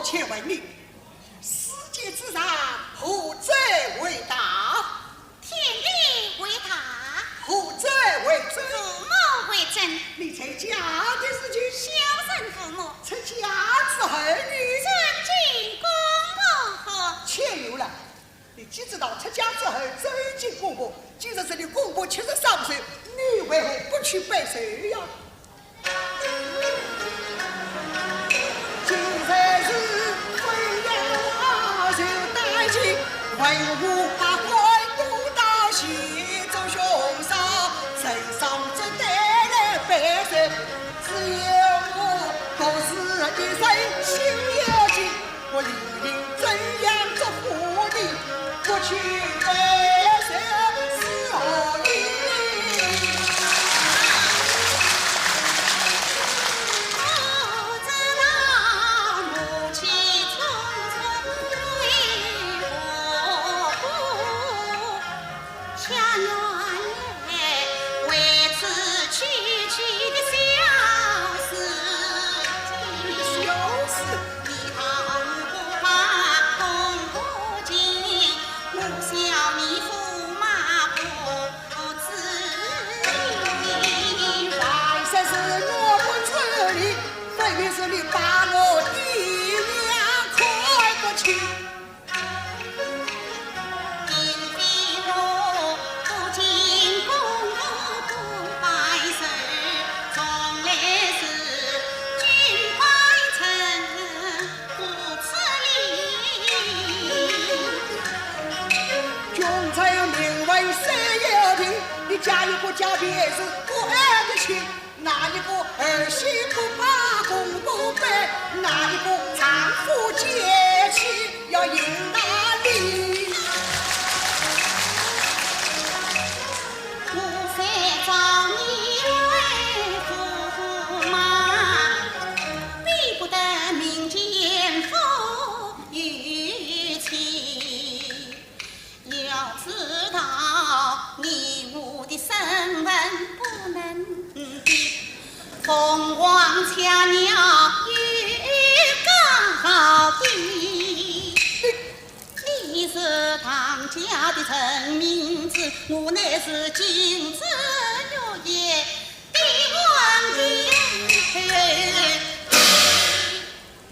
且问你，世界之上何者为大？天地为大，何者为尊？父母为真。你在家的事情，孝顺父母，出家之后，你尊敬公婆和。且有了。你既知道出家之后尊敬公婆，既然是你公婆73岁，你为何不去拜寿呀？今日是非要受待见，文武百官都到协助兄嫂，身上只带来拜寿，只有我独是一身心有情，我理应怎样做妇女，不去拜寿是何意？是你把我爹娘快不去，因非我不进公婆不拜寿，从来是君拜臣不此理。君才名为三有庭，你家有个家别是不爱的亲，哪一个儿媳妇把公不拜，哪一个丈夫结妻要迎大礼？无非找你为驸马，比不得民间妇与妻。要知道你我的身份不能比，凤凰恰鸟与高低。你是唐家的陈明子，我乃是金枝玉叶的皇帝。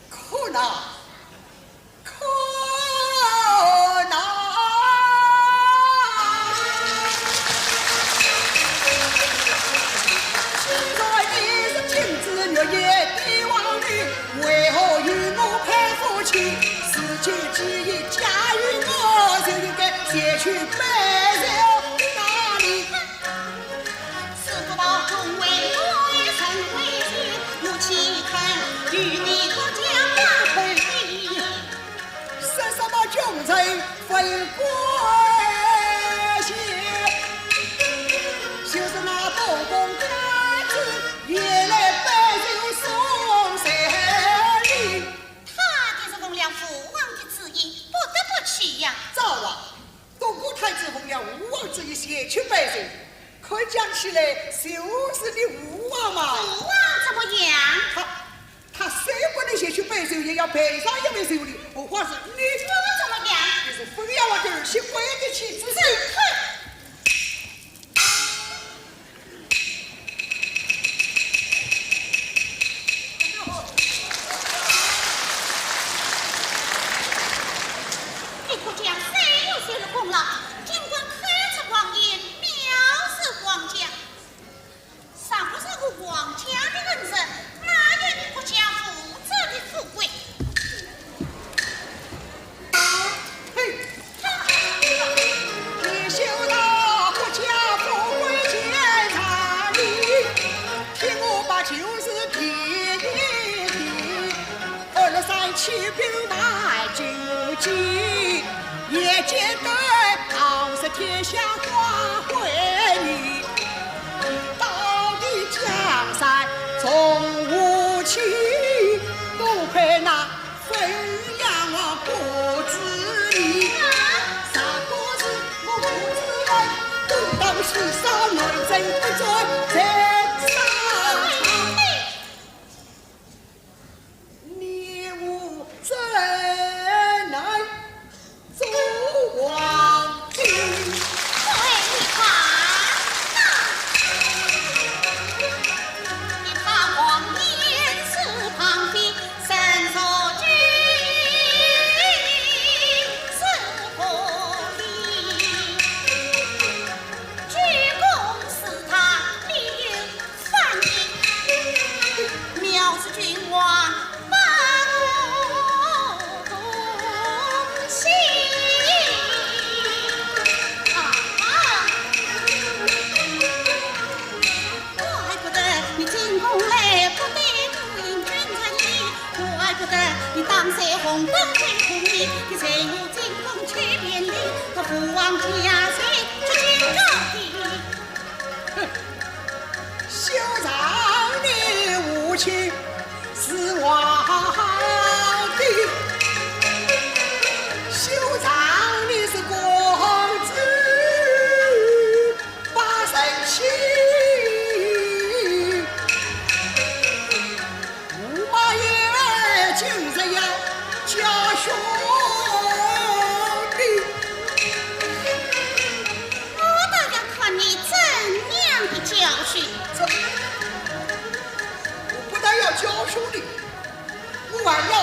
可恼！为何与我配夫妻？世间之意，假与我就应该先去拜寿哪里？是不道中为女臣为妻，我岂肯与你可将马回避？说什么君臣分贵贱，就是那东宫太子也来拜寿送寿礼。他就是奉了父王的旨意，不得不去呀。早啊！东宫太子奉了吴王之意先去拜寿，可讲起来就是你吴王嘛。父王怎么样？他虽不能先去拜寿，也要备上一枚寿礼。何况是你，我怎么样？你是非要我的儿媳归的妻子。你可讲谁有谁的功劳？尽管开出光颜，藐视皇家，尚不是个皇家的恩人，哪有你国家负责的富贵？嘿，你修到国家富贵见哪里？听我把旧事提一提，23起兵败荆棘，也见得唐是天下花会你，到底江山从无情，多亏那汾阳王不知理，啥个是我不知人，都当世上内政不准在上场，你无责。不得你当色红灯追红衣，你随我进宫去便礼，这父王家谁出见高低？休让你无情是我的，休让你是公子把神气，驸马爷今日要教兄弟。我倒要看你怎样的教训。我不但要教兄弟，我还要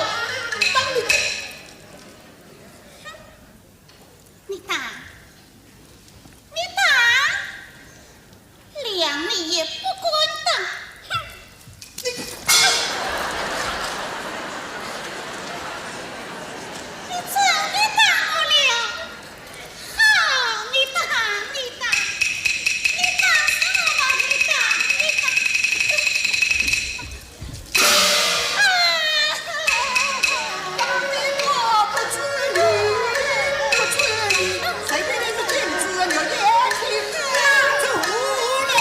当你。你打，你打，两你也不滚当。你怎的打我了？好，你打，你打，你打死我吧！你打，你打。我不知你，不知你，谁比你是君子有眼睛，出来我的。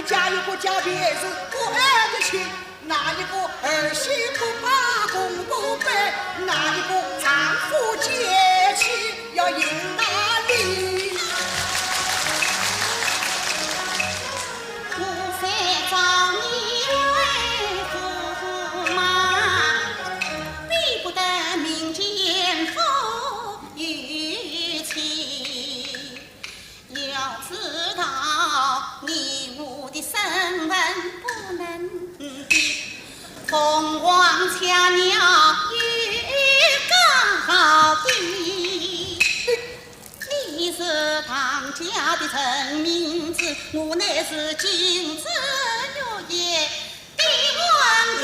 家有不家别是不爱的亲，哪一个儿媳妇把公公背？哪一个丈夫接妻要迎哪里？我非找你为驸马，比不得民间妇与妻。要知道你我的身份不能比，凤凰恰鸟与高低。你是唐家的陈明子，我乃是金枝玉叶的皇帝。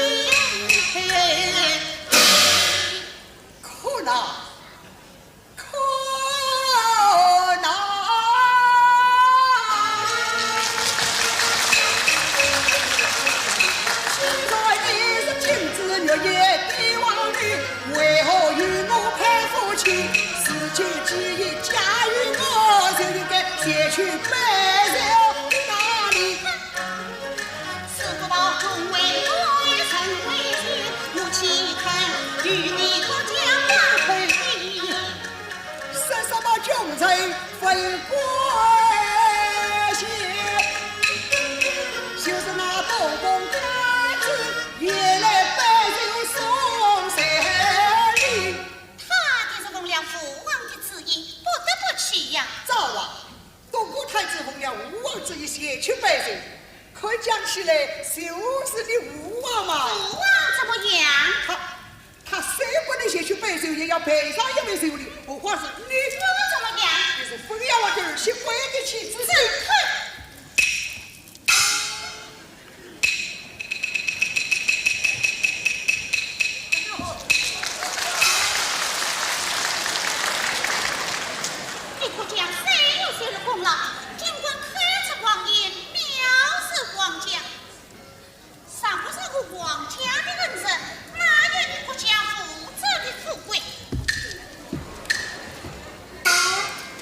可恼，可恼！现在你是金枝玉叶的王女，为何与我配夫妻？世间记忆加于我，就应该写去背了哪里？是不报中为我曾为君，我岂肯与你可将万回避？是什么君臣分国线？就是那东宫太子也来摆酒送神礼。他便是奉了父王的旨意，不得不去呀。早啊！东宫太子奉了吴王之意前去拜酒，可讲起来就是你吴王嘛。父王怎么样？他谁不能先去拜酒，也要陪上一位手礼。何况是你，我怎么样？你是封要我的儿媳妇的妻子。怎可？你可讲谁有谁的功劳？尽管开出王爷，藐视皇家，尚不是个皇家的恩人，哪有你国家负责的富贵？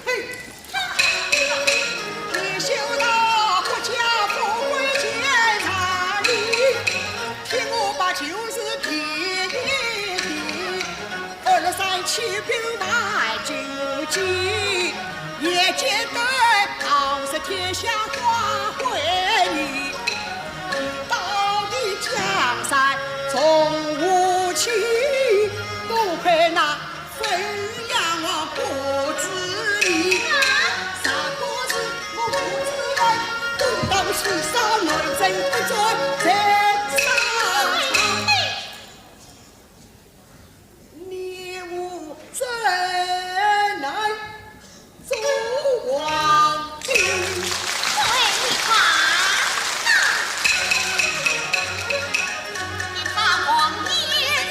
嘿，你修到国家富贵检查你，听我把旧事提一提。237兵败荆棘，也见得傲视天下花会你。到底江山从无期，多亏那汾阳王不知你。啥个是我不知人，都当世上能真不准在上场。你我怎能做皇帝？对你看，你把王爷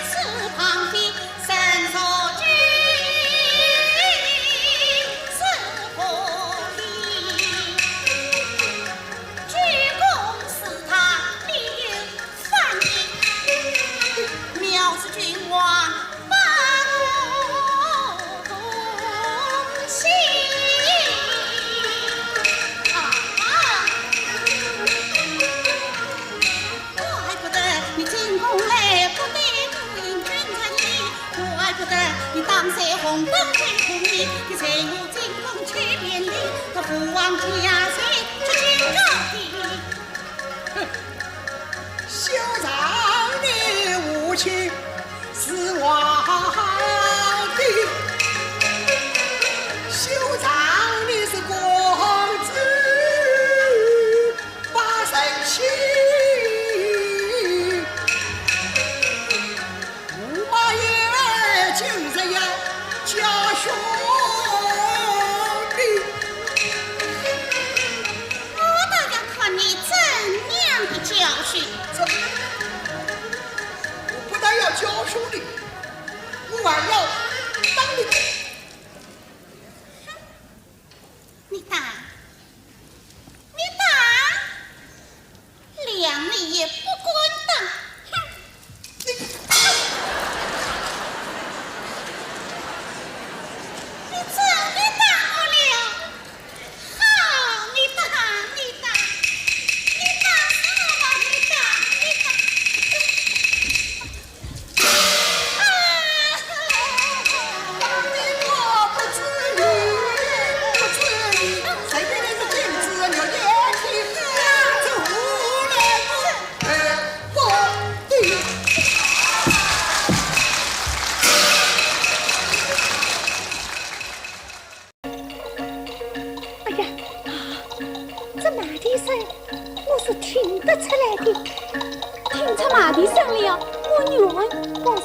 是旁边，身受君是不理，鞠躬是他必有反应，藐视君王把我同心。怪不得你进宫来不得不应君臣礼，怪不得你当在红灯会同意，你随我进宫去便礼，他父王家谁出京高地？休让你无情是皇帝，休让你是公子把神气。驸马爷今日要教兄弟，我倒要看你怎样的教训。我不但要教兄弟，我还要当你。你打，你打，两里也不滚当。你真的打我了？好，你打，你打，你打死我吧！你打，你打。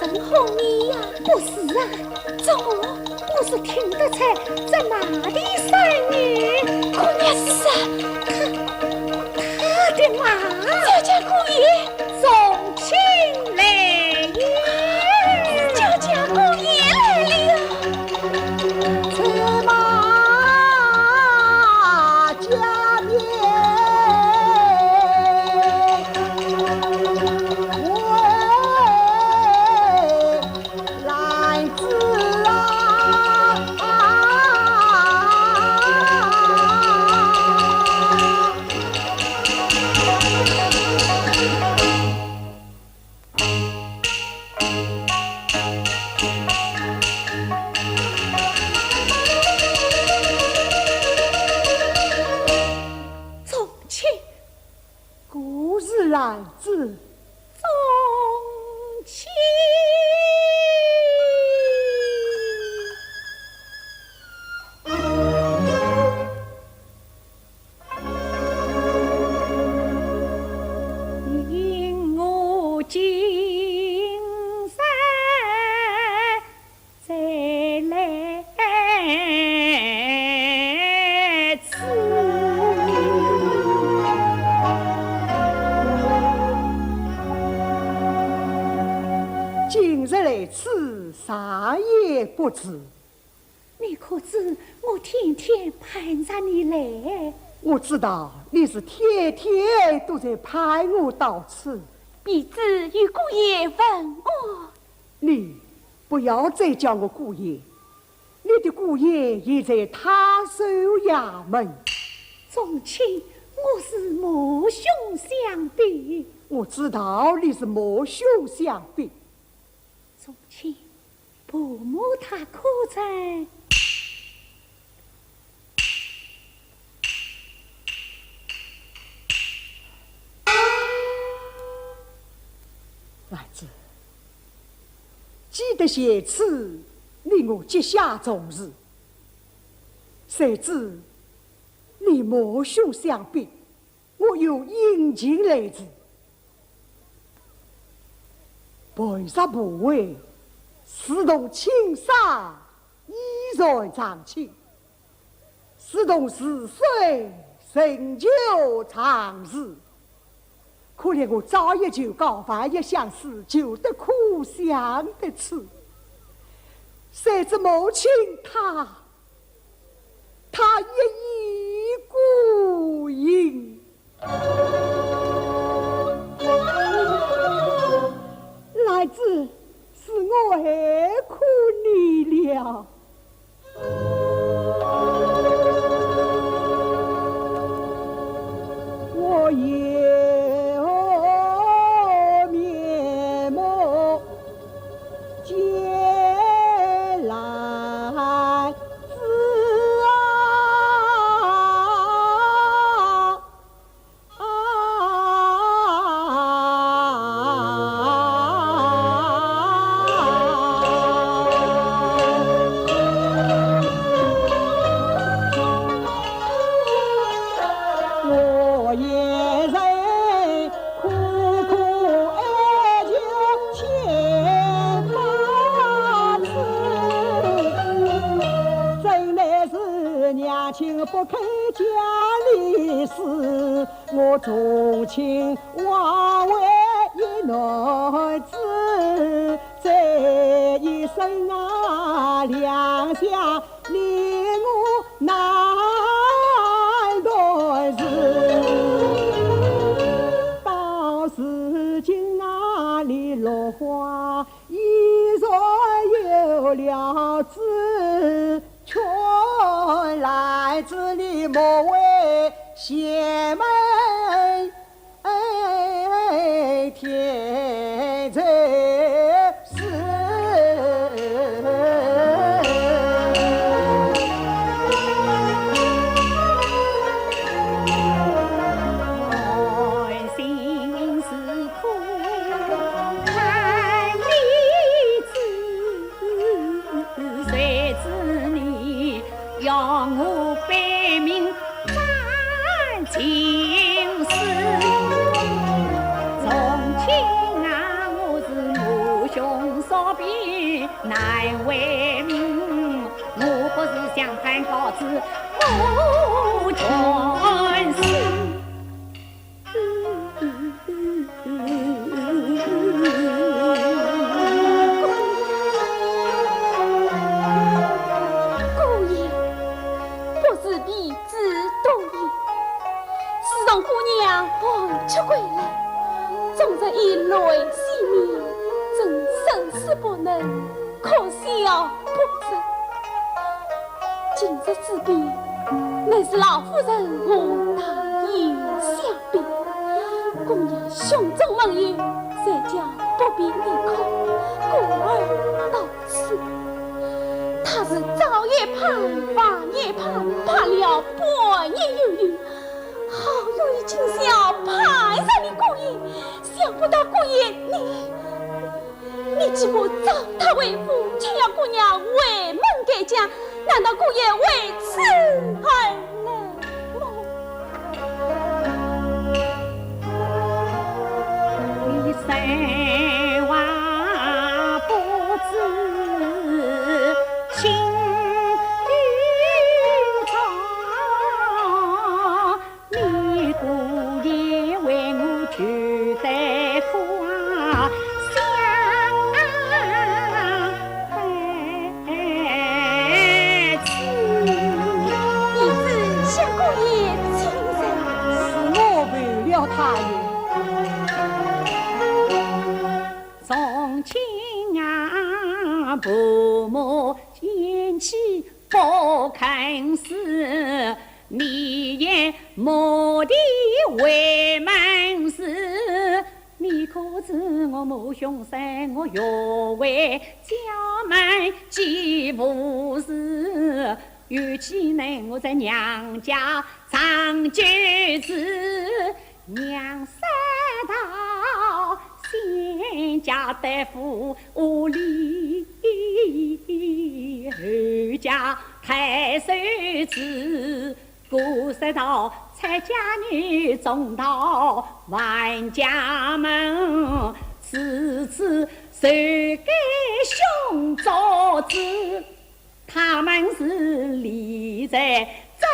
人哄你呀？不是啊，我是听得出在哪里生女，姑娘是啥？他的妈，小家姑爷送亲来也，小家姑爷来了。策马加冕，为来自从前故日来自从前。因我今生再来此。今日来此，啥也不知。你可知我天天盼着你来？我知道你是天天都在盼我到此。婢子与姑爷问我，你不要再叫我姑爷，你的姑爷也在他守衙门。从前我是母兄相比，我知道你是母兄相比。从前伯母她可在？儿子，记得写词令我结下重日，谁知你母兄相比，我又殷勤来自，背上部位，视同青纱，衣在长青，视同似水，成就长日。可怜我早一酒高饭一相思，酒得苦想得痴。谁知母亲她一意孤影。来自是我害苦你了。我也不开家里事，我重情枉为一男子，这一生啊，两相令我难度日。到如今那里落花已然有了枝，却来自你莫为邪门天在事。爱心是苦看你知，谁知你要我背命斩情。乃为民，我不是想攀高枝我全是。姑爷，不是彼之多也。自从姑娘还出归来，终日以泪洗面，真生死不能，可笑不成。今日之别，乃是老夫人我大义相别。姑娘胸中盟约，谁叫不必离开，故而到此。他是早夜盼，晚夜盼，盼了半夜有余，好容易今宵盼上你姑爷，想不到姑爷你既不招他为夫，却要姑娘为门改嫁，难道姑爷为此而冷漠？你生娃不知情与长，你姑爷为我举得花相陪子。你知相姑爷亲生，是我为了他也。从前啊，父母嫌弃不肯死，你也谟地为门事。你可知我母兄生我若为家门既无事，尤其能我在娘家长久子，娘三道先家得福里，后家太守子，过世道才家女中到万家门，次次受给兄做子，他们是立在真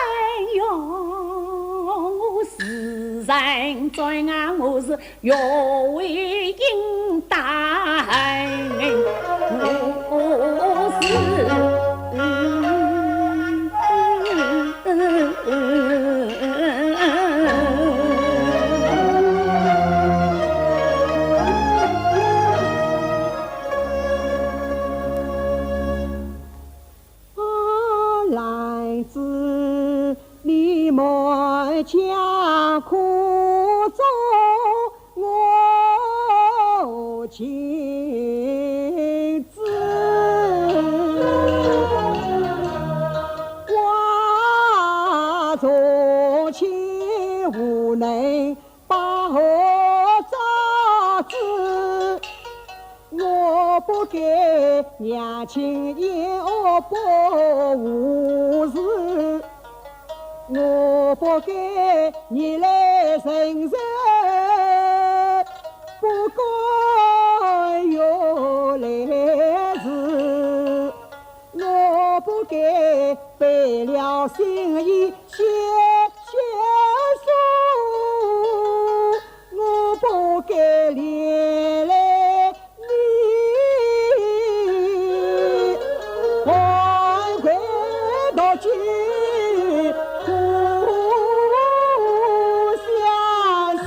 用，世人尊啊，我是若为应当，我是。来自你们家苦中我亲自我做亲无能把我招子，我不给娘亲有不无事，我不给你来承受，不该有来事，我不该背了心意写书，我不该连累你，还回到去苦相思。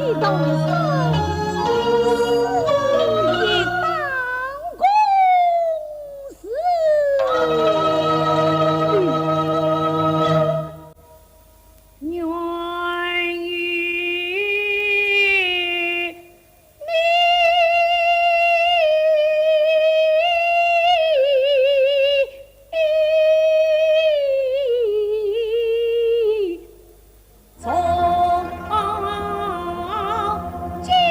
启动生意办公室。愿与你从今。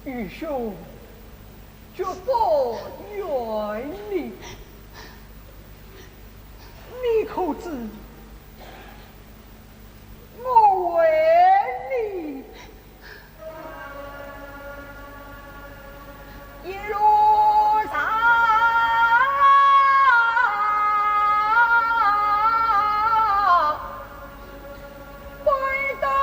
愚兄绝不怨你，你可知我为你一路上背对爱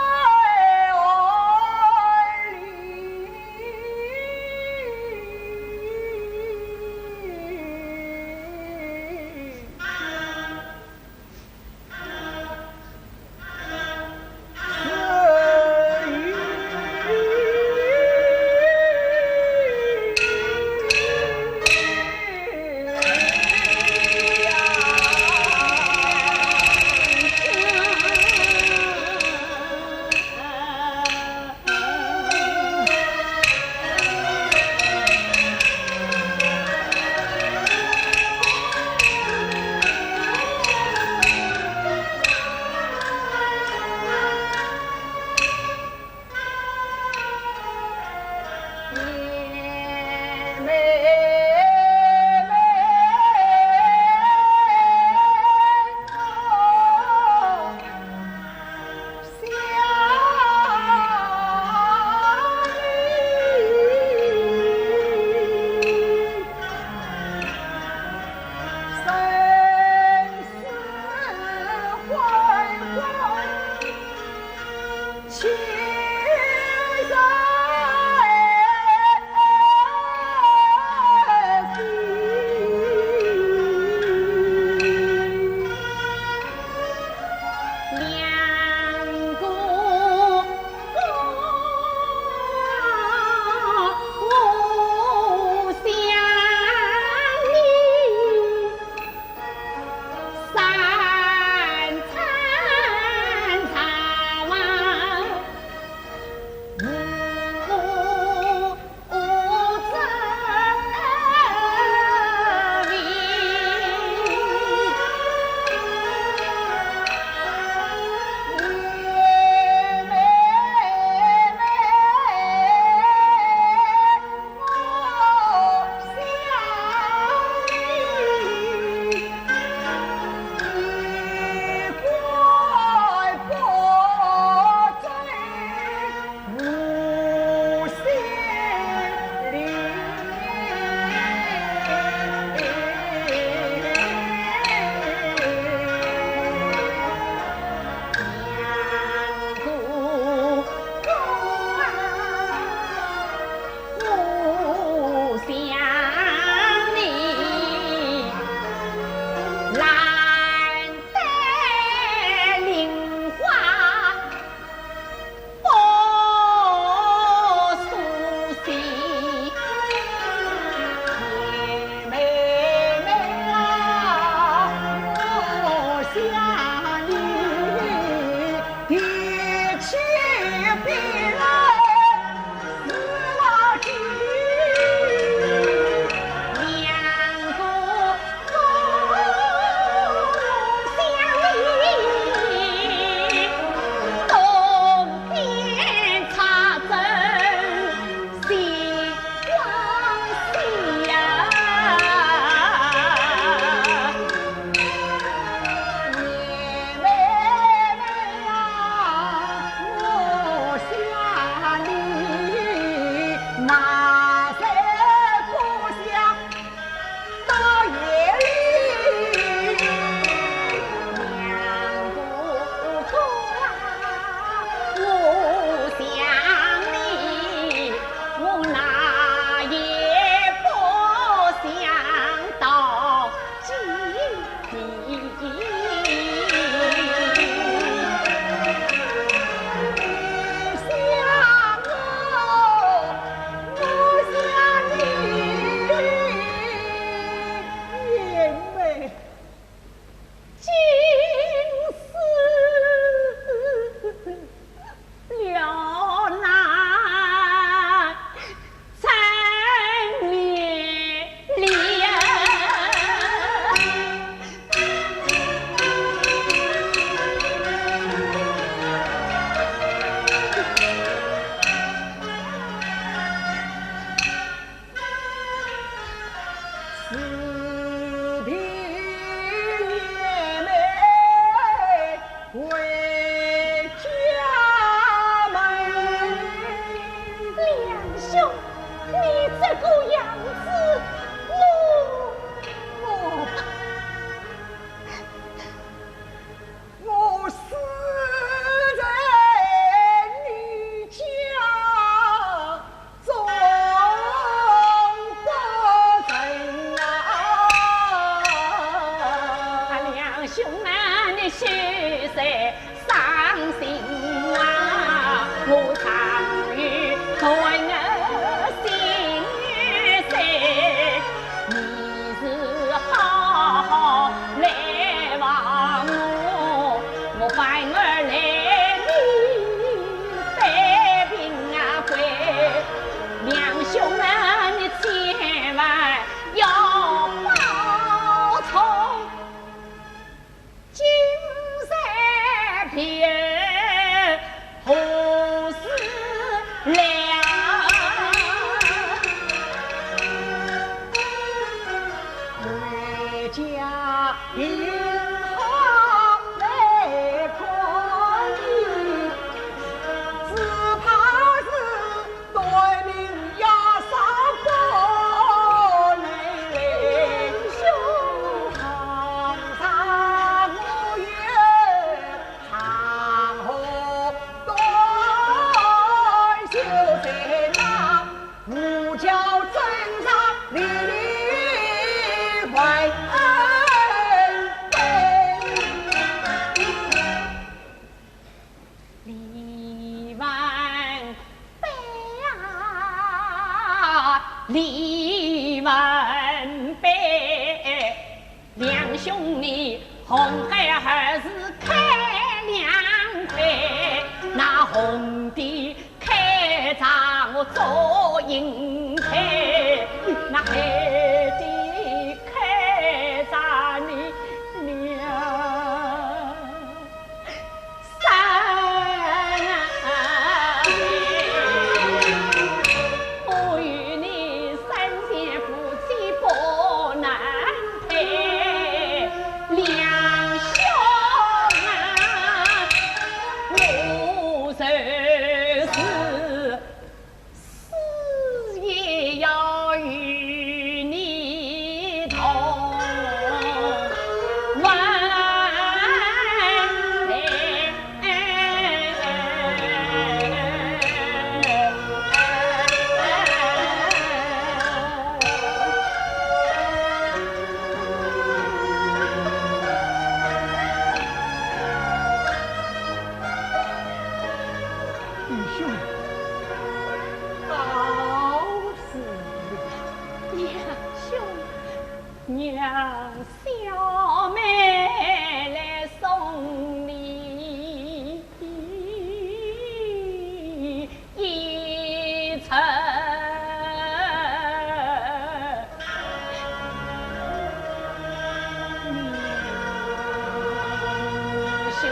李万倍啊，李万倍，两兄弟红孩儿是开两腿，那红的开张我做银腿，那黑的开张你娘三我与你三姐夫妻不难配，两兄啊，我这是死也要与你同完弟兄，好事！娘兄，娘小妹来送你一程。娘兄。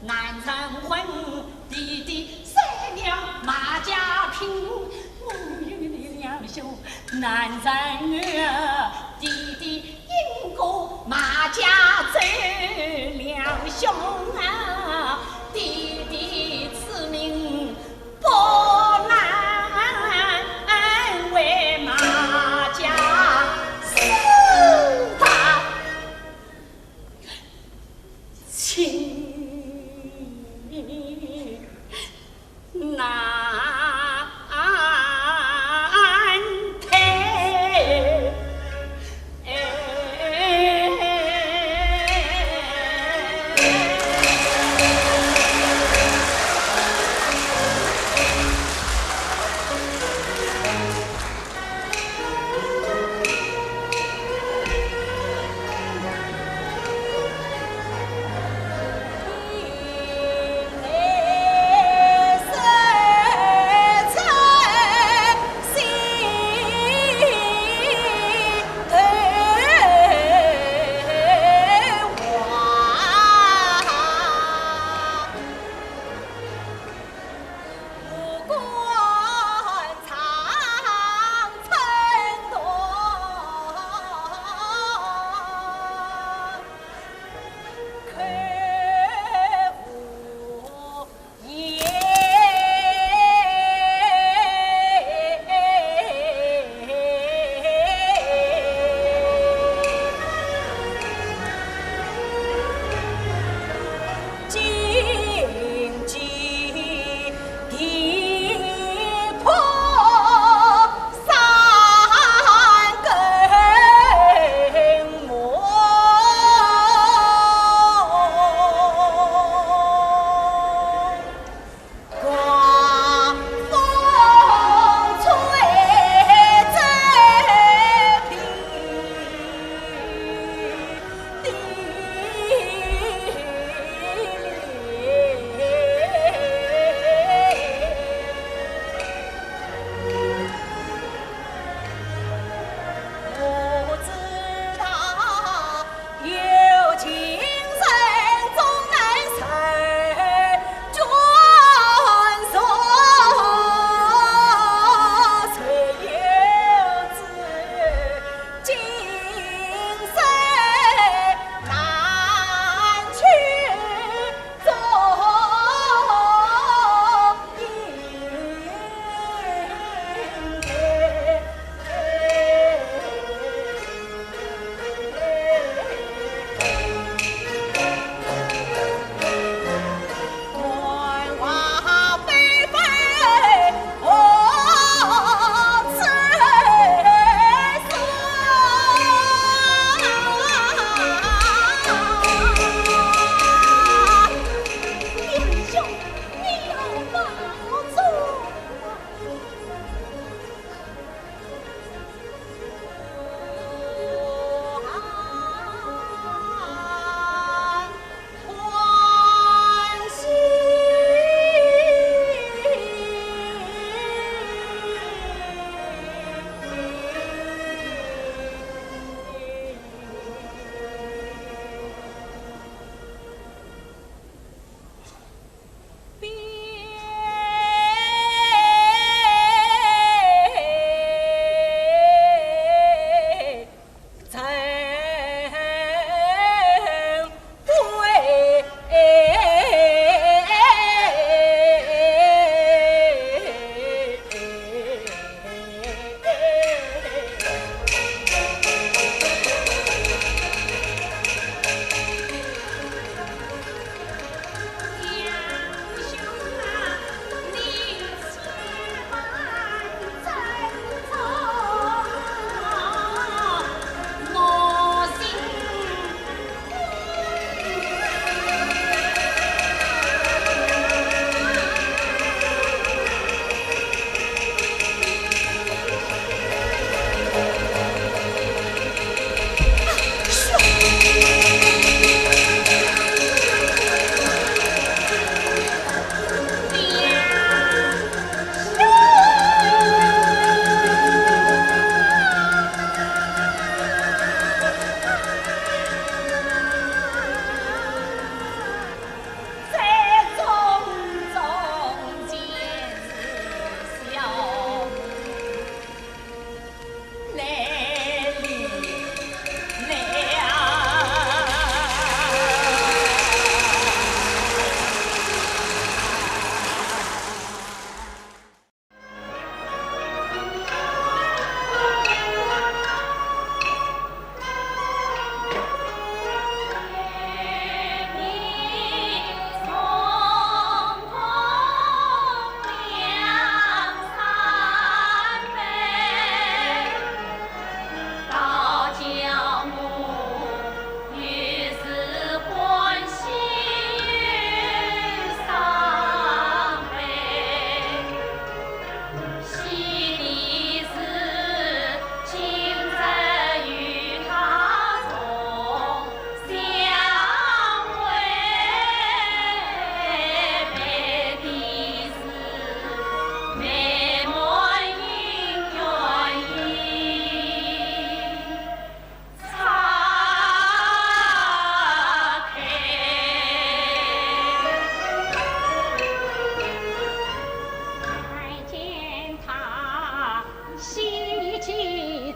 难成婚，弟弟生了马家平，我有你两兄难成儿，弟弟因过马家走两兄啊，弟弟此命不难为马家四大亲。难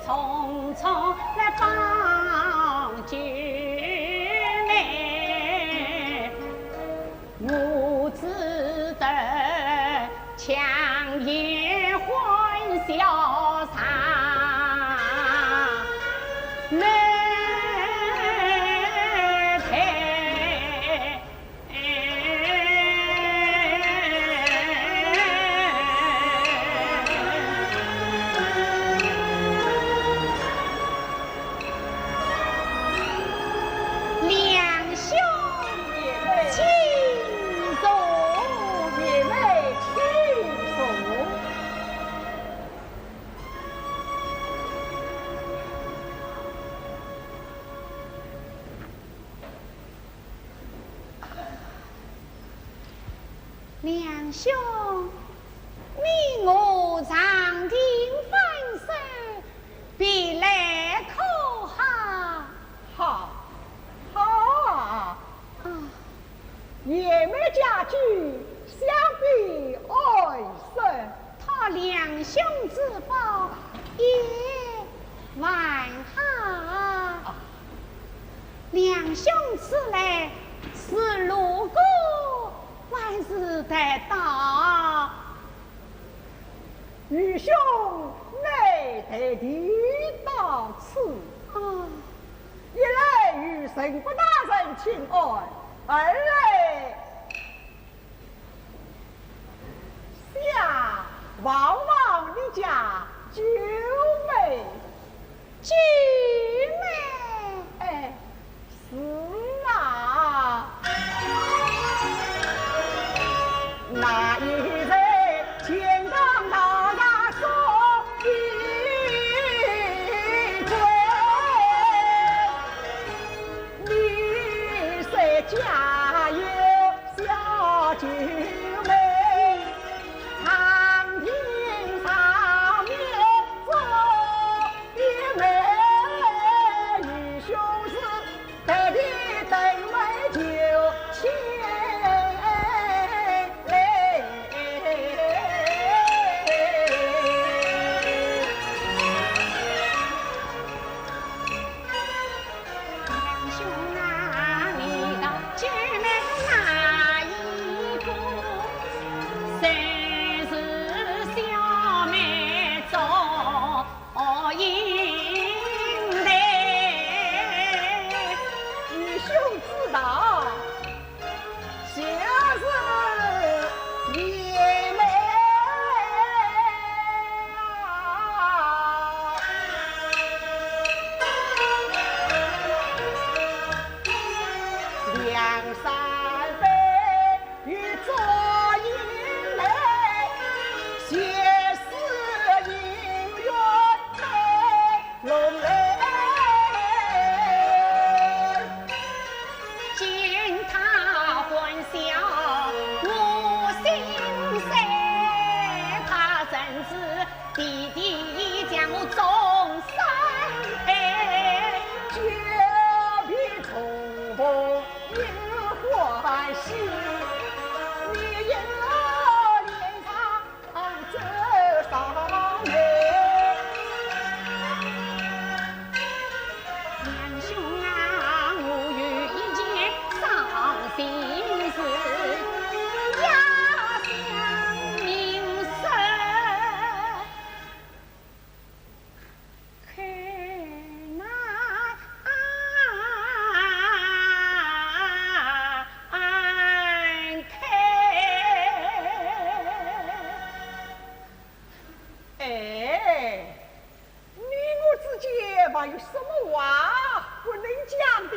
匆匆来帮救妹，我只得强颜欢笑场。两兄，你我长亭分手，别来可好？好，好。也没家居，相比爱生。他两兄之宝也完好。两兄此来是路过，还是得到？愚兄内得地到此，一来与神国大人请安，二来想望望你家九妹。九妹，哎，是啊，那一日天刚大大说一回，你谁家有小九妹，长亭上面走一妹，与兄是得的等为九千嘞。两兄啊，你到九妹哪一个？谁是小妹做引来？愚兄知道，就是爷妹两三杯与左引来，皆是姻缘美龙来。见他欢笑我心塞，他真是弟弟将我终身陪。久别重逢有欢喜，你有脸上这伤悲。两兄啊，我有一件伤心事，要向您说。看那看，哎，你我之间还有什么话不能讲的？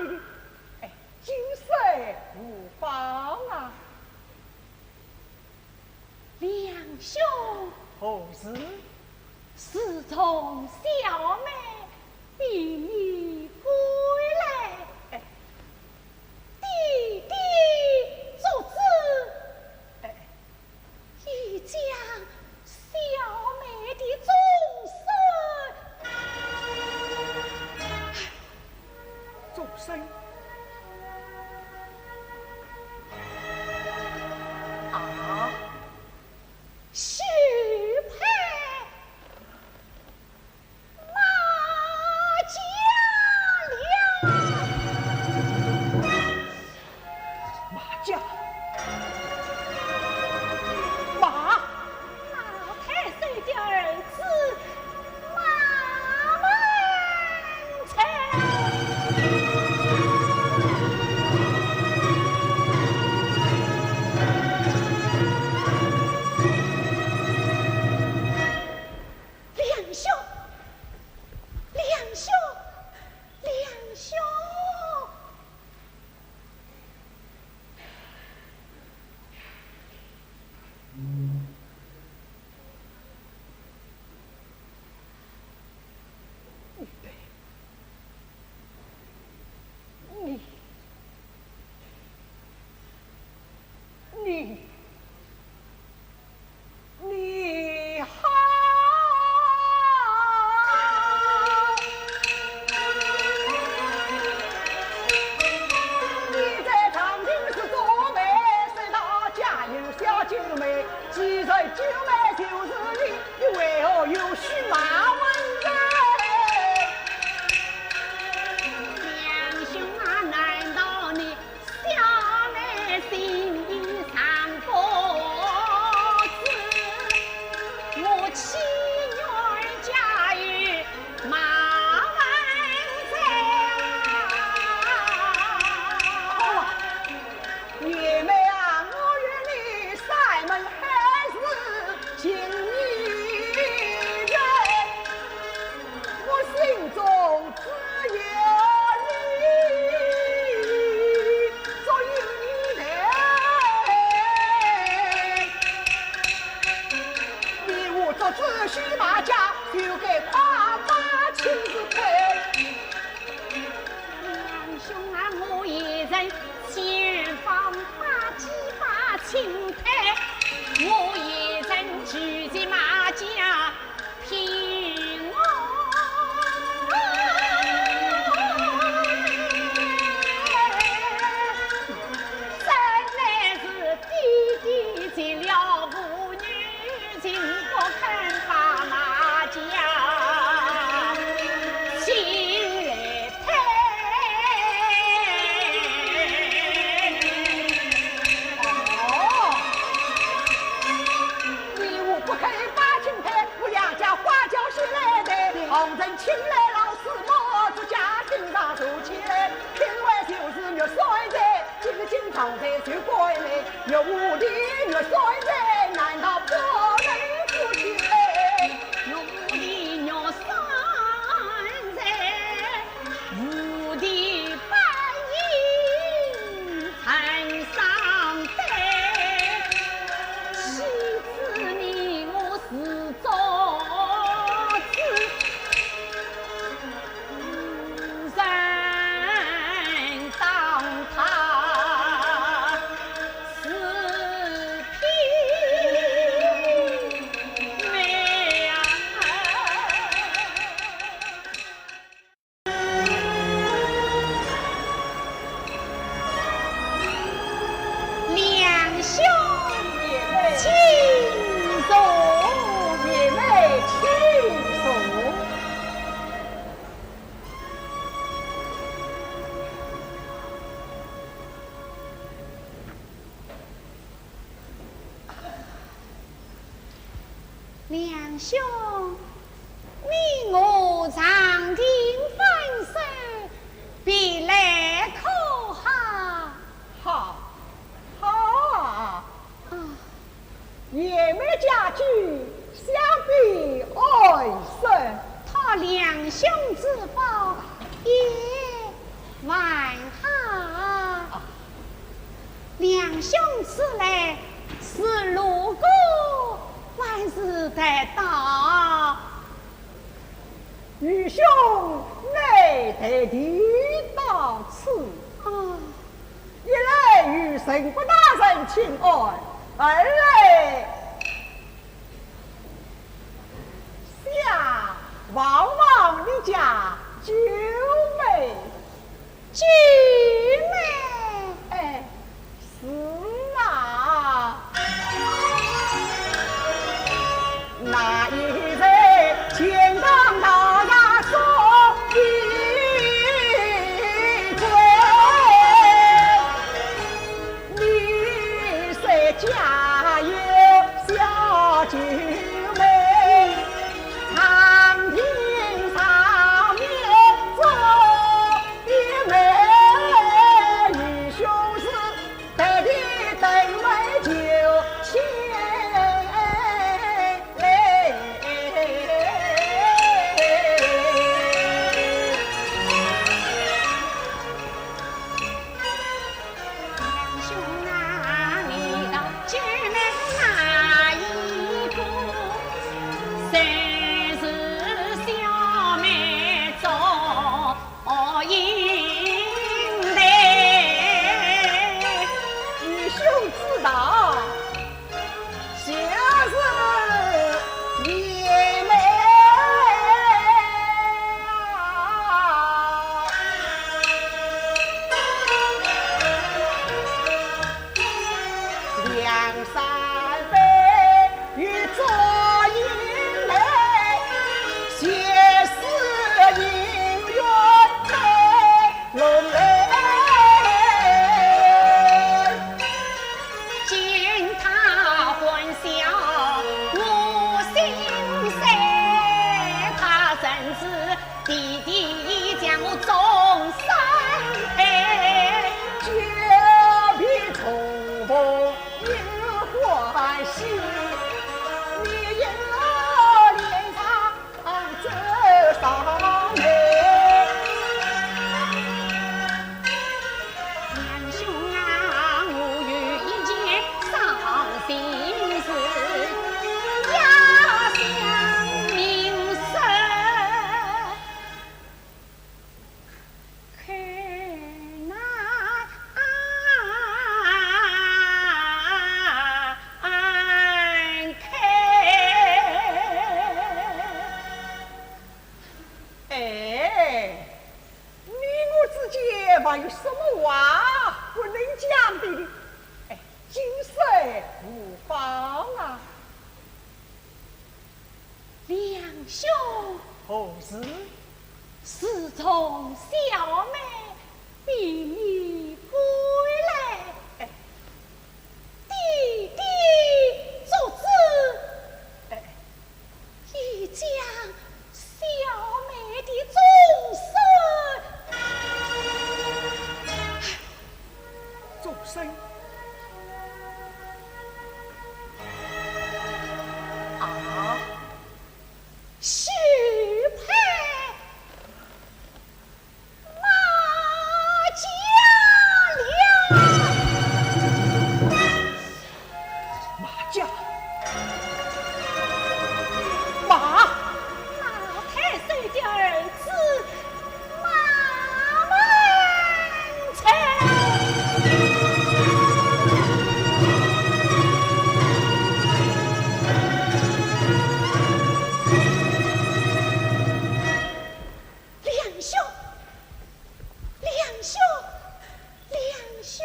哎，今生无妨啊。两兄何事？自从小妹比你归来，弟弟做主已将小妹的终身众生啊，许配马请来老师么子家庭大做起来，听完就是越衰在，经常在就归来，越无的越衰在，难道不能夫妻？我的鸟三人，无的白银缠上带，妻子你我是做子人当他是平妹啊。两兄亲手姐妹亲手。两兄，你我长亭分手，别来可好？好，好啊！也没家具，相比爱深。他两兄之宝也完好。两兄此来是路过，还是得到？愚兄内得地到此，一来与神国大人请安，二来想望望你家九妹。九妹，哎，是啊，那一日天堂大家说一回，你谁家有小九妹，长亭上面坐一妹，与兄是得的等为九千兄啊，你到九妹哪一个？谁是小妹做引来？愚兄知道，就是你妹啊。两三杯与左引来，写诗姻缘在龙来。见他欢笑我心塞，他真是弟弟将我终身陪。久别重逢又欢喜，你因我脸上这伤悲。两兄啊，我有一件伤心事，要向明说。看哎，你我之间还有什么话不能讲的？哎，今生无妨啊。两兄何事？自从小妹比你归来，哎弟弟做主，哎，已将小妹兄，梁兄，梁兄。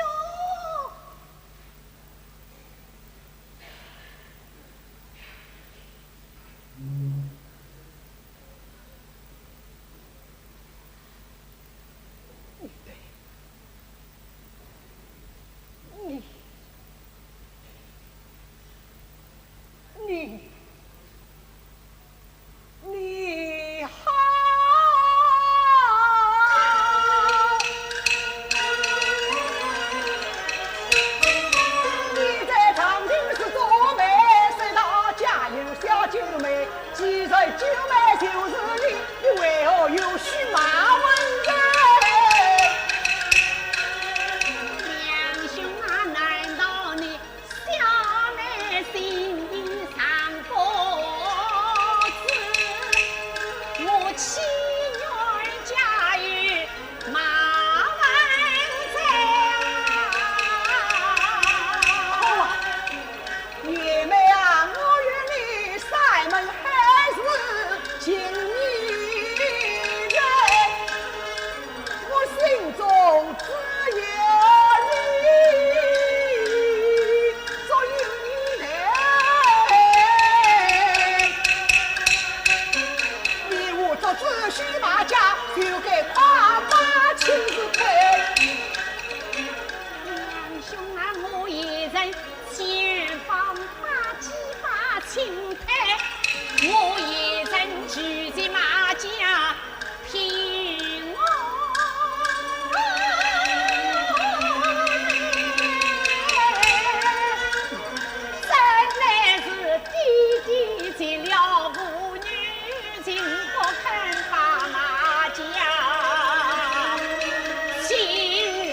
你好，你在长亭是做媒，谁道家有小九妹？既然九妹就是你，你为何又许马文人？梁兄啊，难道你小妹心里藏不知？我妻女儿嫁与马文才姐妹啊，我与你塞门还是情谊人，我心中只有你，所以你我做子虚马家，就给夸妈亲自配。梁兄啊，我一人前方把几把青苔，我一人住在马家平安。真乃是弟弟结了妇女情，不肯把马家请来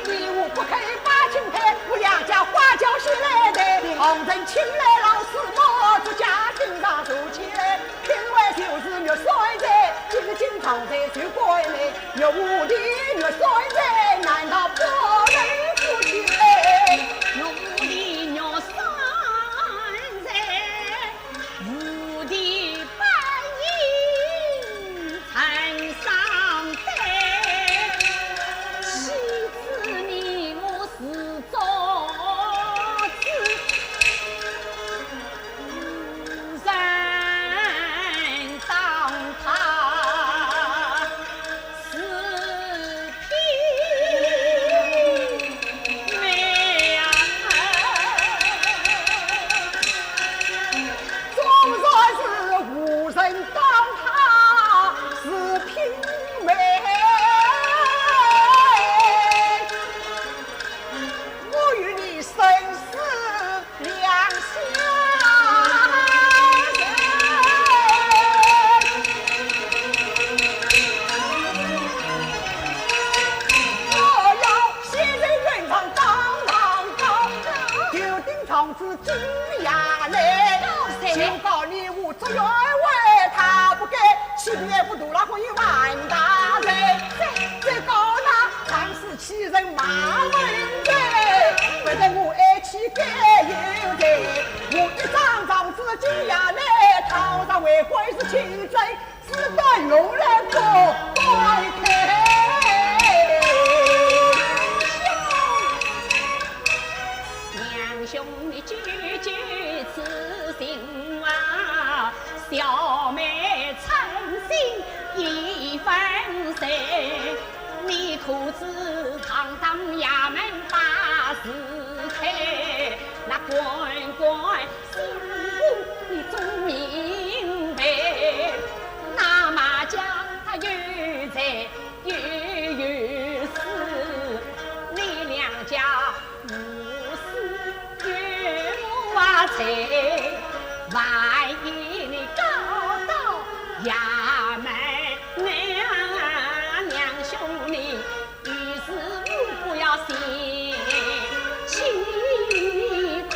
你我不肯把青苔，我两家花轿是来的，红人请来老师莫做家庭上做起来，品味就是肉衰在，今日经常在就归来，肉无的肉衰在，难道不能夫妻来？我的肉酸在，无的白银缠上带，妻子你我是做子，人当他是品美呀，总算是无人当他是品美。我与你生死两相我要先人远方当高，就顶长子金牙来，就告你无足原委，他不给，岂不也不读了会万大罪？再告他常是欺人马文人，反正我爱妻该有罪，我一张长子金牙来，堂上为官是亲贼，只管用来不怪开。娘兄你句句此情啊，小妹诚心一分谁？你可知堂堂衙门把事开？那官官心腹你总明白，那马家他有财有势，你两家无事有瓦财，万一你告到衙门，娘兄你于是不要心气亏。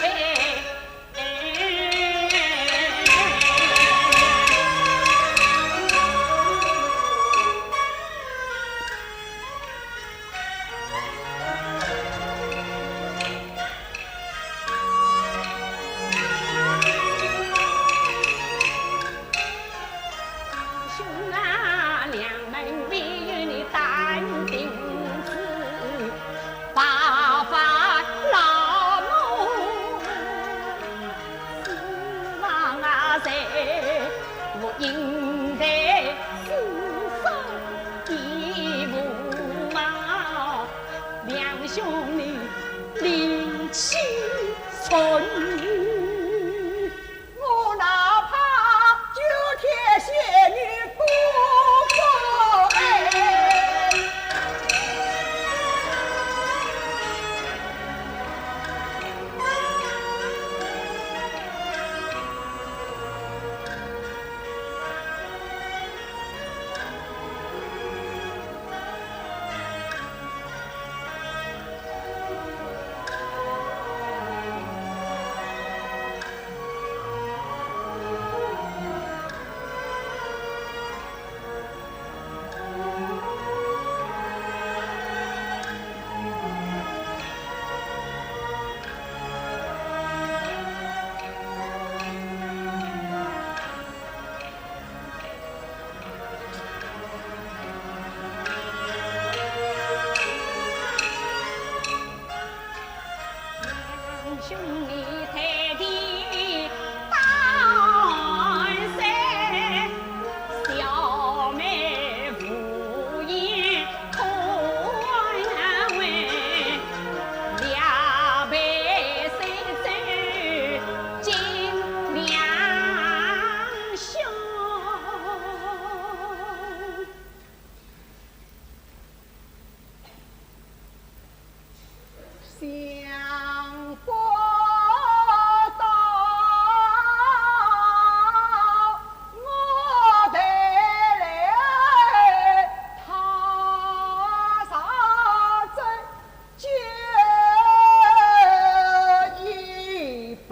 女，我哪怕九天仙女不服哎。兄弟太弟当山，小妹无言可难为，两败三走尽两兄。相国道，我带来他啥子酒一杯。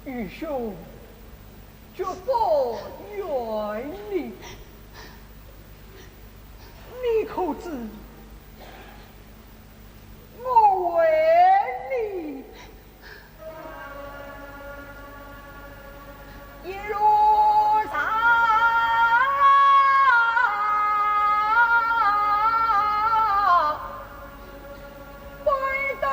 愚兄绝不怨你，你可知我为你一路上背对爱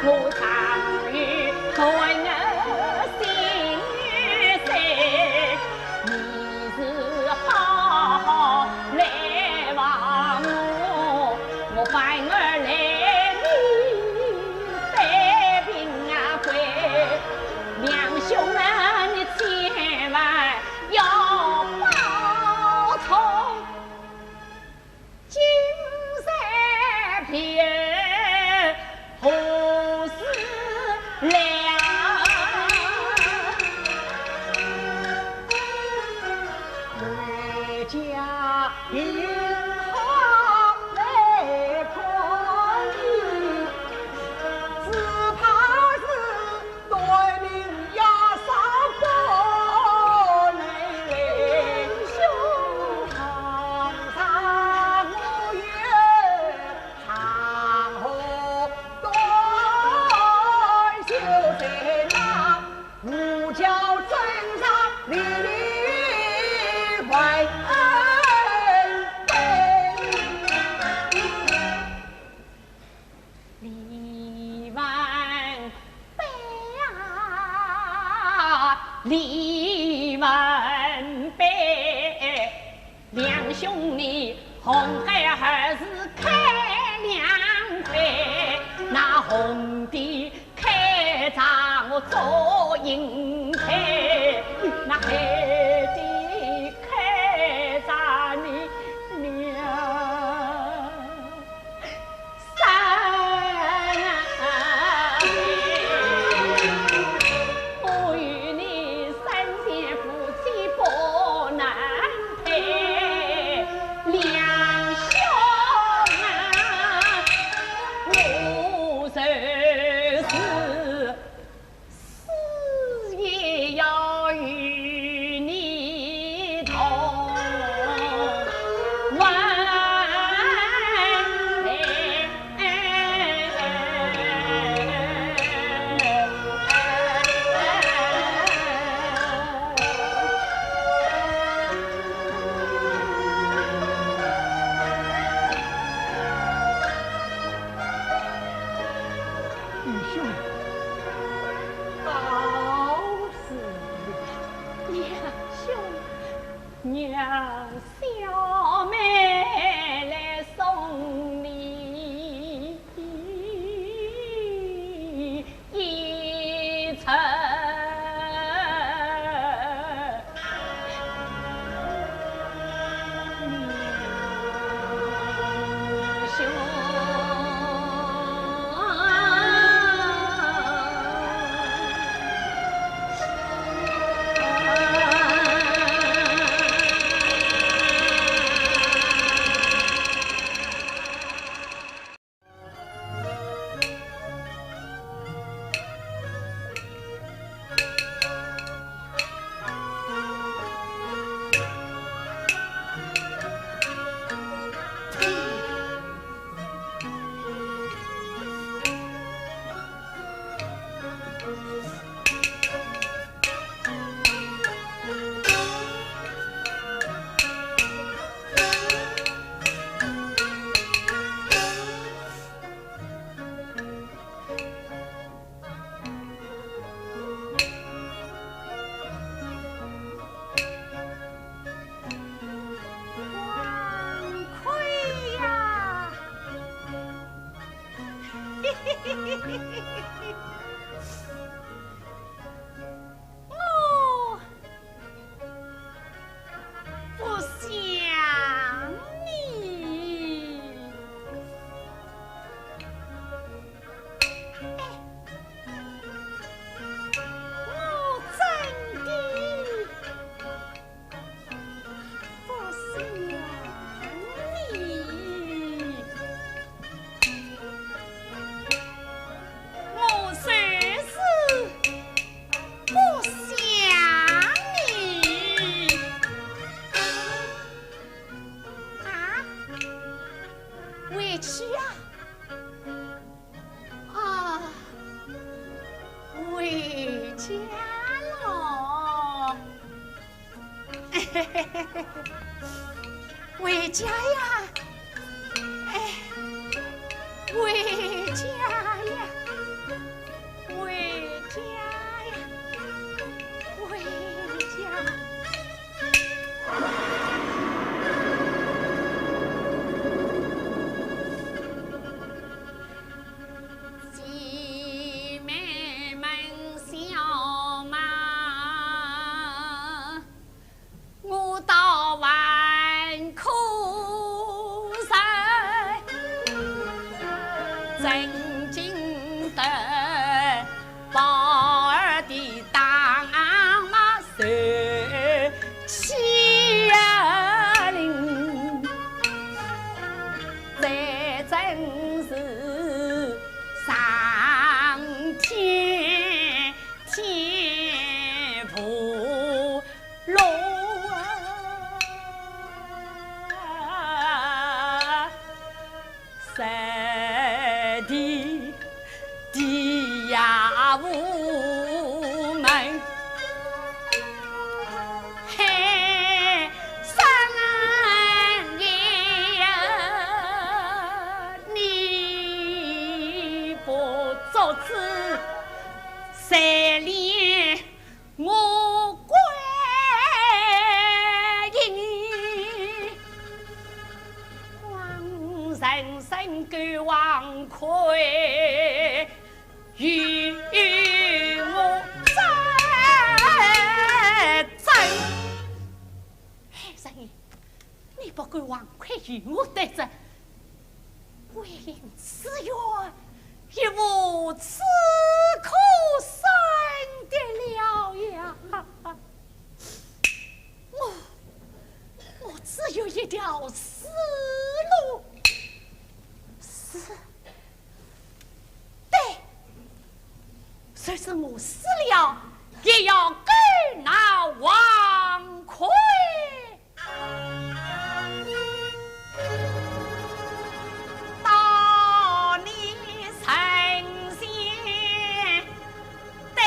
我常与对我心碎，你是好好来望我反而来你带病啊回，两兄啊你千万要保重，金山偏何时了？回家云好来看你，只怕是对面压上过来兄，堂上无月长河断，就在那五角镇上里外李万悲啊，李万悲，两兄弟红孩儿是开两块，那红的开张我做银牌，那黑的开张你娘。我与你三贤夫妻不难配，两兄啊，我就是死也要与你同完。娘小妹来送你一程，我不想你，我真的不想你。我虽是不想你啊，委屈啊，啊，回家了，回家呀，哎，回家呀。宝儿的大马手起灵，这真是上天天不落三地地呀无门，嘿三爷你不作此三连我归你。人生感王愧，与我争。嘿，神爷，你不敢王愧与我对争，为因此愿，亦无此可生的了呀！我只有一条死路。死，对，虽是我死了，也要给那王魁。到你神仙得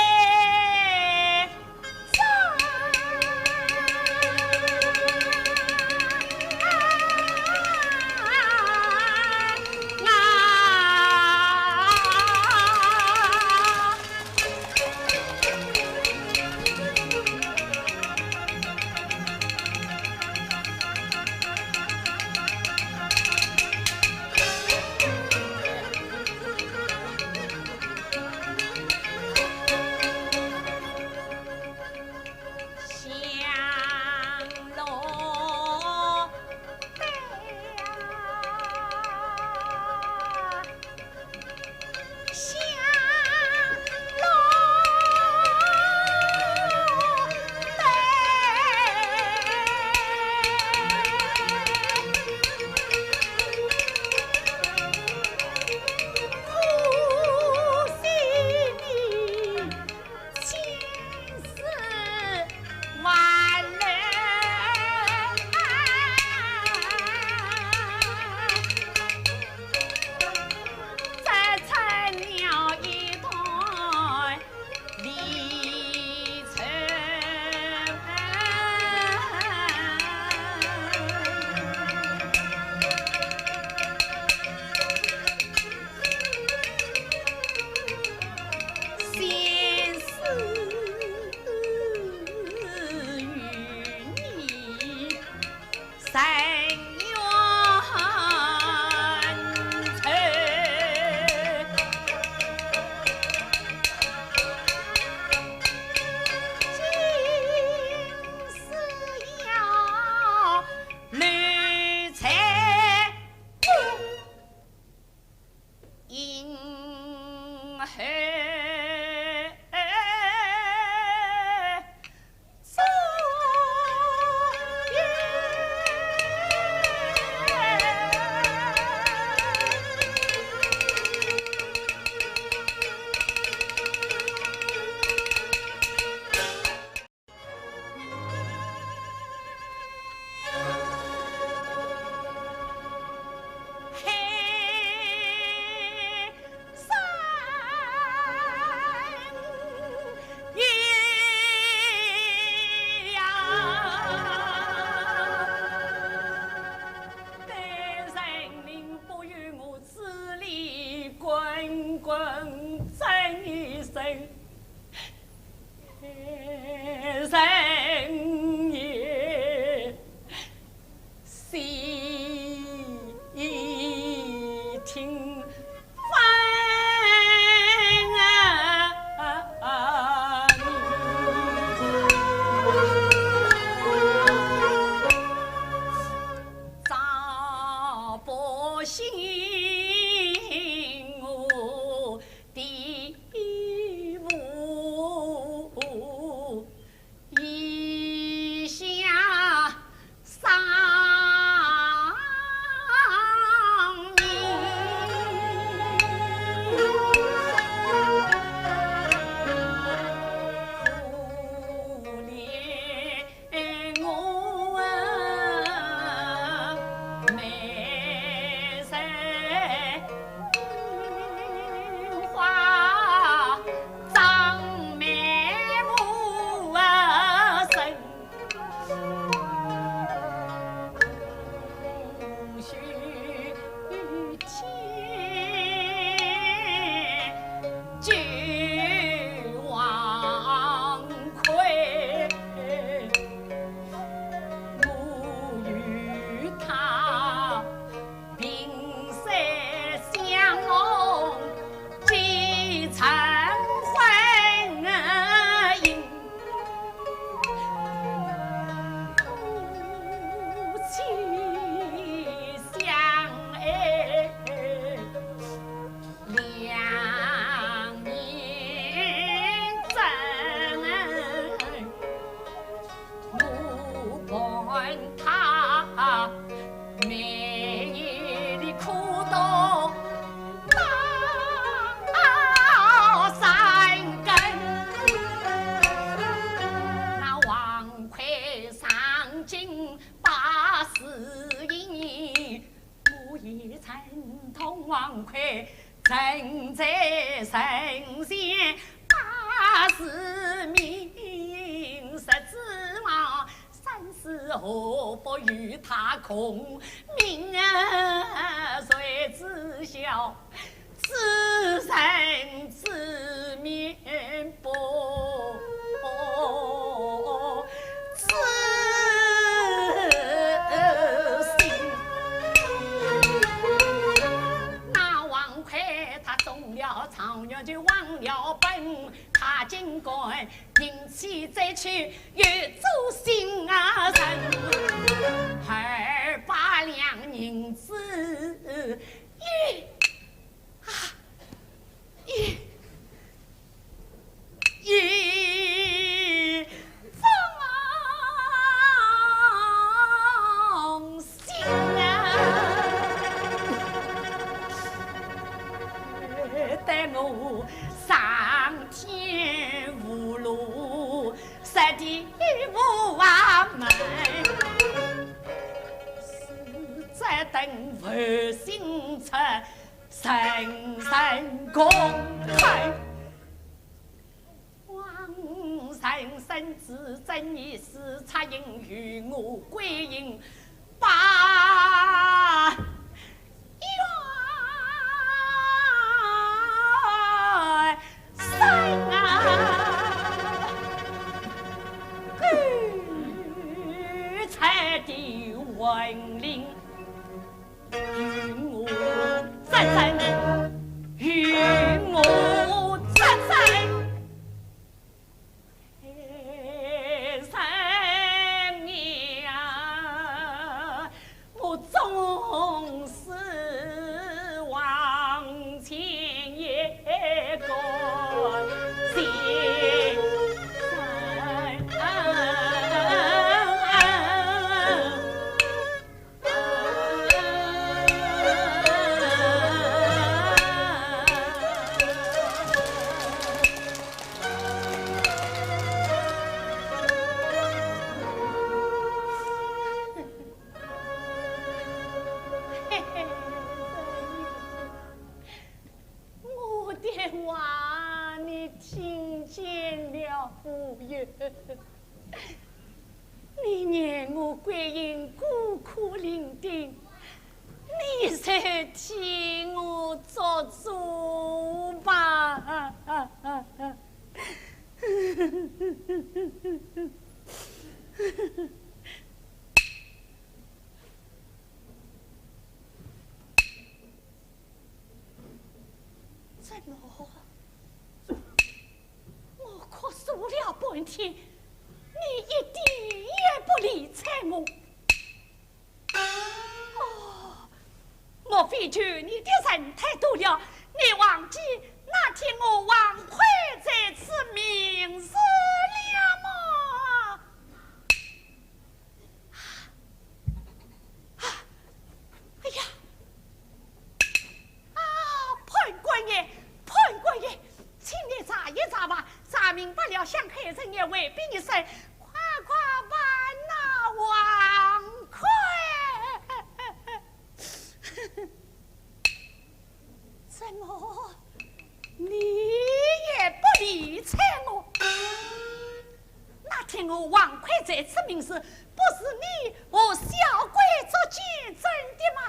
神仙八字命，十指望生死何不与他空？命啊谁知晓？自生自灭不自省。那王魁他中了草药就忘了本，他竟该引起再去越走心啊人，200两银子一放心啊！待我上天无路，实地无瓦门，实在等万星出，神神公开。神神子真意思，插应与我归隐把冤生啊！才的文灵与我真真与我真真。总是往前也赶前话你听见了无有？你让我归隐孤苦伶仃，你才替我做主吧。怎么？我可说了半天，你一点也不理睬我。哦，莫非就你的人太多了？你忘记那天我王魁在此明示了吗？哎呀！潘官爷，潘官爷，请你查一查吧，查明白了，想害人也未必一声，快快把那王魁。怎么，你也不理睬我？那天我王魁在此明示，不是你和小鬼做见证的吗？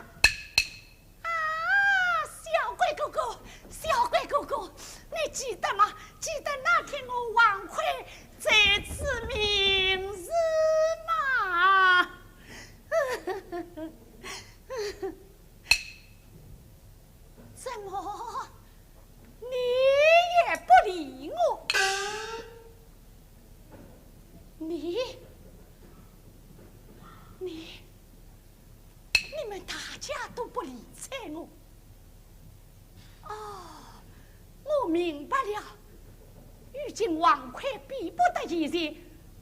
小鬼哥哥，小鬼哥哥，你记得吗？记得那天我王魁在此明示吗？怎么，你也不理我？你们大家都不理睬我。我明白了，如今王魁逼不得已然，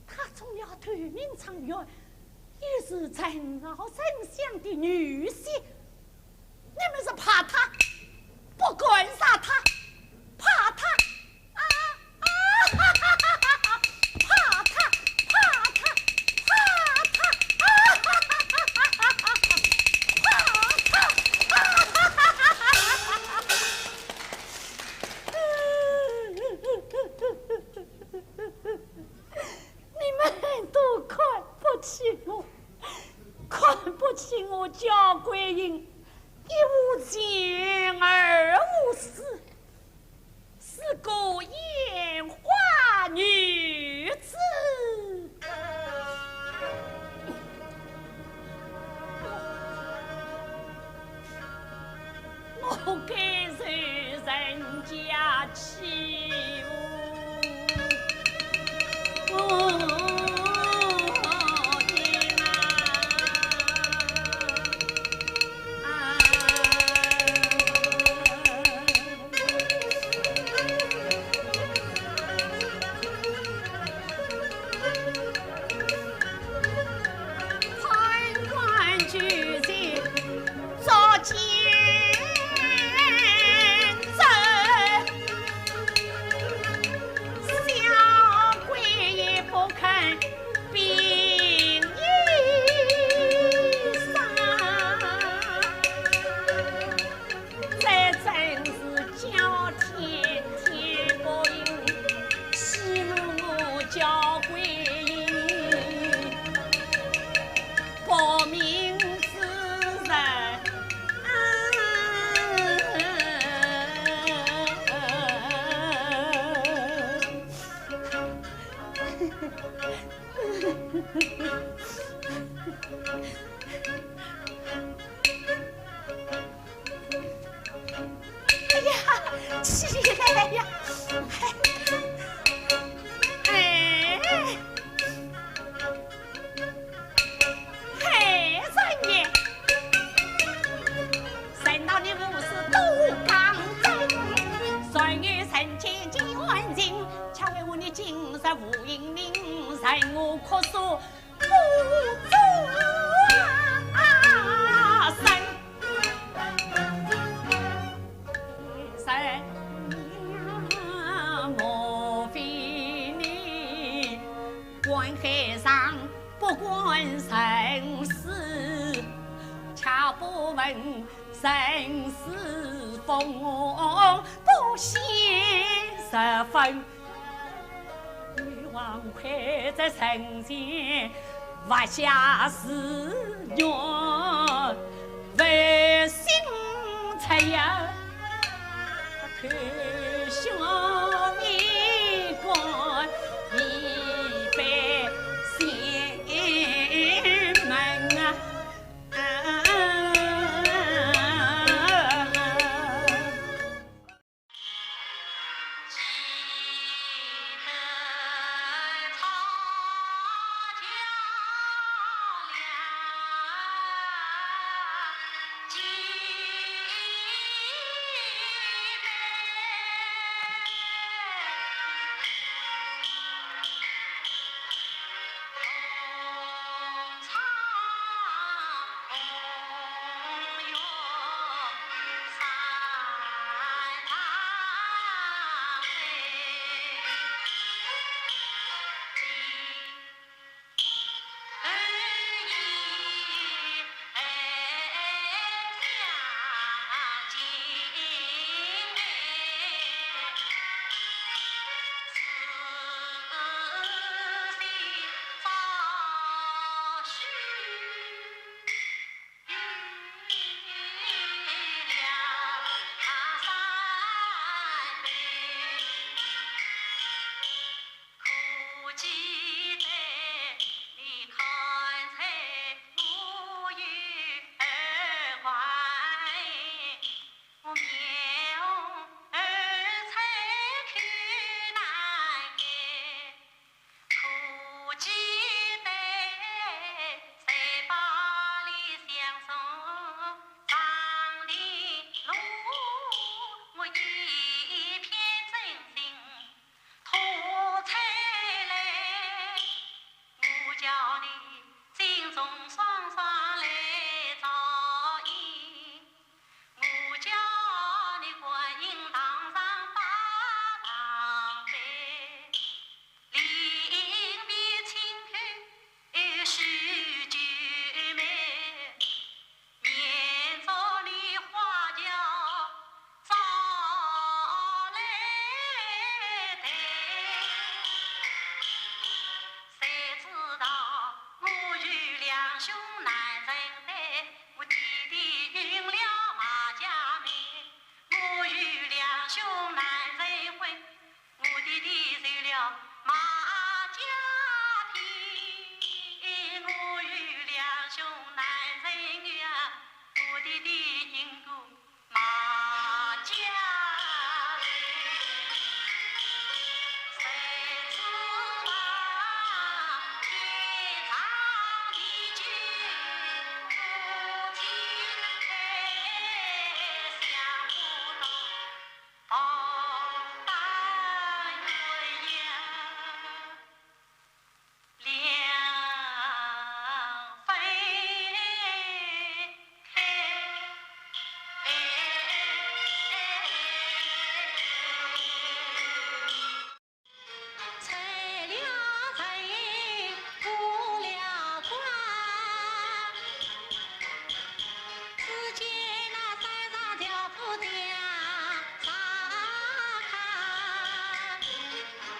他总要投名长院，也是陈老丞相的女婿。你们是怕他，不敢杀他，怕他怕他。叫归隐，一无见二无死，是个烟花女子。我该受人家欺负。生死风不显十分，女王会在神前不下誓愿，为心才呀看小面光一杯仙门啊。几杯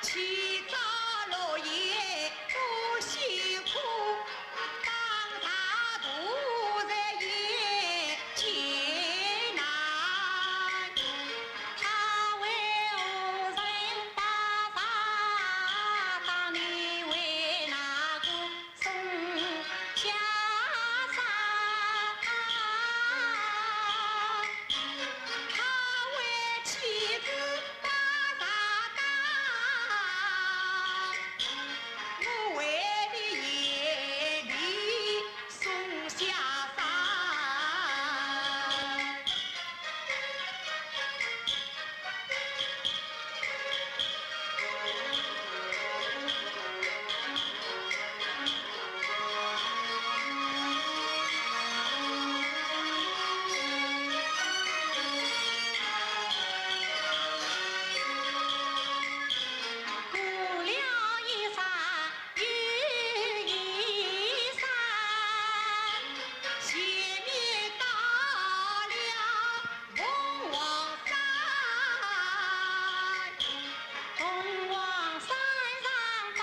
起早落夜不辛苦，当他独在夜艰难。他为何人把他当年为那个宋家山？他为妻子打啥打？我为你夜里送下山。过了一山又一山，前面到了凤凰山。凤凰山上八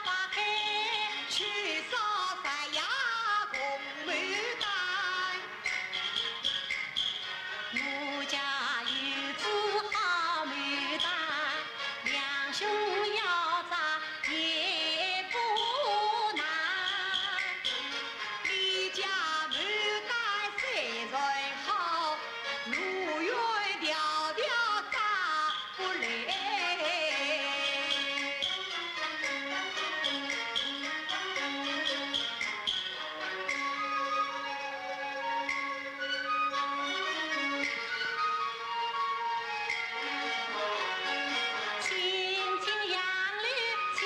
八开，去烧山呀红牡丹。我家有株好牡丹，两兄要摘也不难。你家牡丹虽然好，路远迢迢摘不来。青青杨柳青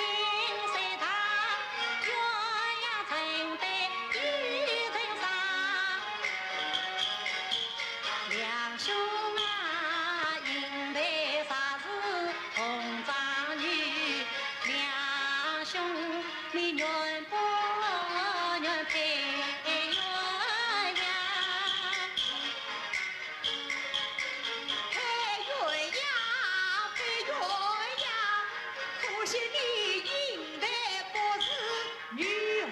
水塘，鸳鸯成对玉成双。两兄啊，应配啥是红妆女？两兄你愿不愿配鸳鸯？配鸳鸯，配鸳鸯，可惜你应配不是女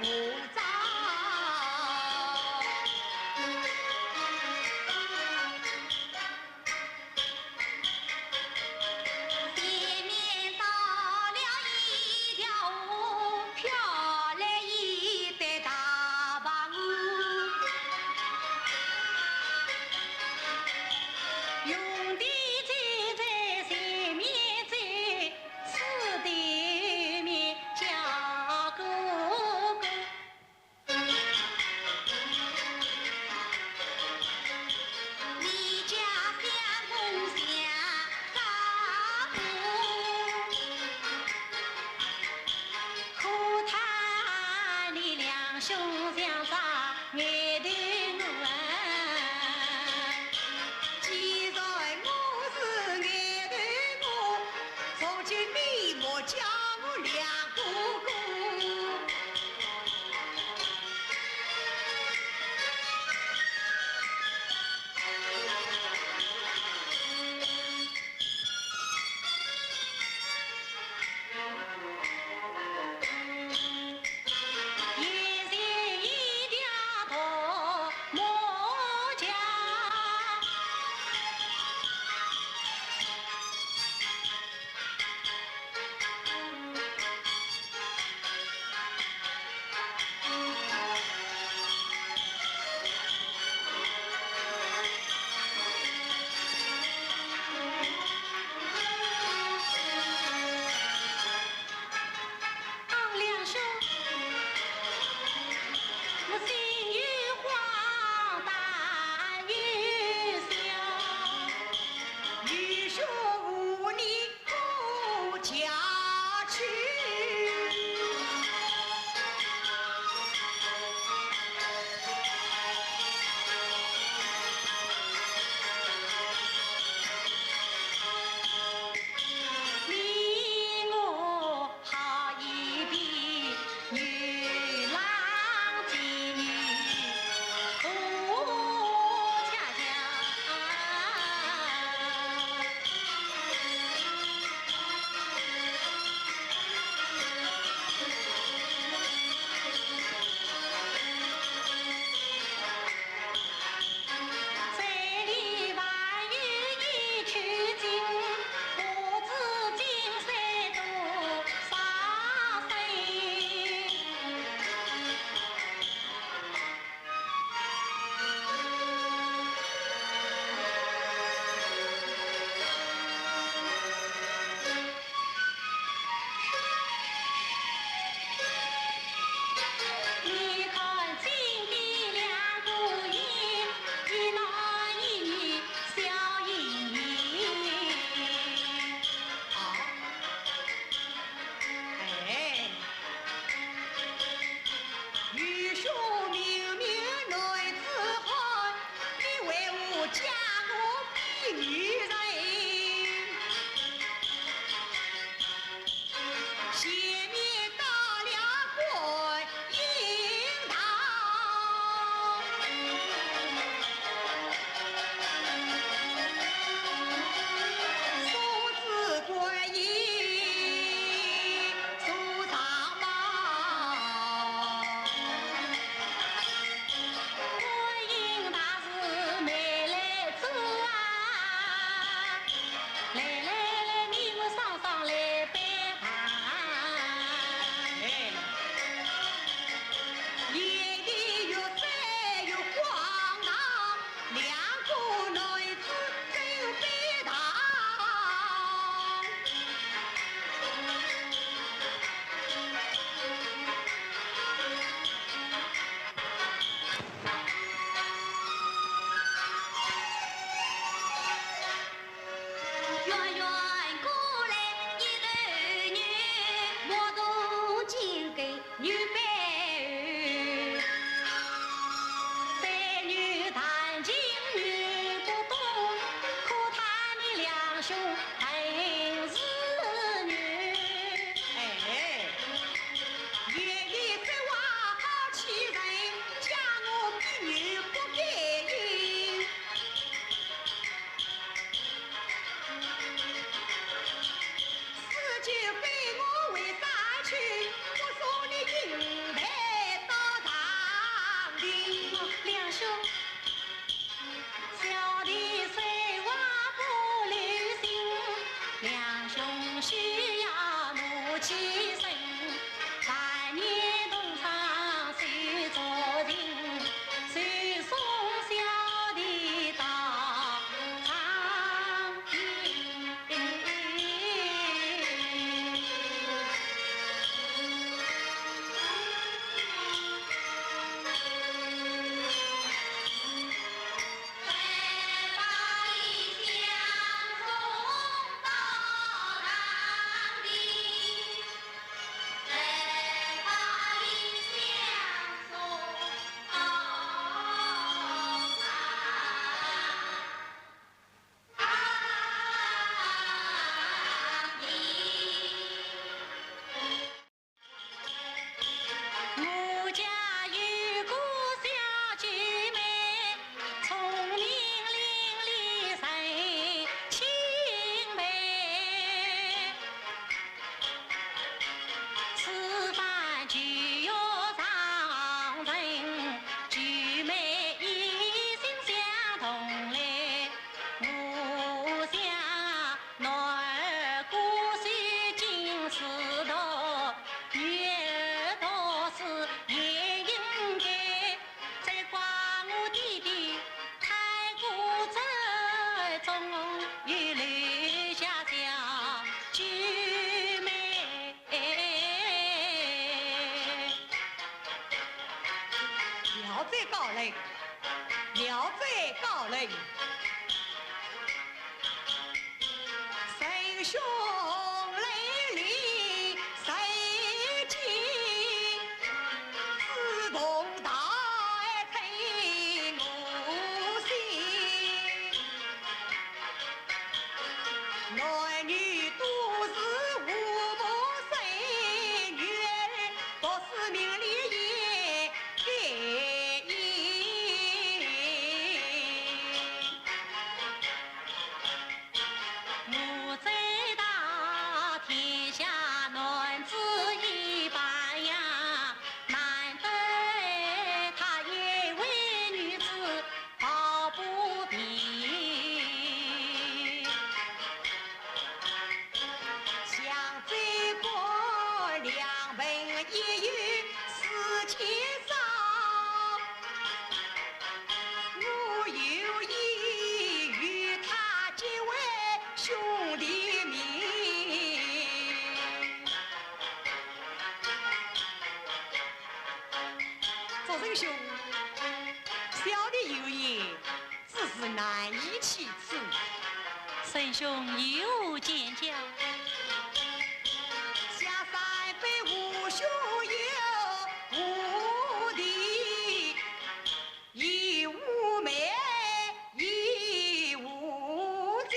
武长。前面到了一条河，飘来一对大白鹅。用的走在前面走，吃的面叫哥哥。你家相公相丈夫，可叹你两兄相杀眼头暗。既然我是眼头我，从今你莫叫我两哥哥。一人一条头莫讲，两兄，我心有慌，胆有小，女婿无力不嫁去。你我好一比女郎织女，不恰恰。人需要怒气生，万年东上谁做人？谁送小弟到长平？我家有个小姐妹，聪明伶俐神清美，吃饭就要上人，姐妹一心相同嘞。我想男儿过手尽是道，女儿倒是也应该。再怪我弟弟太过执，终于留下小姐妹。了再高人，了再高人，神兄泪里谁见？自动大爱催我心，男女都是无谋生，女儿倒是名利也该应。我知道天下男子一般呀，难得他一位女子抱不平。想这个两本一语四千少，我有意与他结为兄弟名。做人兄，小的有言，只是难以启齿。神兄有见教，下山北无兄友，无弟，亦无妹，亦无弟，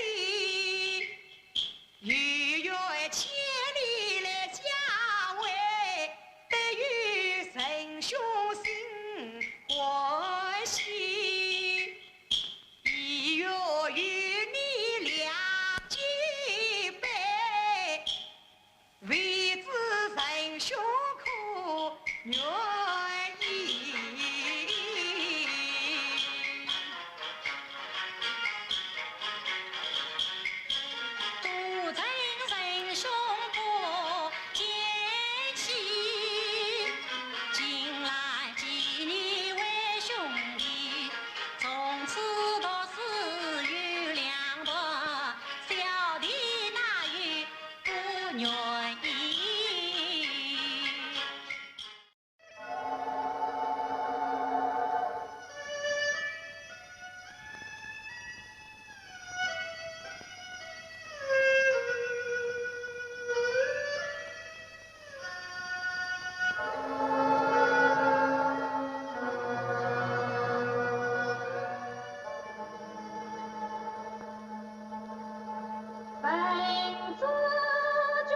逾越千里来相会，得与神兄心欢喜，亦愿与你俩结拜，为子神兄可愿意。都称神兄不见气，近来几年为兄弟，从此倒是有两不，小弟哪有不愿意？本自卷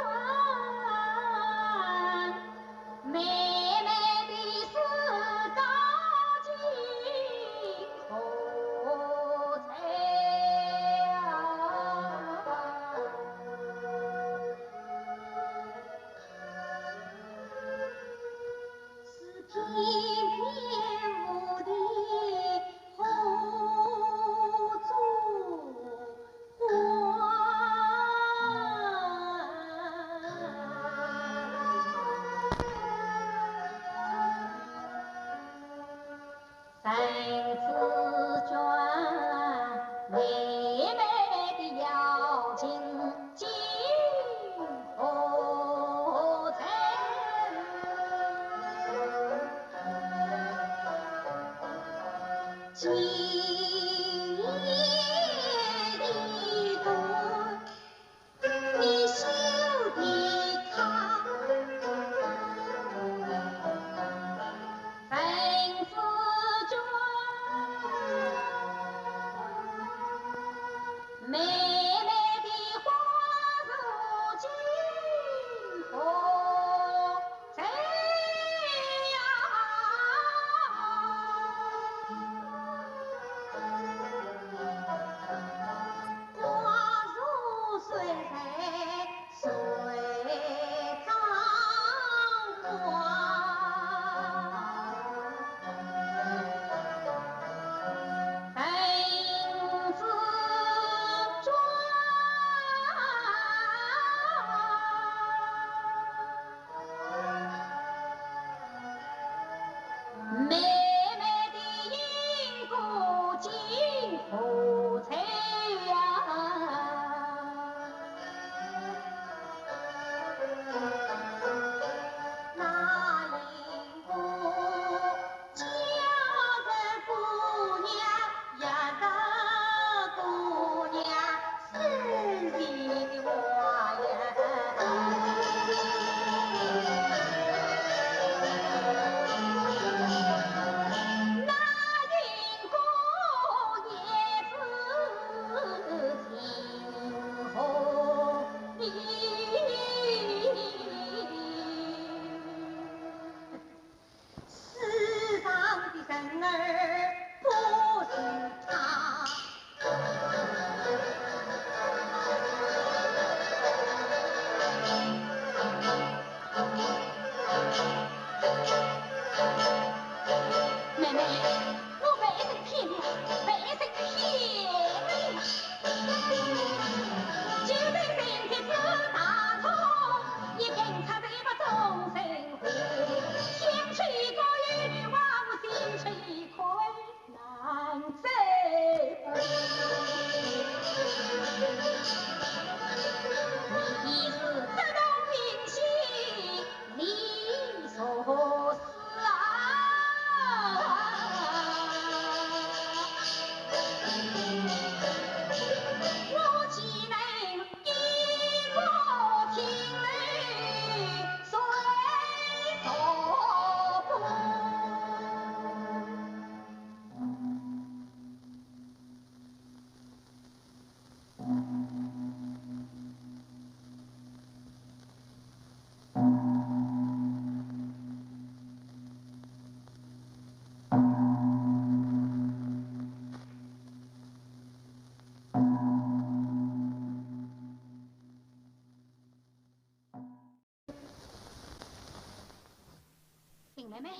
林妹妹，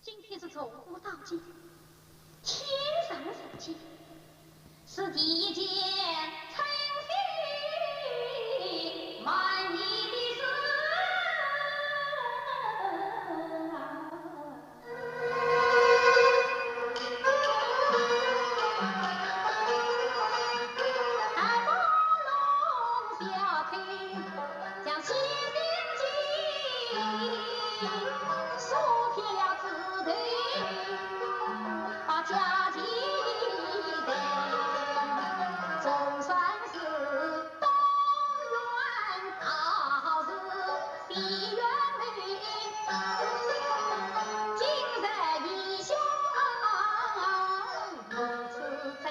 今天是从古到今，天上人间，是第一件称心满意的事。爱慕龙小听，将西心经。说撇了字头，把家计得，总算是东园好事，西园美。今日一兄如此才。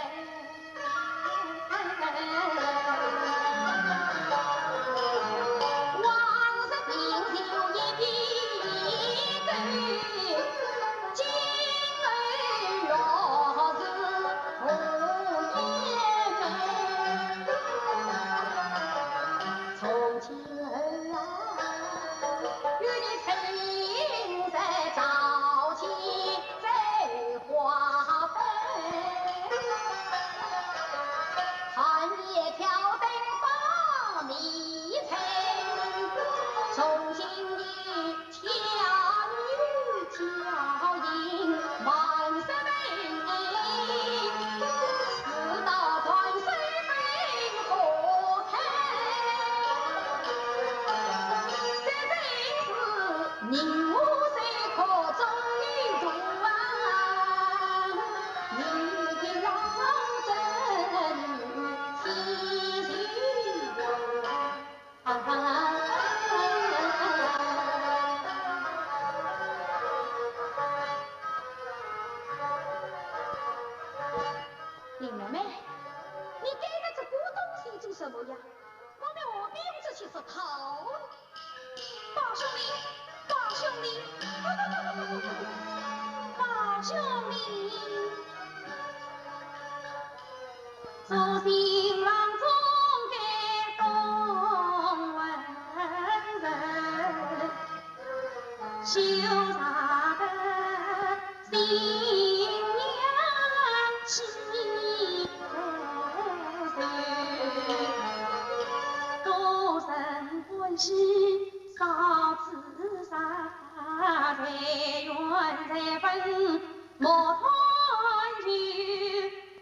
宁我谁可终于渡啊！我们何必用这去说头？宝兄弟，宝兄弟，宝兄弟，做新郎中的风文人，羞洒的新娘起多人欢喜少自杀，财源财分莫团聚，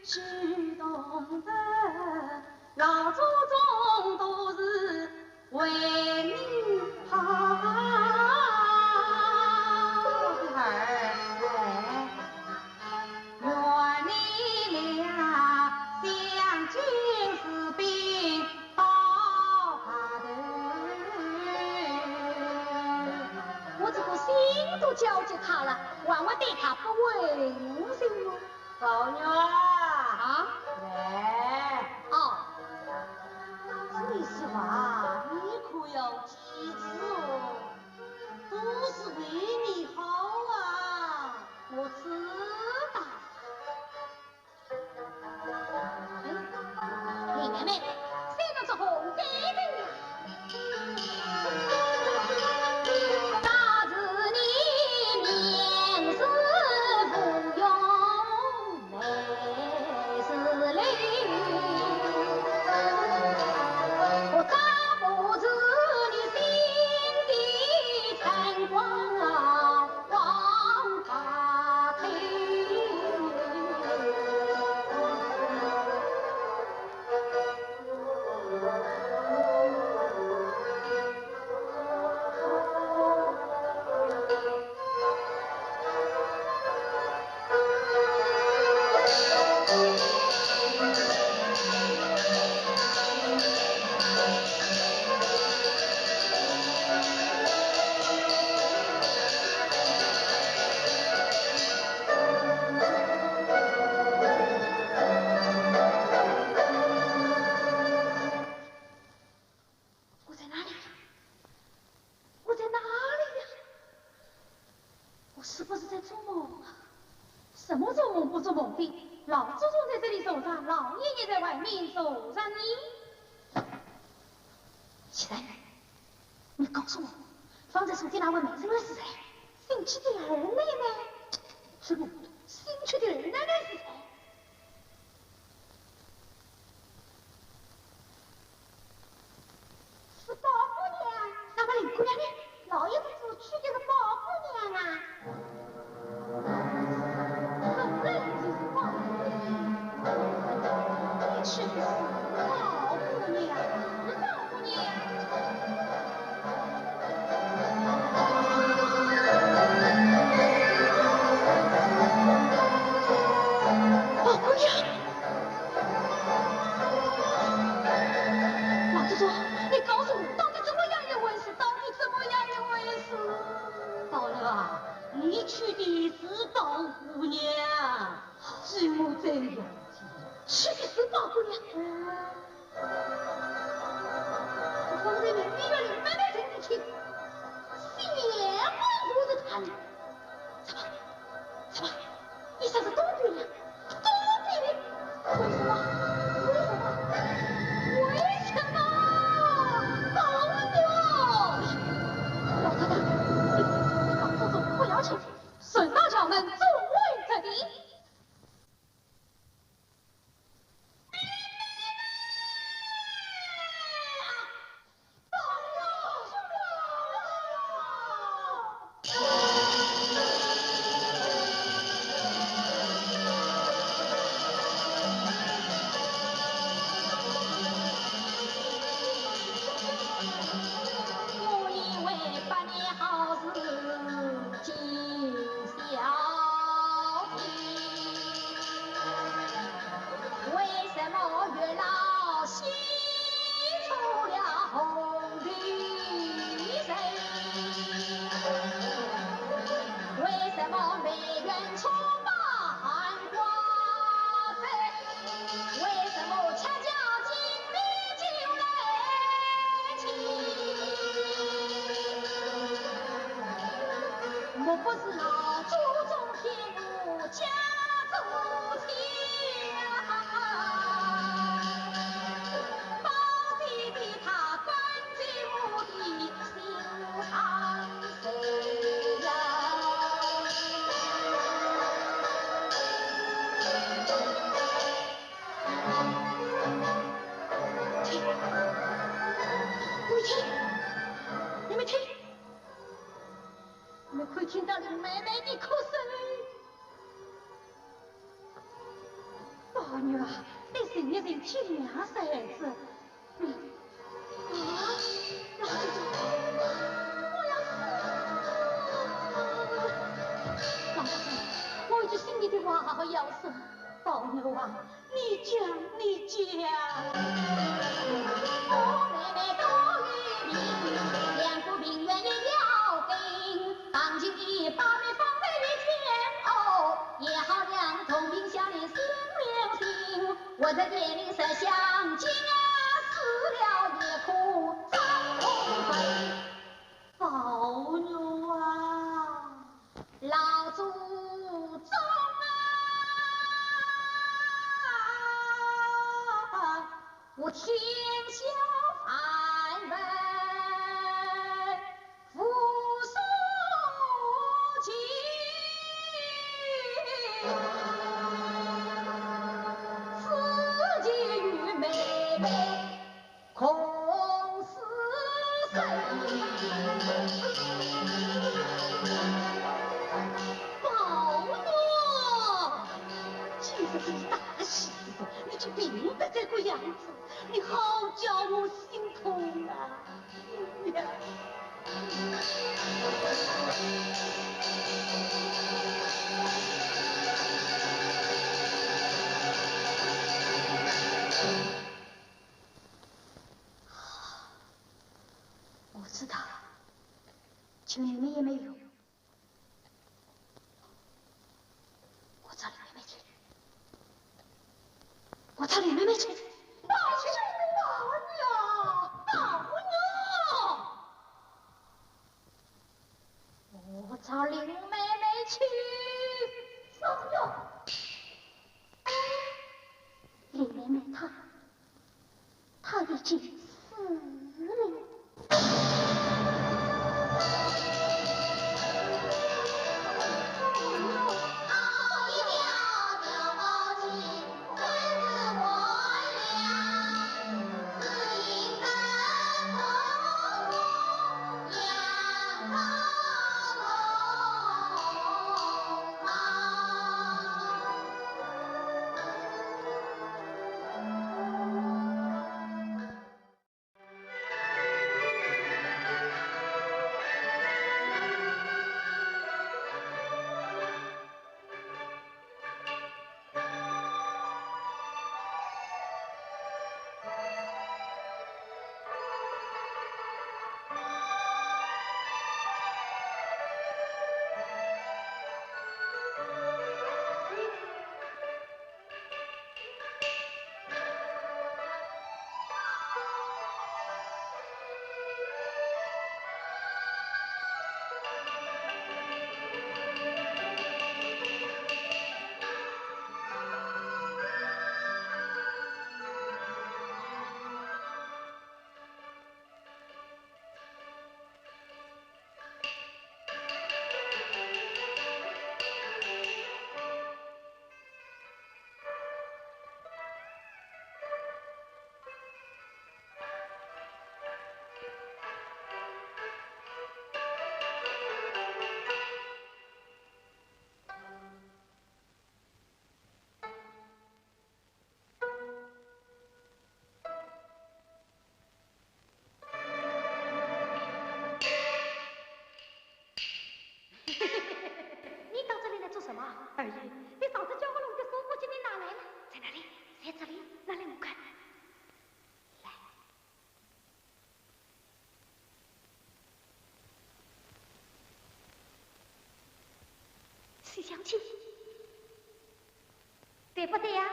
须懂得老祖宗都是为你好。愿你俩相君死兵到下头，我这个心都交给他了，万万对他不违心哦。老娘啊，啊？来，哦，这些话你可要记住哦，都是为你好啊。我知道。哎，妹妹，谁能做红灯的呀？那是你面试不用泪是泪，我咋不知你心底晨光黄发推。我在哪里呀？我在哪里呀？我是不是在做梦啊？什么做梦不做梦的？老祖宗在这里守着，老爷爷在外面守着你。起来，你告诉我，放在手机那位美人儿是谁？姓屈的二奶奶？是不？姓屈的二奶奶是谁？是宝姑娘。那么林姑娘呢？老爷子娶的是宝姑娘啊。本来就是宝姑娘，你娶的是宝姑娘，是宝姑娘。莫不是老祖宗天父家祖先宝地的他关在我的心上谁呀？母亲，你们听，你们可以听到林妹妹的哭声。宝女啊，你生一人去2岁孩子。老祖宗，我要死！老祖宗，我有句心里的话要说。宝女啊，你讲，你讲。我妹妹多于你，2副平原也要兵，当今的8妹放在你前头，也好两同病相怜心连心。我在店里设想，今死了也哭张红飞。宝女啊，老祖宗啊，我天下范围复苏起，此际与妹妹空死谁？宝女，今日是大喜日，你就病得这个样子，你好叫我心痛啊！呀，我知道，请你们也没有。我找你妹妹去，我找你妹妹去。宝女，我找林妹妹去。老娘，林妹妹她已经死了。二爷，你上次叫我弄的收获金你哪来了？在哪里？在这里，拿来我看。来，谁想起？对不对呀？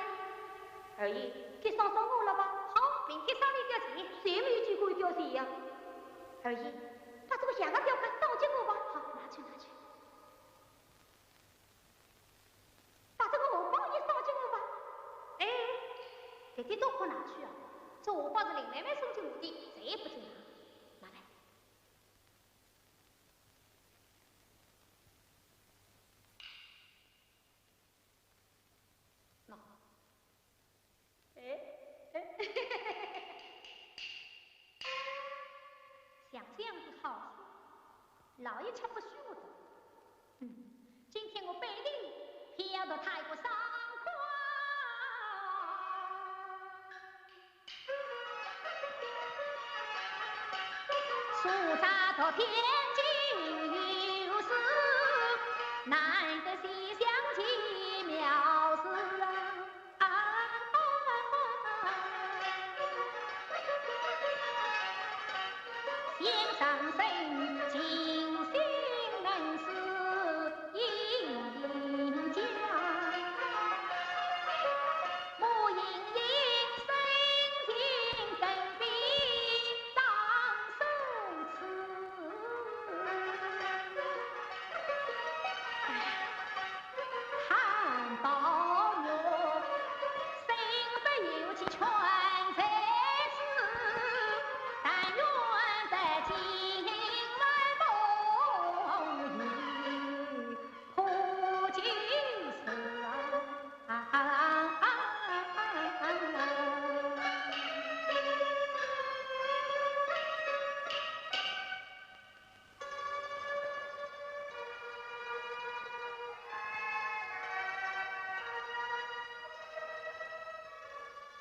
二爷，给上我了吧？好，明天上你掉钱，谁没有见过掉钱呀？二爷，把这个香港吊牌当借我吧。好，拿去拿去。天天都可拿去啊！这我包是林妹妹送进我的，谁也不准拿。拿来。喏。像这样的好事，老爷却不许我懂。今天我背领飘到泰国上空。树扎到天津有事，难得西厢奇妙事啊！先上身精心能事应家，莫隐隐身经更比当手持。汉宝玉生得有气全才是，但愿在今晚梦里破旧事啊！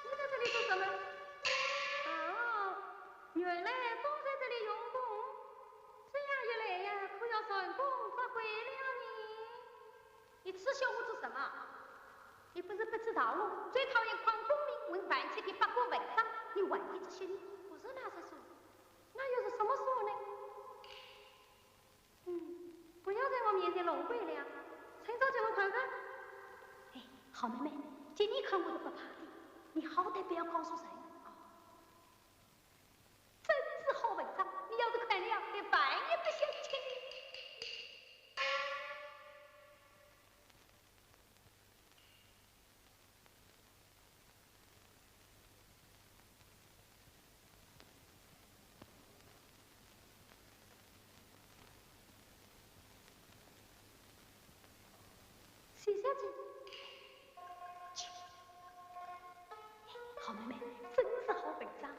你在这里做什么？哦，原来都在这里用功，这样一来呀，可要成功发挥了呢。你耻笑我做什么？你不是不知道喽？最讨厌狂功名闻万千的八卦文章，你万一这些呢？不是那些书，那又是什么书呢？不要在我面前弄鬼了，趁早叫我看看。哎，好妹妹，见你看我都不怕的，你好歹不要告诉谁。真是好文章，你要是看了，连饭也不想吃。谢小姐，好妹妹，真是好文章。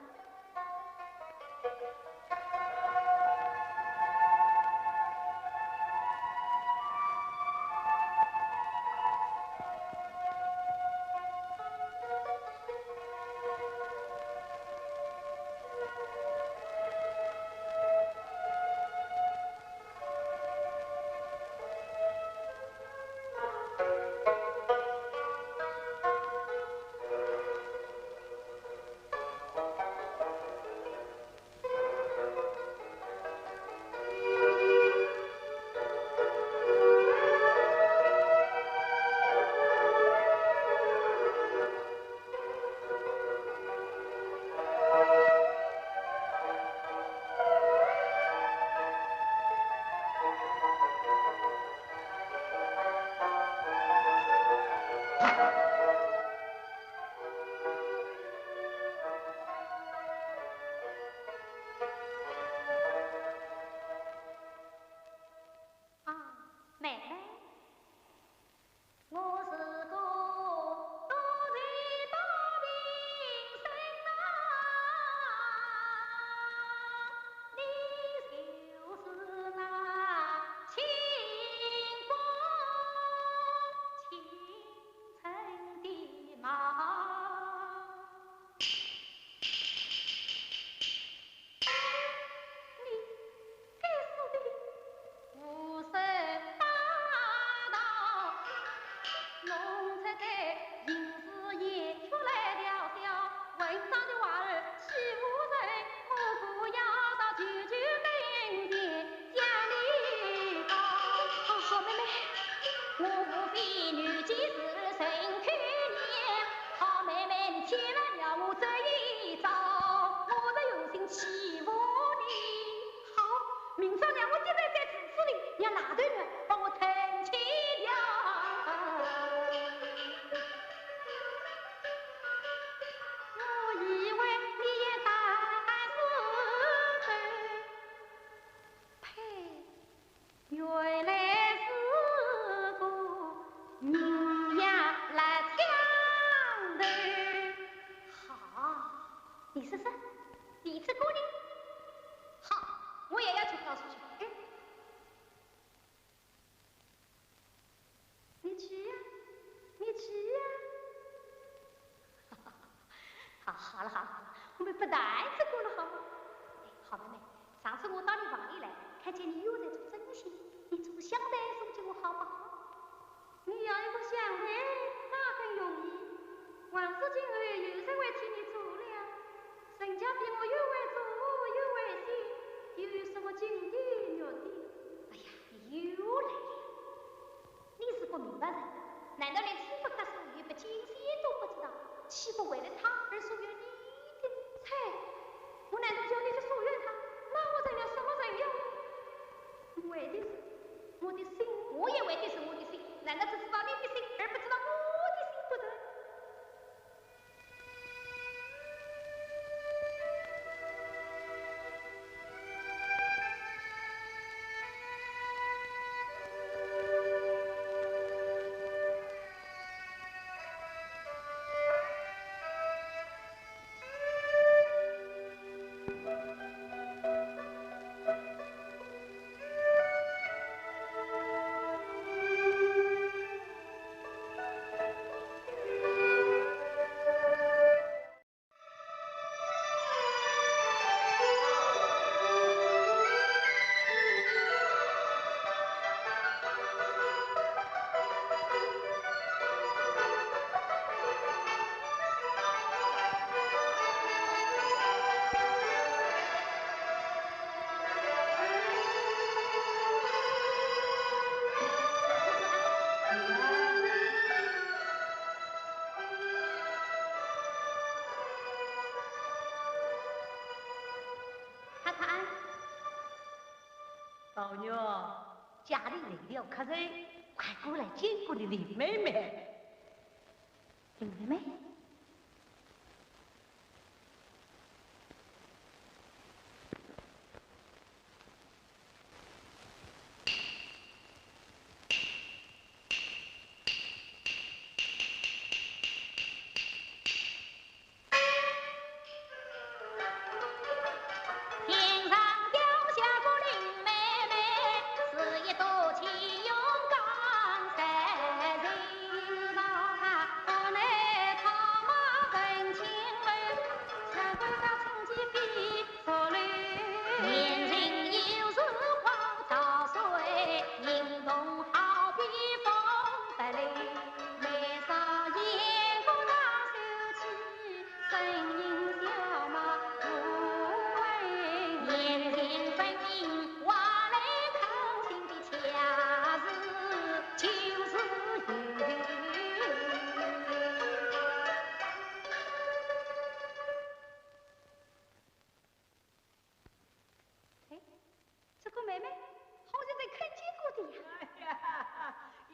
好妹妹，上次我到你房里来，看见你又在做针线，你做香袋送给我好不好？你要一个香袋，那很容易。王氏今后有人会替你做了，人家比我又会做又会写，又有什么金的玉的？哎呀，你又来了！你是个明白人，难道连吃不可数、也不惊喜都不知道？岂不为了他而疏远你的菜？我难道叫你去疏远他？那我成了什么人呀？为的是我的心，我也为的是我的心。难道只知道你的心，而不知道我的心不成？老娘家里来了客人，快过来见我的林妹妹。林妹妹，天上掉下个林妹妹，事业多起勇刚三人郎，我乃他妈分清门，才会到亲戚比所虑。年轻有时慌早睡，行动好比风得雷，眉梢眼光那秀气，声音小马不问，言行分明，话来抗心的恰是就是有。哎，这个妹妹好像在看见过的呀。哎呀，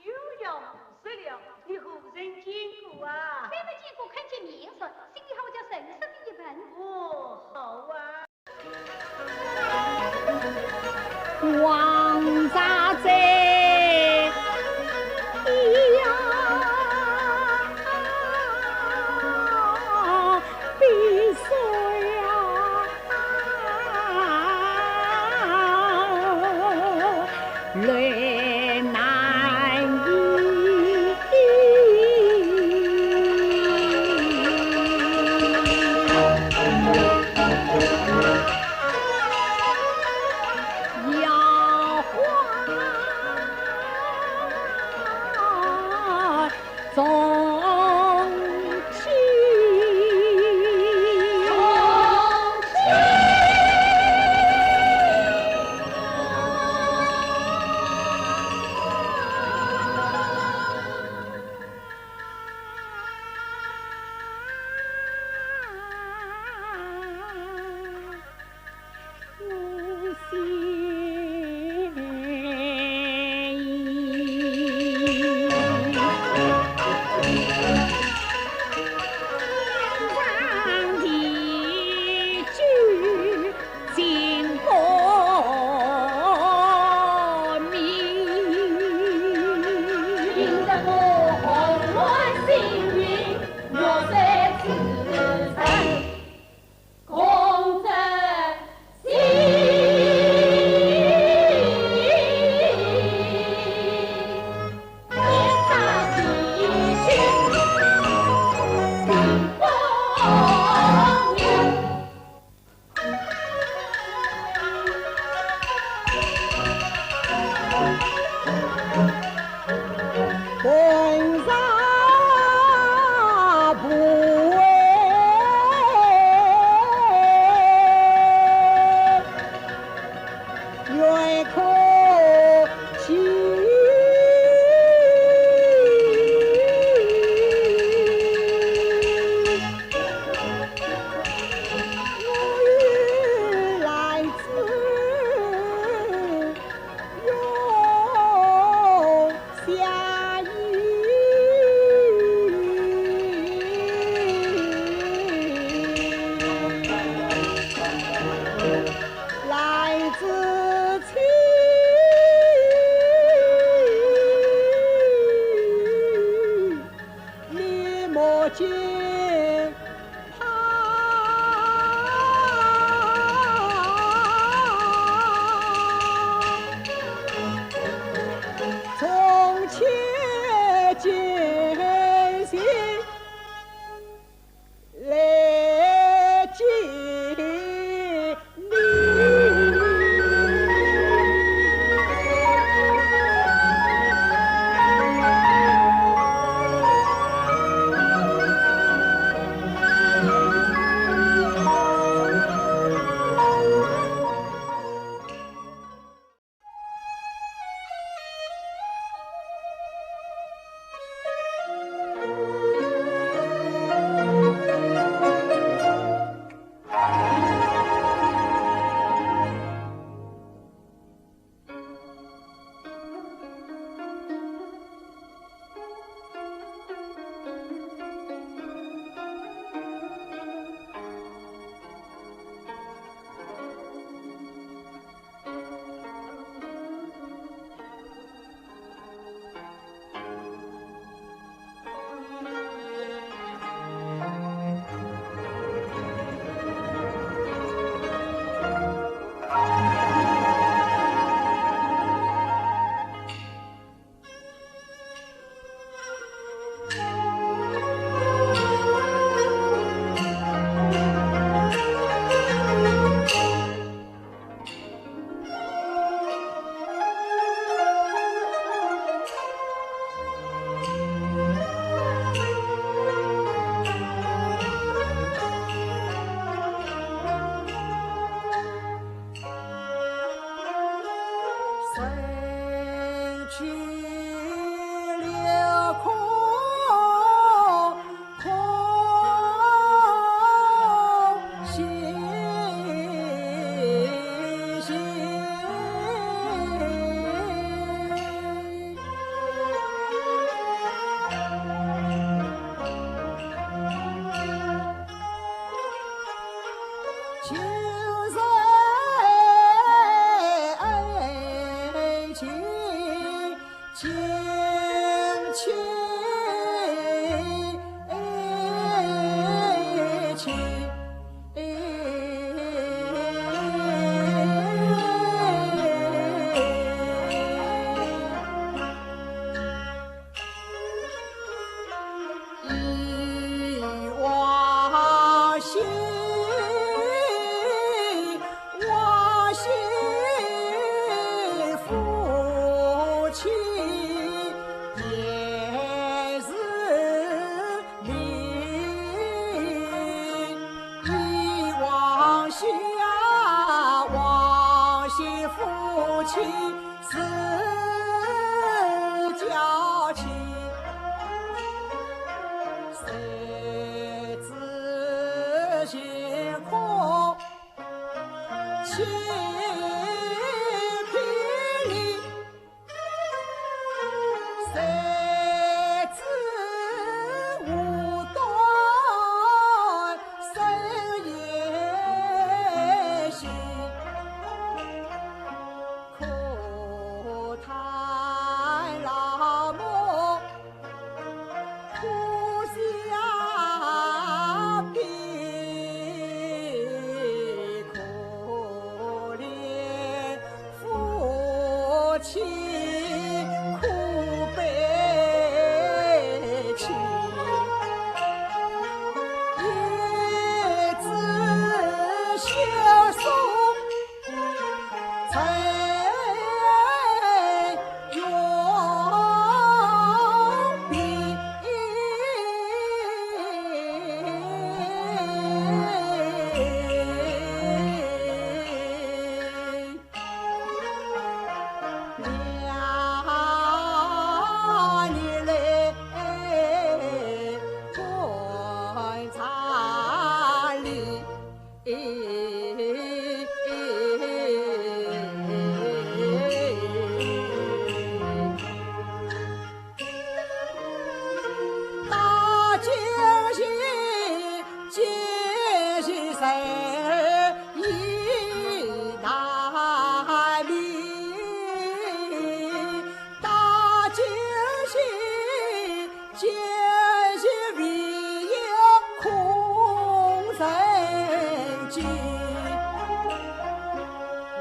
又要五岁了，你何人见过啊？妹妹见过，看见面色，心里好叫神圣的一份。哦，好啊。王大贼呀，必须呀，泪难抑。本上不为愿可惜。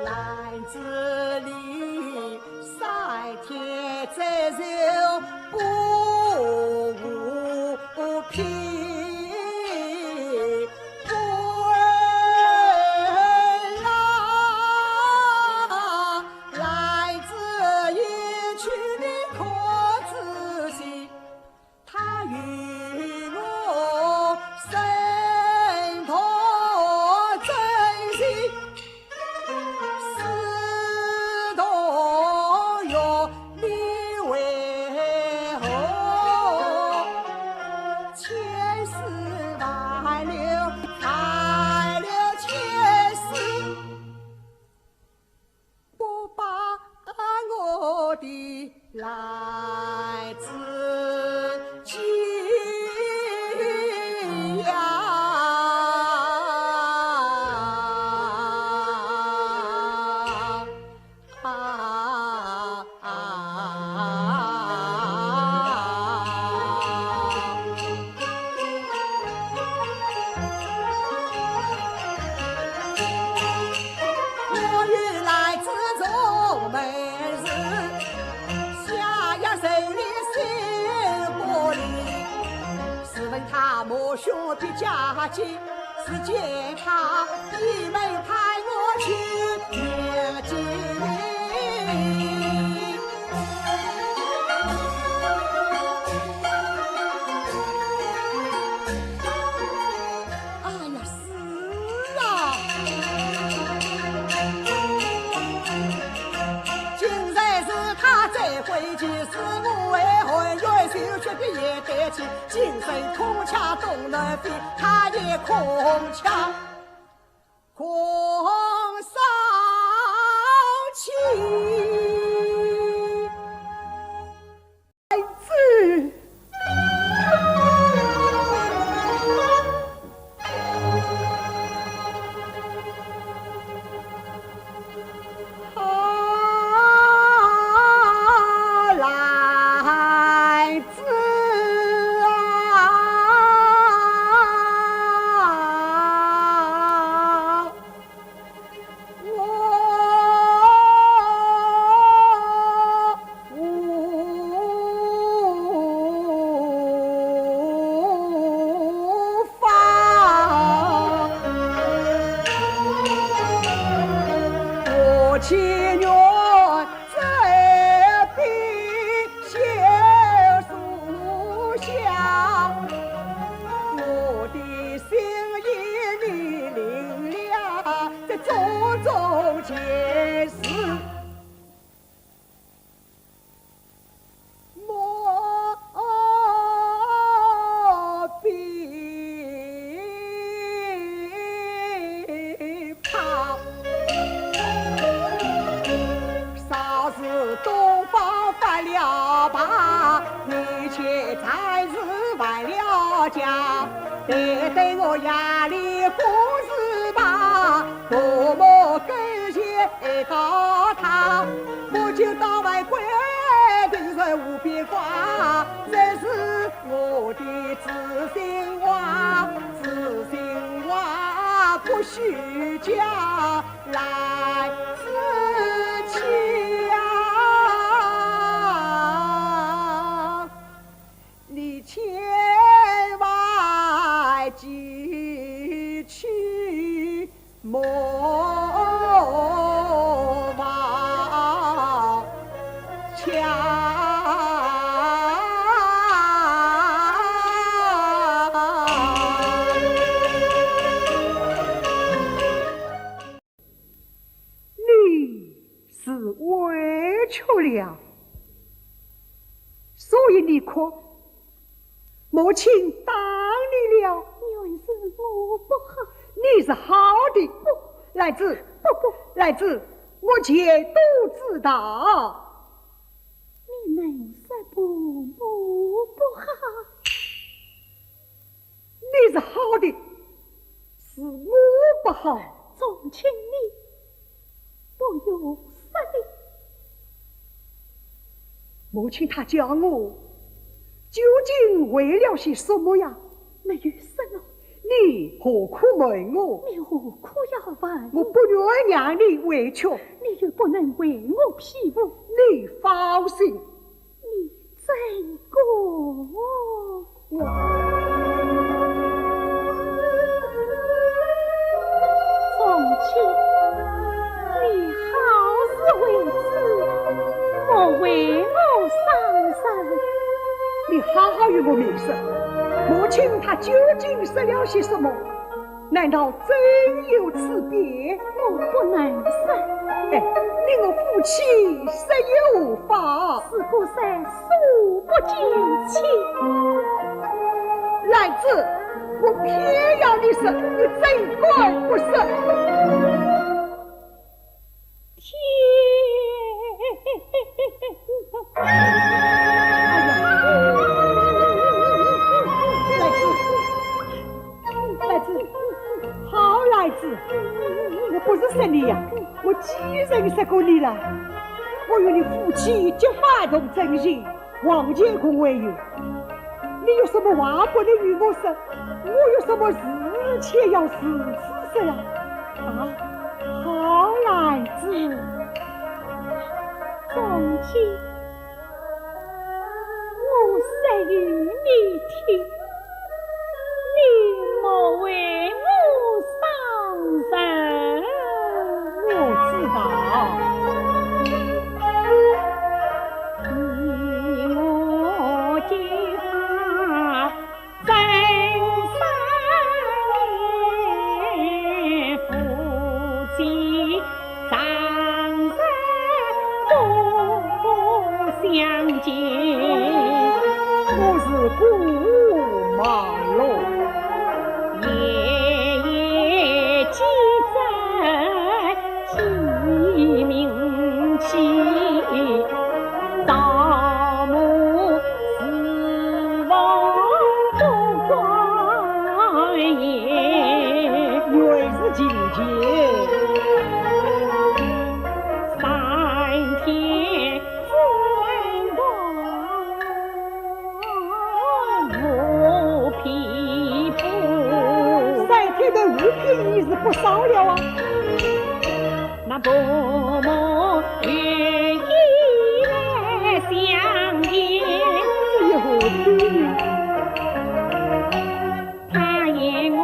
来这里晒天再受不无凭，归郎来自一曲的可仔细，他与我身同真心，思同有你为何？千丝万缕开了千丝，我把我的来自己我与来自中门日，下呀手里心玻璃，试问他莫兄的家境，是见他一门派我去面经。哎呀，是啊，今日是他再回去，是我为何越秀却比也得起，今生空腔东南飞，他也空腔空少气。孩子，来自无法，我情愿这笔写书下，我的心意你领了，这种种件事莫必怕。少时东方犯了吧，你却暂时忘了家，得我压力公事吧，多么感谢到他，我就当外归定人无变卦，这是我的知心话，知心话不虚假，来自己呀，你千万记去莫忘你是委屈了，所以你哭，母亲打你了。原是我不好，你是好的，不，来自不，来自我全都知道。你能说父母不好？你是好的，是我不好。从请你不用说的。母亲她叫我究竟为了些什么呀？没有什么，你何苦问我？你何苦要问？我不愿让你委屈，你又不能为我庇护，你放心。你真过从前你好自为之，莫为我伤神。你好好与我明说，母亲她究竟说了些什么？难道真有此别？我不能说。哎，你我夫妻实有法，是故在素不见亲。来子，我偏要你说，你怎敢不说？好来子，我不是说你呀，我既然说过你了，我与你夫妻结发同真心，往前空为友。你有什么话不能与我说？我有什么事且要时时说呀？啊，好来子，从前我说与你听，你莫为我伤神。我知道。你我结发真3年，夫妻长生不相见。我是孤马路，夜夜积攒其名气，造母死亡不关也。原是今天。3天分断无匹夫3天的物品已是不少了啊！那伯母愿意来相见，这又何必？他言我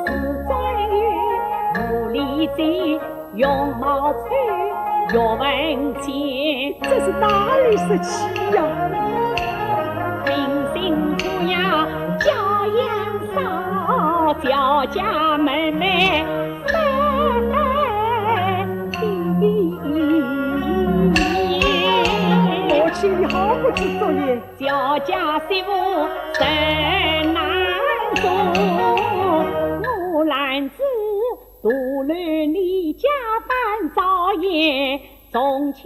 是专员，无理贼，容貌丑，越文钱，这是哪里是气呀？明星主要教养少，教家妹妹我请你好不知作业。教家媳妇真难做，我兰子独乱你家班造业，从前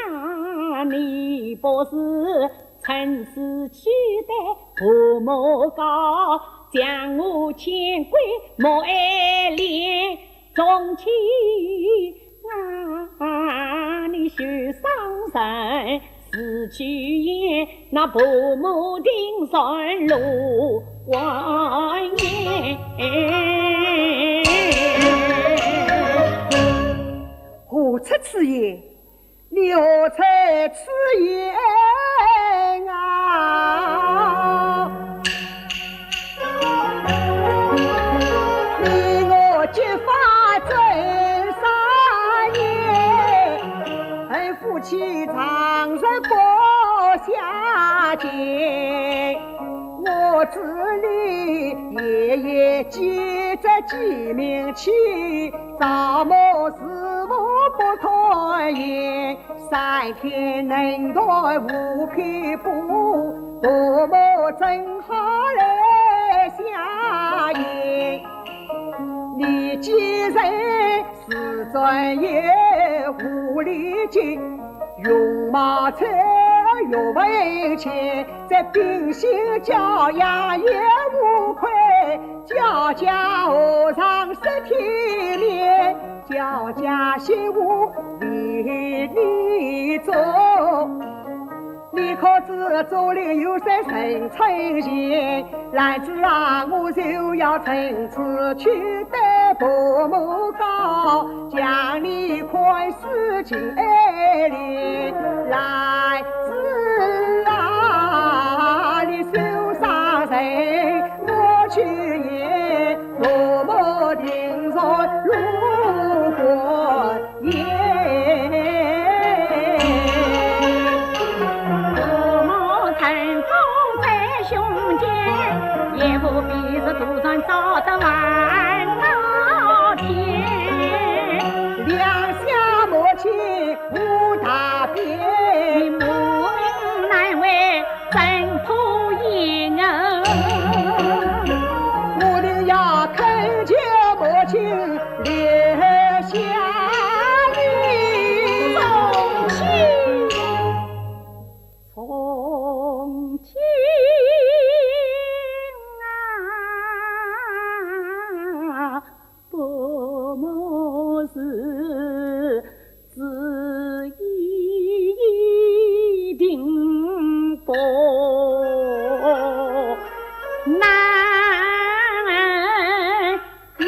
啊你不是趁势取代父母高，将我牵归莫爱怜，从前啊你受伤神死去也，那父母定顺路还言。何出此言？你何出此言啊？你我结发真3年，夫妻长生不相见。我这里夜夜记着几名妻，造母死我不团圆，3天能断无匹夫，父母正好来相迎。你既然是专业无理精，容貌丑又文钱，在秉性教养也无愧，教家何尝是体面，教家媳妇为你做，你可知这里有山神吹弦？来子啊，我就要趁此取得伯母高，将你宽恕尽力。来子啊，你手上人我去也，伯母定在如何也。也不必是独占找得完老天，两下莫亲无大别，母命难为真土因啊！我定要恳求母亲留下你从前。伯母是自一定不难免。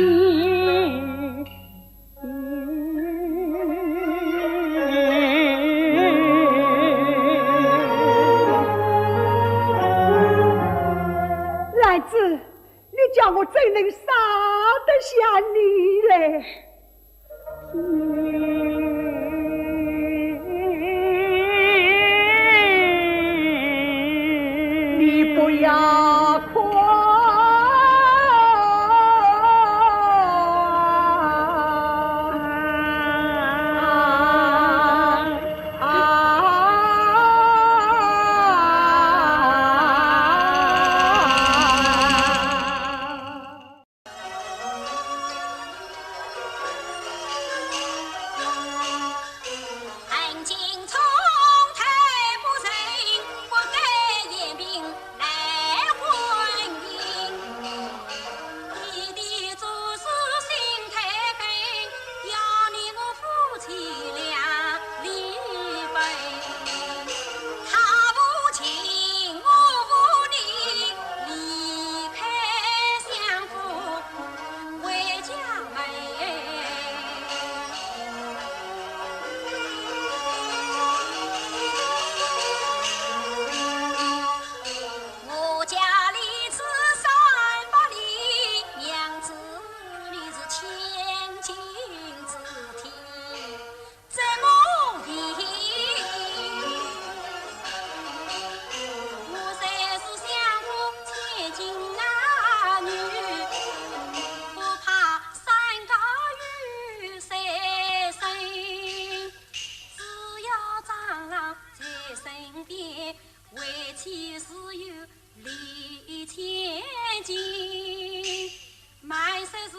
来子，你叫我怎能杀得下你嘞？你不要哭。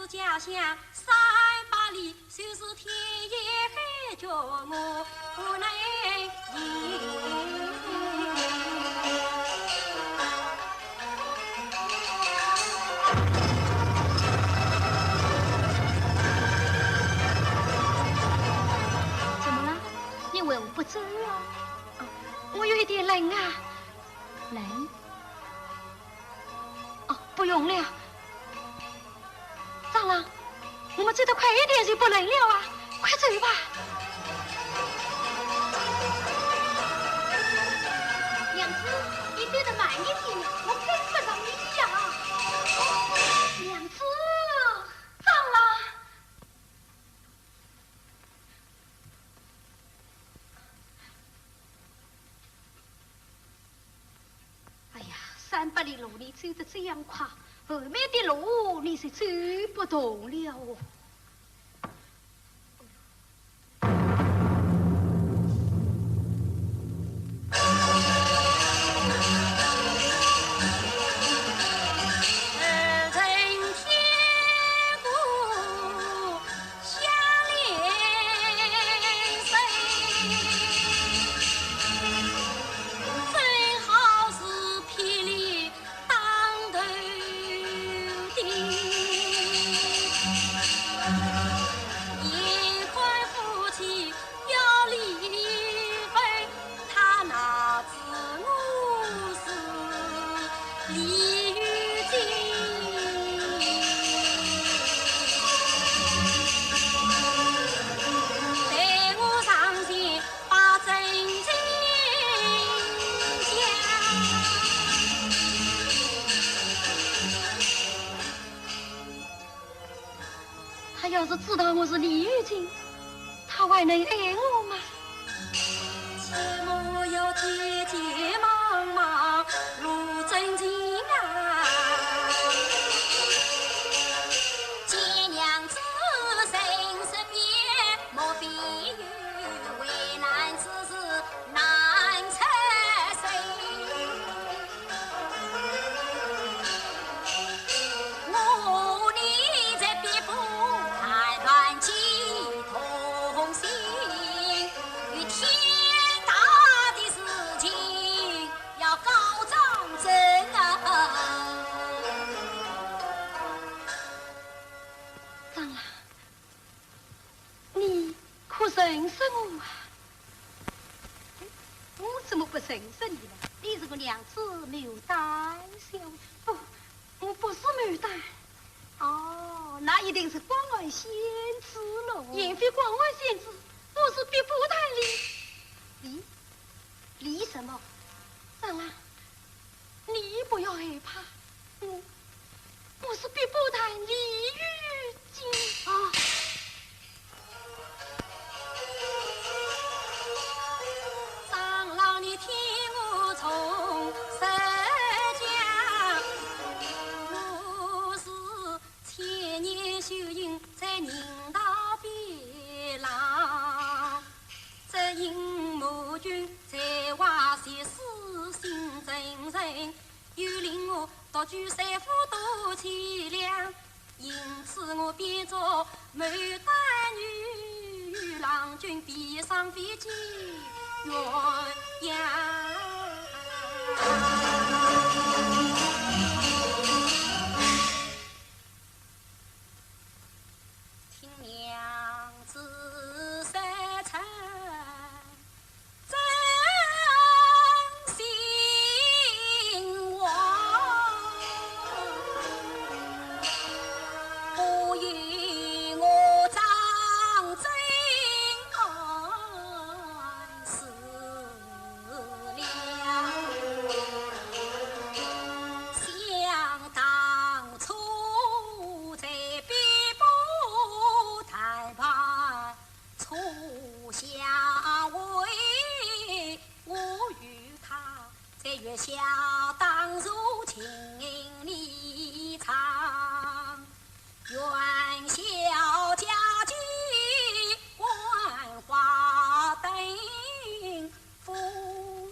家乡300里，就是天也海叫我不能移。怎么了？你为我不走啊？我有一点冷啊。冷？哦，不用了。长郎，我们走得快一点就不冷了啊！快走吧。娘子，你走得慢一点，我跟不上你呀。娘子，长郎。哎呀，300里路你走得这样快。后面的路你是走不动了哦。要是知道我是李玉金，他还能爱我吗？切莫要急急忙忙入正经啊！见娘子生身边，莫非有为难之事难测谁？我你这必不谈判起同心，与天大的事情要告状真啊！长郎，你可认识我啊？我怎么不认识你呢？你是个娘子牡丹小妇。我不是牡丹。哦，那一定是关外仙子喽。严非关外仙子，我是必不谈理。理什么？长郎，你不要害怕，我是必不谈李玉金啊。长郎，你听我从实讲，我是千年修行在人道边浪，这阴谋君在外些私心真人，又令我独居三夫多凄凉，因此我变作牡丹女，郎君闭上飞机鸳鸯。听娘子说成真心话，不与我张真爱思量。想当初在边部谈判初相会，我与他在月下当如情离场，元宵佳节万花灯，夫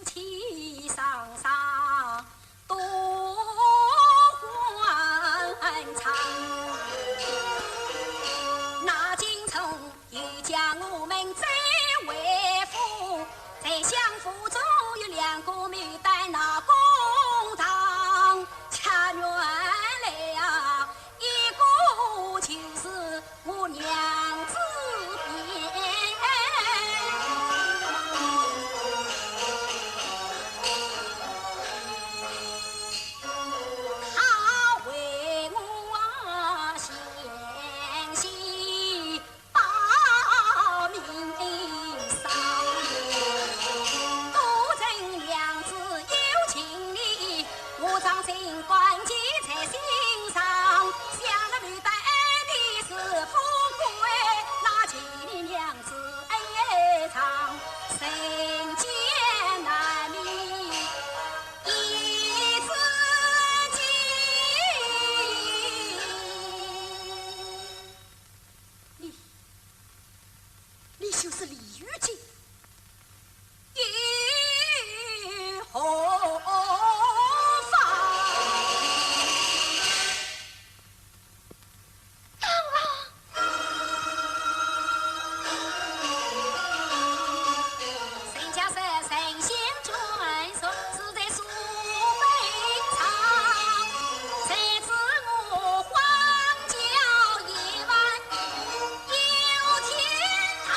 妻双双多欢畅。那京城又将我们再为夫，在相府中有两个牡丹那公堂，恰原来啊，一个就是我娘子边。他为我献心报名丧，多承娘子有情理，我张心关记在心上，想了牡丹的是富贵，那几里娘子恩长，人间难觅一知己。你就是李玉金，一何妨？长郎，人家是神仙传说，是在苏北唱，谁知我荒郊野外有天堂。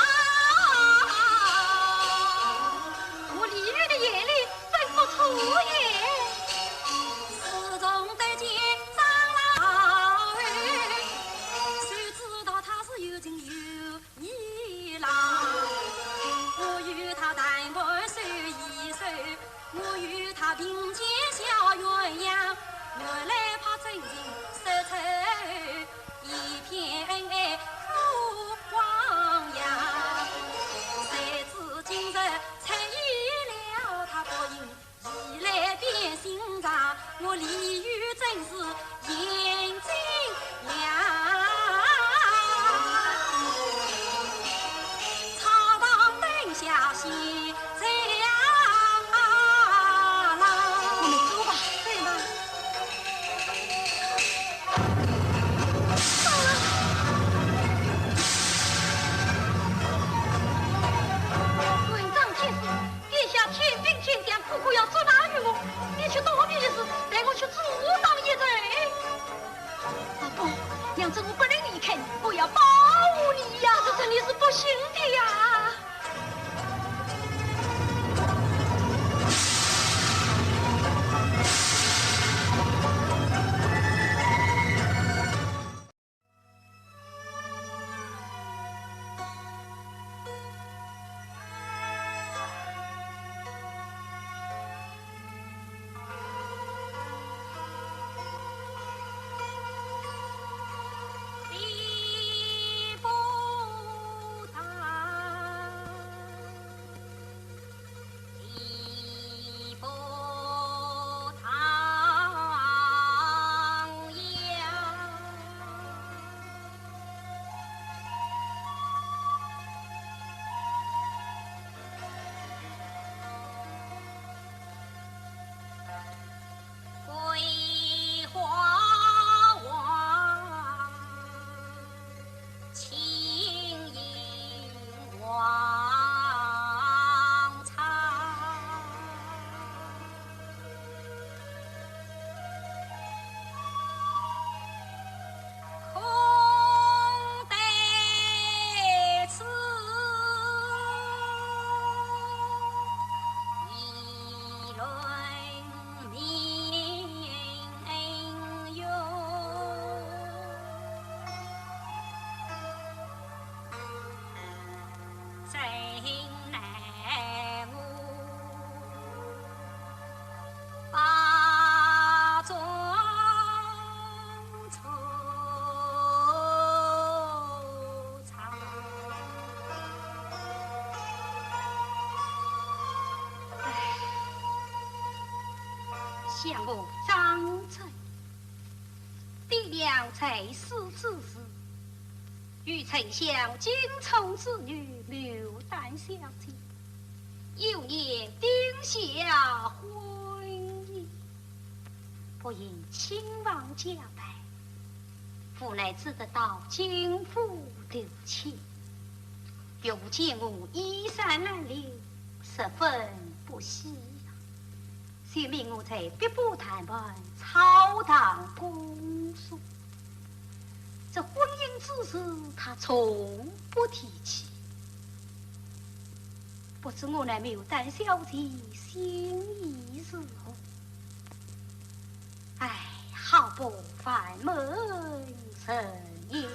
如果要捉拿于我，你去躲避的是带我去阻挡一贼。阿公，娘子我不能离开你，我要保护你呀！这真的是不行的呀！向我张嘴，抵了才死之事，与丞相精聪之女牡丹小姐，有年定下婚姻，不因亲王家败，父乃只得到京府留情，又见我衣衫褴褛，十分不喜。遂命我在兵部谈判朝堂公诉，这婚姻之事他从不提起。不知我那牡丹小姐心意如何？哎，好不烦门神也。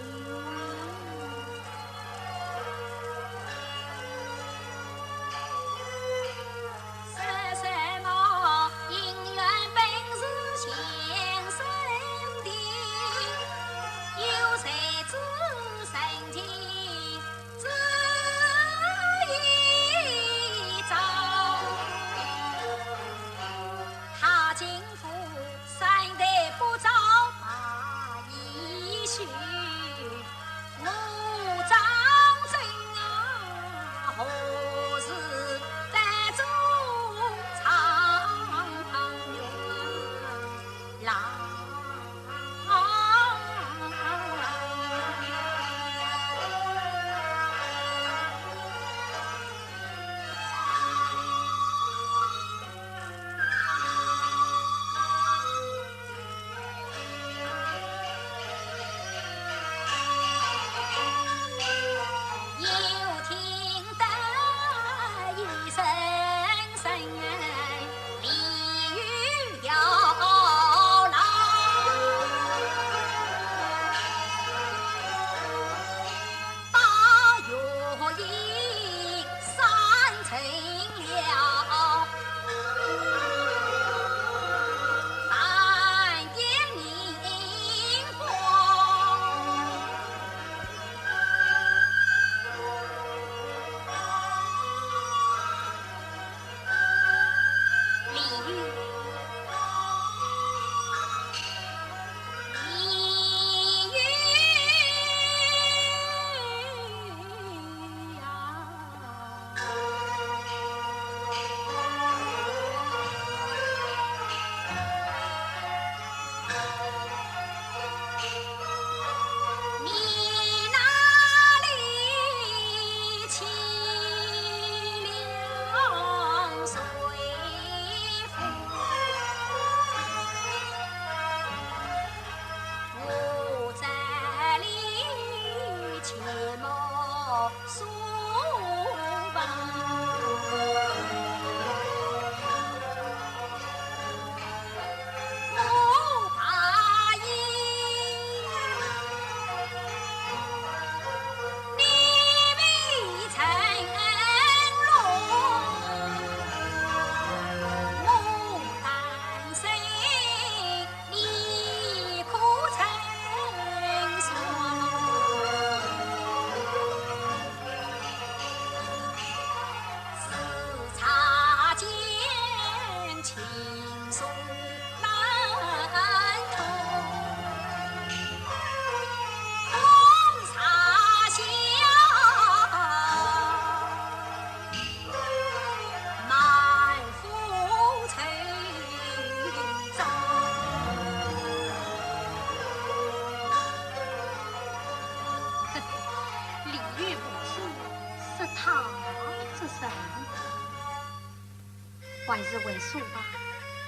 还是为数吧，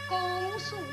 公数去。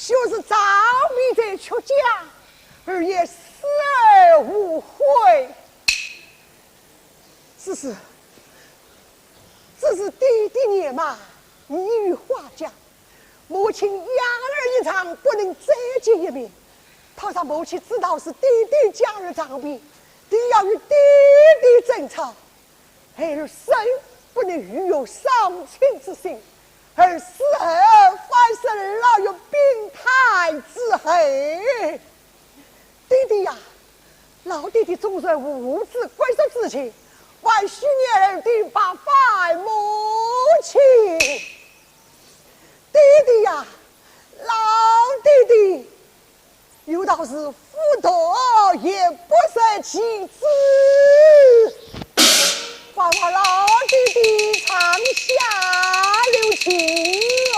就是早比在出家，而也死而无悔。只是弟弟年嘛，你与话讲，母亲养儿一场，不能再见一面。倘若母亲知道是弟弟家日长病，定要与弟弟争吵，儿生不能育有丧亲之心，而死后反生老有病态之恨。弟弟呀，老弟弟纵然无子归宿之情，还需你儿弟把反母亲。弟弟呀，老弟弟有道是夫多也不胜其子，还望老弟弟长下留情哦。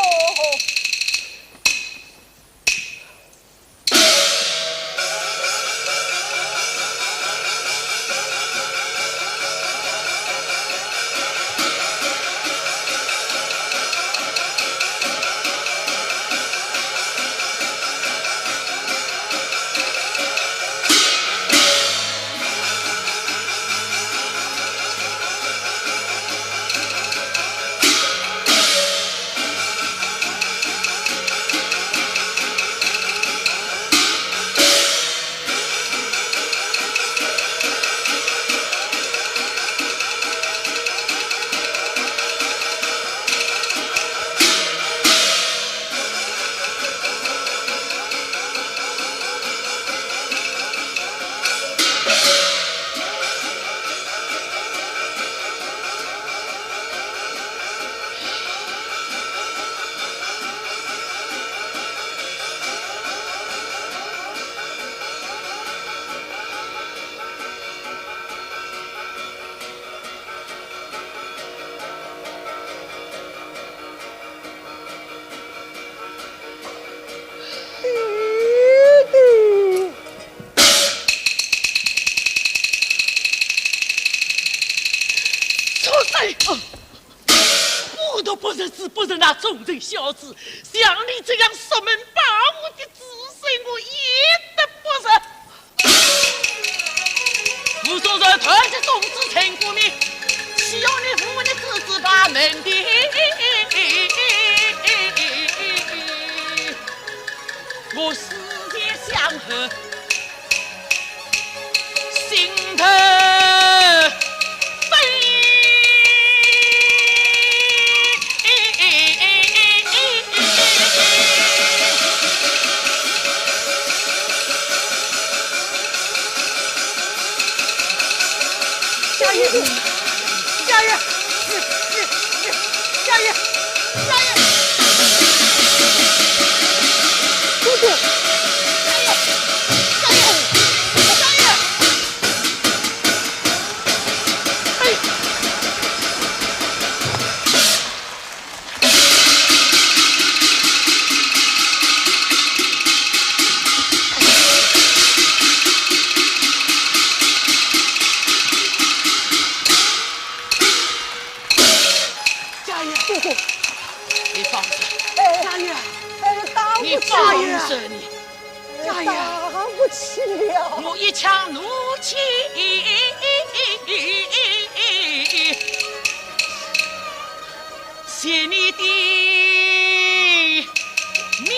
我都不认识不认那忠人孝子，像你这样守门保护的子孙，我一得不认。傅守仁团结众子陈国民，岂有你父母的子子把门的？我世界相和，心头。家爷，家爷，家爷，家爷，叔叔，家爷，家爷，家爷，哎。你放手！家爷，当你不起放手！你，家爷，当不起了！我一腔怒气写你的命。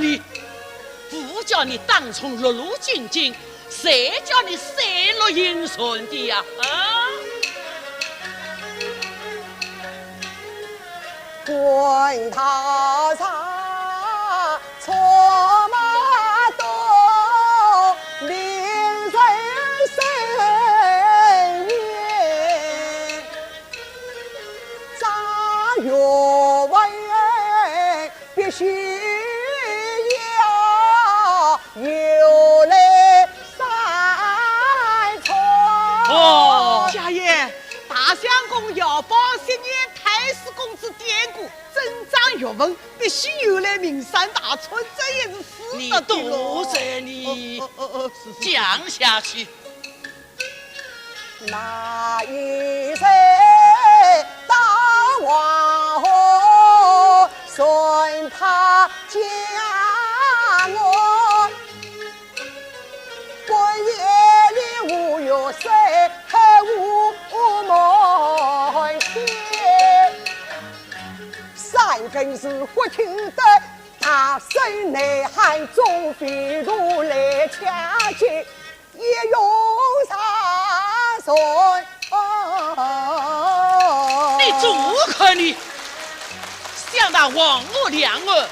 你不叫你当从落入境境，谁叫你塞落阴顺的呀？啊！滚涛上错马多，令人生厌。张岳为必须有来三重。哦，家爷，大相公要报昔年太史公子典故，增长学问，必须有来名山大川，这也是事你实的多咯。着你是讲下去。那一世当王后，顺他家我。半夜里无月水，还无门天。三更时忽听得大声呐喊，众飞如来抢劫，一拥上船。你住口！你想当王母娘儿，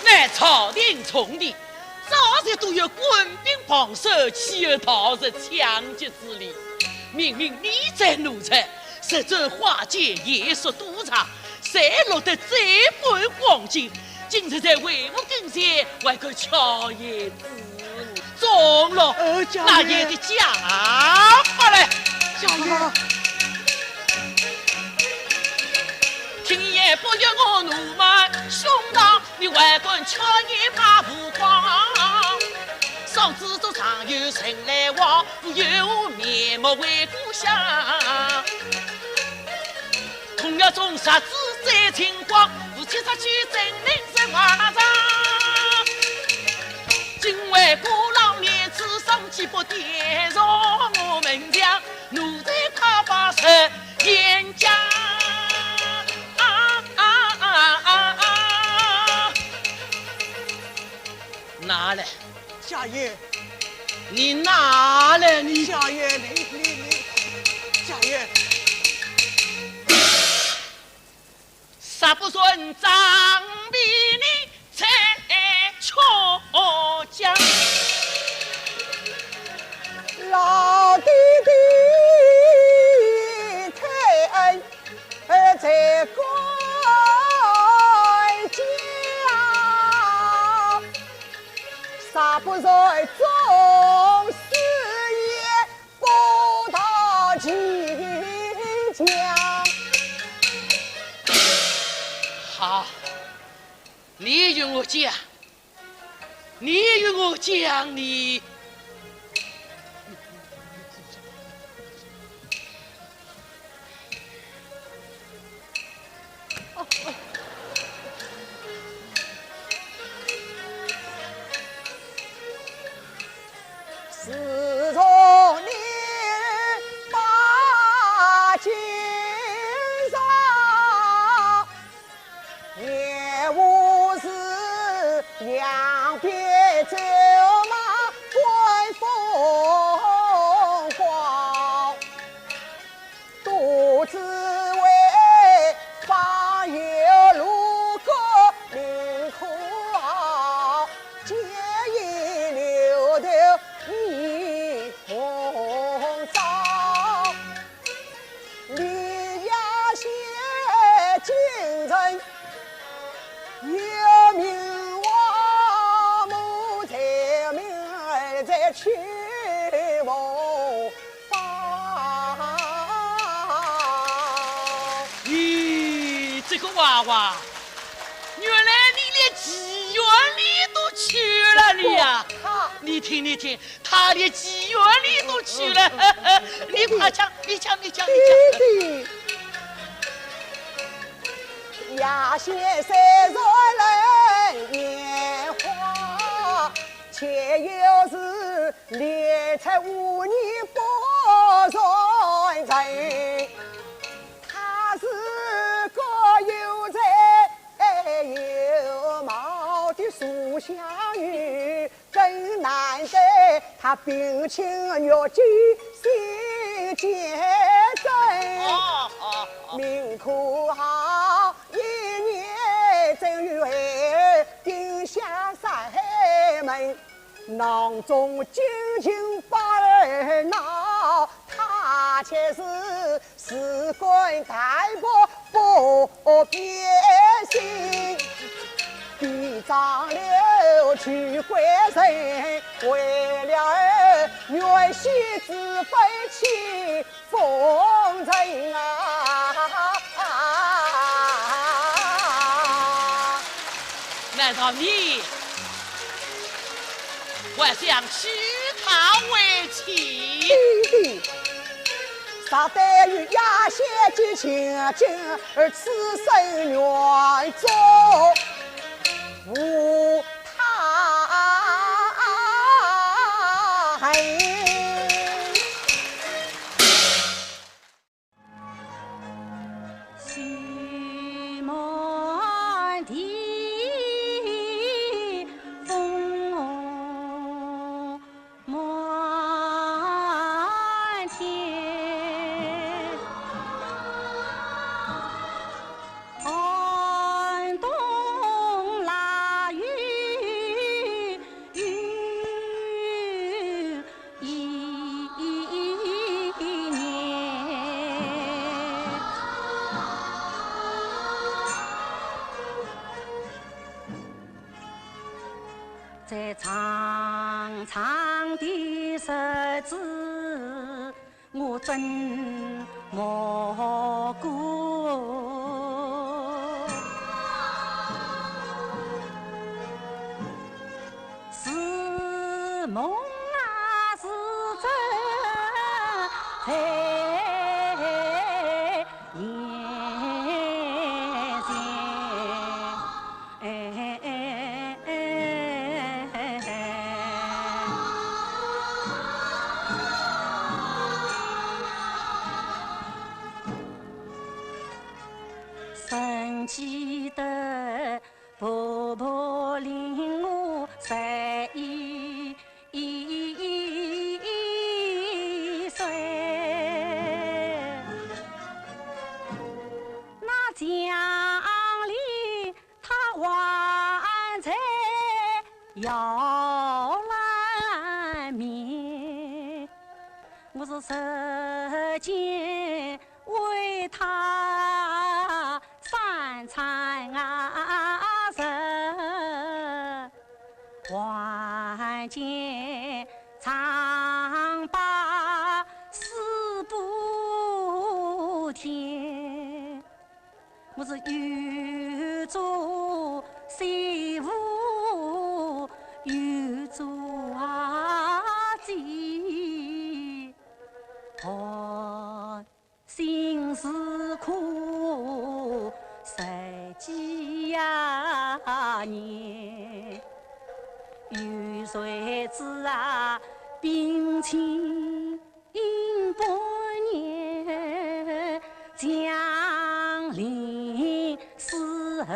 乃朝廷宠的，早些都有官兵傍手，岂有逃日抢劫之理？明明你在奴才，实则化解夜宿督察，谁落得这般光景？今日在为我跟前，还可巧言自误，中了那也得讲法来。家爷，今夜不由我怒骂胸膛，你外观巧言怕不光。少知足常有人来往，有面目为故乡。同样种杀子在清光，夫妻杀去真令人夸张。今为孤老面子上几不点上我们家，奴才怕把手严家。拿来，家爷，你拿来，你家爷，你，家爷。不顺张比你才错将。老弟弟太恩在关家，杀不在中事业不到齐家。好，你与我讲，你。自从你把肩上，也无事两边走马观风光，独自为访友路过临苦熬，见一流头一红枣，李亚县京城有名望，母才名儿在曲梦芳。咦，这个娃娃，原来你连妓院里都去了你呀！你听，他连妓院里都去了，你快讲，你讲。弟弟，亚县三十人年华，且又是连才5年不算人。他是个有才有貌的书香女，真难得他冰清玉洁心坚贞，命苦好一年正月儿定下三门，囊中紧紧把儿闹，他却是士官太婆不变心，比张流去回神，为了儿原喜子飞起风尘啊！难道你还想娶她为妻？弟弟，啥得与亚县结亲近，而此生愿做无他恨。西门的风满天，寒冬腊雨雨一年。在长长的日子，我真莫过。是梦啊，是真，在眼前。神奇的婆婆领我31岁，那江里摇篮面，我是日间为他三餐食，还见常把四补添，我是有做媳妇，有做姐，心事苦十几年，有谁知病情半年，将临死后，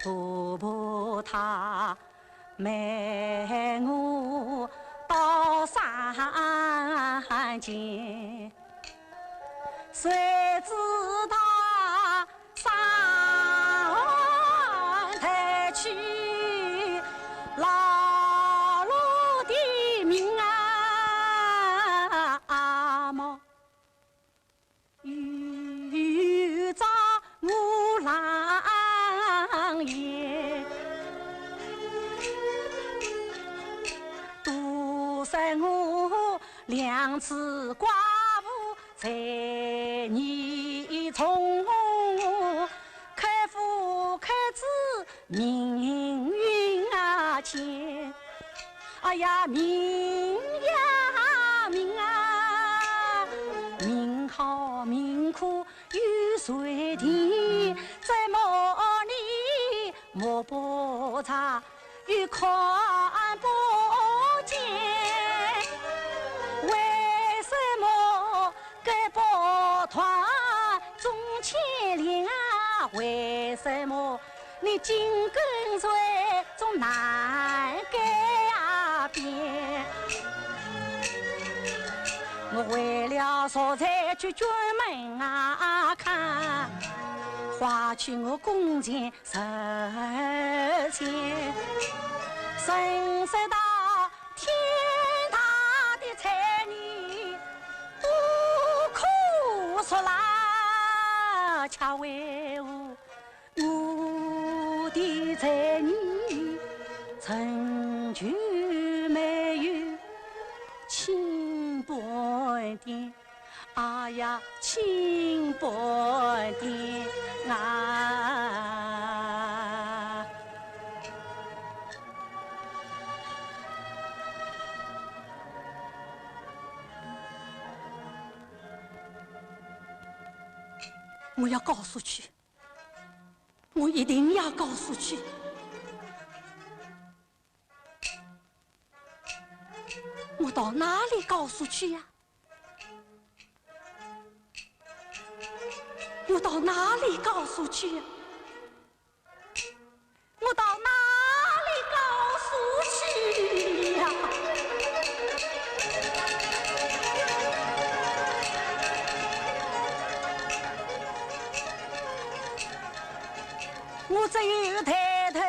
婆婆她瞒我到山间，谁知他上台去劳碌的命嘛，遇着母郎爷，独生我两次寡妇在泥中，开父开子命运牵，哎呀命呀命啊，命好命苦有谁听？在梦里摸不着，又看不见，为什么该抱团总牵连啊？为什么你紧跟随总难改变？我为了所在去军门看，花去我工钱10钱，深深到天大的财你不苦说啦，恰为我的财你成就没有轻半点，哎呀轻半点啊！我要告诉去，我一定要告诉去。我到哪里告诉去呀？我到哪里告诉去呀？我到哪里告诉去呀？我只有抬头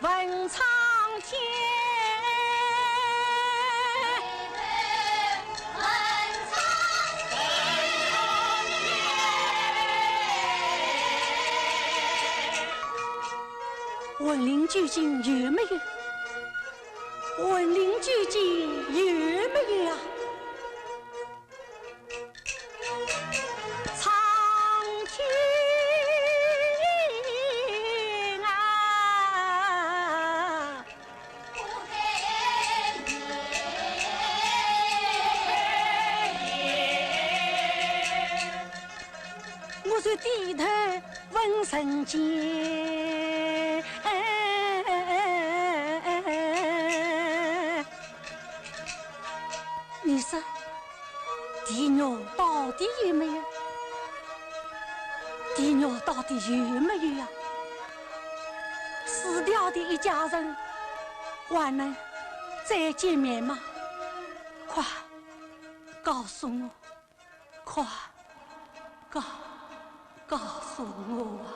问苍天。文林究竟有没有？文林究竟有没有啊？苍天啊，不开眼，我就低头问神间。你说地鸟到底有没有？地鸟到底有没有呀？死掉的一家人还能再见面吗？快告诉我，快告诉我啊！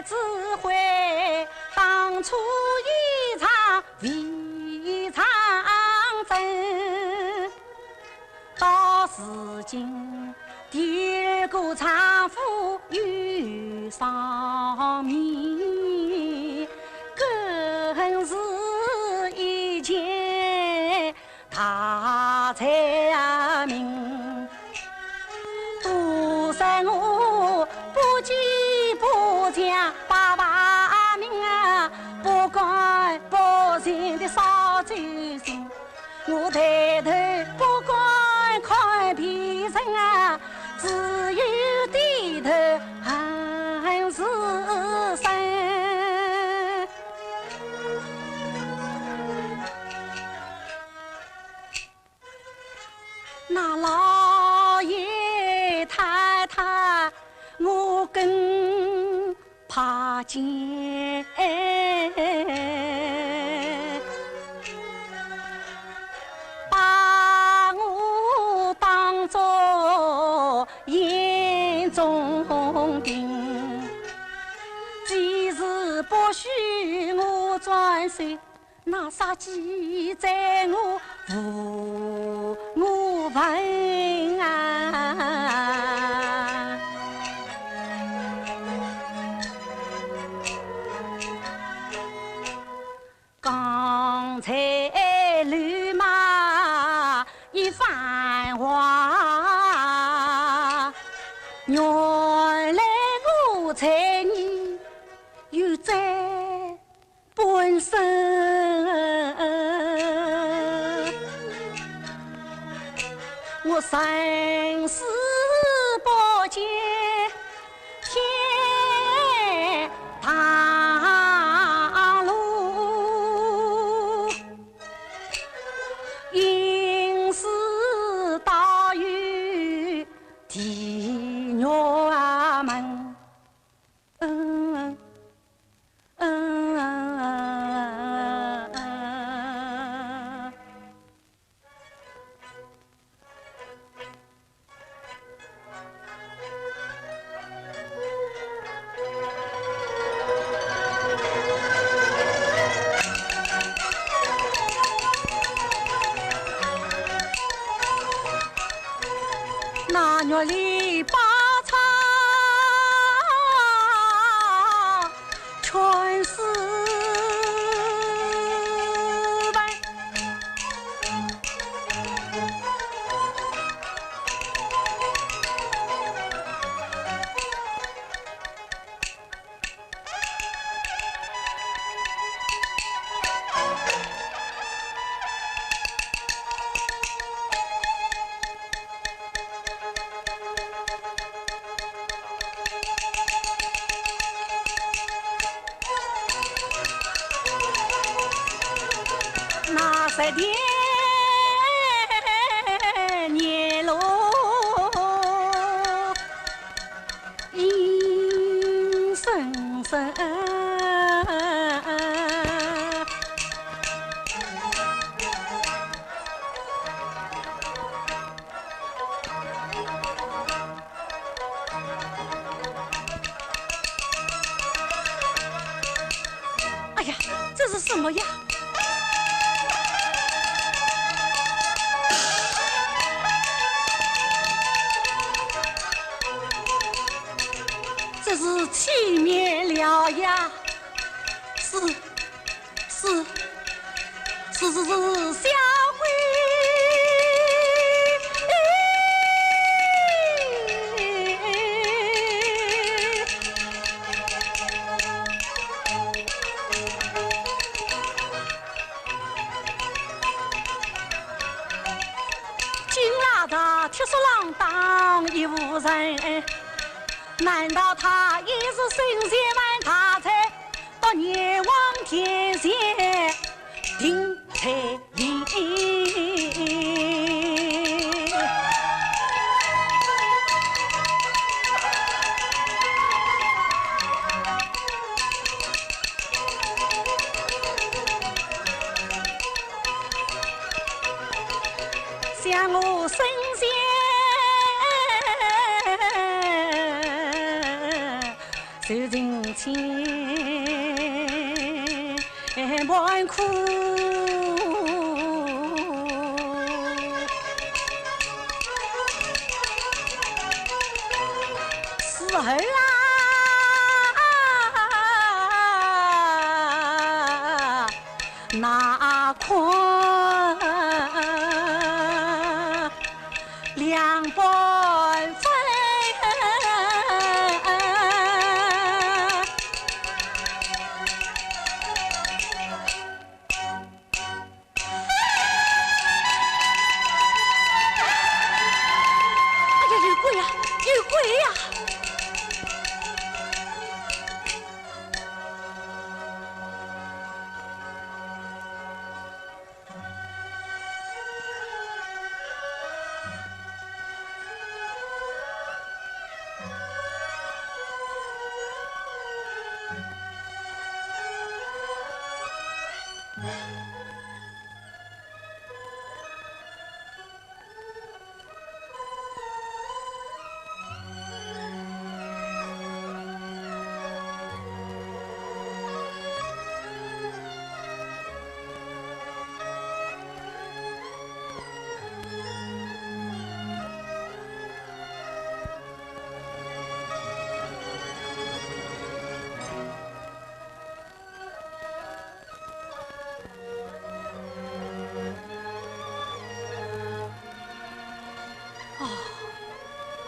智慧，当初一场非常真。到如今，第二个丈夫又上面，更是一件大才明。多少我不急不讲把命啊，不管百姓的少走心。我抬头不管看别人啊，只有低头恨是生。那老爷太太，我更怕见。把我当作眼中钉，既是不许我转身，那杀鸡在我无闻啊！刚才绿马一番话，原来我才你有在本身。我生死不见天堂路，因事大于地狱门。那月里把茶全是问，那3天年路阴森森，哎呀，这是什么呀？这是气灭了呀！是小鬼！金拉的铁索郎当一无人。难道他也是神仙万他才到阎王天下定彩铃？像我神仙受尽千般苦。时候啊，哪困两半分。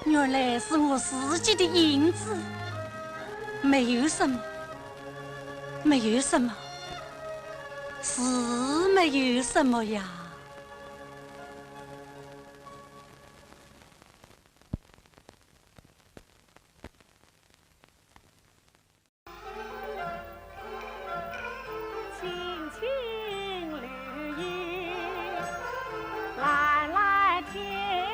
原来是我自己的影子，没有什么，没有什么，是没有什么呀。青青绿叶蓝蓝天，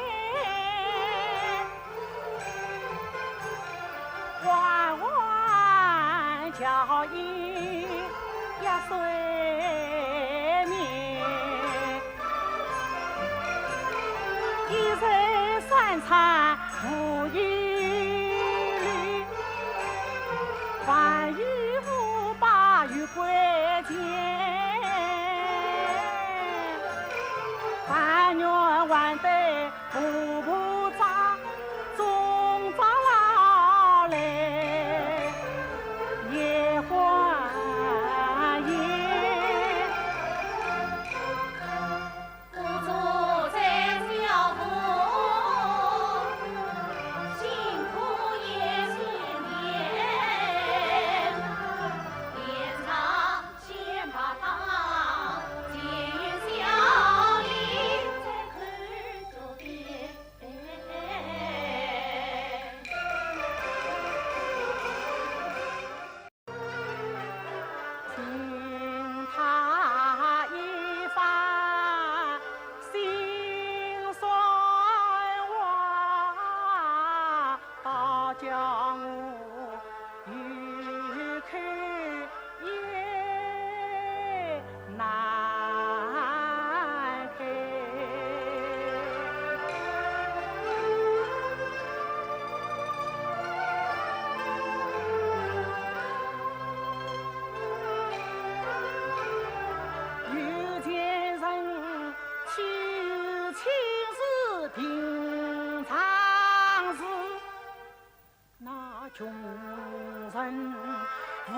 弯弯脚印呀水面，一人三餐无一缕，万语无把与归见，但愿万代步步长，终长老来也还也。不住在小河，辛苦也千年。连唱先把汤，见笑脸再看着点。听他一番心酸话，倒叫我欲看也难开。有钱人求情是平常事，那穷人无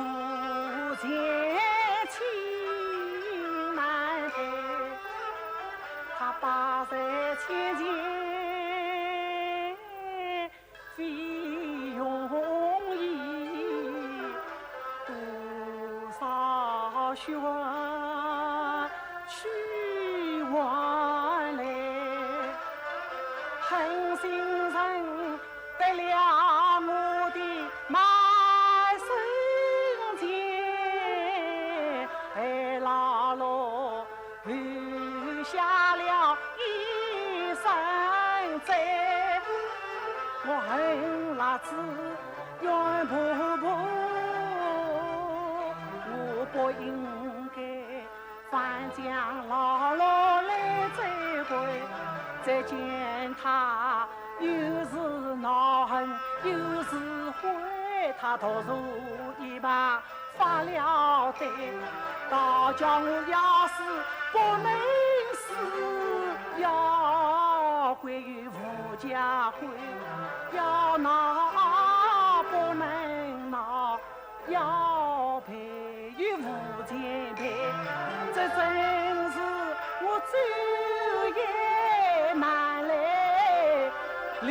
钱情难开。他把在千金费用意，多少血去换来，狠心人得了我的满身钱，还牢牢留下了一身债。我恨辣子冤婆婆，我不应该反将姥姥来追归。再见他又是恼恨又是悔他读书一旁发了呆，倒叫我要是不能死，要归于吴家辉，要闹不能闹，要陪于吴前陪，这真是我昼夜难来，日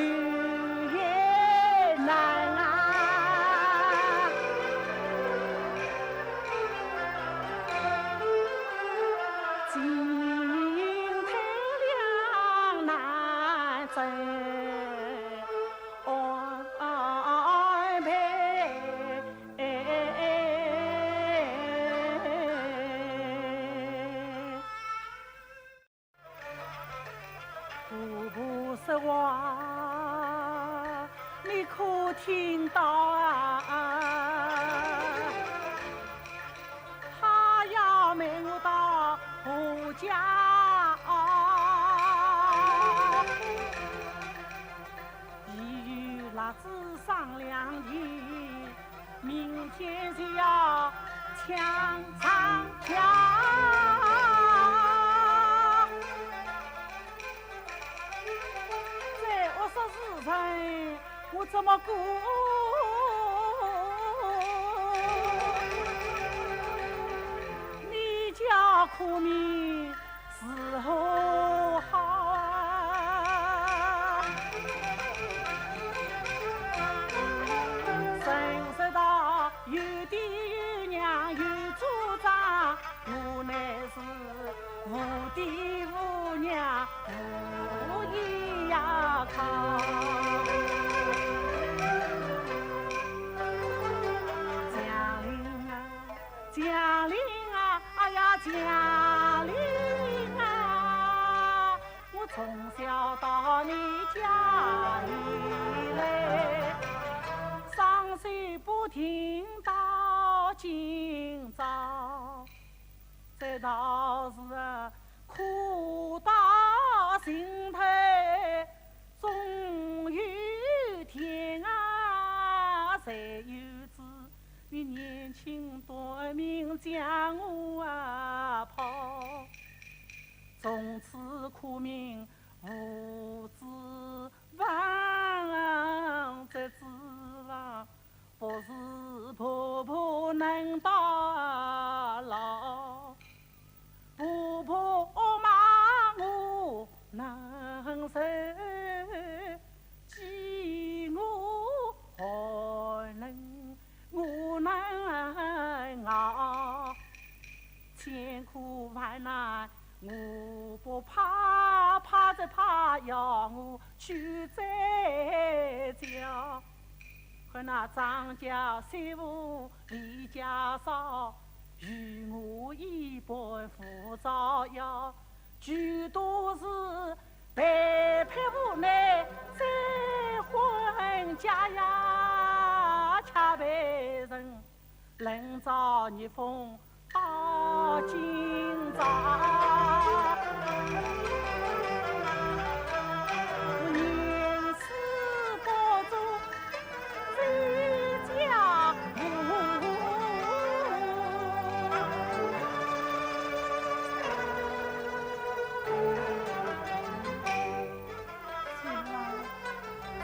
夜难啊！进退两难安排。婆婆说话，你可听到啊？他要瞒我到婆家，已与老子商量的，明天就要抢上桥。我说事情，我怎么过？你叫苦命时候好啊！深知道有爹有娘有主张，我乃是无爹无娘无依呀靠。江陵啊，哎呀江陵啊，我从小到你家里来，上水不停到今朝，这倒是苦到心头，终有天啊，才有知。你年轻夺命将我抛，从此苦命无指望，这指望不是婆婆能到老，婆婆骂我能受，饥我何能？我能熬，千苦万难我不怕，怕着怕要我去再教。可那张家媳妇李家嫂，与我一般扶照耀，全都是白匹无奈再婚家呀，恰为人冷遭逆风到今朝。年事不足最家务，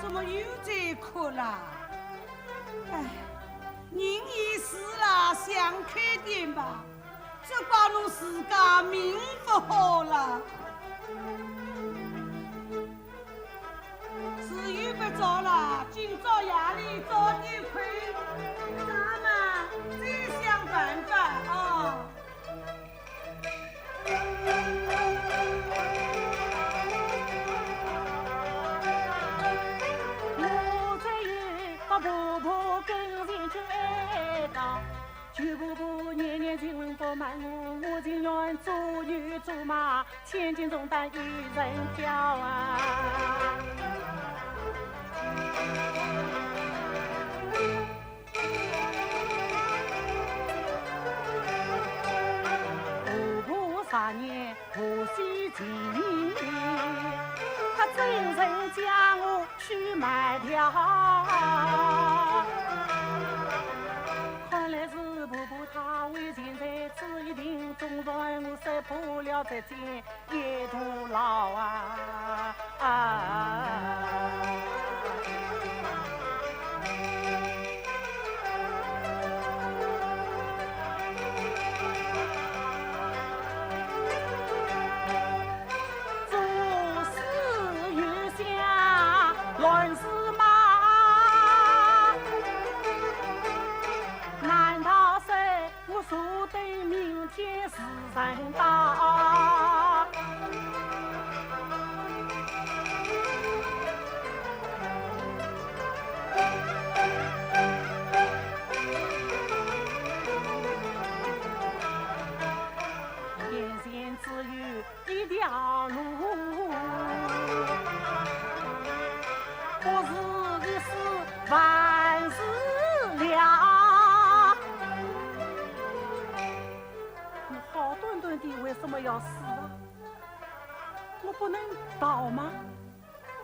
怎么又在哭了？哎，人已死了，想开点吧，这把侬自家命不好了。是又不早了，今朝夜里早点困，咱们再想办法啊。婆婆跟前去哀悼，舅婆婆年年亲吻不满我，我情愿做牛做马，千斤重担一人挑啊。婆婆3年婆媳情，她真正将我去买条。要再见一途老啊！做事有想乱世马，难道说我说对明天是人大？眼前只有一条路，不是一死万事了。我好端端的为什么要死啊？我不能逃吗？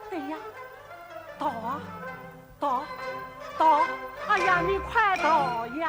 对呀，逃啊，逃，逃！哎呀，你快逃呀！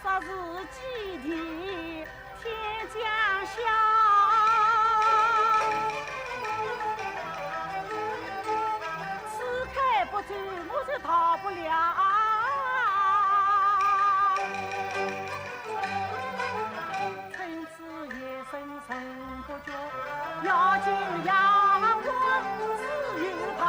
霎时间的天将晓，此刻不走我就逃不了。趁此夜深沉不觉，要紧要我只有逃。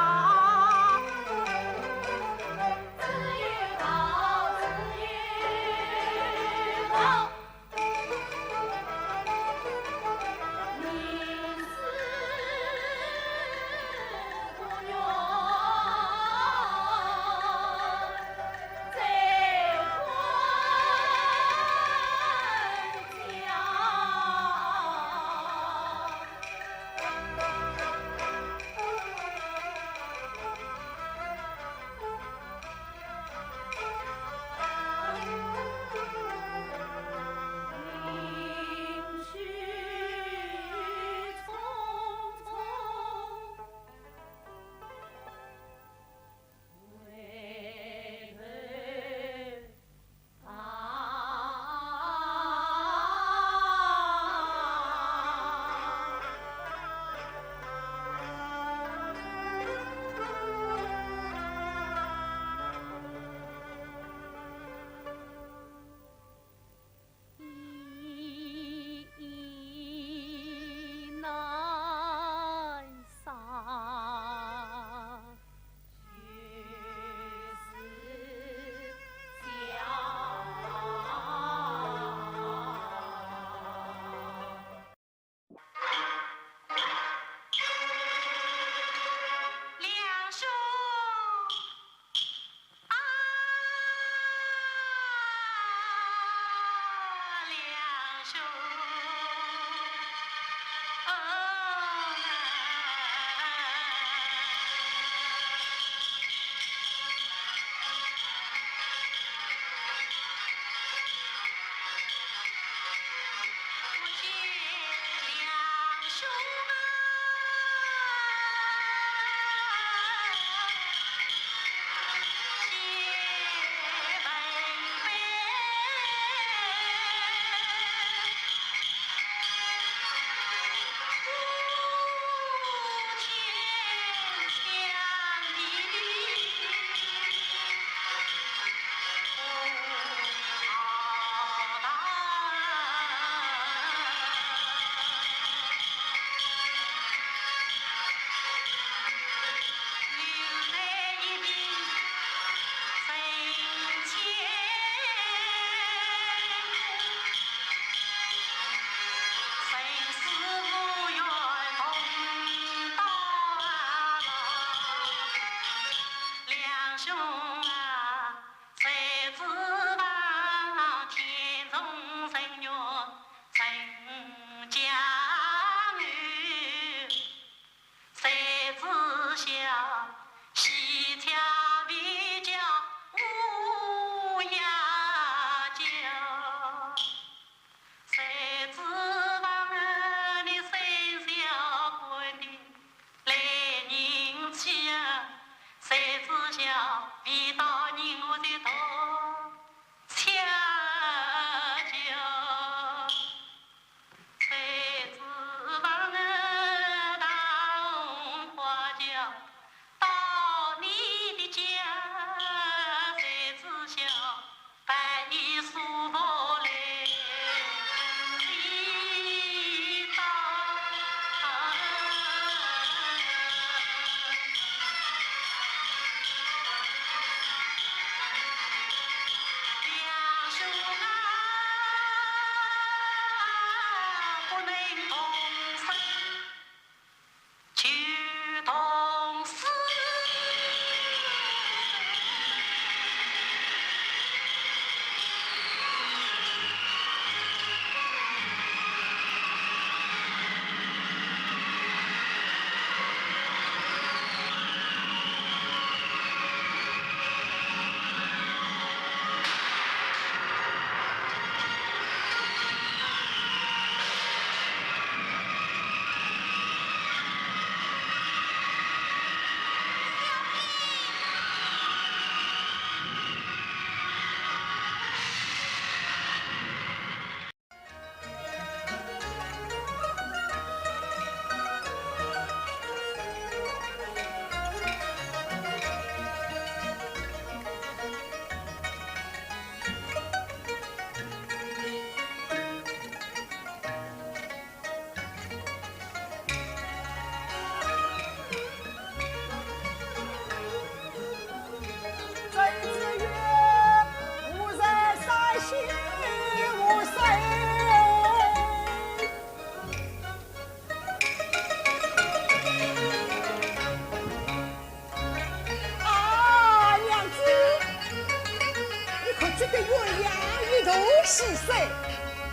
细碎，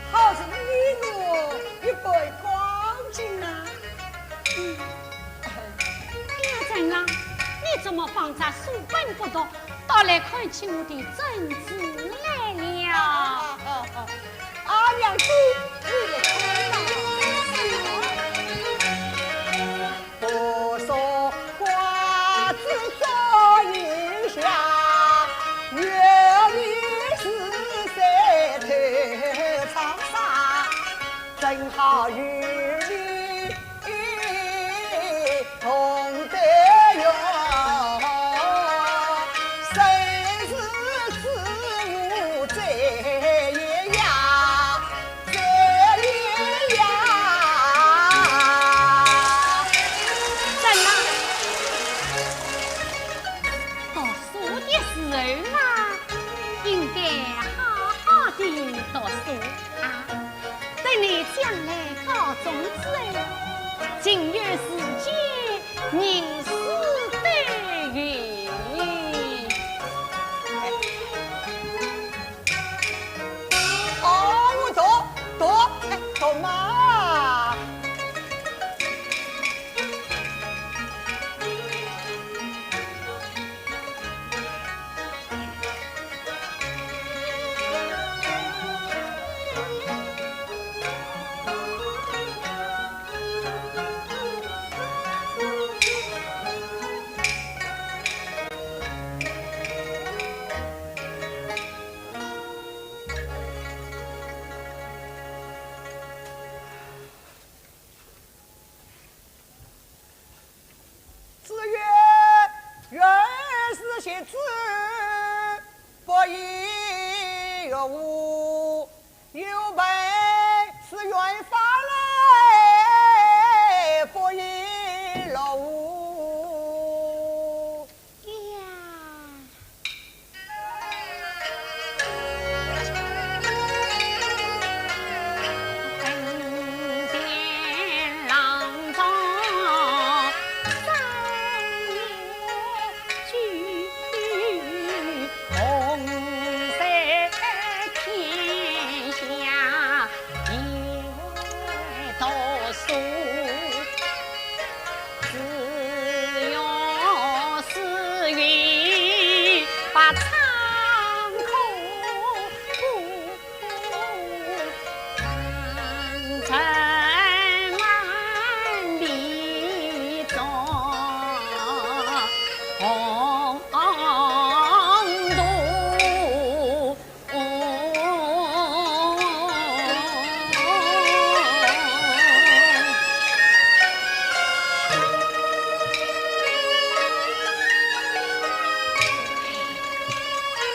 好似一路一杯光景啊！娘真郎，你怎么放着书本不读，倒来看起我的真子来了？娘子，你来看呐！不说花枝照云霞，月里是山头长沙，正好与你同得用。今日世间人事对缘，我读嘛。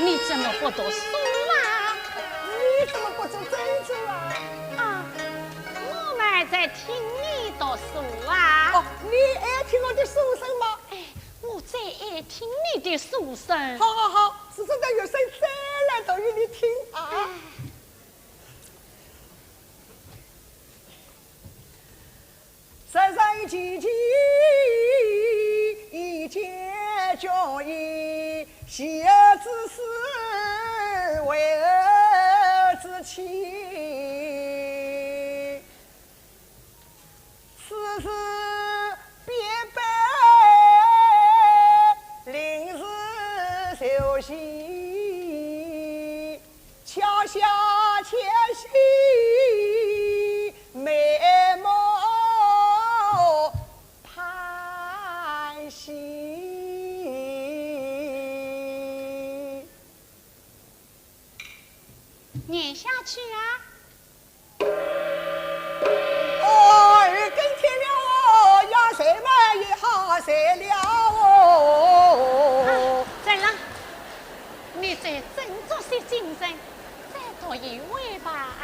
你怎么不读书啊？你怎么不做珍珠啊？我们在听你读书啊。你爱听我的书声吗？我最爱听你的书声。好，是真的有声再来读给你听啊。积极解决义，喜儿之事为儿之妻，此事别备，临时休息，桥下且息，美梦盼息。念下去啊！哦，二更天了哦，呀，谁们也好谁了哦。怎了？你再振作些精神，再多一位吧啊！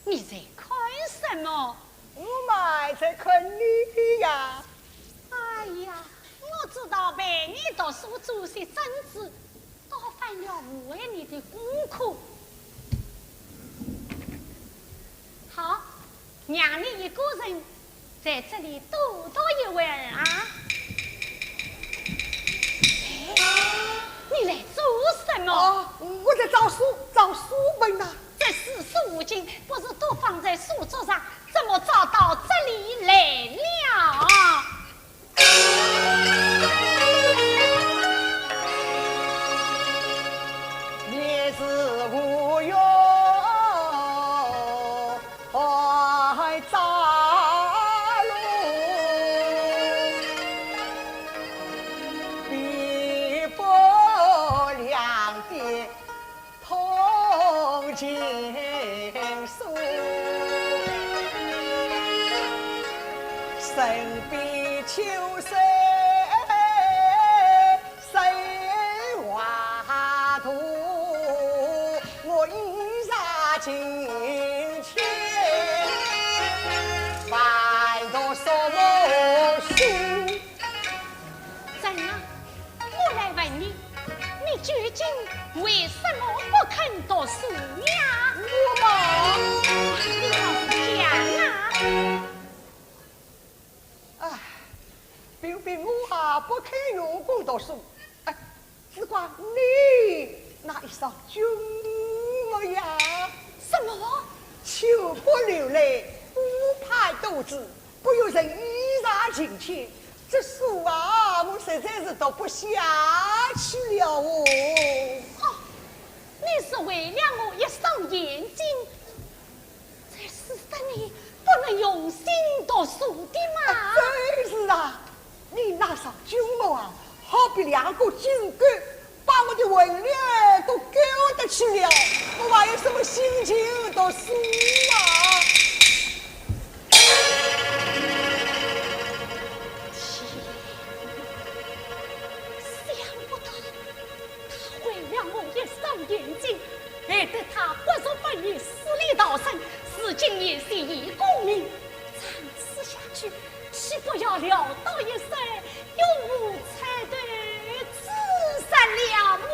你在看什么？我们在看你呀。哎呀，我知道陪你读书做些真子，多犯了我为你的功课。好，让你一个人在这里多一会儿啊！你来做什么？哦，我在找书本呐。这四书经不是都放在书桌上，怎么找到这里来了？也是无用杂路，必不两地同经书，身必秋水谁画图，我依然金钱，万读什么书？怎样？我来问你，你究竟为什么不肯读书呀？我嘛，你倒是讲啊！哎，偏偏我还不肯用功读书，哎，只怪你那一双君模样，什么？秋不流泪，不怕肚子，不由人依然情切。这书啊，我实在是读不下去了哦。哦，你是为了我一双眼睛，才使得你不能用心读书的嘛？真是啊，你那双君模啊，好比两个金钩，把我的文脸都勾得去了，我还有什么心情读书啊？想不到他毁了我一双眼睛，害得他不如不与死里逃生，如今也是一公民。长此下去，岂不要潦倒一生，永无才对自杀了母？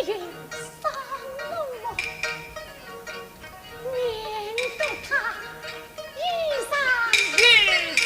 天上我，免得他衣裳越情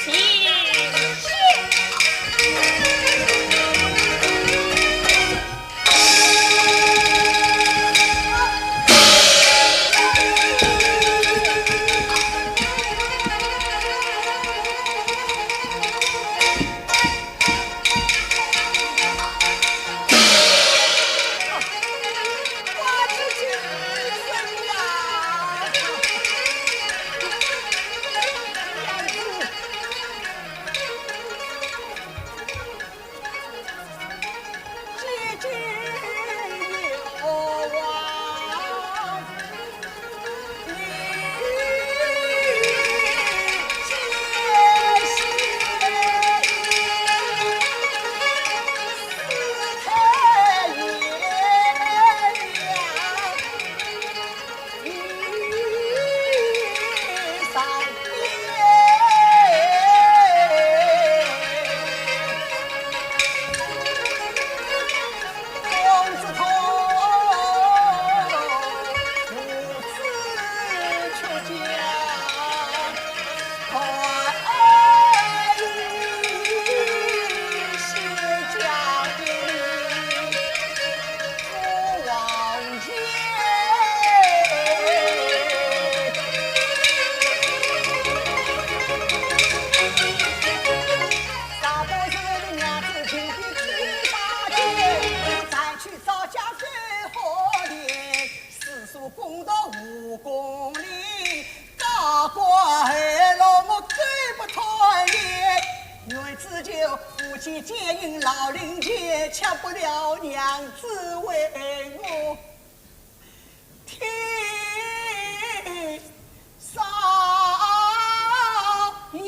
此就夫妻结姻老人节，吃不了娘子为我添少爷。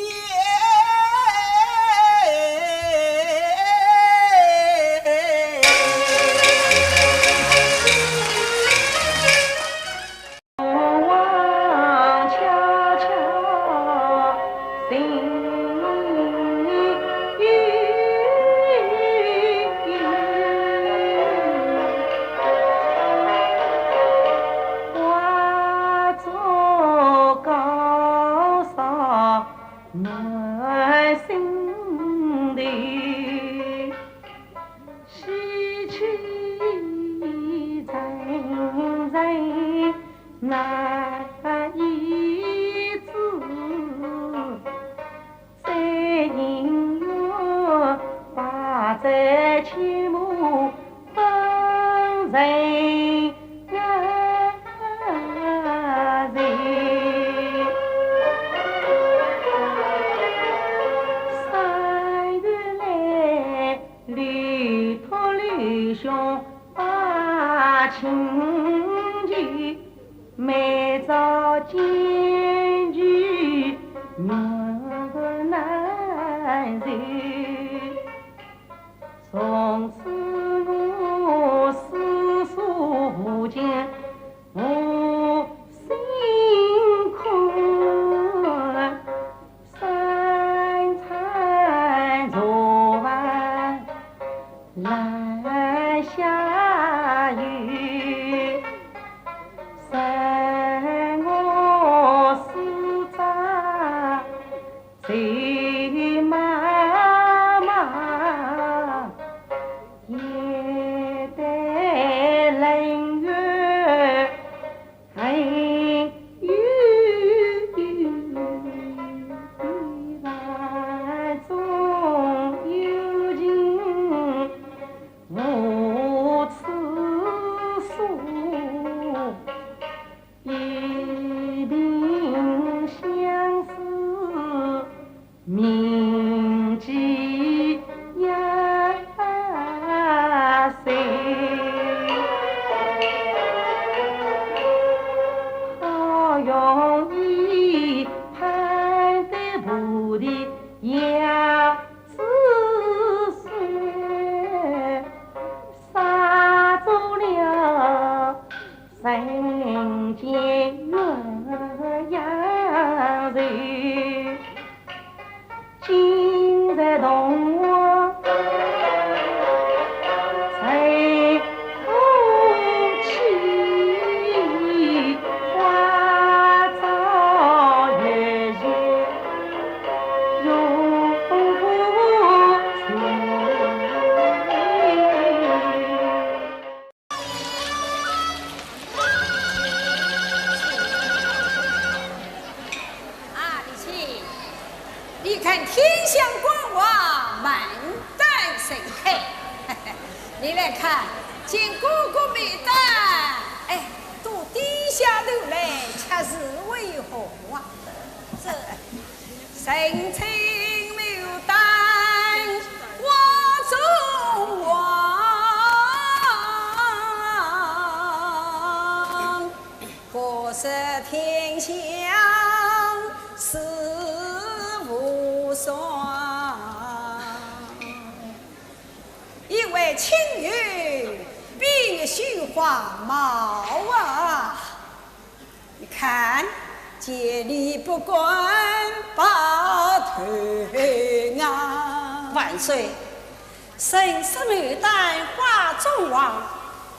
生死牡丹花中王，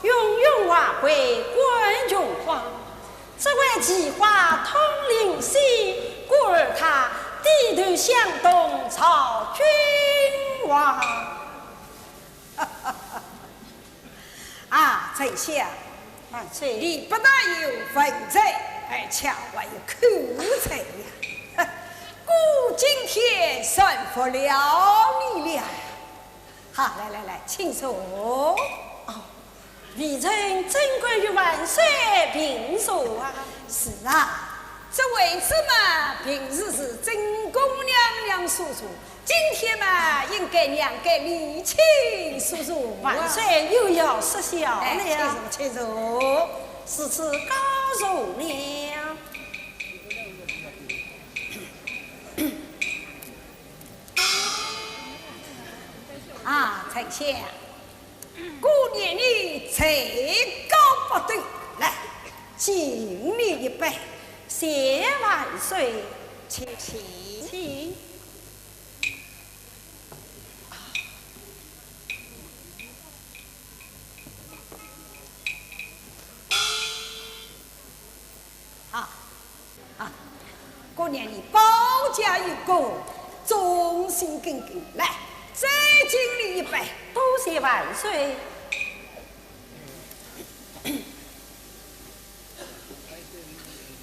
永永华贵冠荣华。只为计划通灵犀，故而他低头向东朝君王。啊，丞相，你不但有文采，而且还有口才呀！故今天顺服了你了。好，来，请说。哦，微臣珍贵于万岁平说啊。是啊，这位置嘛，平时是真公娘娘叔叔，今天嘛，应该娘给李青叔叔。万岁又要失孝哎，了，请坐。是次高荣了。啊，丞相，过年里才高不对，来敬你一杯。谢万岁，请。过年里保家有功，忠心耿耿，来再敬你一杯。多谢万岁。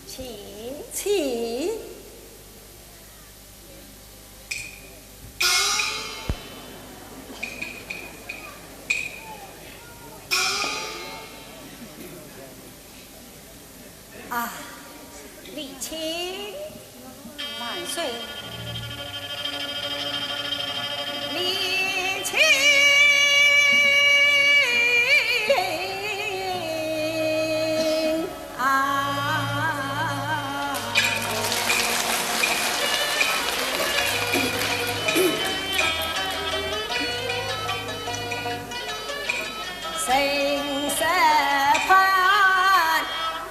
请。啊，李青，万岁。李青啊，生死盼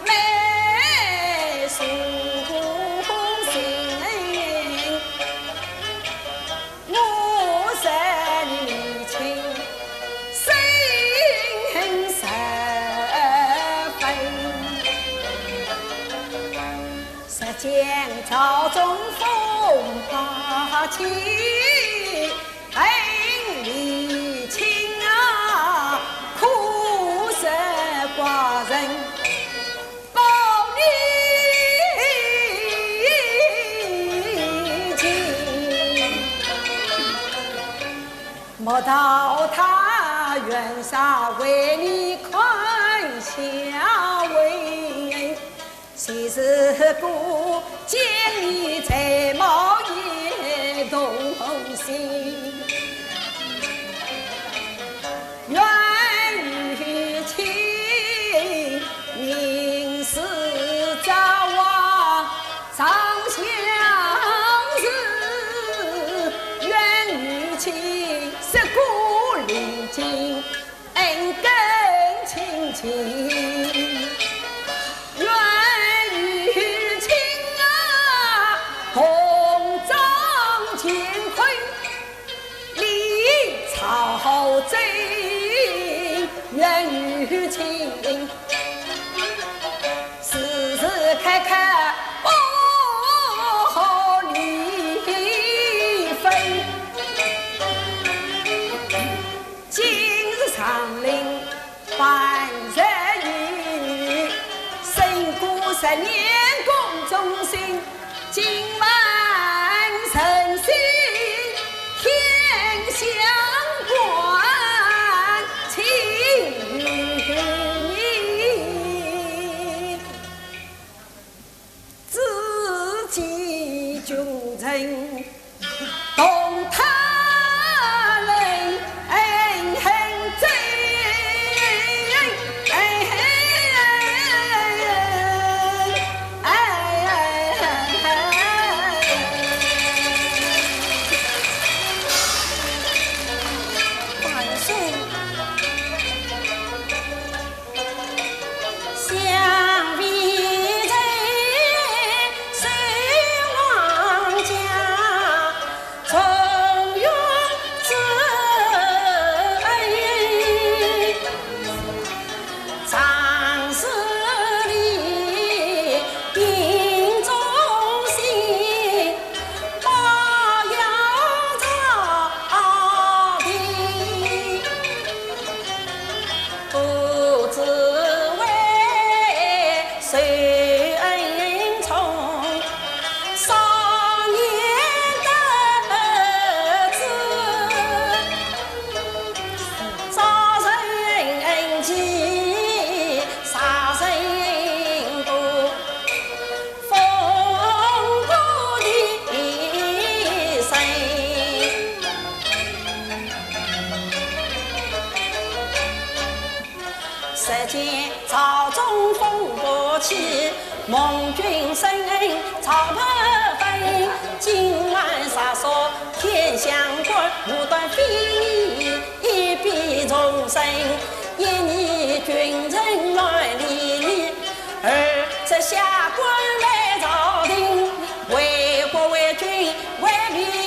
美苏醒，我是李青，心十分。石江朝中风发起，李青啊，苦涩寡人报你情，莫道他愿杀为你宽下为，昔日故见你才貌也动心，愿与情明是早晚长相识，愿与情识故历经恩根亲情。愿与情啊，同掌乾坤，立朝政。愿与情，时时刻刻不好离分。今日长令万日雨，身故10年宫中心，今晚诚心天相关，请与你自己君臣动他人真。世间朝中风波起，盟军声朝不飞。今晚杀杀天相关，无端非议一笔重生。一年君臣来离离，而这下官来朝廷，为国为君为民。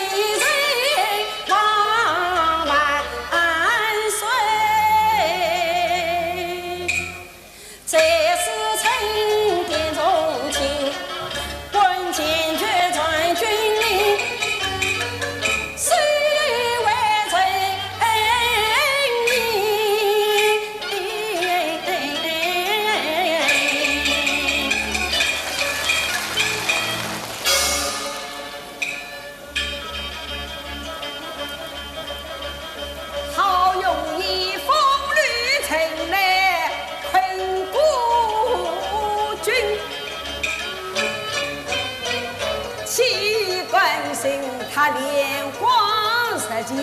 他连光射箭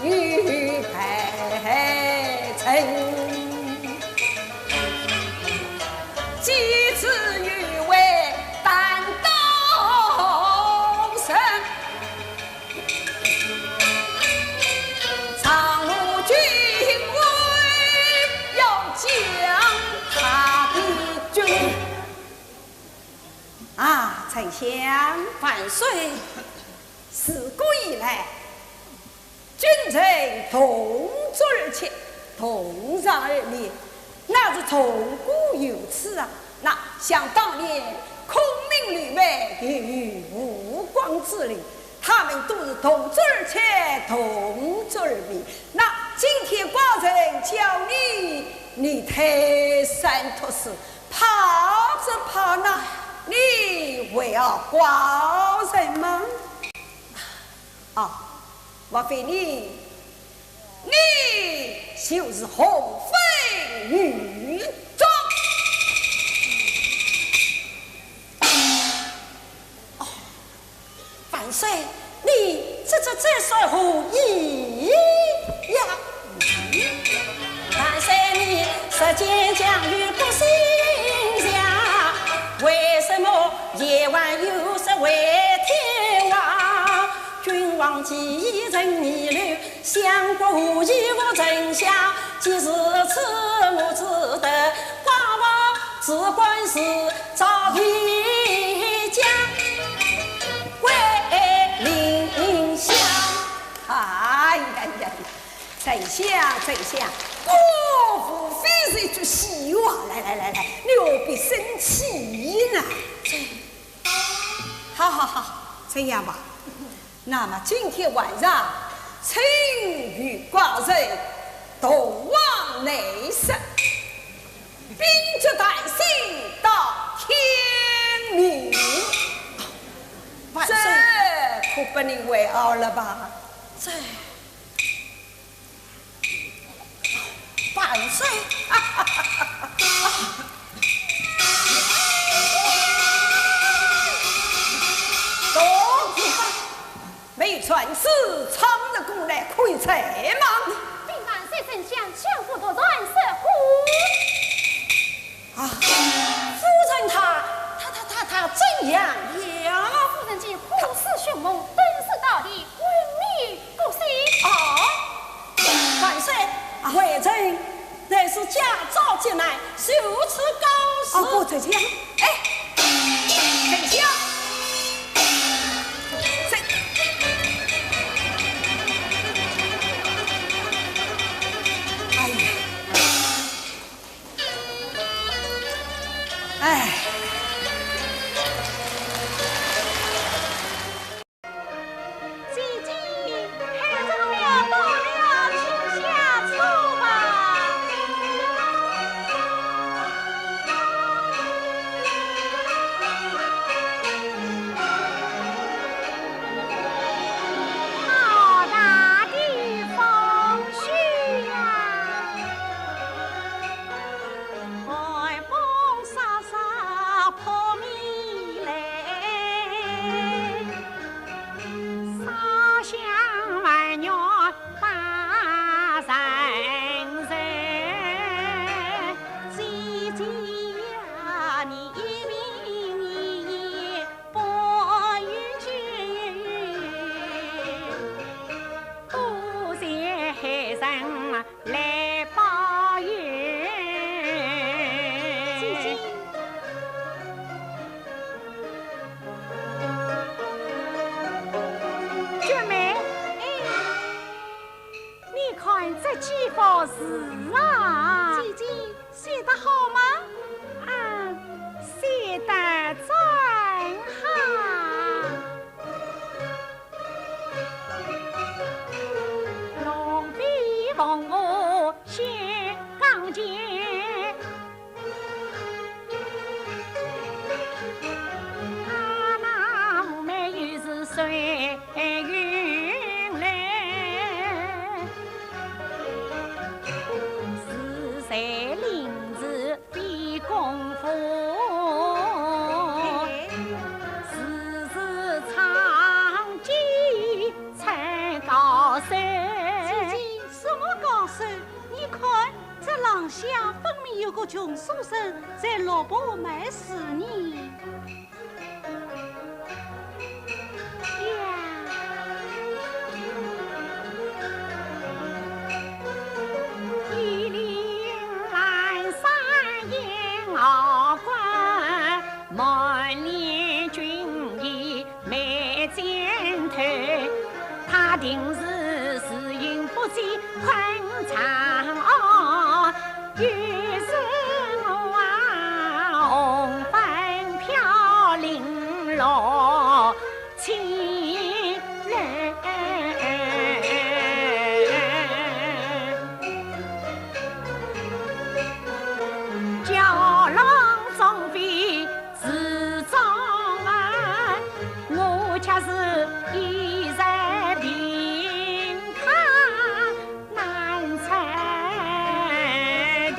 与陪衬，几次与为担当生，常务军威要将他的军。丞相万岁！自古以来，君臣同坐而寝，同日而眠，那是从古有此啊！那想当年孔明吕妹与吴光之礼，他们都是同坐而寝，同坐而眠。那今天寡人叫你推三托四，怕是怕那。你为要寡人吗？莫非你就是红飞女中？万岁，你这说何意呀？万岁，你舌尖将与不心下，为什么夜晚又是为天王？君王既人逆流，相国无义无真相。既是此我只得，寡王只管是赵皮将为领相。哎呀，丞相，国父非是一句戏话，来，你何必生气呢？好，这样吧。那么今天晚上，请与寡人同往内省，并着带信到天明。这可不能为傲了吧？万岁！没传旨，常的过来可以采吗？并万岁丞相相府的乱色乎？夫人他怎样了？夫人见虎视凶猛，登势到底，昏迷不醒。万岁，微臣乃是驾诏进来，受此高示。丞相，丞相。神来保佑。姐姐，娟妹，你看这几幅字啊，姐姐写得好吗？写得真好。龙飞凤舞显刚健，那妩媚又是随云来，是谁领子比功夫？时时唱机才高手。姐姐，什么高手？你看这廊下分明有个穷书生在落魄卖水呢。一岭蓝山映傲冠，满脸军衣眉尖头。他定是时运不济困长傲，于是我红粉飘零落青人。蛟龙纵飞自中门，我却是一人平躺难成头。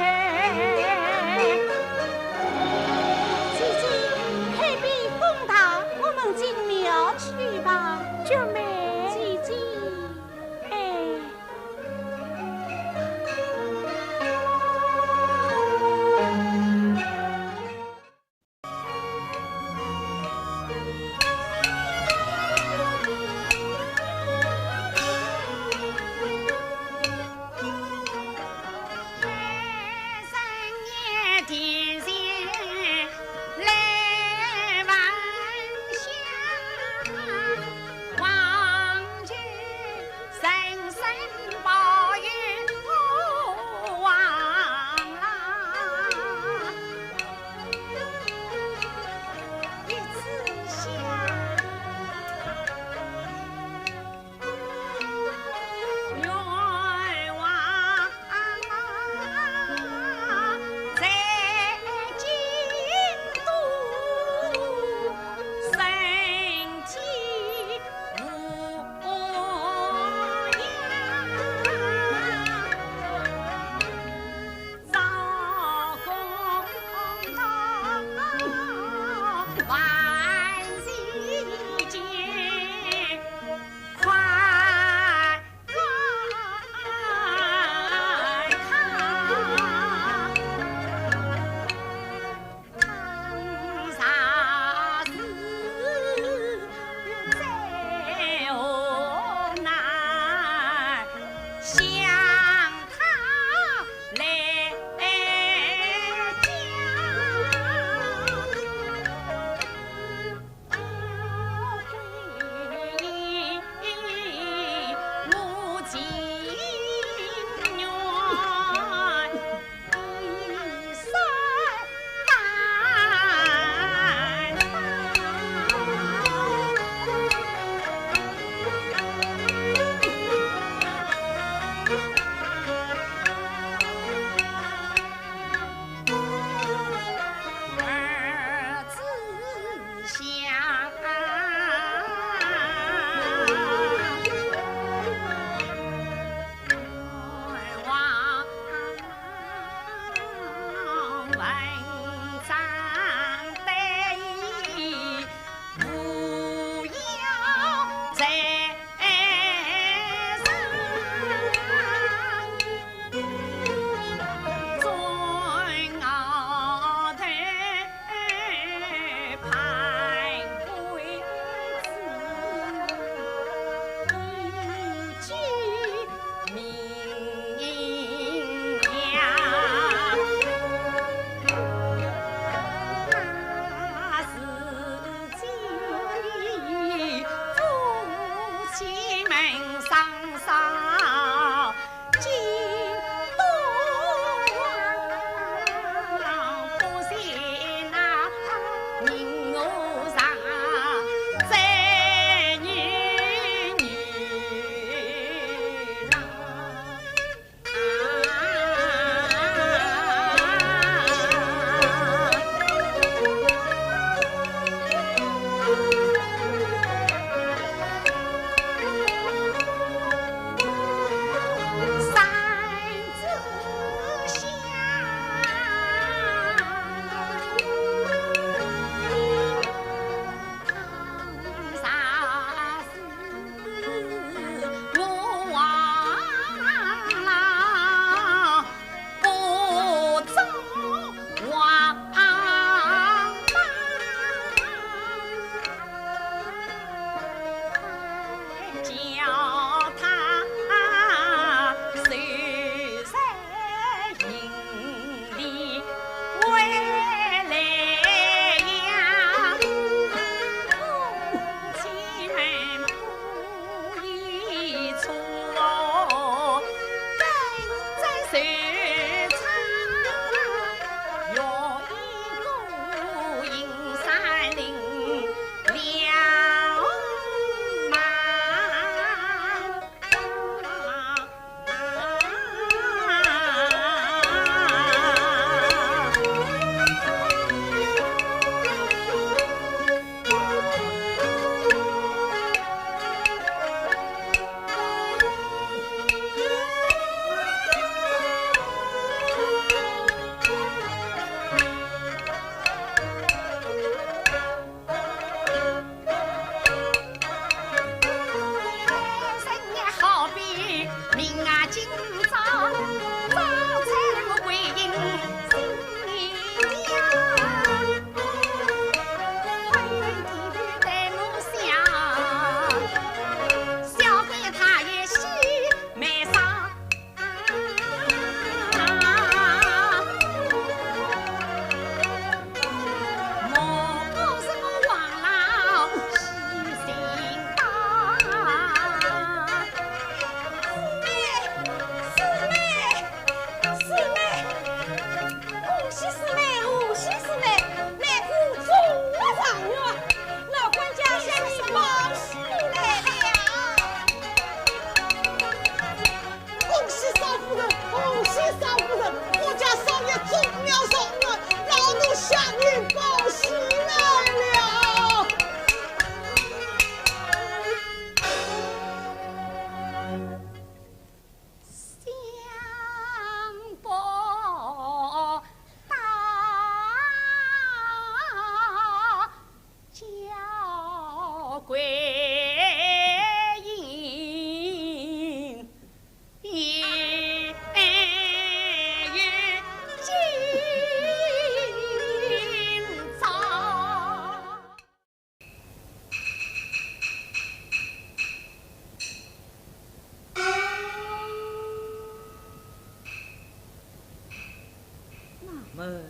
门，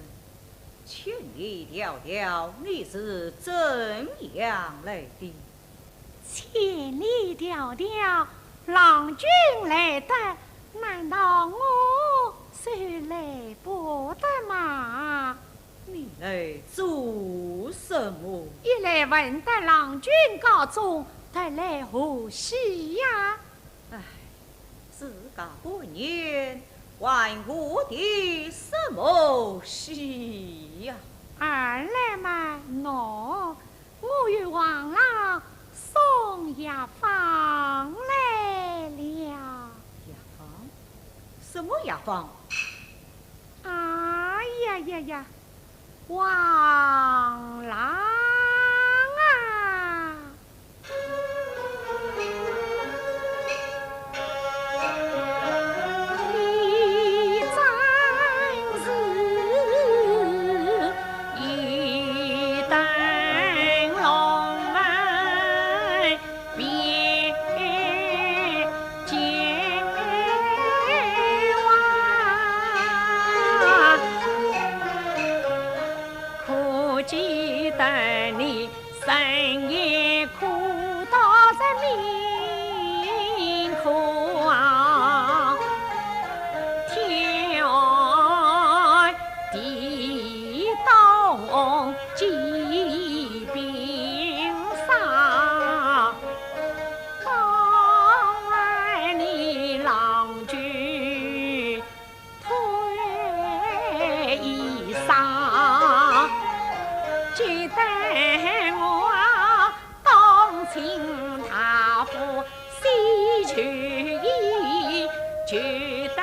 请你聊聊你是怎样来的？千里迢迢，郎君来得，难道我虽来不得吗？你来做什么？一来闻得郎君告终，得来何喜呀？唉，自家过年，还我的什么喜呀？二来嘛，我与王郎送牙房来了。牙房？什么牙房？哎呀呀呀！王郎啊，你真是一灯笼门别见王。可记得你深夜哭倒在命苦啊，天爱地动疾病上，当爱你郎君退衣裳。记得我当亲他父西去意，去得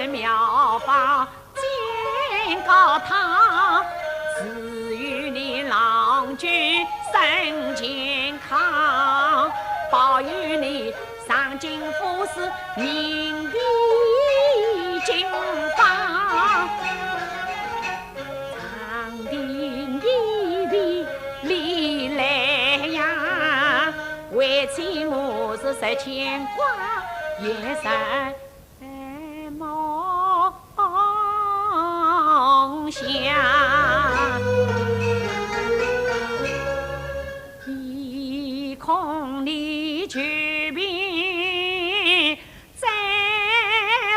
庙房见告他，赐予你郎君身健康，保佑你上京赴死名利金榜。长亭一笔历来呀，为妻母是实牵挂，夜深梦乡。一空你去病在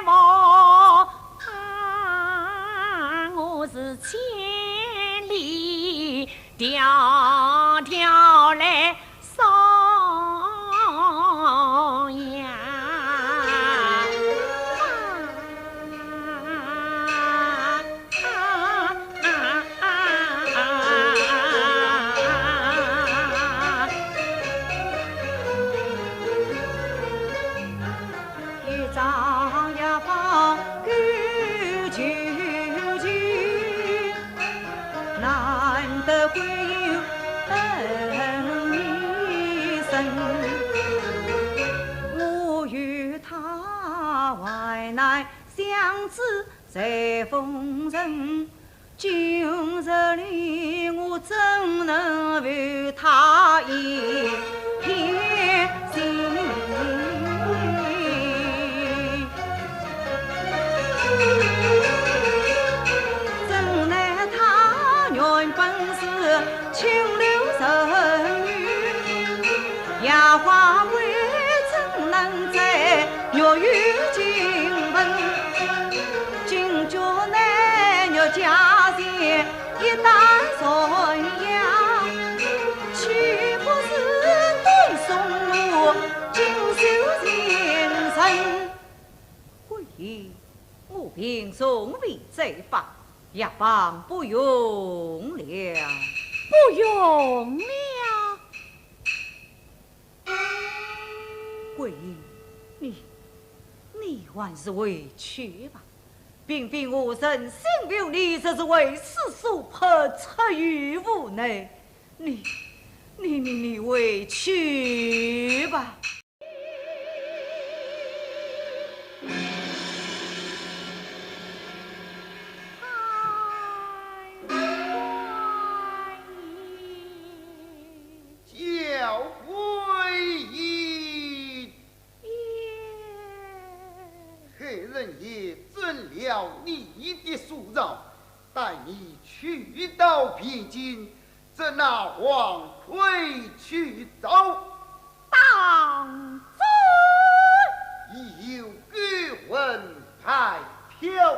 我，我是千里迢迢来送呀。一张牙房与舅舅，难得会有恩义生。我与他外难相知在风尘，今日里我怎能为他一片心？怎奈他原本是清流神女，牙花贵怎能在肉与金盆？今朝男女家前一旦传扬，岂不是对送我锦绣前程？贵爷，我凭从未罪罚，牙房不用了。不用了。贵爷，你还是回去吧。并非我人心有你，这是为世所迫，出于无奈。你回去吧。小贵爷，黑人爷遵了你的诉饶，带你去到边境，怎拿王魁去走？当已有御文派票。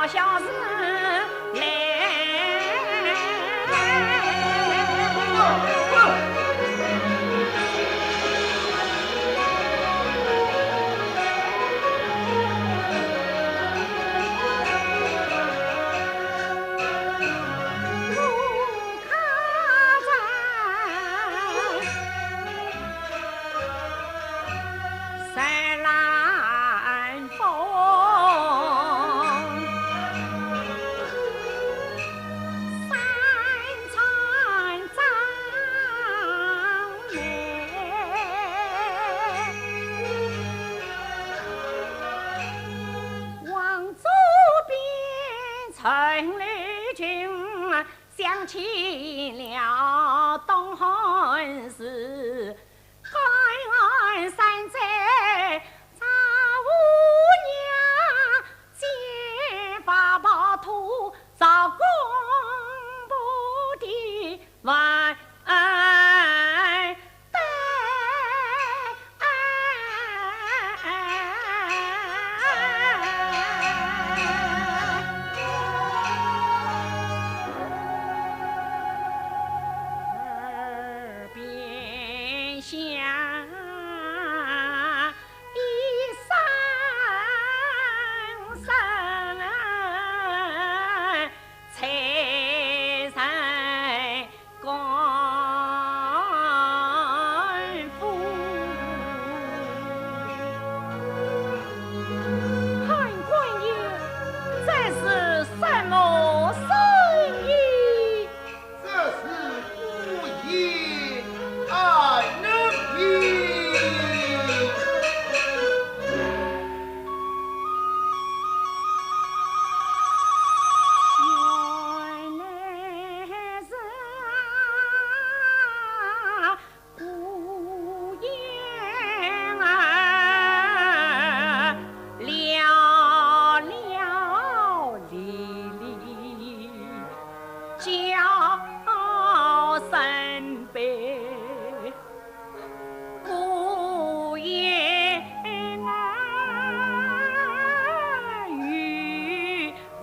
小事来。想起了东汉时，开安山寨赵五娘，结发暴徒造公布的万代。下一声声财神官府，韩官爷，这是什么生意？这是无言爱能平。原来是顾燕儿寥寥离离叫声悲。顾燕儿与归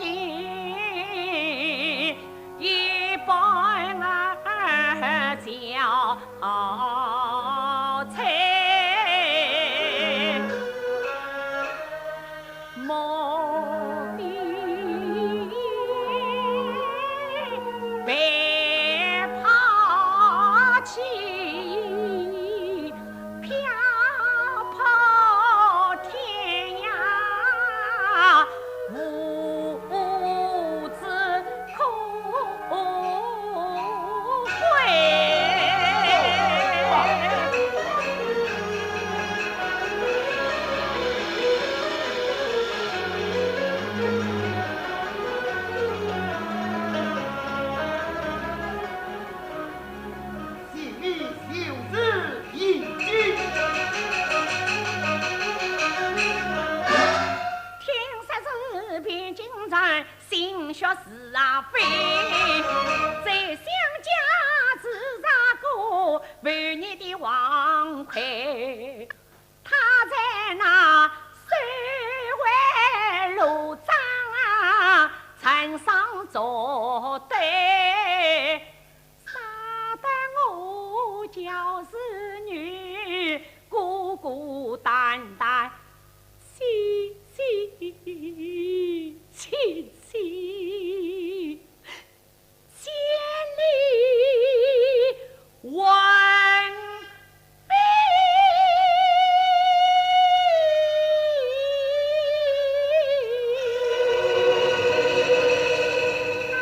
隐，一般儿交差。莫比白抛弃，飘泊天涯，无知可悔。性命修之已尽，天杀是边境战，心血是啊非。在乡家自杀过万年的王魁，他在那社会路上城上作对。我就是女，孤孤单单，凄凄戚戚，千里闻悲。啊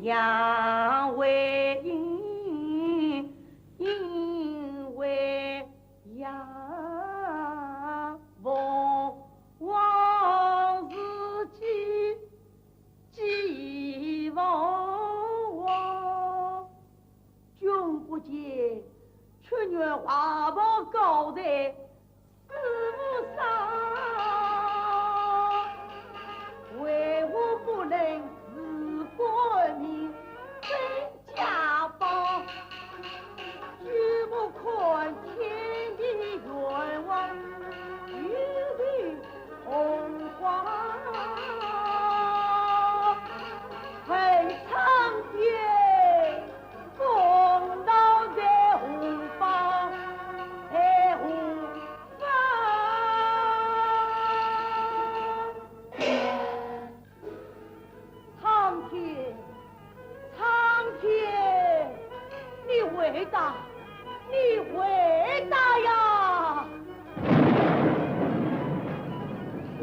杨为因，因为杨逢王自己既亡亡，君不见，却愿花宝高在四府上，为我不能治国民分家邦，举目看天地愿望，玉立红花，恨苍天公道的红方，红方。苍天，苍天，你伟大，你伟大呀！天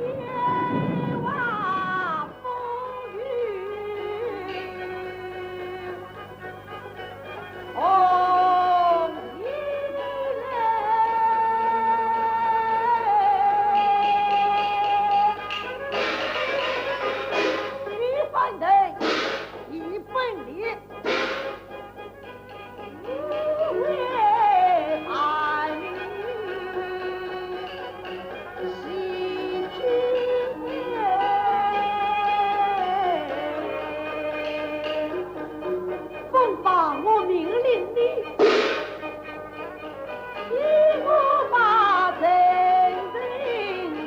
瓦风雨，红衣人，一反对，一分裂。为爱女，喜君言，奉把我命令你，替我把真正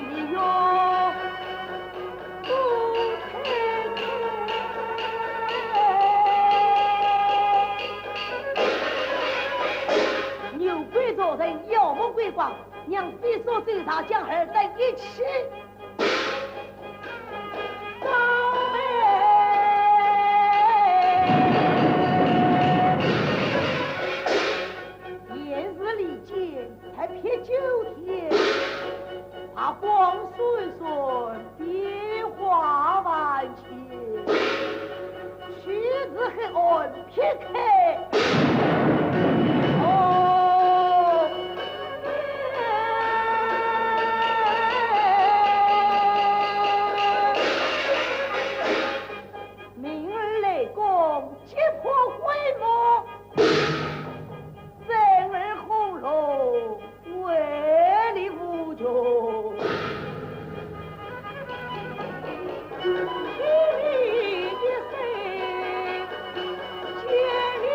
的药不开开。牛鬼做人，妖魔鬼怪，让比所对他将二在一起。高妹，燕日里间才撇9天，怕光顺顺变化万千，须知黑暗撇开。明儿雷公击破灰幕，生儿红楼为你无穷，天理的神，千里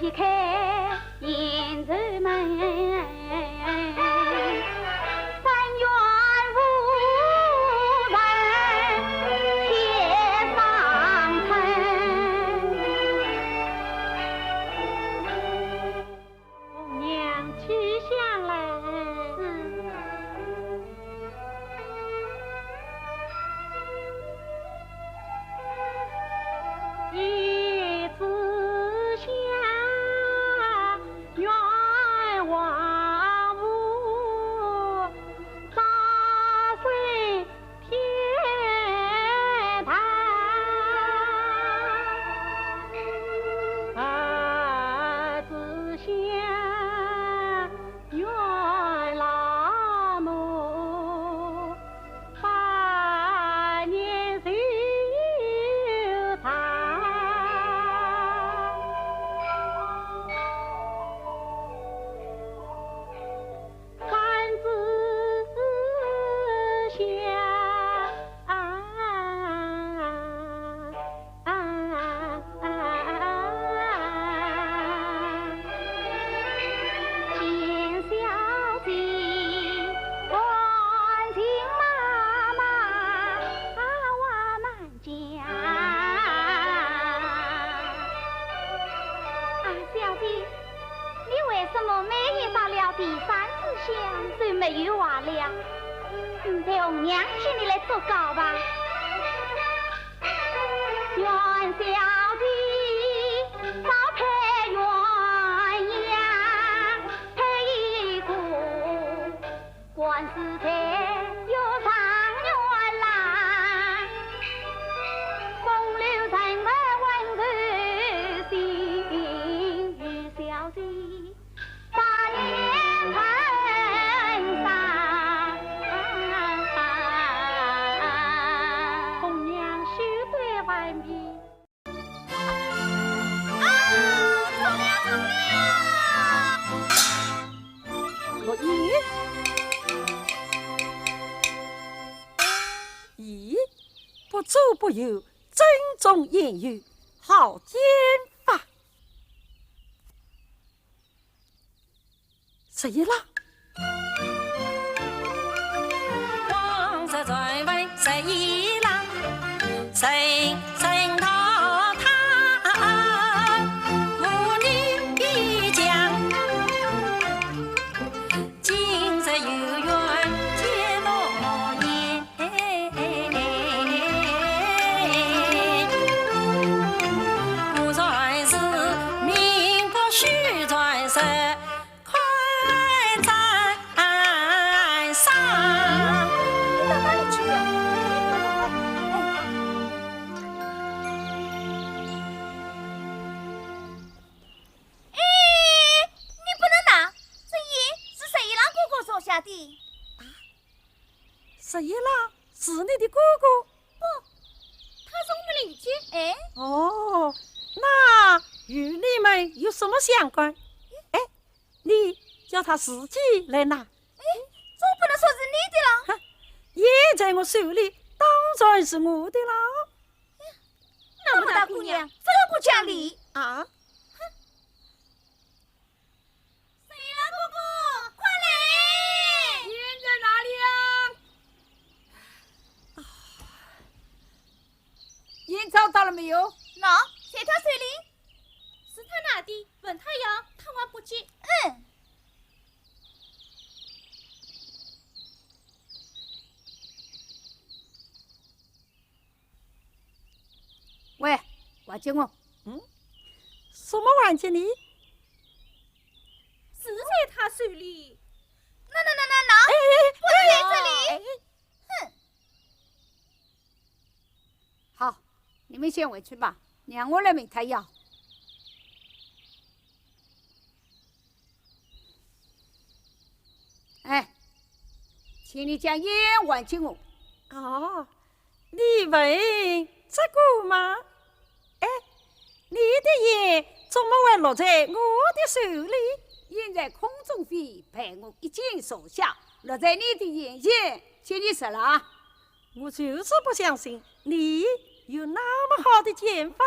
撇开银子门，三元无人铁上城。红娘去相来，一枝香，远望无，早睡天堂。二枝香，远老母，百年寿长。三枝香，见小姐关心妈妈我们家。小姐，你为什么每年到了第三次香就没有娃了？你在红娘请你来做告吧。元小姐早配鸳鸯配一个，官司才有长元郎，风流成儿温柔心。小姐，大年盆上，红娘休对外面。我咦，不走不休，正中言语，好剑法。谁啦？王者在位谁啦？谁讨他？妇女必将，今日有缘结罗言。不传世，名不虚传世。谁啦？是你的哥哥？不，他是我们邻居。哎，哦，那与你们有什么相关？哎，你叫他自己来拿。哎，总不能说是你的了。也在我手里，当然是我的了。那么大姑娘，这不讲理啊！谁啦，哥哥，快来！烟在哪里啊？烟找到了没有？喏，在他手里。是他拿的，问他要，他还不接。嗯。喂，挖井哦。什么玩具呢？是在他手里。那，不能在这里。哼。好，你们先回去吧，让我来问他要。哎，请你将烟还给我。哦，你问这个吗？哎，你的烟怎么会落在我的手里？烟在空中飞，被我一箭射下，落在你的眼前，请你说了。我就是不相信你有那么好的剑法。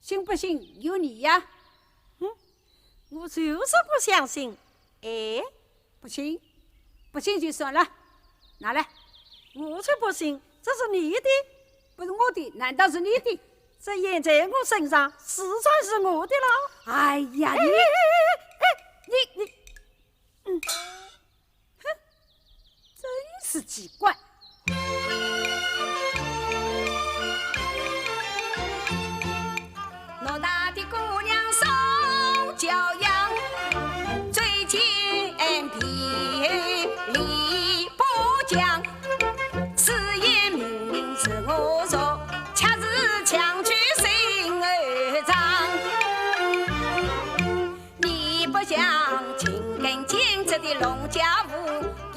信不信由你呀。我就是不相信。哎，不信，不信就算了，拿来。我才不信，这是你的，不是我的，难道是你的？这验在我身上，实在是我的了。哎呀，你，哼，真是奇怪。偌大的姑娘受教养，最近皮理不讲，此言明明是我说，恰是强取心儿脏。你不像勤耕俭织的农家妇，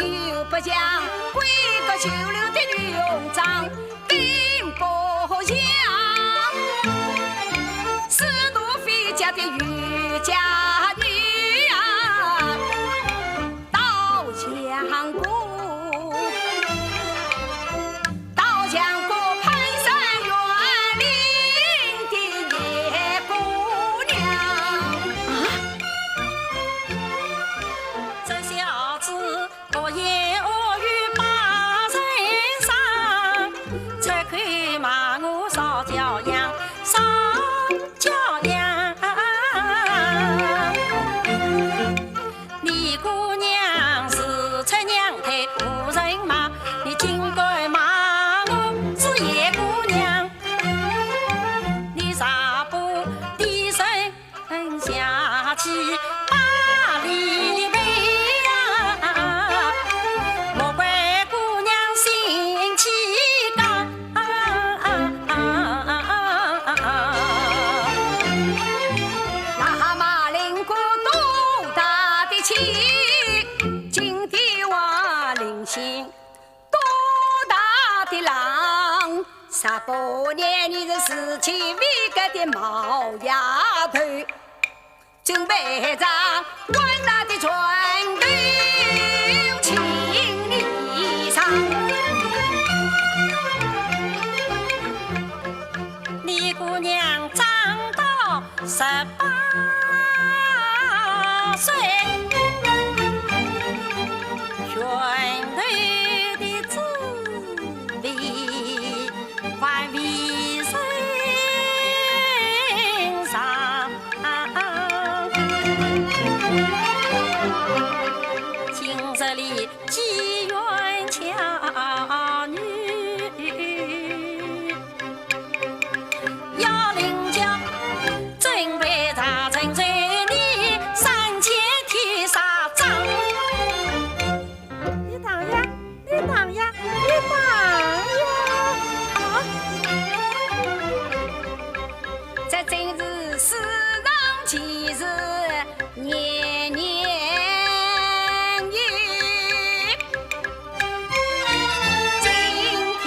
又不像贵国秀流的女佣长，并不像是度非家的渔家女啊，倒像个攀山越岭的野姑娘。这小子恶言恶语把人伤，才可以骂我少教养，少教养。你姑娘是出娘胎无人骂，你竟该骂我是野姑娘。你啥不低声下气把里背呀？莫怪姑娘心气刚。那马铃鼓多大的气，金地瓦零星多大的浪，18年你是17位个的毛丫头，准备着广大的船队请你上。你姑娘长到18岁，拳头的滋味还未身上。今日里机缘巧女，要领教准备查证罪你3千天杀章。你当呀，你当呀，你当呀！啊！这真是世上奇事年年有，今天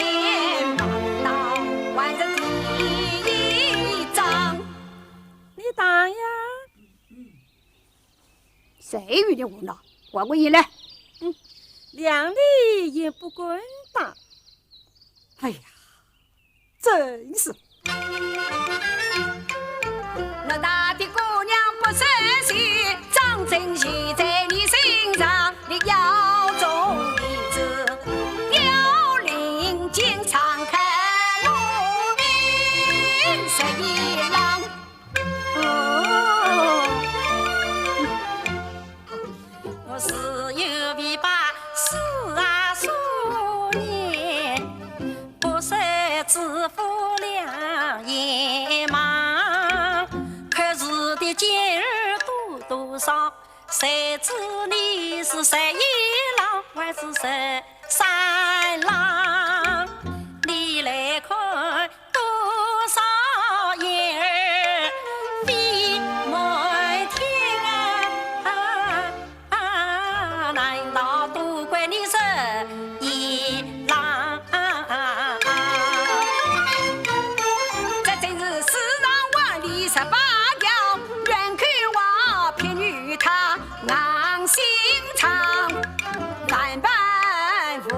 忙到完成第1章。你当呀！谁与你胡闹？还我赢来！两里也不滚打。哎呀，真是！那大的姑娘不识趣，张真喜在你身上，你要中一子，凋零经常看路边是一郎。我是有为把事啊数年，不识知府两眼忙，可是的今日多少，谁知你是11郎还是13郎？你来看多少眼儿飞满天啊！难道都怪你11郎？这真是世上万里18条，远看我偏与他硬心肠，万般无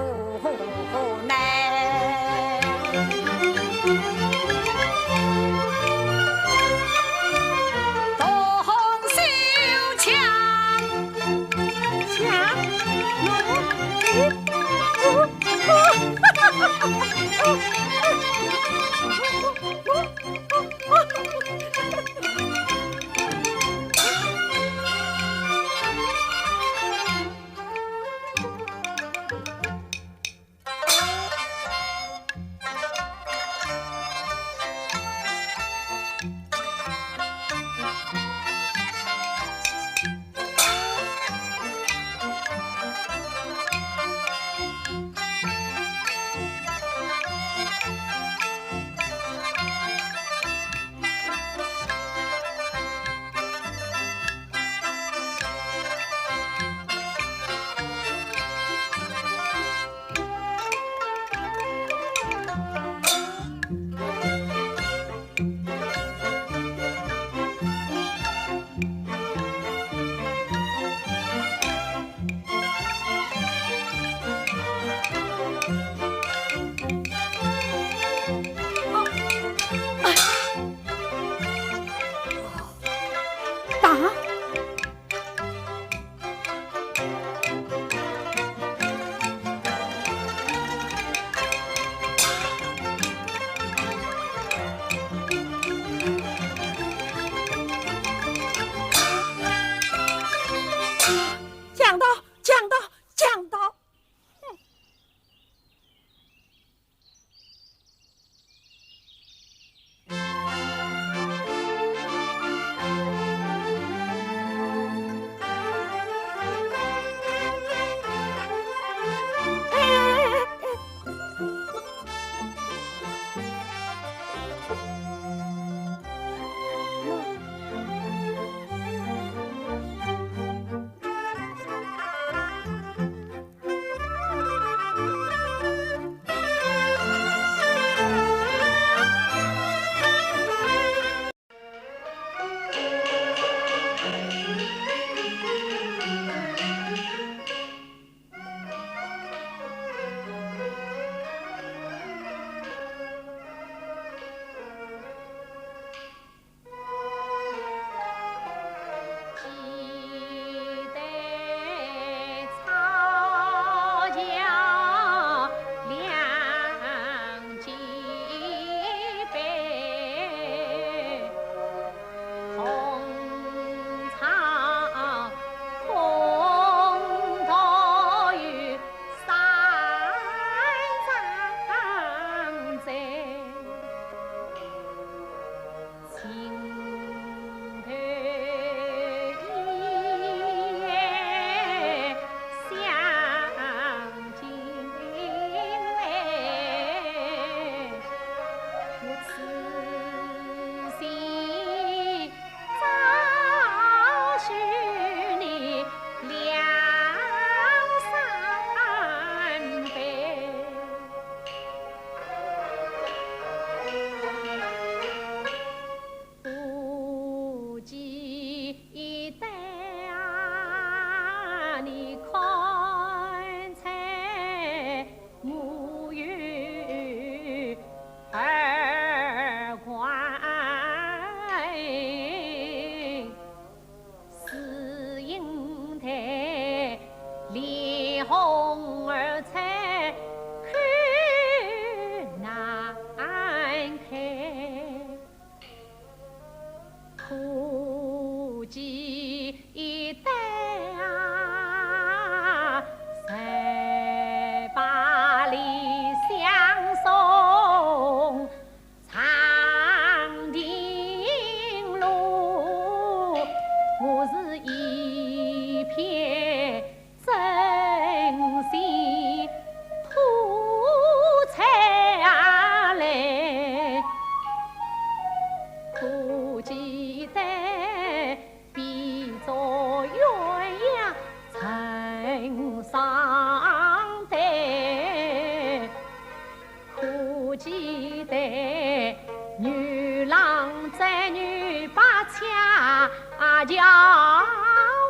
家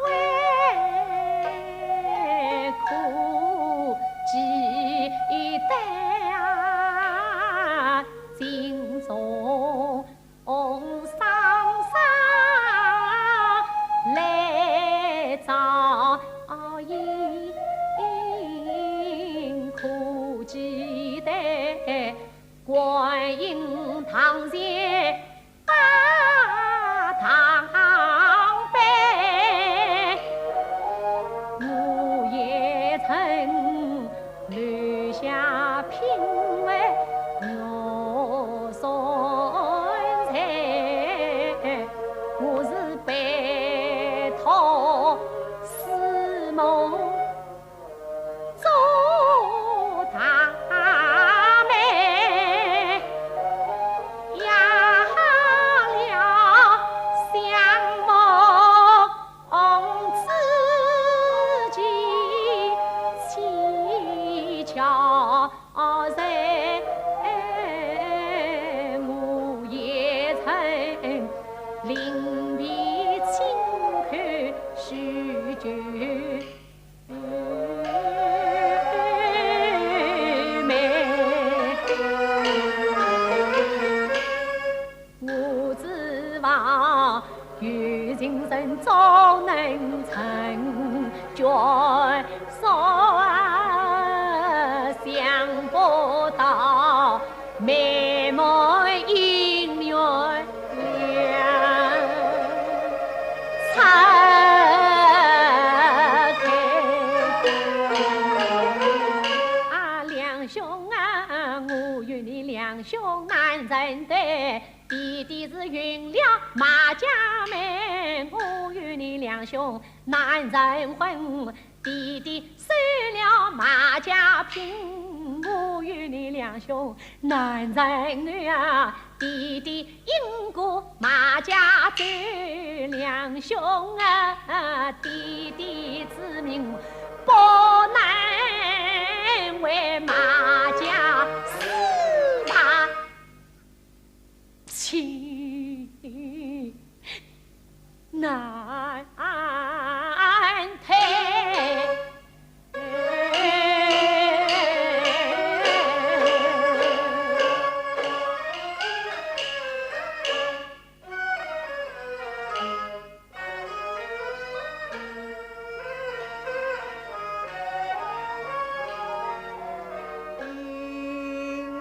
为苦记得心中伤伤来照应，苦记得观音堂前把堂杯，我也曾留下品味我孙才，我是白头思梦做大妹，压了相梦自己蹊跷在，我也曾临别轻看许久美，我指望有情人早能成眷属，想不到妹妹姻缘拆开。啊，两兄啊，我与你两兄难认对，弟弟是云了马家妹，我与你两兄难认婚，弟弟收了马家聘，我与你两兄难认女啊，弟弟因过马家走，两兄啊，弟弟之命不能为马家四大亲难退。心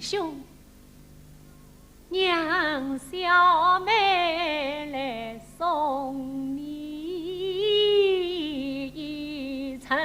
兄，娘小妹来送你一程。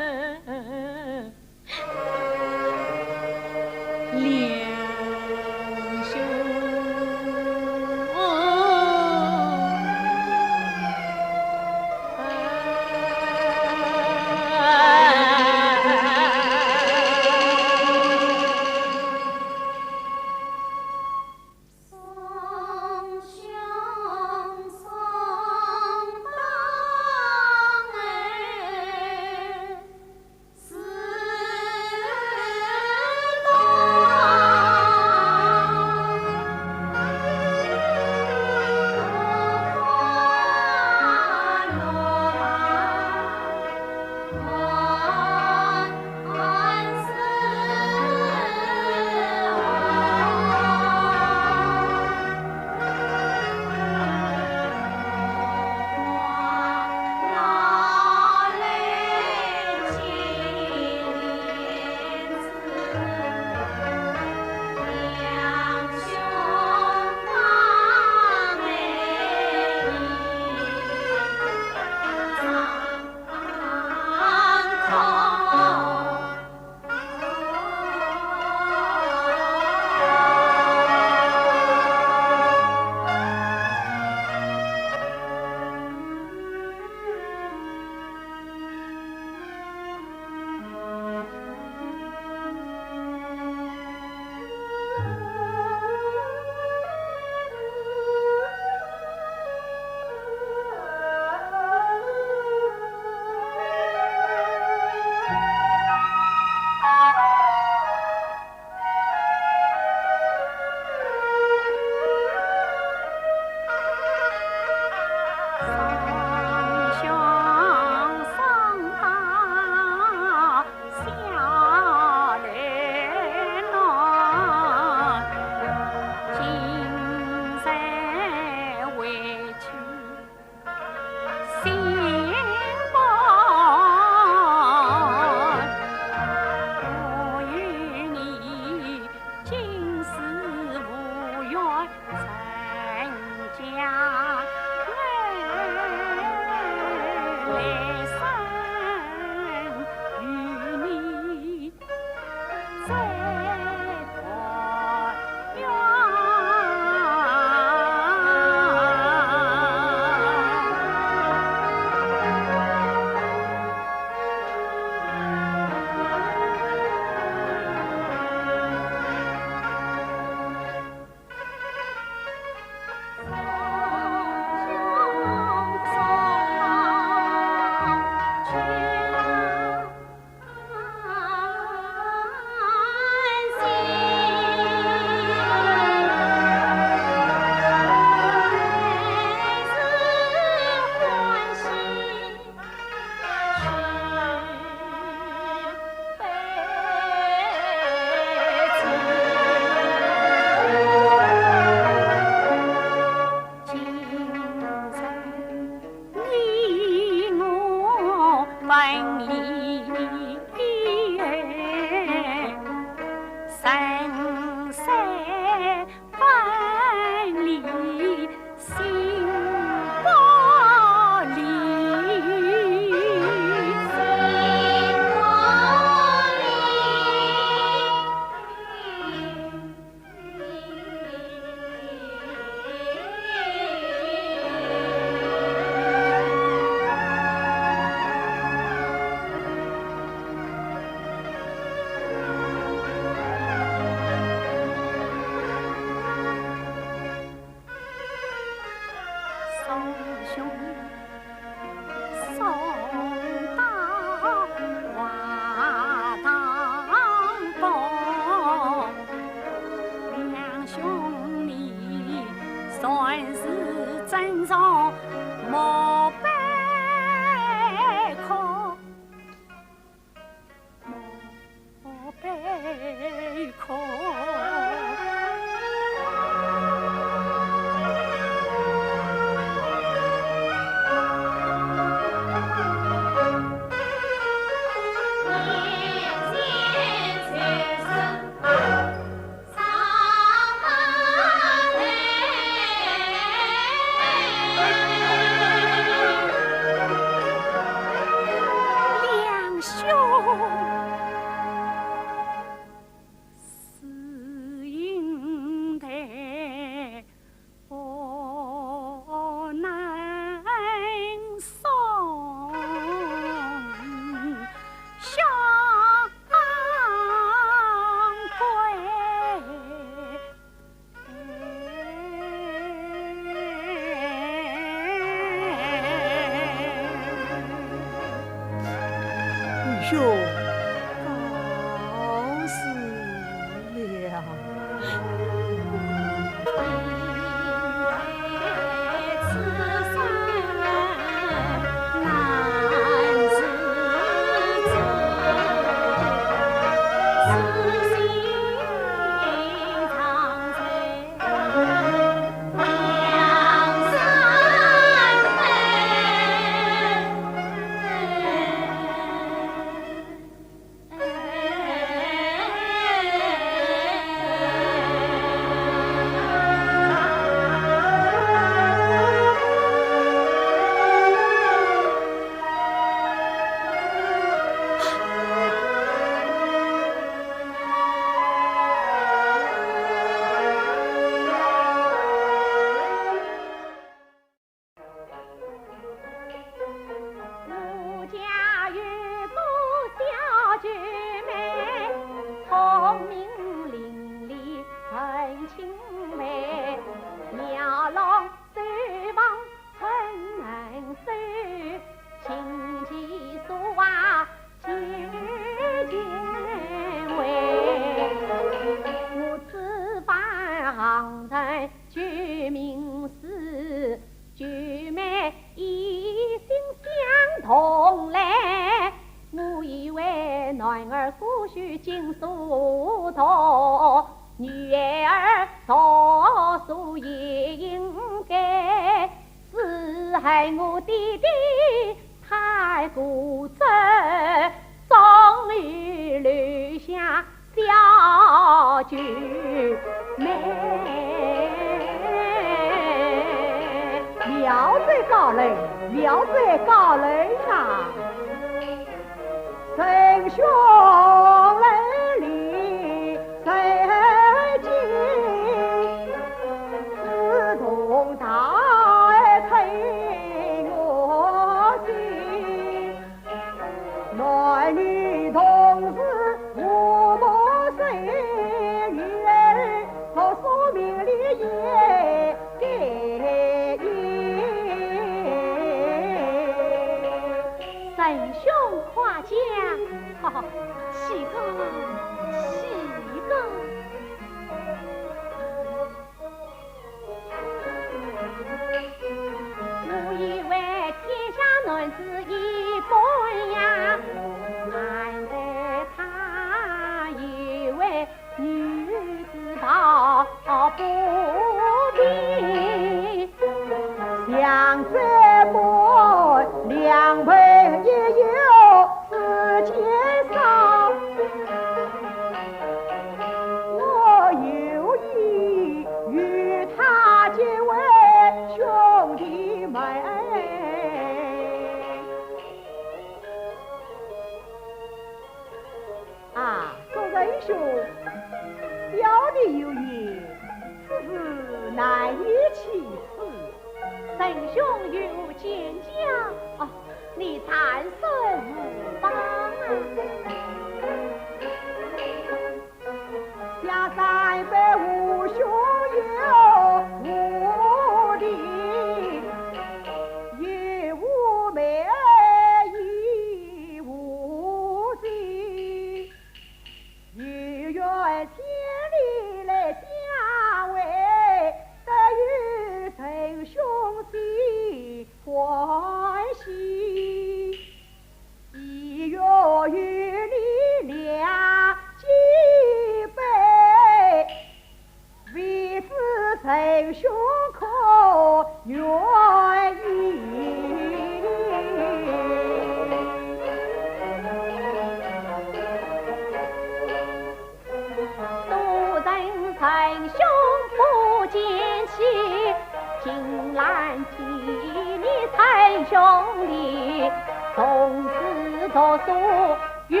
说说月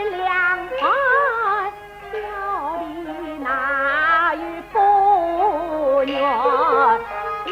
亮花，小里哪有不愿意？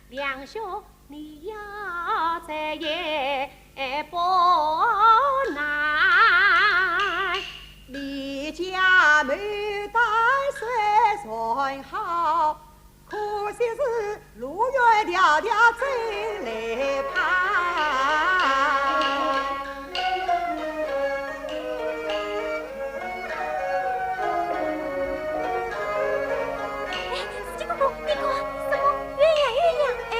两兄，你要再也不难。李家牡丹虽算好，可惜是路远迢迢走来盼。这个你看什么鸳鸯鸳鸯，哎，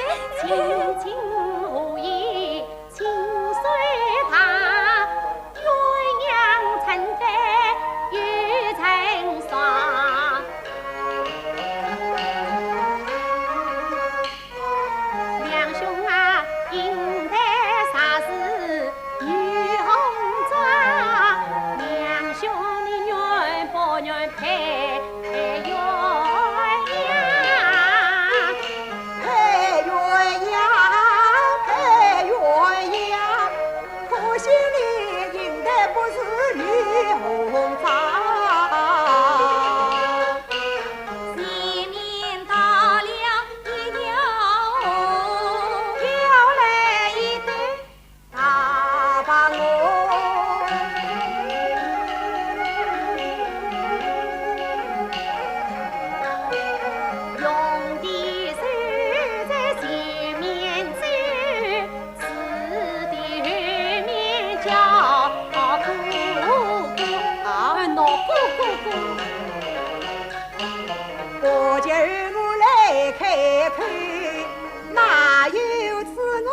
应得啥事女红妆，两兄弟愿不愿配鸳鸯？配鸳鸯，配鸳鸯，可惜你应的不是女红妆。前面到了一条河，飘来一对大白鹅。用的手在前面走，刺的后面叫哥哥，闹哥哥。我今儿我来开口，哪有此我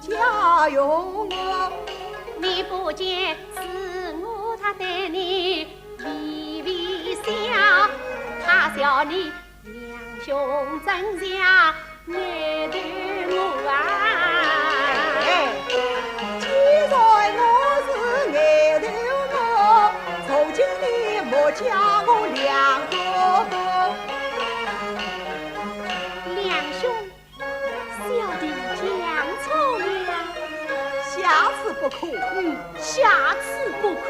家用我？你不见是我他对你微微笑，他笑你两兄真像眼头我啊！哎，既然我是眼头我，从今你莫叫我两哥哥。两兄笑得强聪明，下次不可。下次不可。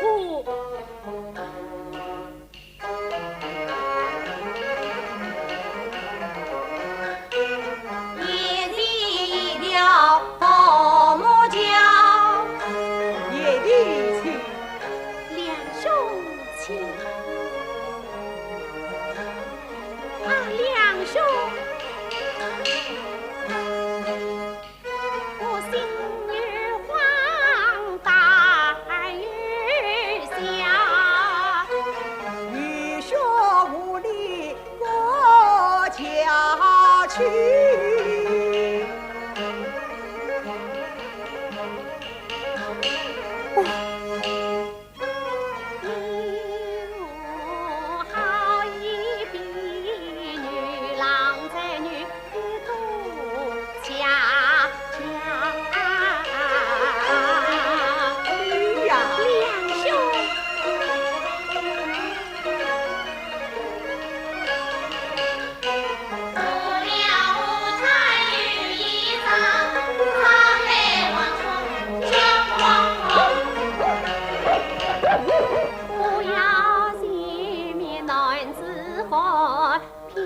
眼前一条好木桥，夜里去，两兄亲，两兄，我心有慌，胆有小，雨雪无力过桥去。我好一比女郎才女多恰恰。哎呀，两兄，做了舞台有一场，唱来望出江黄不要前面男子汉，偏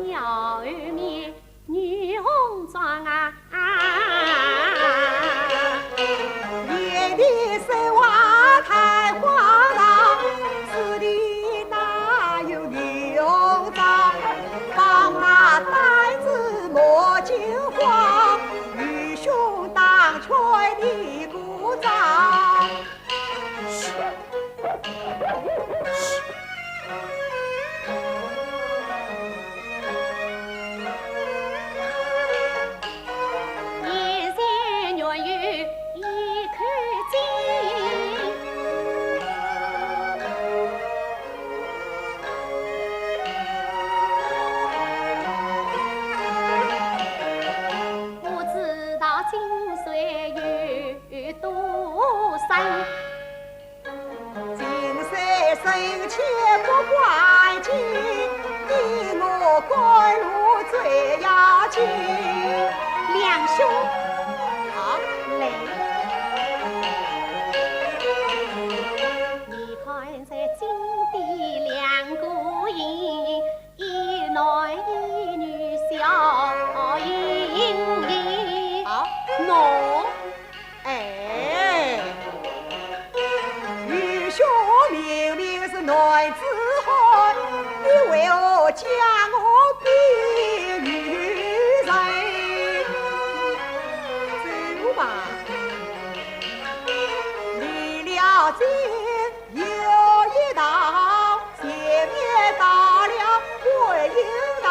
要后面女红妆啊！夜里三娃太荒唐，此地哪有女红妆？帮那呆子莫惊慌，愚兄当吹你鼓掌。眼前若有一口井，不知道井水有多深。金山深浅不关紧，你我归路最要紧。两兄啊，来，你看在井底两个人，一男一女笑盈盈。啊，喏，哎，愚兄明明是男子汉，你为何将我比女人？走吧，离了井有一道，前面到了观音堂。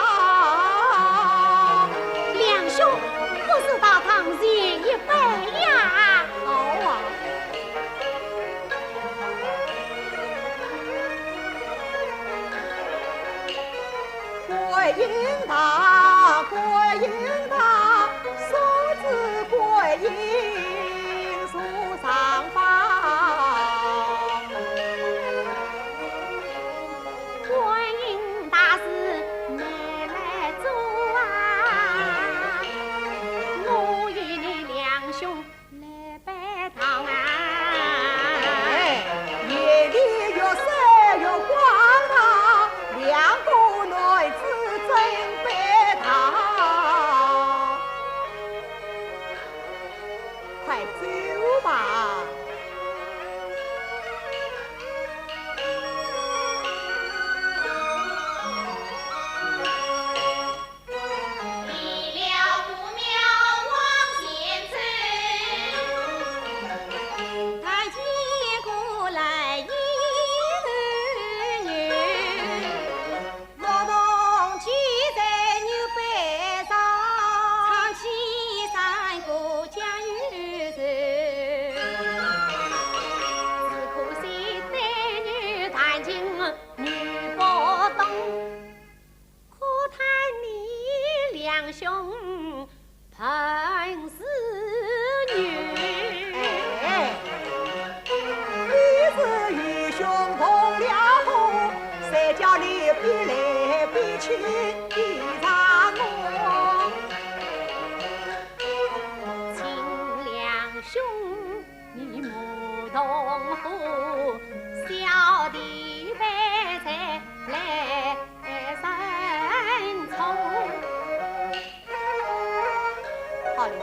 两兄不是到堂前一杯呀？好啊。观音堂，观音堂，嫂子观音快走吧。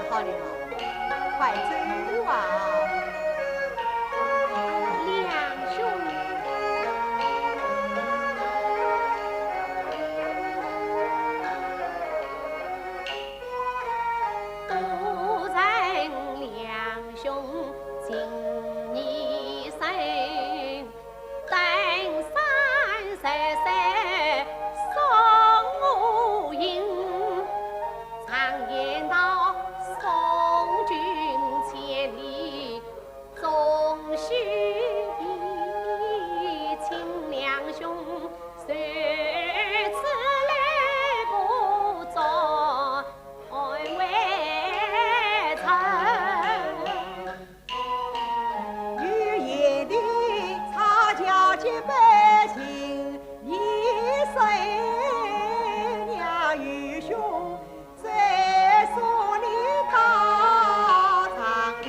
好了，快走啊！两兄，多人两兄情义深，登山山山送无影，常言道。送君千里终须比，亲两兄谁此来不作为臣？女言的差家结百姓，一生娘与兄。再送你到长陵，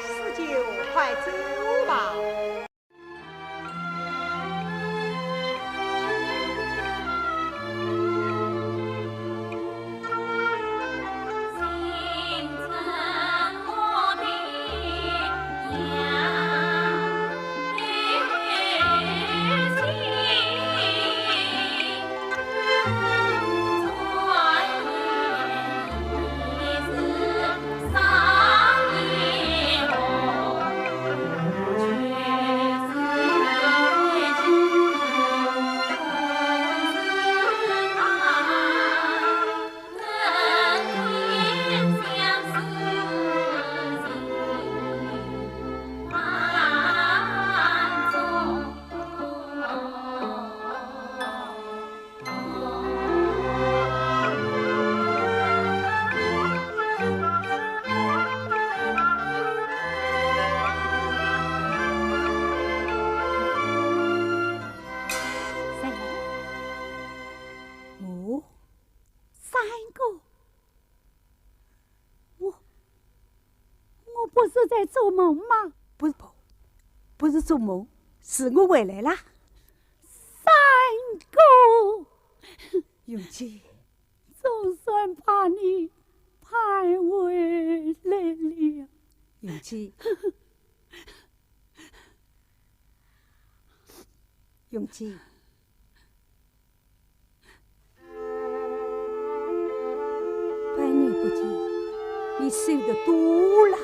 四舅快走吧。不是在做梦吗？不是做梦，是我回来啦。三哥，永琪，总算把你盼回来了。永琪，永琪，百年不见，你瘦得多了。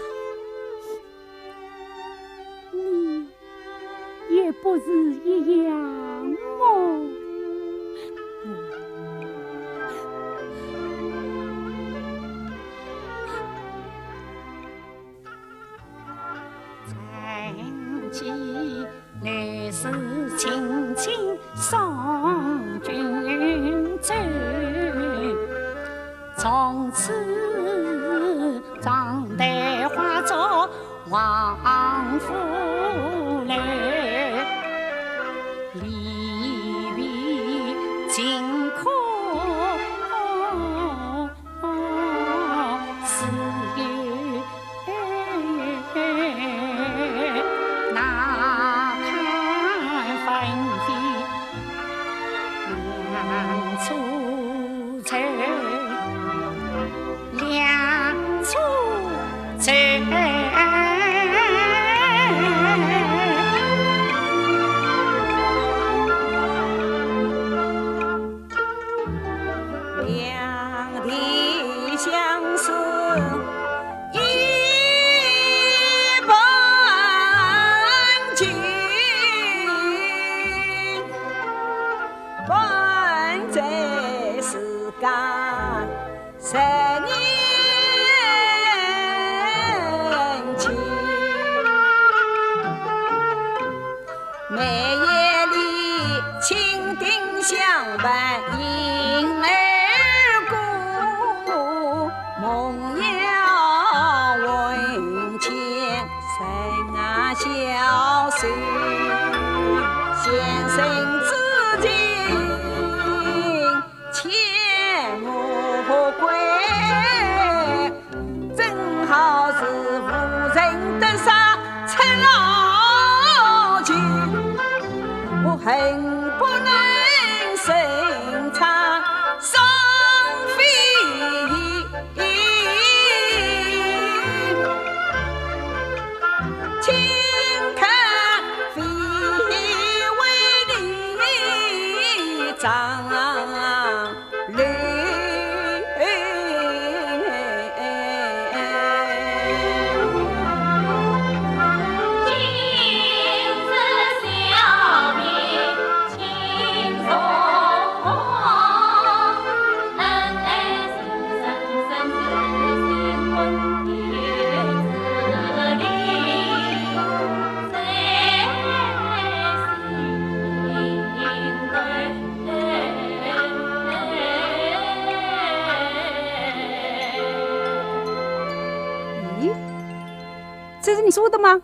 也不是一样哦。曾记来时轻轻送君走，从此长待化作王夫来。离别尽可是有那看纷飞两处愁，这是你说的吗？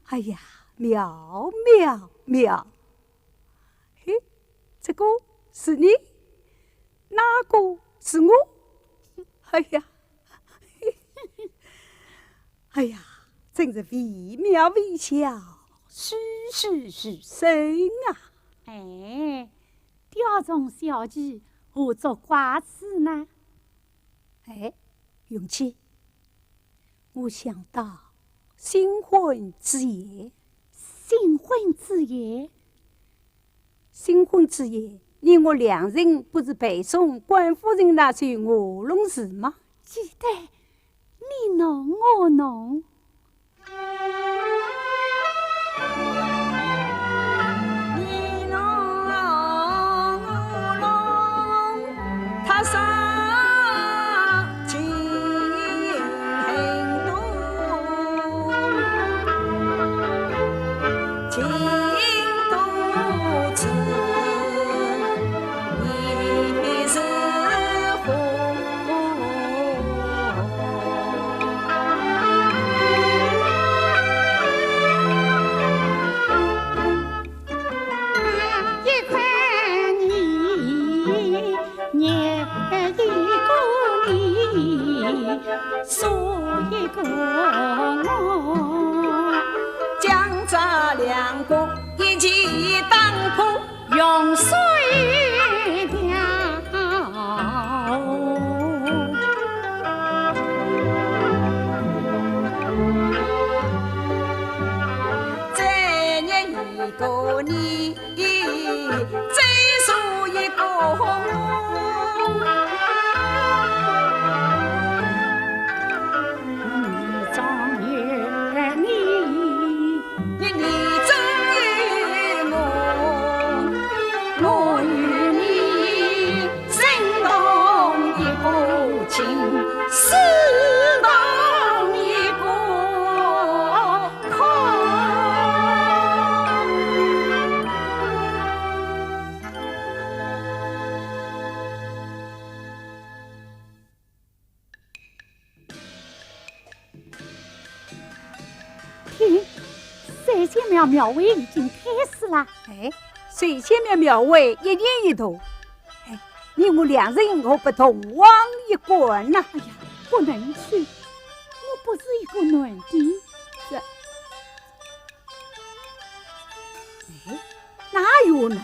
哎呀，妙妙妙！嘿，这个是你，那个是我。哎呀，哎呀，真是惟妙惟肖，栩栩如生啊！哎，雕虫小技，何作怪事呢？哎，永琪，我想到新婚之夜，新婚之夜，新婚之夜，你我两人不是背诵关夫人那句卧龙诗吗？记得你侬我侬。你侬我侬，他上情多，情多知你是何？一块泥，捏一个你，说一个我，将这两个一起当铺，用水调。再念一个你，再说一个我。你长月你，你终于我与你心动一个情，死动一个空。听，三千苗苗会已经开始了。哎，水仙苗苗会一年一度，哎，你我两人何不同往一滚呐？哎呀，不能去，我不是一个男的。哎，哪有呢？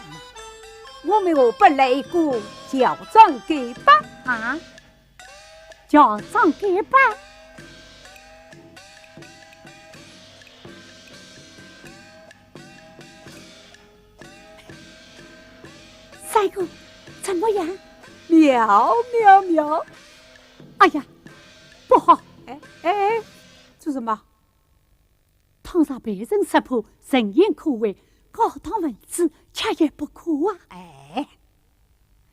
我们何不来一个乔装改扮啊？乔装改扮？三哥，怎么样？妙妙妙！哎呀，不好！哎，做什么？堂上被人识破，人言可畏，高堂文字恰也不可啊！哎，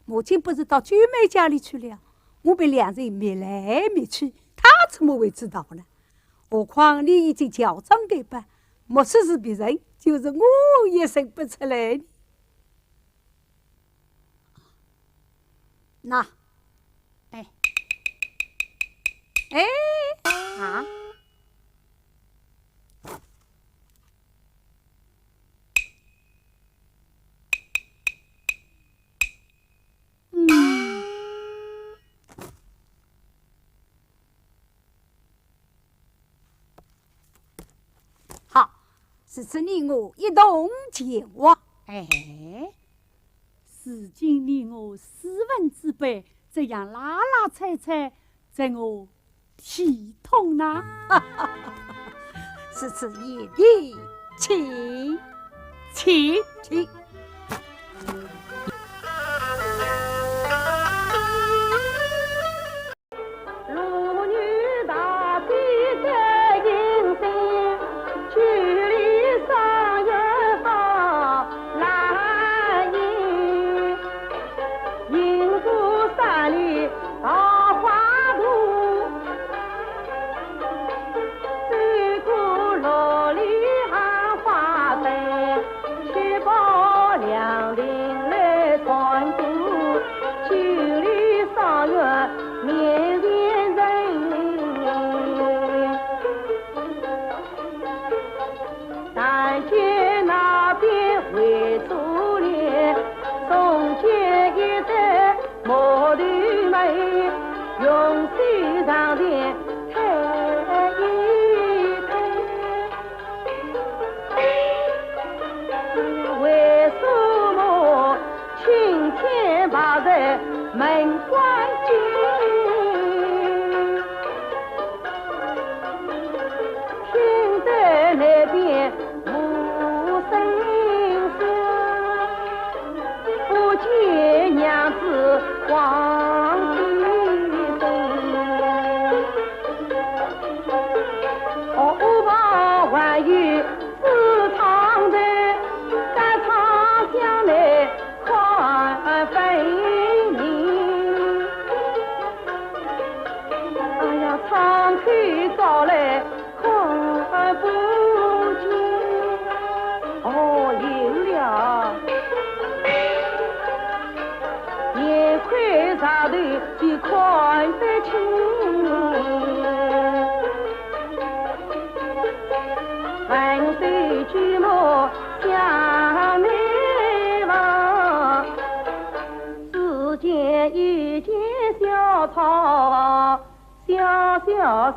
母亲不是到娟妹家里去了，我们两人灭来灭去，他怎么会知道呢？何况你已经乔装打扮，莫说是别人，就是我也认不出来。那，哎啊！好，是此你我一同前往。哎，如今你我斯文之辈，这样拉拉踩踩，在我体痛呢。是此一定，请。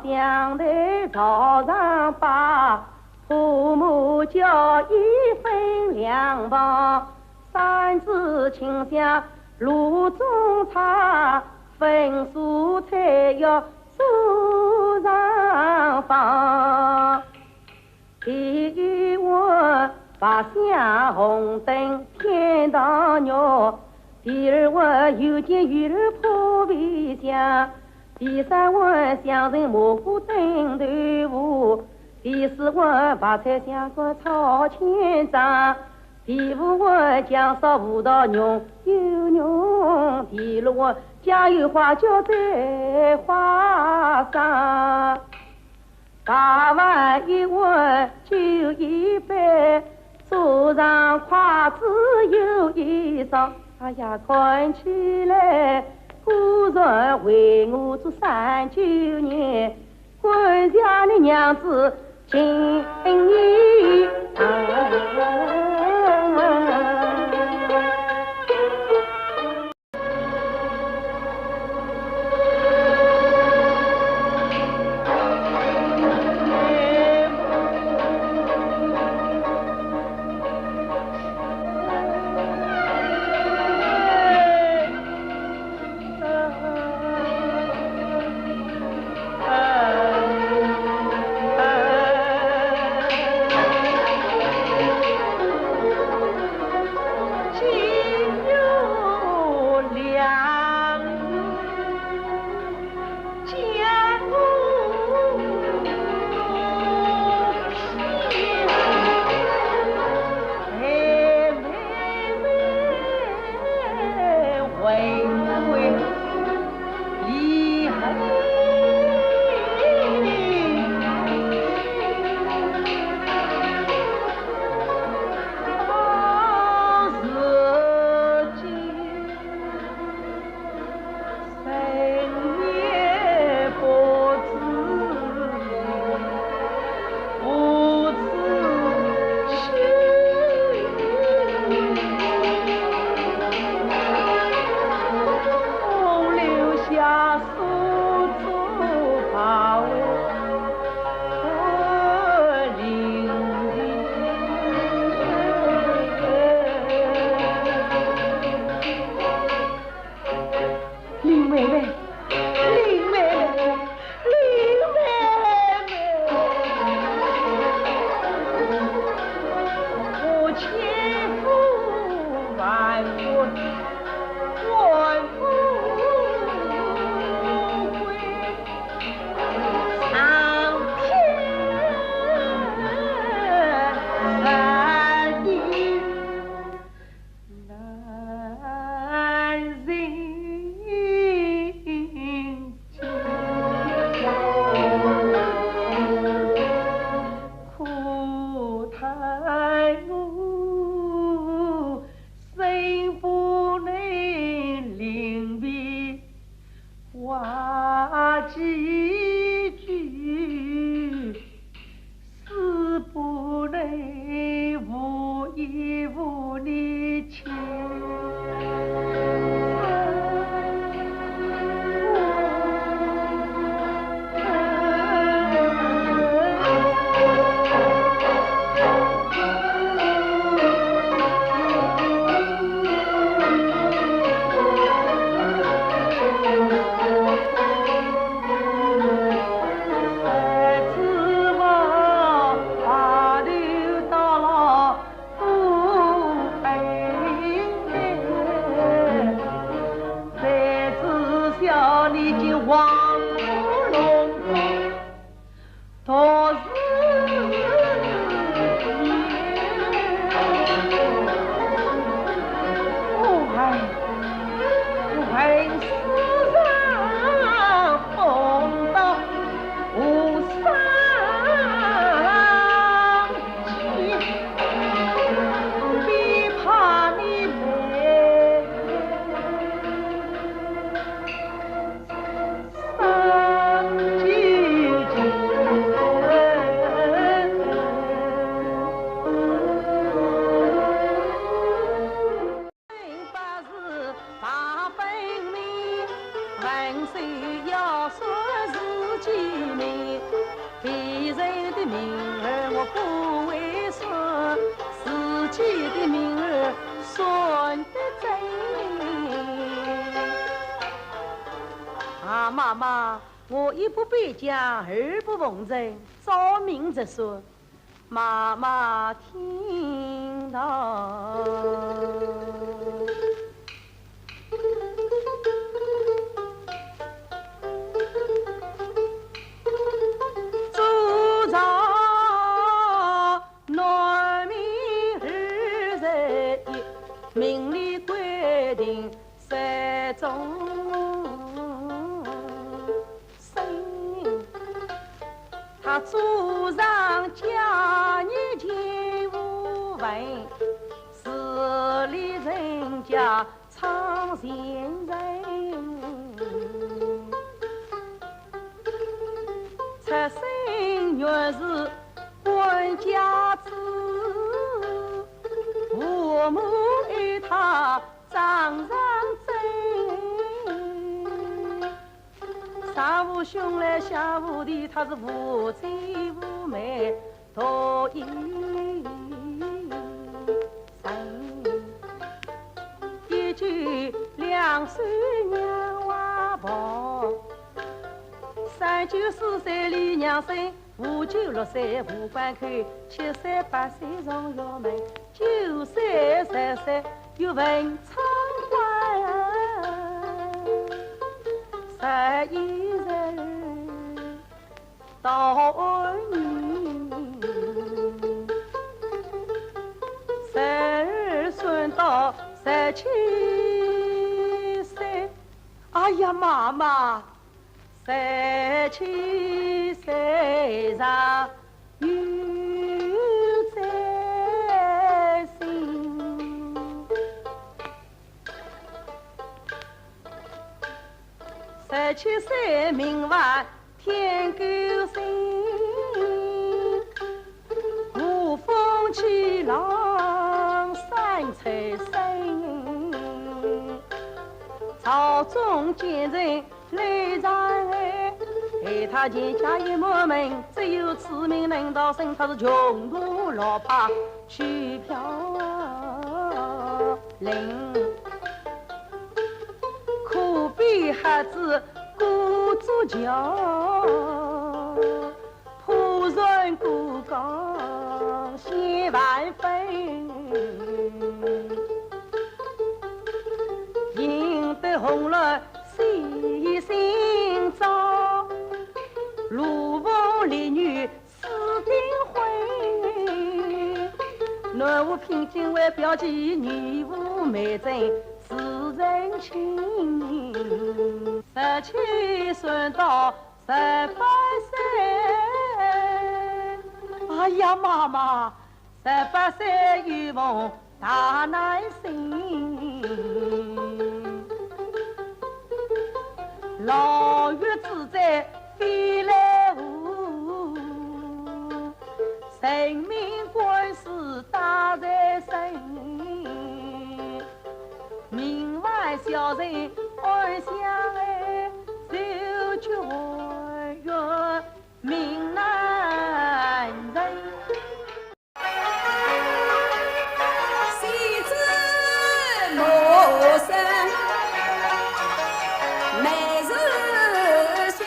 乡台朝上把，父母教一分两房，三子亲乡路中茶，分蔬菜要树上放。第一问八香红灯天堂鸟，第二问有见鱼儿破皮香。第三问乡人蘑菇炖豆腐，第四问白菜香锅炒千张，第五问姜烧葡萄浓又浓，第六问酱油花椒在花上。八碗一碗酒一杯，桌上筷子有一双。哎呀，看起来古人为我做39年，管家的娘子今年话几句，是不能无依无你情。妈妈，我一不背讲，二不奉承，照明着说，妈妈听到。主朝农民21命令规定3种。他祖上家业前无闻，市里人家唱贤人。出生若是官家子，父母爱他长上真。上无兄来下无弟，他是无罪无美多一生。一句两岁娘娃抱，39、4岁离娘生，5、9、6岁无关口，7岁8岁上校门，9岁10岁有文昌官，11人到2年，12孙到17岁。哎呀，妈妈，17岁上有在心，17岁明晚天高升，无风起浪三彩生，朝中见人来上海，爱他前家一门门，只有此名能到身，他是穷途老怕去飘零，可比孩子过足桥，仆人过江先万分，赢得红了细心照，卢凤丽女私订婚，男无聘金为表记，女无媒证是人情。17孙到18岁，哎呀，妈妈，18岁有梦大难醒。牢狱之灾飞来无，人民官司打在身，民外小人爱相爱，受教育命难忍。谁知谋生每日心。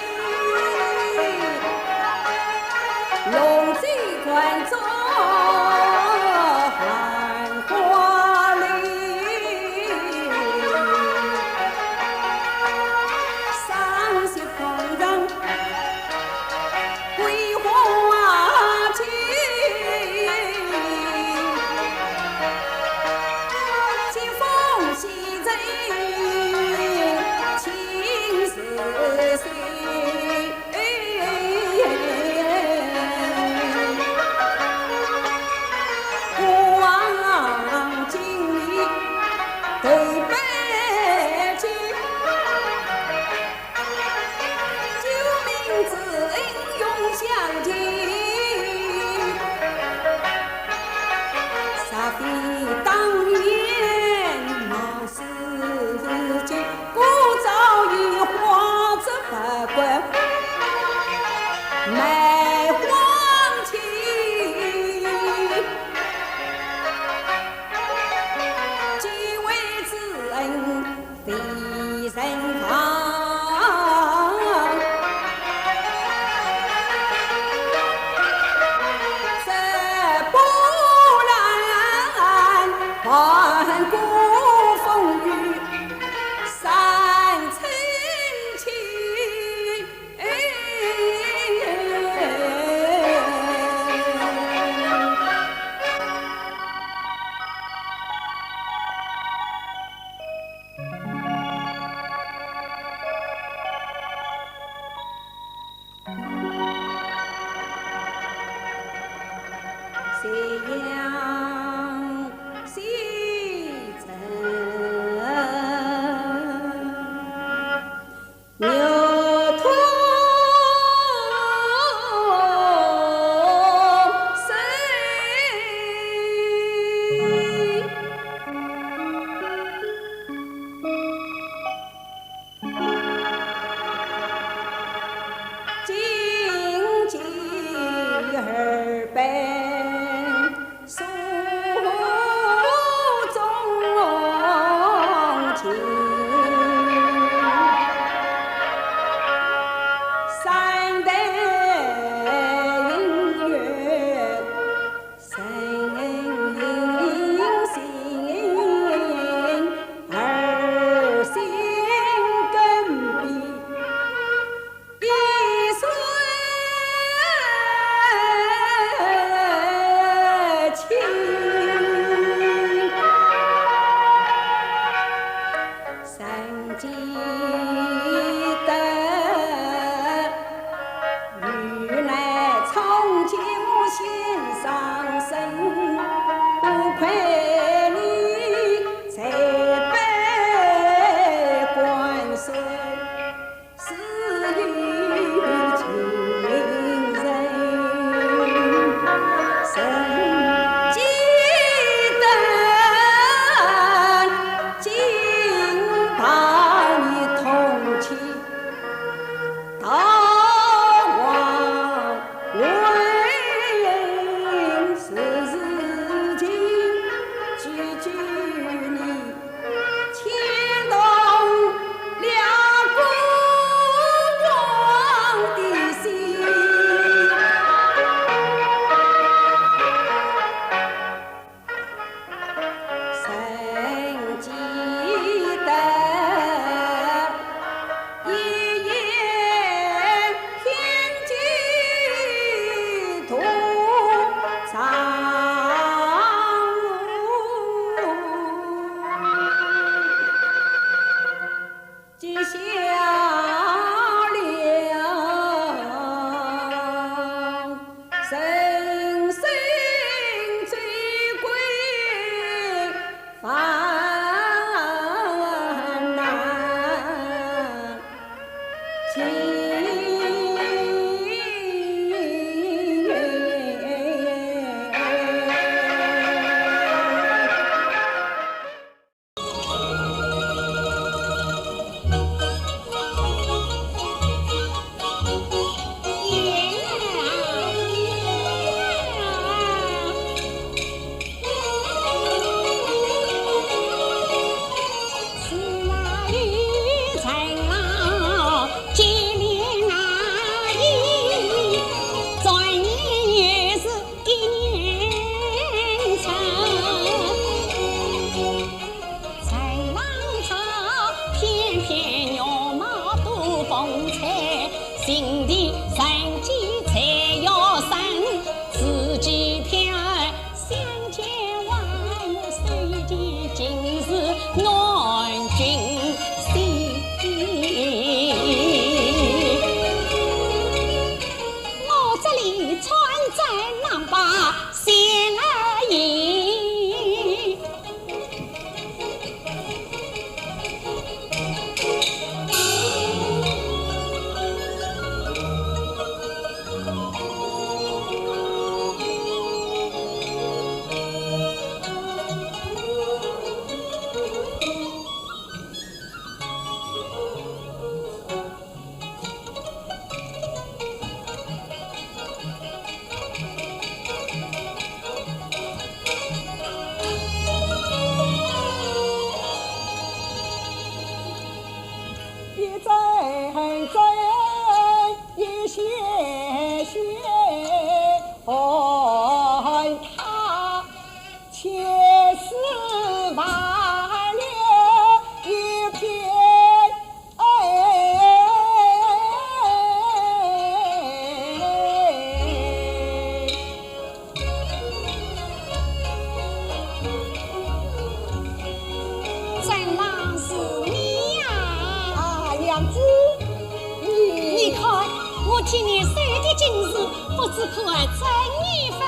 替你受的今日，不知可爱怎一番？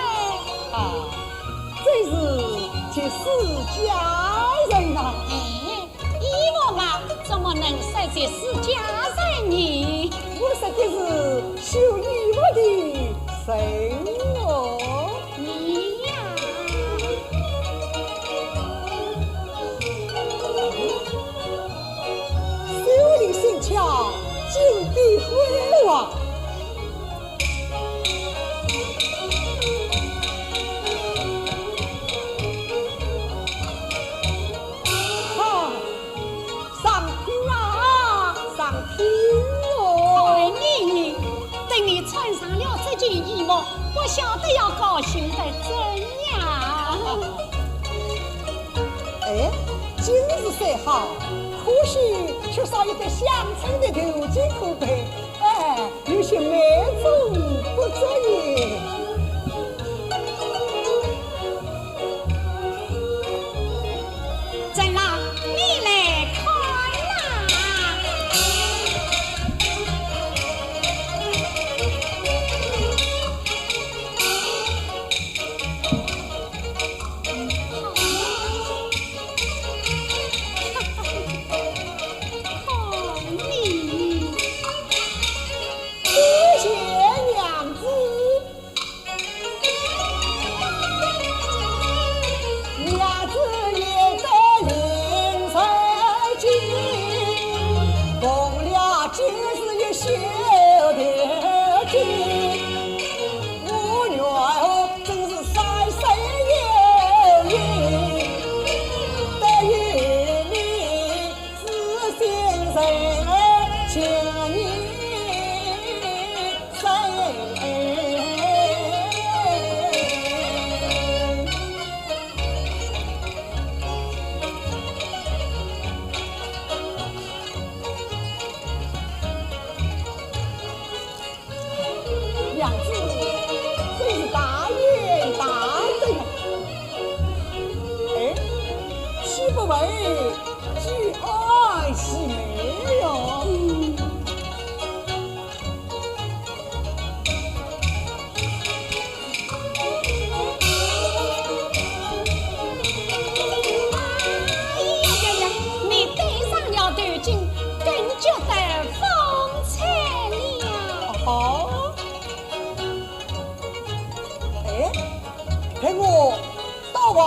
啊，真是这世家人呐！哎，依我嘛，怎么能受这世家人呢？我说的是秀衣服的神哦，你呀，秀丽心巧，金碧辉煌。穿上了这件衣服，不晓得要高兴得怎样。哎，今日虽好，可惜缺少一个相称的头巾可配。哎，有些美中不足也。怎啦？你来看啦！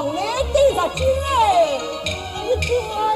红来对着肩，你过来。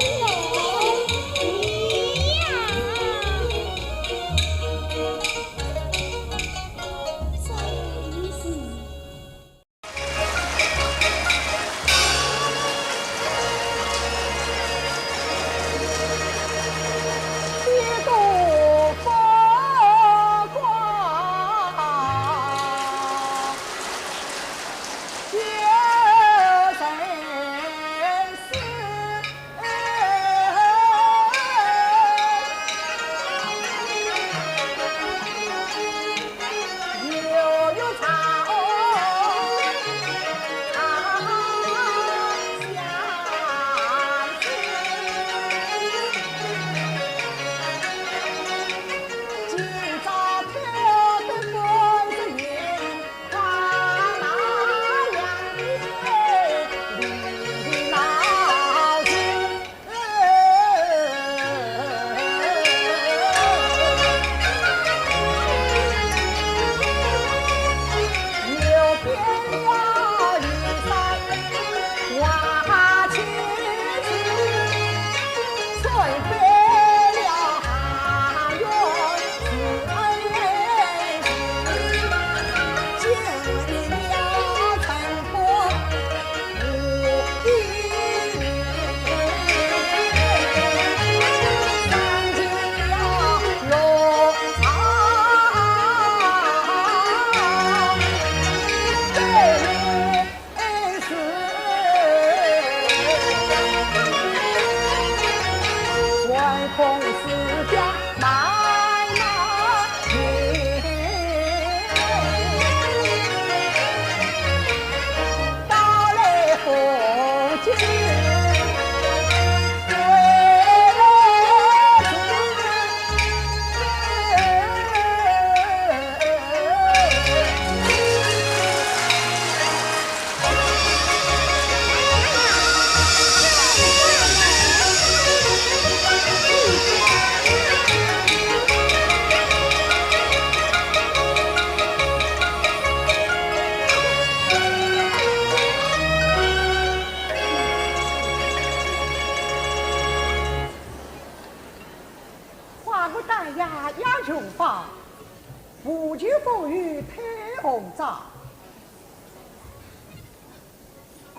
不求风雨太红帐，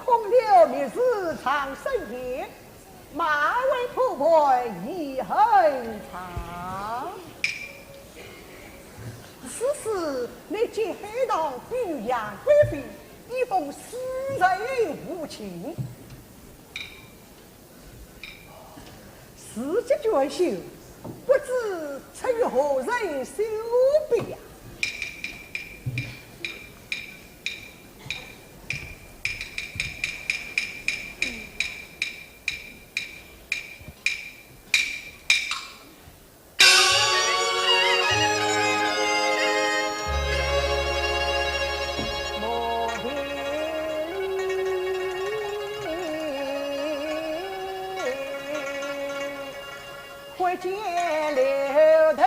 空留烈士长生夜，马嵬铺排遗恨长。此时你接到表扬贵妃，一封死人无情，时节娟秀，不知曾与何人收别。会见留头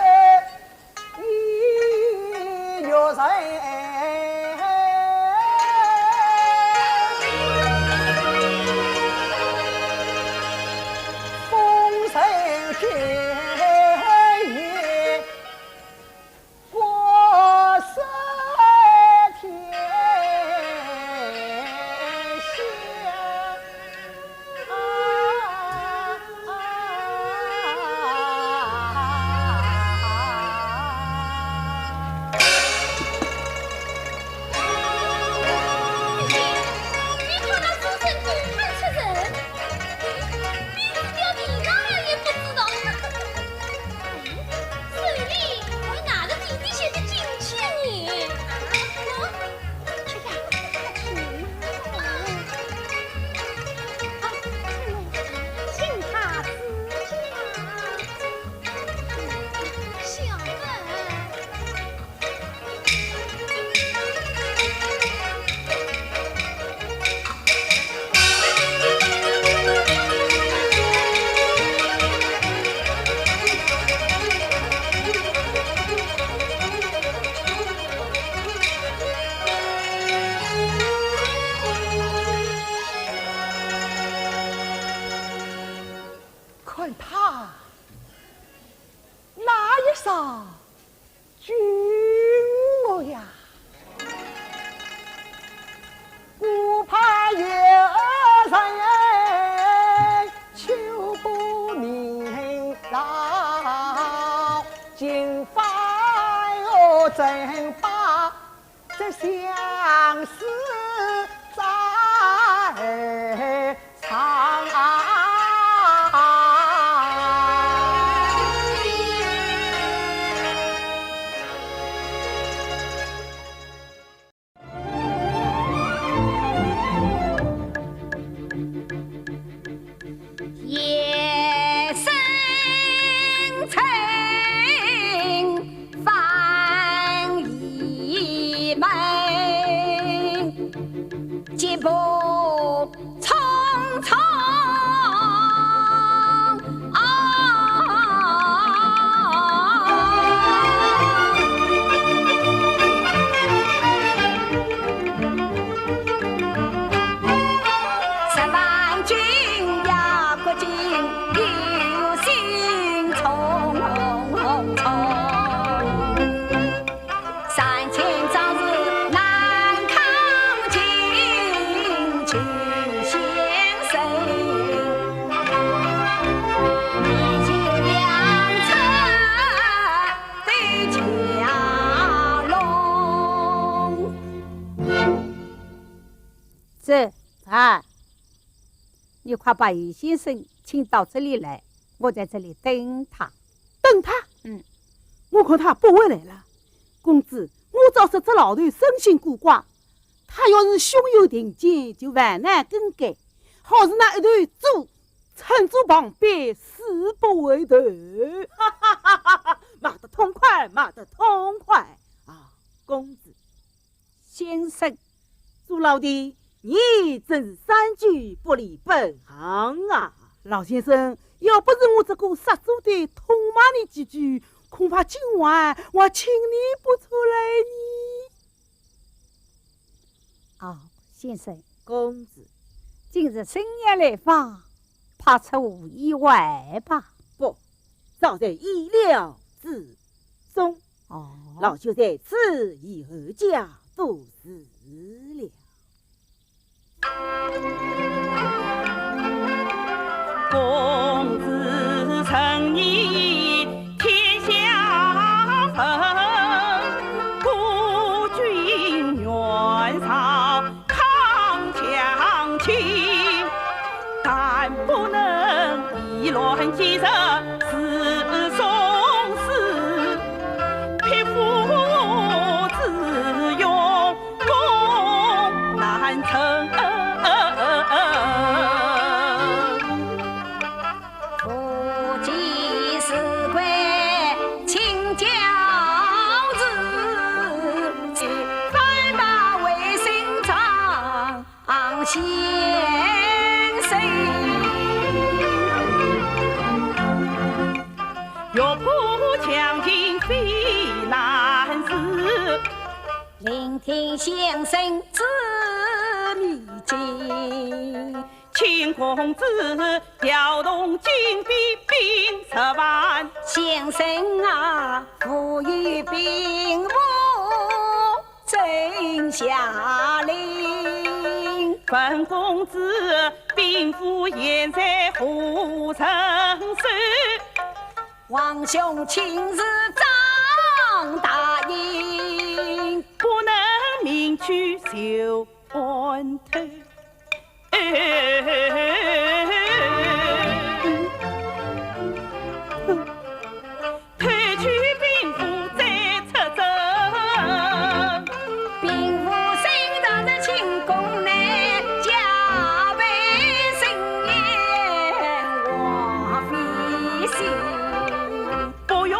一君我呀，不怕有人求不明老，今番我真把这相思在藏。夜深沉，翻一门，脚步匆匆。这啊，你快把于先生请到这里来，我在这里等他。等他？我看他不回来了。公子，我早说这老头生性古怪，他要是胸有定见，就万难更改。好是那一头猪，撑住旁边，死不回头。哈哈哈哈哈！骂得痛快，骂得痛快啊！公子，先生，朱老弟。你真是三句不离本行啊！老先生，要不是我这个杀猪的痛骂你几句，恐怕今晚我请你不出来呢。哦，先生，公子，今日深夜来访，怕出无意外吧？不，早在意料之中。哦，老兄在此以后家都是了。公子成义天下分，孤军远扫抗强秦，但不能以乱击人，是宋死，匹夫自勇功难成。先生，若破强劲非难事，聆听先生之秘籍。请公子调动精兵兵10万，先生啊，赋予兵部正下令，本公子兵符现在护城守，王兄亲自张大营，不能明去休昏头。退去兵符再出征，兵符新到的清宫内，加倍盛宴我费心。不用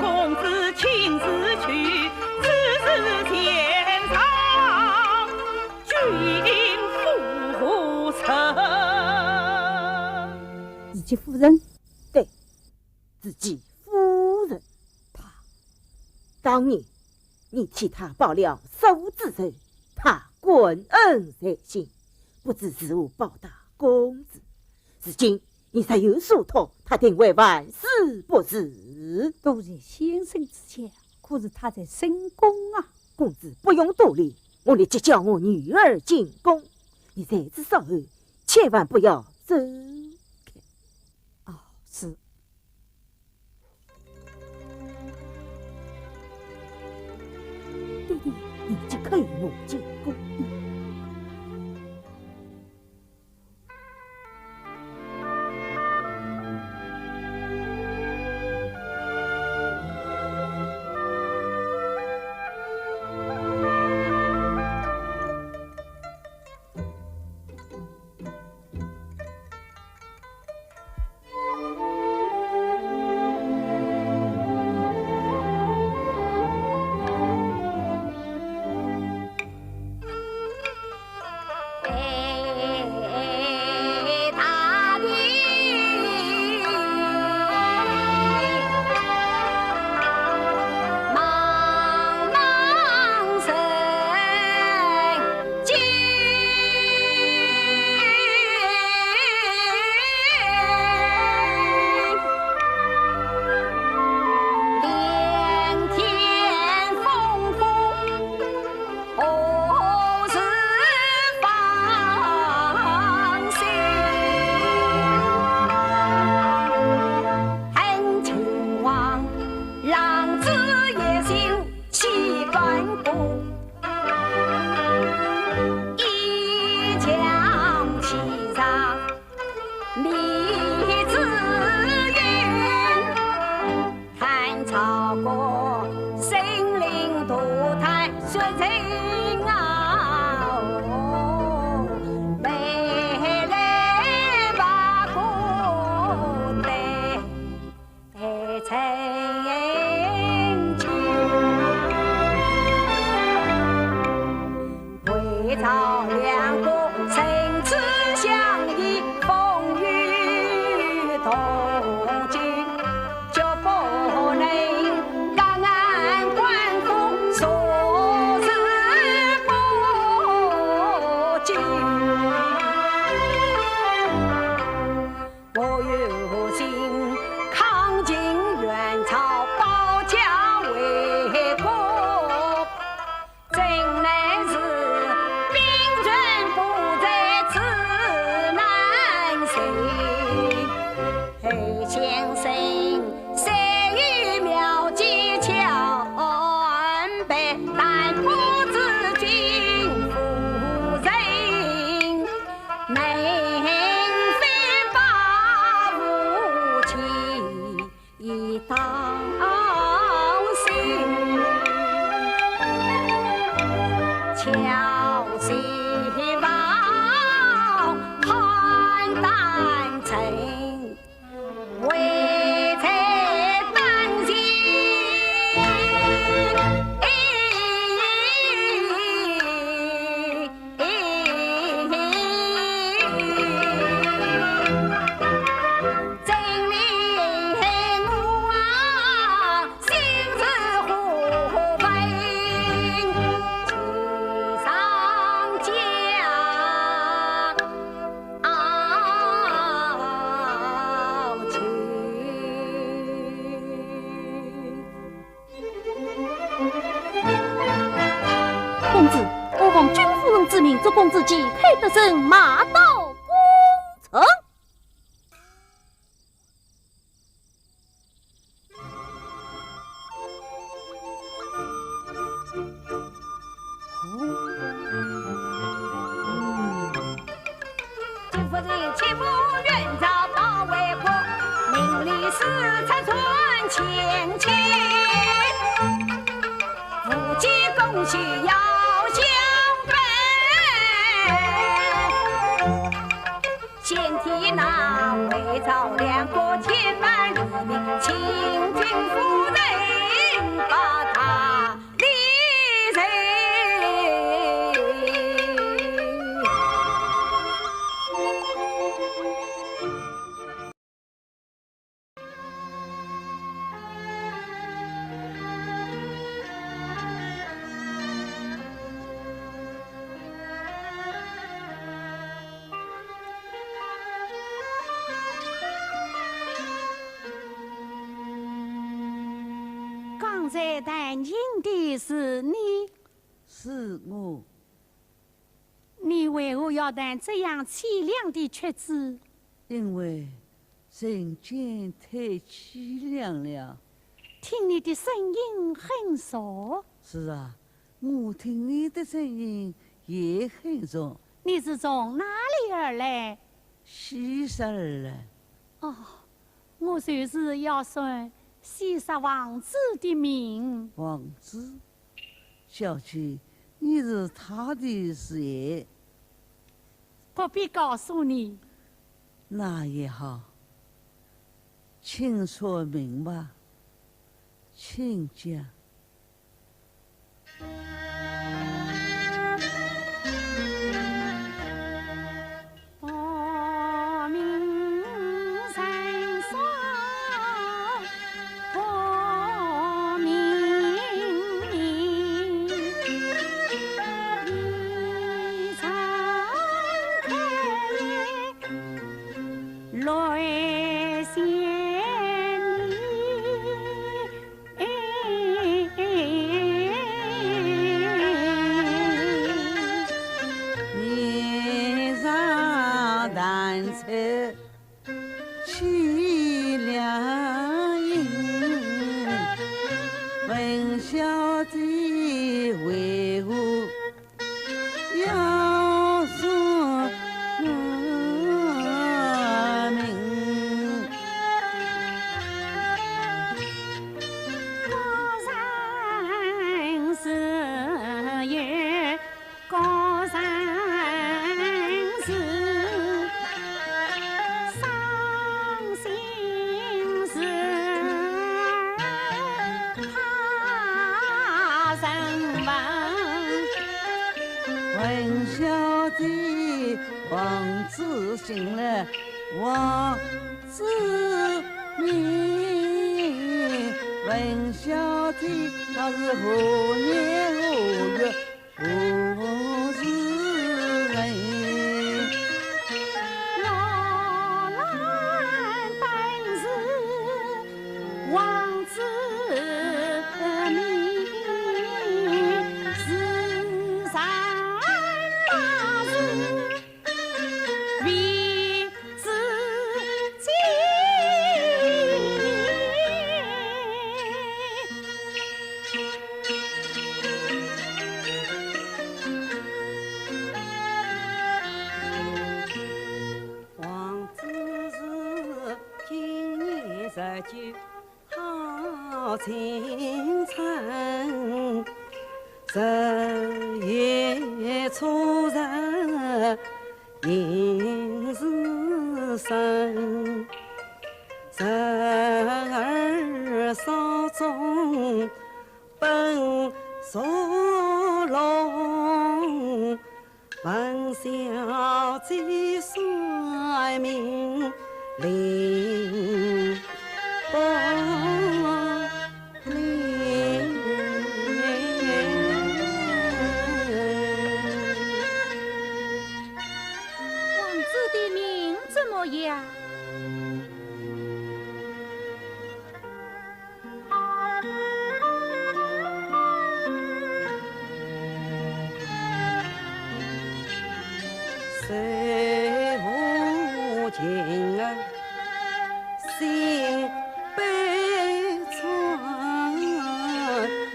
公子亲自去，此事天上君父成。自己夫人，对，自己夫人，他当年你替他报了守之仇，他滚恩在心，不知是否报答公子。如今你才有所托，他定会万死不辞。都在先生之前，可是他在深宫啊。公子不用多虑，我立即叫我女儿进宫。你在此稍后，千万不要走开。哦，是。弟弟，你即可以我进宫。公子，我奉君夫人之命，祝公子即配得胜马到功成。君夫人切不远遭保卫国，名利是才存千千，夫妻共需要相伴。应的是你，是我。你为何要弹这样凄凉的曲子？因为人间太凄凉了。听你的声音很熟。是啊，我听你的声音也很熟。你是从哪里而来？西沙而来。哦，我就是要算西沙王子的名。王子，小姐，你是他的谁？不必告诉你。那也好，请说明吧，请讲。凄凉音，问小姐为何要说明？高山是月，高山是。问小姐，王子醒了，王子名。问小姐，他是何年何月何时人？我来本是王子名，世上大事为自己。王子是今年19，好青春。10月初10，应是生。12少中奔属龙，问小姐算命灵不灵？王子的名怎么样？谁无情儿心悲怆，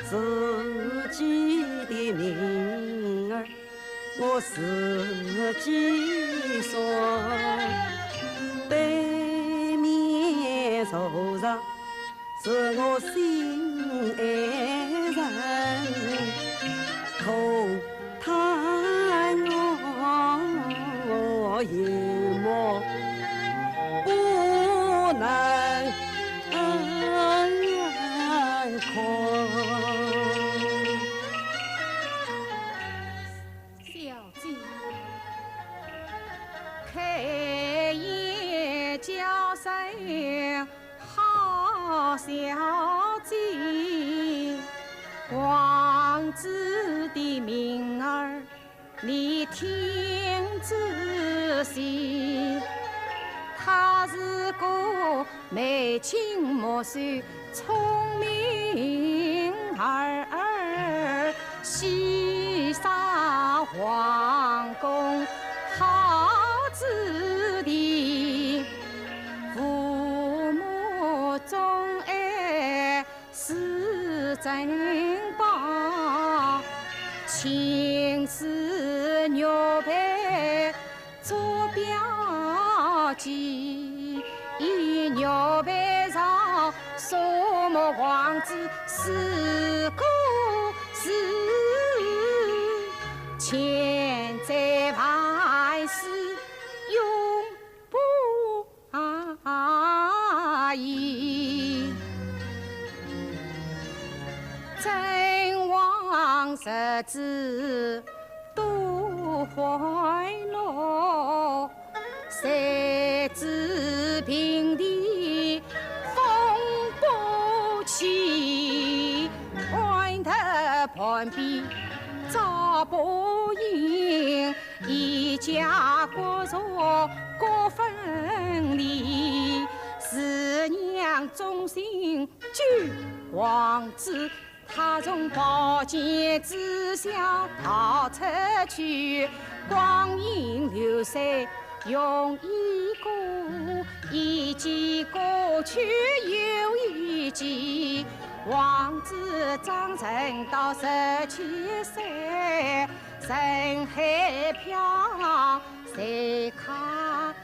自己的命儿我自己算，对面愁上是我心爱人，空叹我眼目不能看。小姐，开眼叫声好小姐，王子的名儿你听仔细，他是个眉清目秀、聪明儿西上皇宫好子弟，父母钟爱是珍宝，青丝玉佩做标记，玉佩上沙漠王子是故事，千载万世永不移。真王日子多欢乐，谁知平地风不起，湾头旁边找不赢，一家国仇各分离，四娘忠心救王子，他从宝剑之下逃出去，光阴流逝容易过，一季过去又一季，王子长成到17岁，人海飘，谁看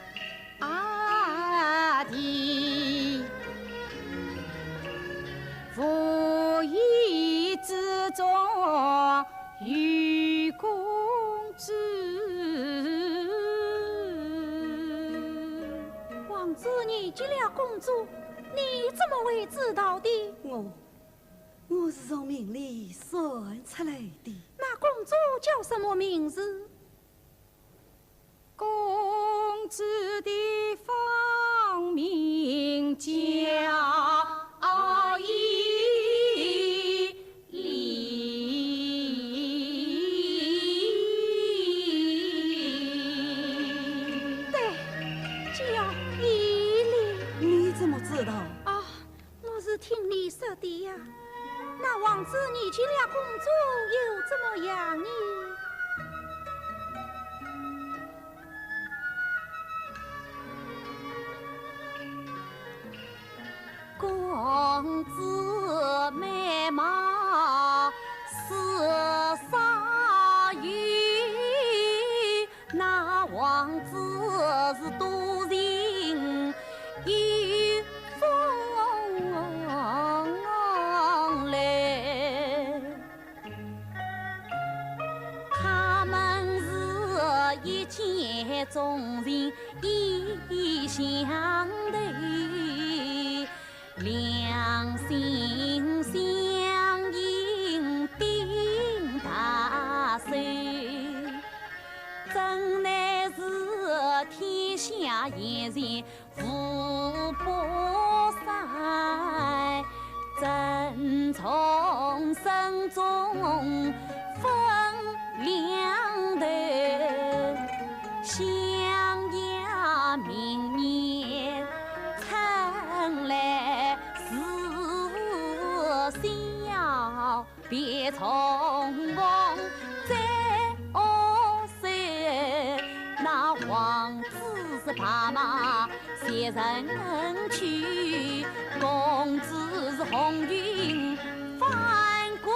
地？无意之中遇公主。王子遇见了公主，你怎么会知道的？我是从命里算出来的。那公主叫什么名字？公主的芳名叫伊莉。对，叫伊莉。你怎么知道？啊，我是听你说的呀。那王子遇见了公主又怎么样呢？公子美貌似鲨鱼，那王子是多情有风来，他们是一见钟情意相投，两心相印定大寿，真乃是天下一人福不散，真从生中分两头，相压明年春来是笑，别重逢再恶塞，那王子是白马携人去，公子是红云翻归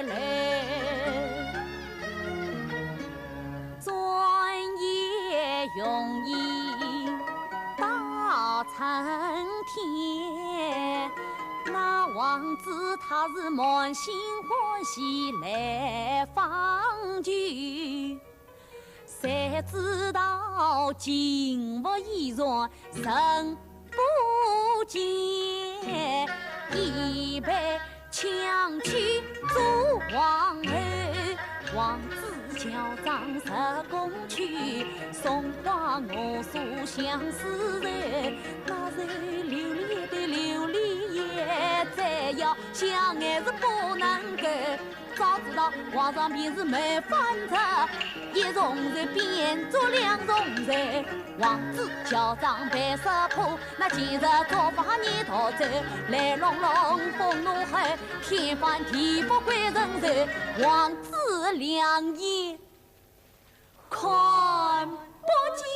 来，转眼容易到春天，那王子他是满心欢喜来访求，谁知道金屋衣裳人不见，一被抢去做皇后，王子乔装入宫去，送花我所相思人，那人流连的流连也再要了，相爱是不能够。早知道皇上便是没法子，一重罪变作两重罪。王子嚣张被识破，那今日造法你逃走，来龙龙风怒吼，天翻地覆归人手。王子两眼看不见。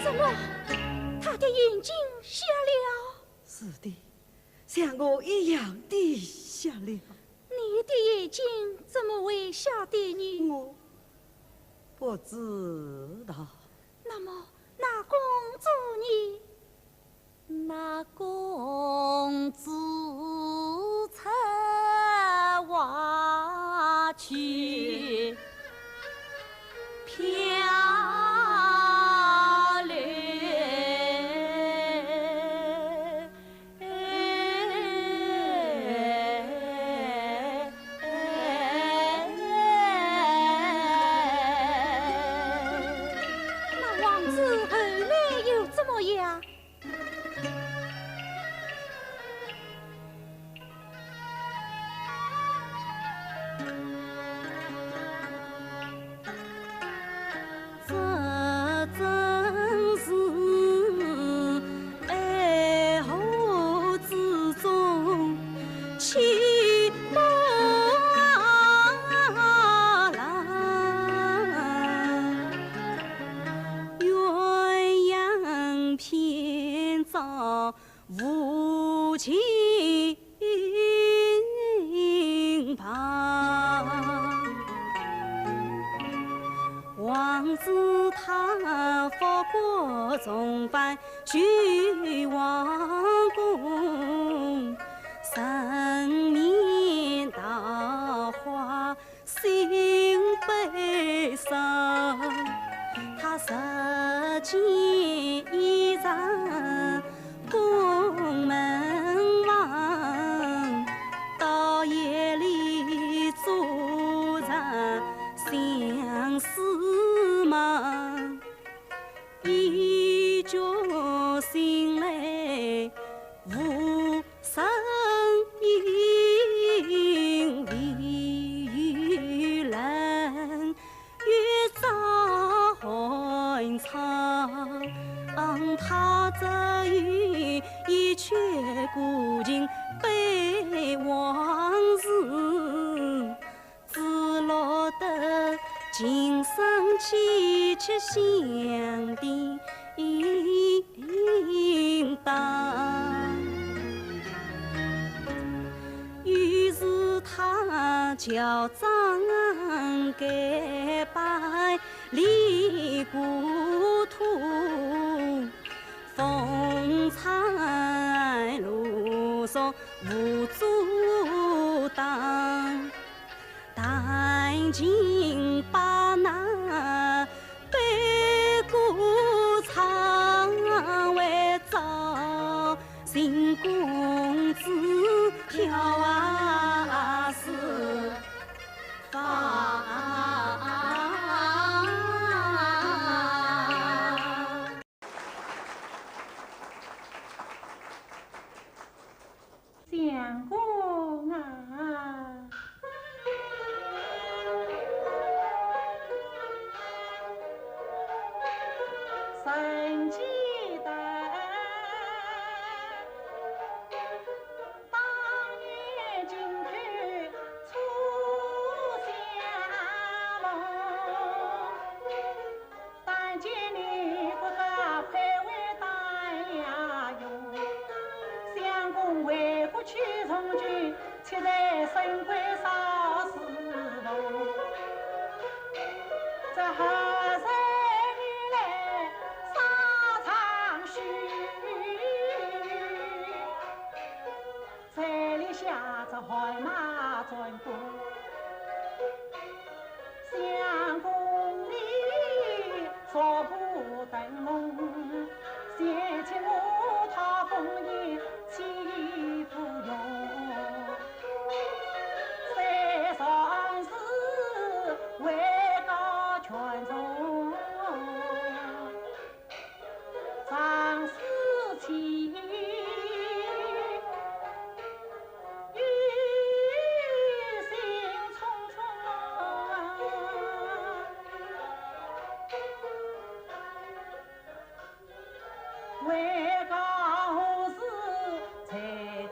怎么，他的眼睛瞎了？是的，像我一样的瞎了。你的眼睛怎么会瞎的呢？我不知道。那么，那公主呢？那公主出瓦去漂流。那王子后来又怎么样？无情旁，王子他佛国重返俱王宫，神面桃花心悲伤，他拾件衣裳宫门望，到夜里坐着相思梦，一觉醒来无声音，离人月照苍。他这雨一却古今悲往事，只落得今生凄凄相叮当。于是他叫张改拜离故土，风采路上无阻挡，但请把那悲歌唱为赵新公子跳啊是放。相公啊，神记得当年金兔出相逢，但见你不得配为丹呀用，相公为何去从军，却在深闺少侍奉？这何人女来沙场须，彩里下着海马转过，相公你说不等梦，嫌弃我他风言欺负用，在上世为告权重，会告示才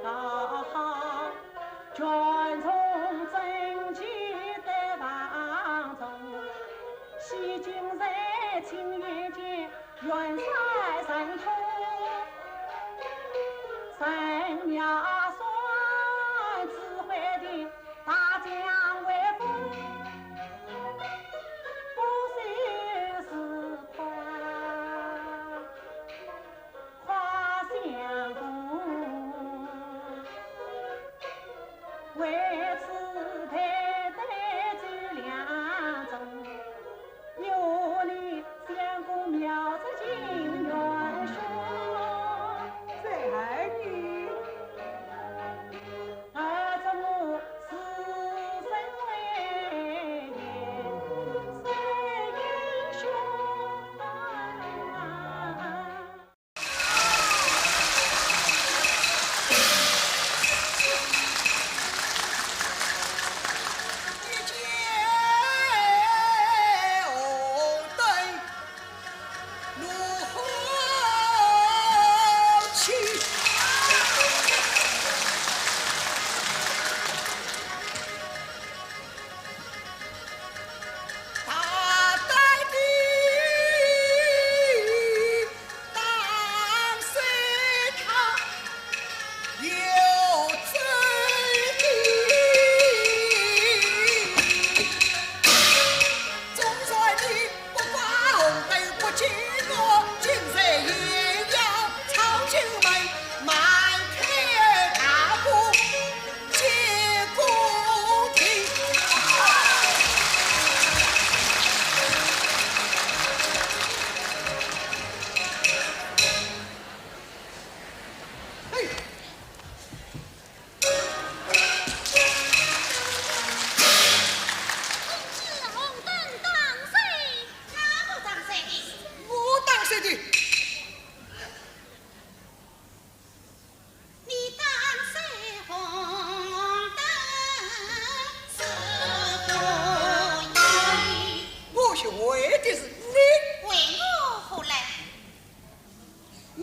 告好，全从正气得房中，西京在亲眼见元帅神通，神庙算指挥的大将威风，不修是夸相公，为此太太走两中，有你相公妙着金元兄，在儿女儿子母是身为谁英雄？一见红灯怒吼起，大胆的当谁他有罪的，总算你不发红灯不进我，今日也要朝九门迈开大步进宫廷。嘿，是红灯当谁？哪个当谁的？我当谁的？你当谁红灯是何意？我是为的是你，为我何来？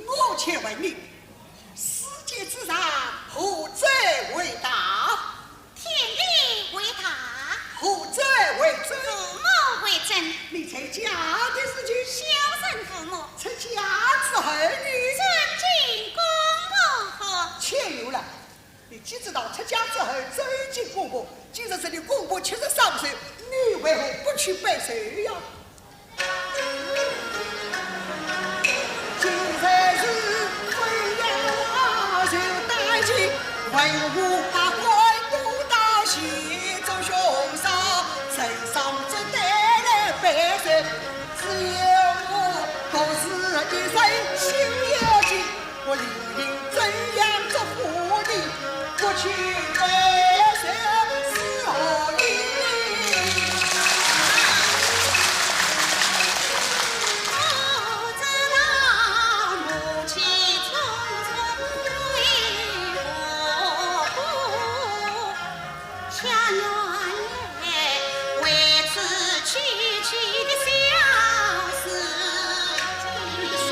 我且问你，世界之上何者为大？天地为大，何者为真？父母为真。你在家的事情，孝顺父母，出家之后你尊敬公婆和。且有了，你既知道出家之后尊敬公婆，今日是你公婆73岁，你为何不去拜寿呀？今日是飞扬就带进文武百官都到西中兄嫂，身上只带来拜寿，只有我独是一身心有劲，我理应怎样做妇女，不去拜寿是何意？不知道母亲匆匆为何故，恰原来为此区区的小事情。小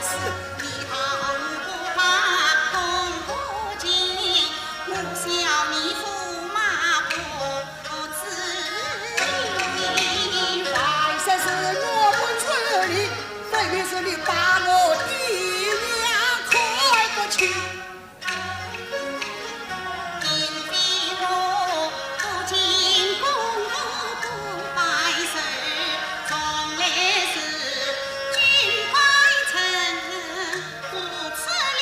事你倘不把公婆敬，我笑你驸马不知礼。万岁是我不知礼，分明是你把我爹娘看不起。并非我不敬公婆不拜寿，从来是君怀臣不此理。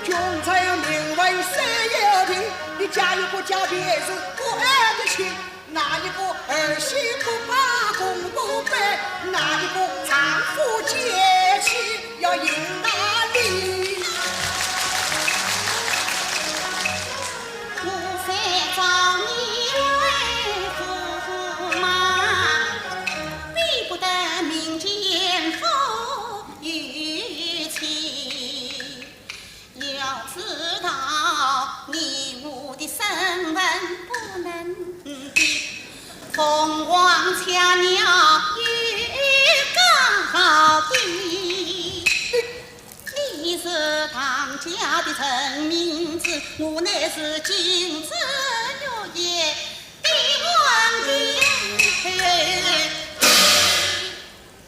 君臣名闻谁有听？你家有个家别是不爱的亲，哪一个儿媳妇把公婆拜？哪一个丈夫接妻要迎大礼？无非找你为驸马，比不得民间妇与妻。要知道你我的身份不能比，凤凰俏鸟与刚臣名字，我乃是金枝玉叶的皇帝。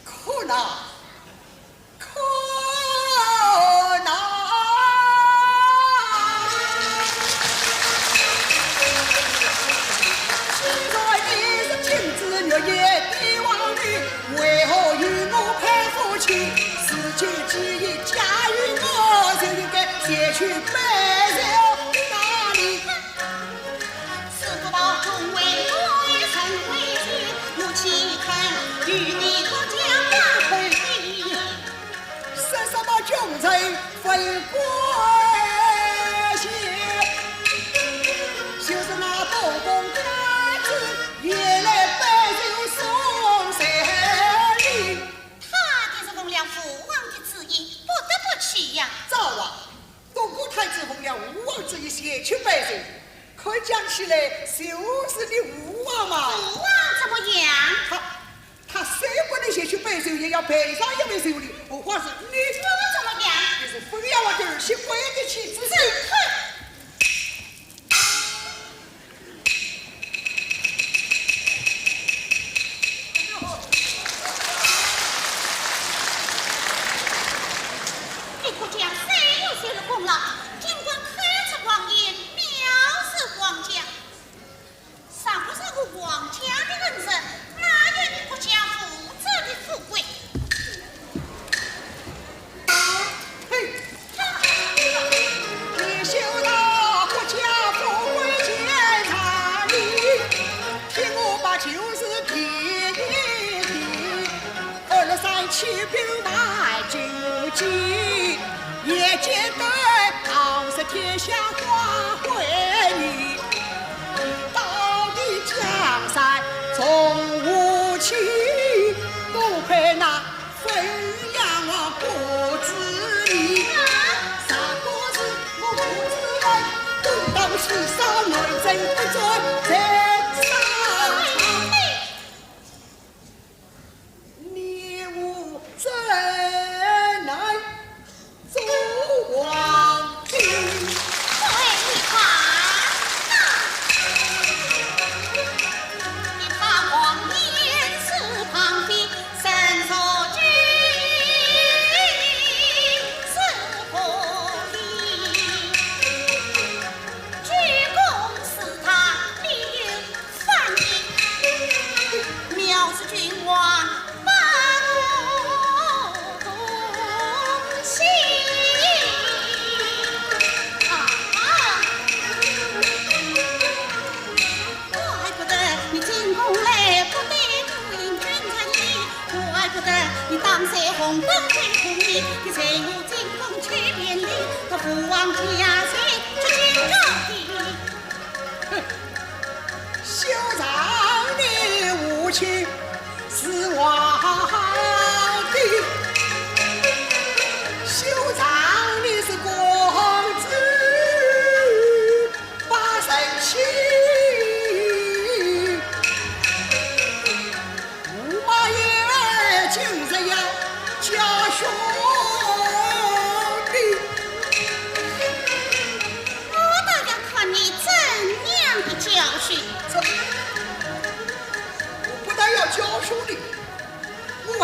可恼，可恼！虽然你是金枝玉叶的皇帝，为何与我配夫妻？事情既已嫁与我，就应该卸去白头大礼。事不报终为爱臣为君，我岂肯与你脱缰往回避？说什么君臣分国线，就是那东宫太子原来摆酒送三礼。他就是奉了父王的旨意，不得不去呀。早啊！东宫太子奉了吴王之意先去摆酒，可讲起来就是你吴王嘛。父王怎么样？他虽不能先去摆酒，也要赔上一杯酒礼。何况是你，我怎么样？你是封了我的儿媳妇的妻子。你可讲谁有谁的功劳？尽管开出王爷，藐视皇家，尚不是我皇家的恩人，哪有你国家负责的富贵？嘿，你修到国家富贵检查你，听我把旧事提一提。2、3起兵买酒祭，也见得当时天下花会你。到底江山从无期，不配那汾阳王国之礼。啥个是我不知人，都当世上内政不准在上场。你无怎能做皇帝？你怕皇颜是旁边，身受君是何意？鞠躬是他理有反应，藐视君王把我动心。怪不得你进宫来不得不应君才意，怪不得你当在红灯会同意，你随我进宫去便礼，和父王家谁出京招敌？休让你无情是皇帝，休让你是公子把神气。驸马爷今日要教兄弟，我倒要看你怎样的教训。我不但要教兄弟，我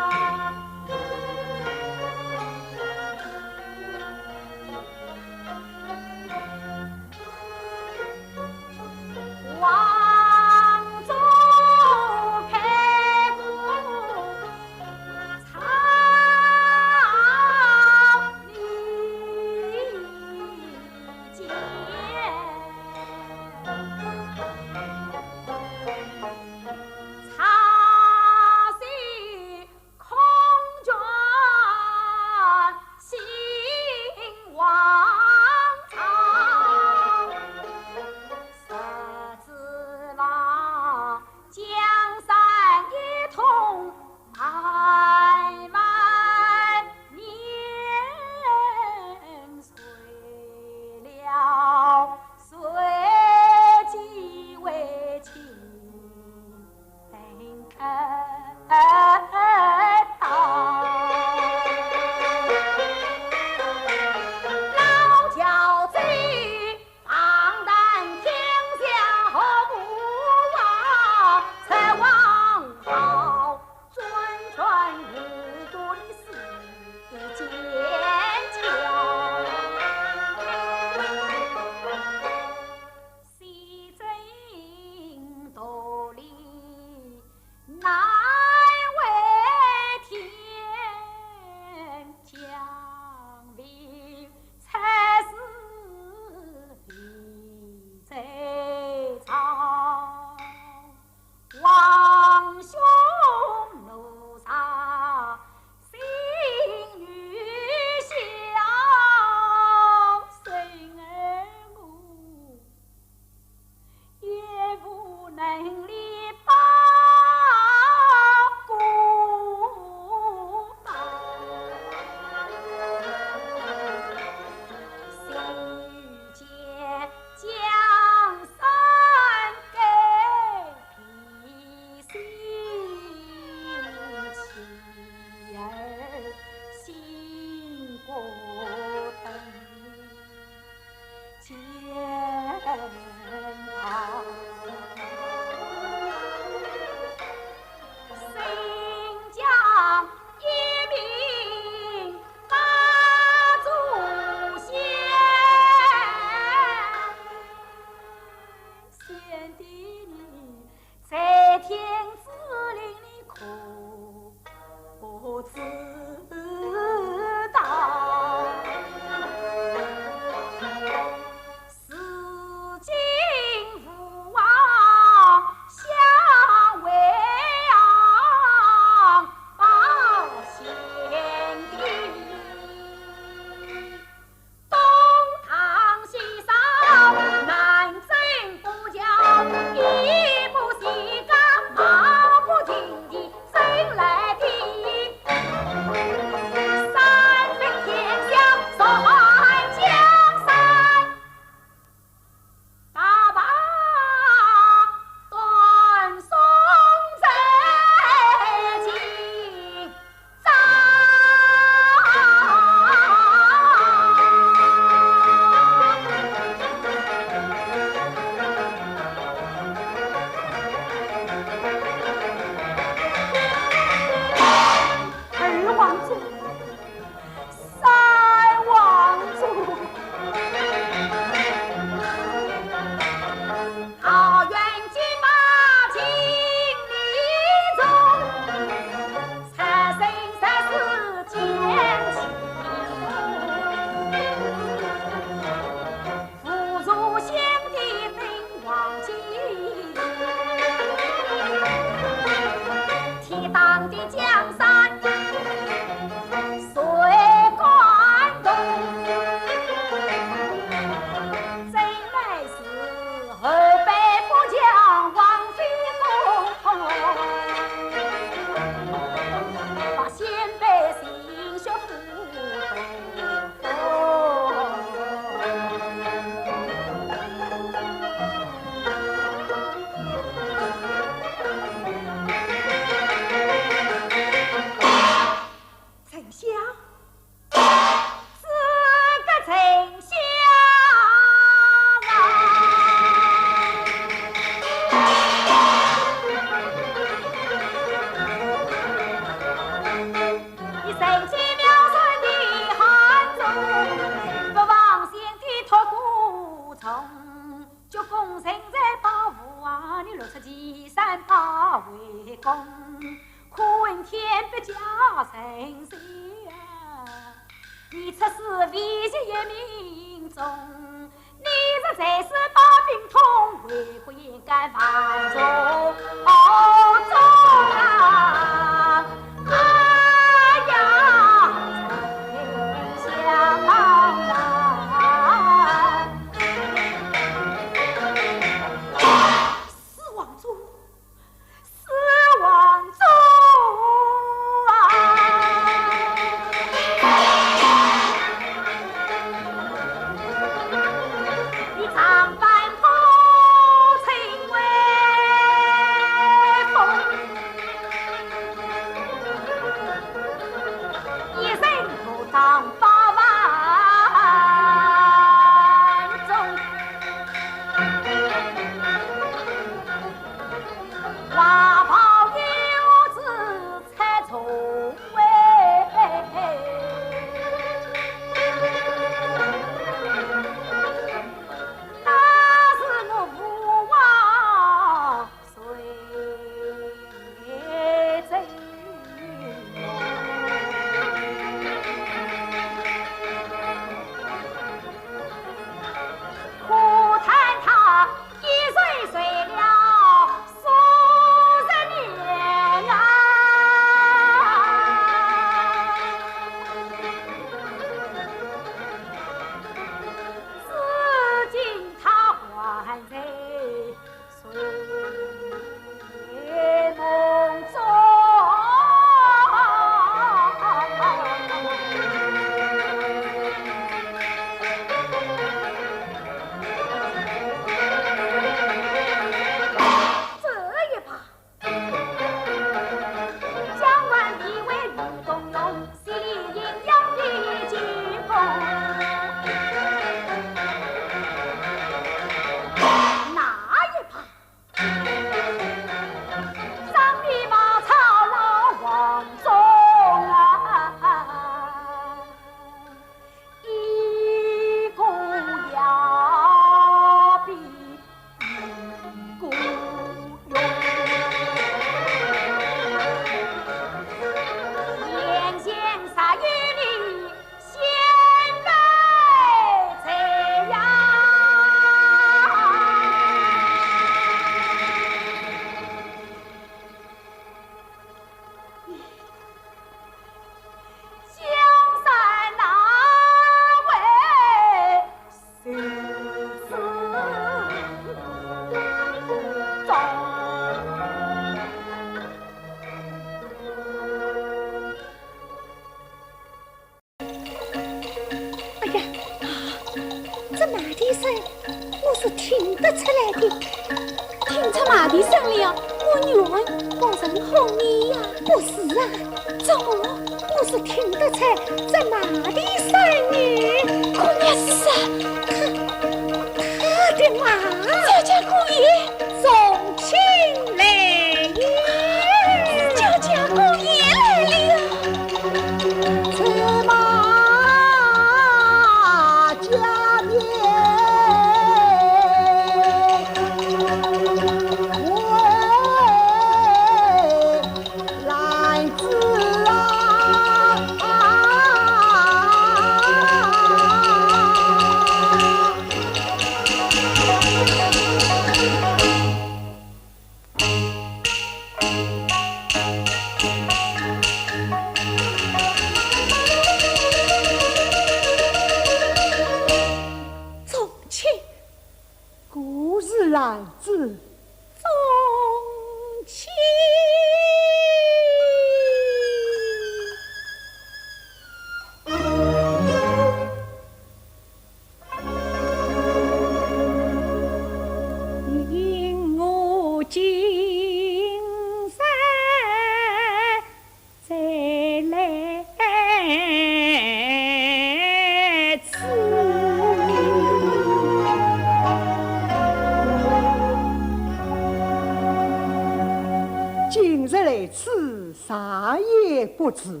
也不知。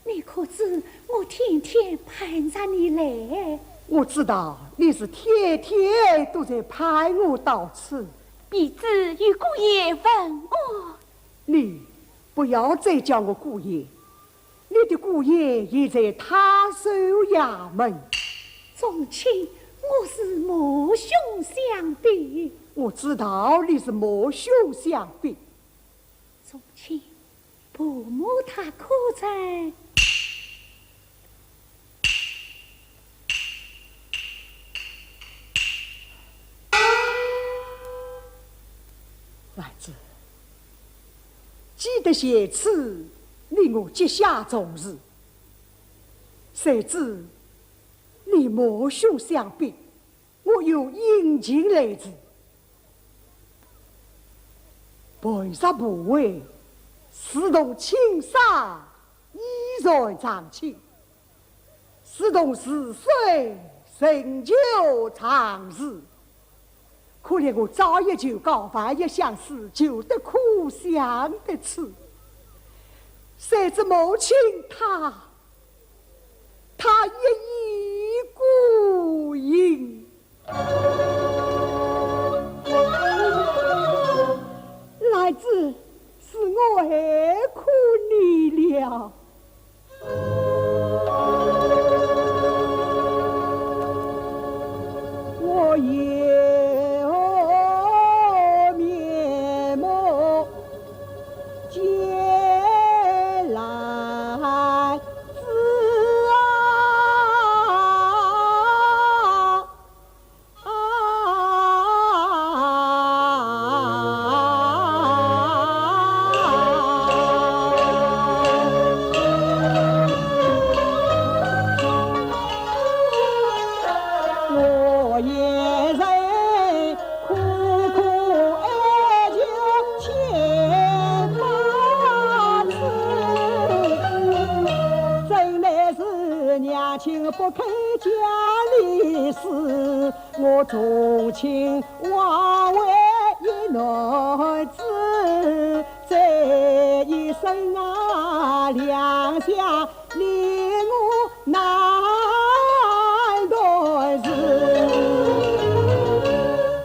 你可知我天天盼着你来？我知道你是天天都在盼我到此。婢子与姑爷问我，你不要再叫我姑爷，你的姑爷也在他守衙门。宗亲，我是母兄相逼。我知道你是母兄相逼。宗亲，伯母她可在？儿子，记得写词，令我结下重日。谁知你母兄相逼，我又殷勤来自，背杀不为，私动青纱，衣在长青，私动似水，成就长日。可怜我早一酒高饭一相思，酒得苦想得吃。谁知母亲她一意孤影。来子，是我爱苦你了。我也不肯家里事，我重情枉为一男子，这一生啊，两下令我难度日。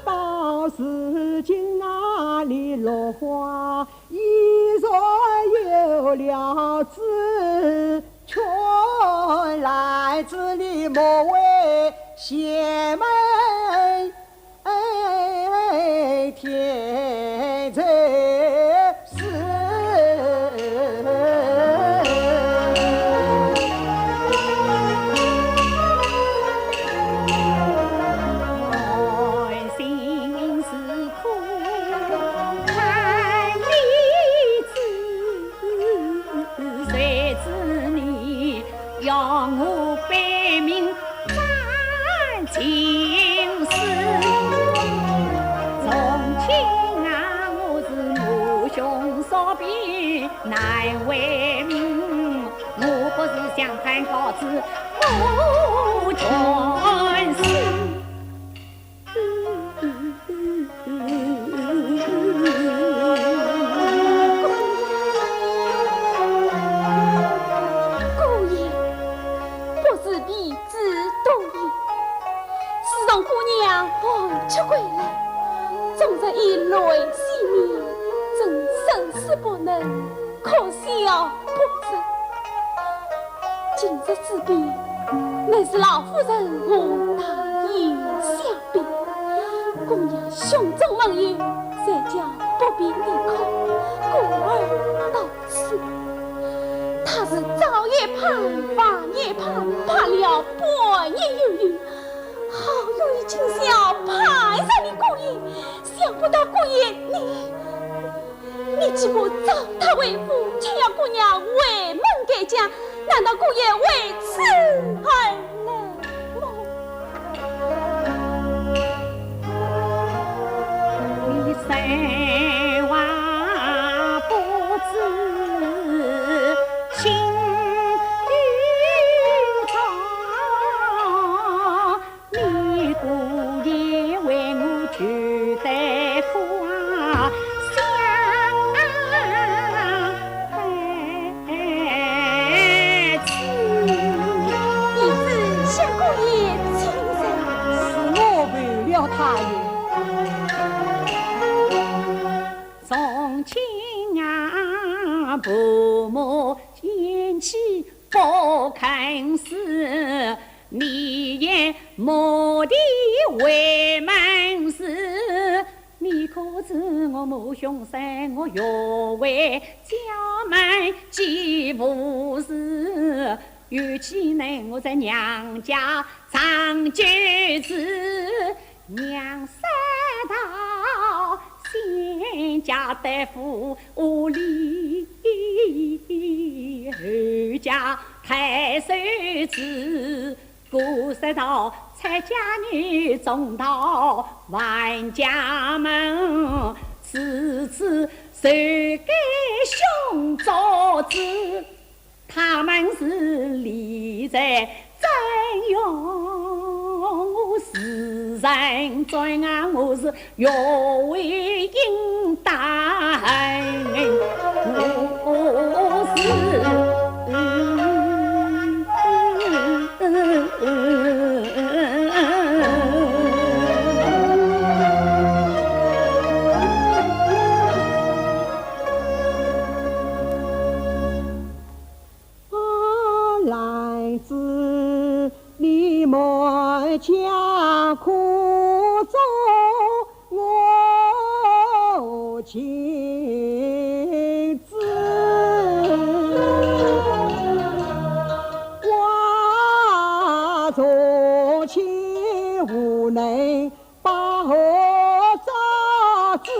到如今那里落花已然有了枝，却来自你莫为邪门天在事。爱心是苦，看你知，谁知你要我背命犯情事。从前啊，我是母兄所逼，难为命。我不是想盼告知母全事。出归来，总在一泪洗面，真生死不能，可笑不成。今日之别，乃是老夫人我难以相比。姑娘胸中盟约，谁叫不必离开故儿到此？他是早也盼，晚也盼，盼了半年有余。好容易今宵盼上你姑爷，想不到姑爷你既不招他为夫，却要姑娘为门改嫁，难道姑爷为此而冷漠？你谁话不知情与长，你姑爷为我举在花香不肯死，你也莫的为门事。你可知我母兄生我约为家门既无事，尤其呢我在娘家长久子，娘三道先家得福屋里，后家太守子，过世道蔡家女中到万家门，次次受给兄造子，他们是立在真用，世人专案我是越为应当，我是。来自你们家苦中我亲自我做亲无能把我招子，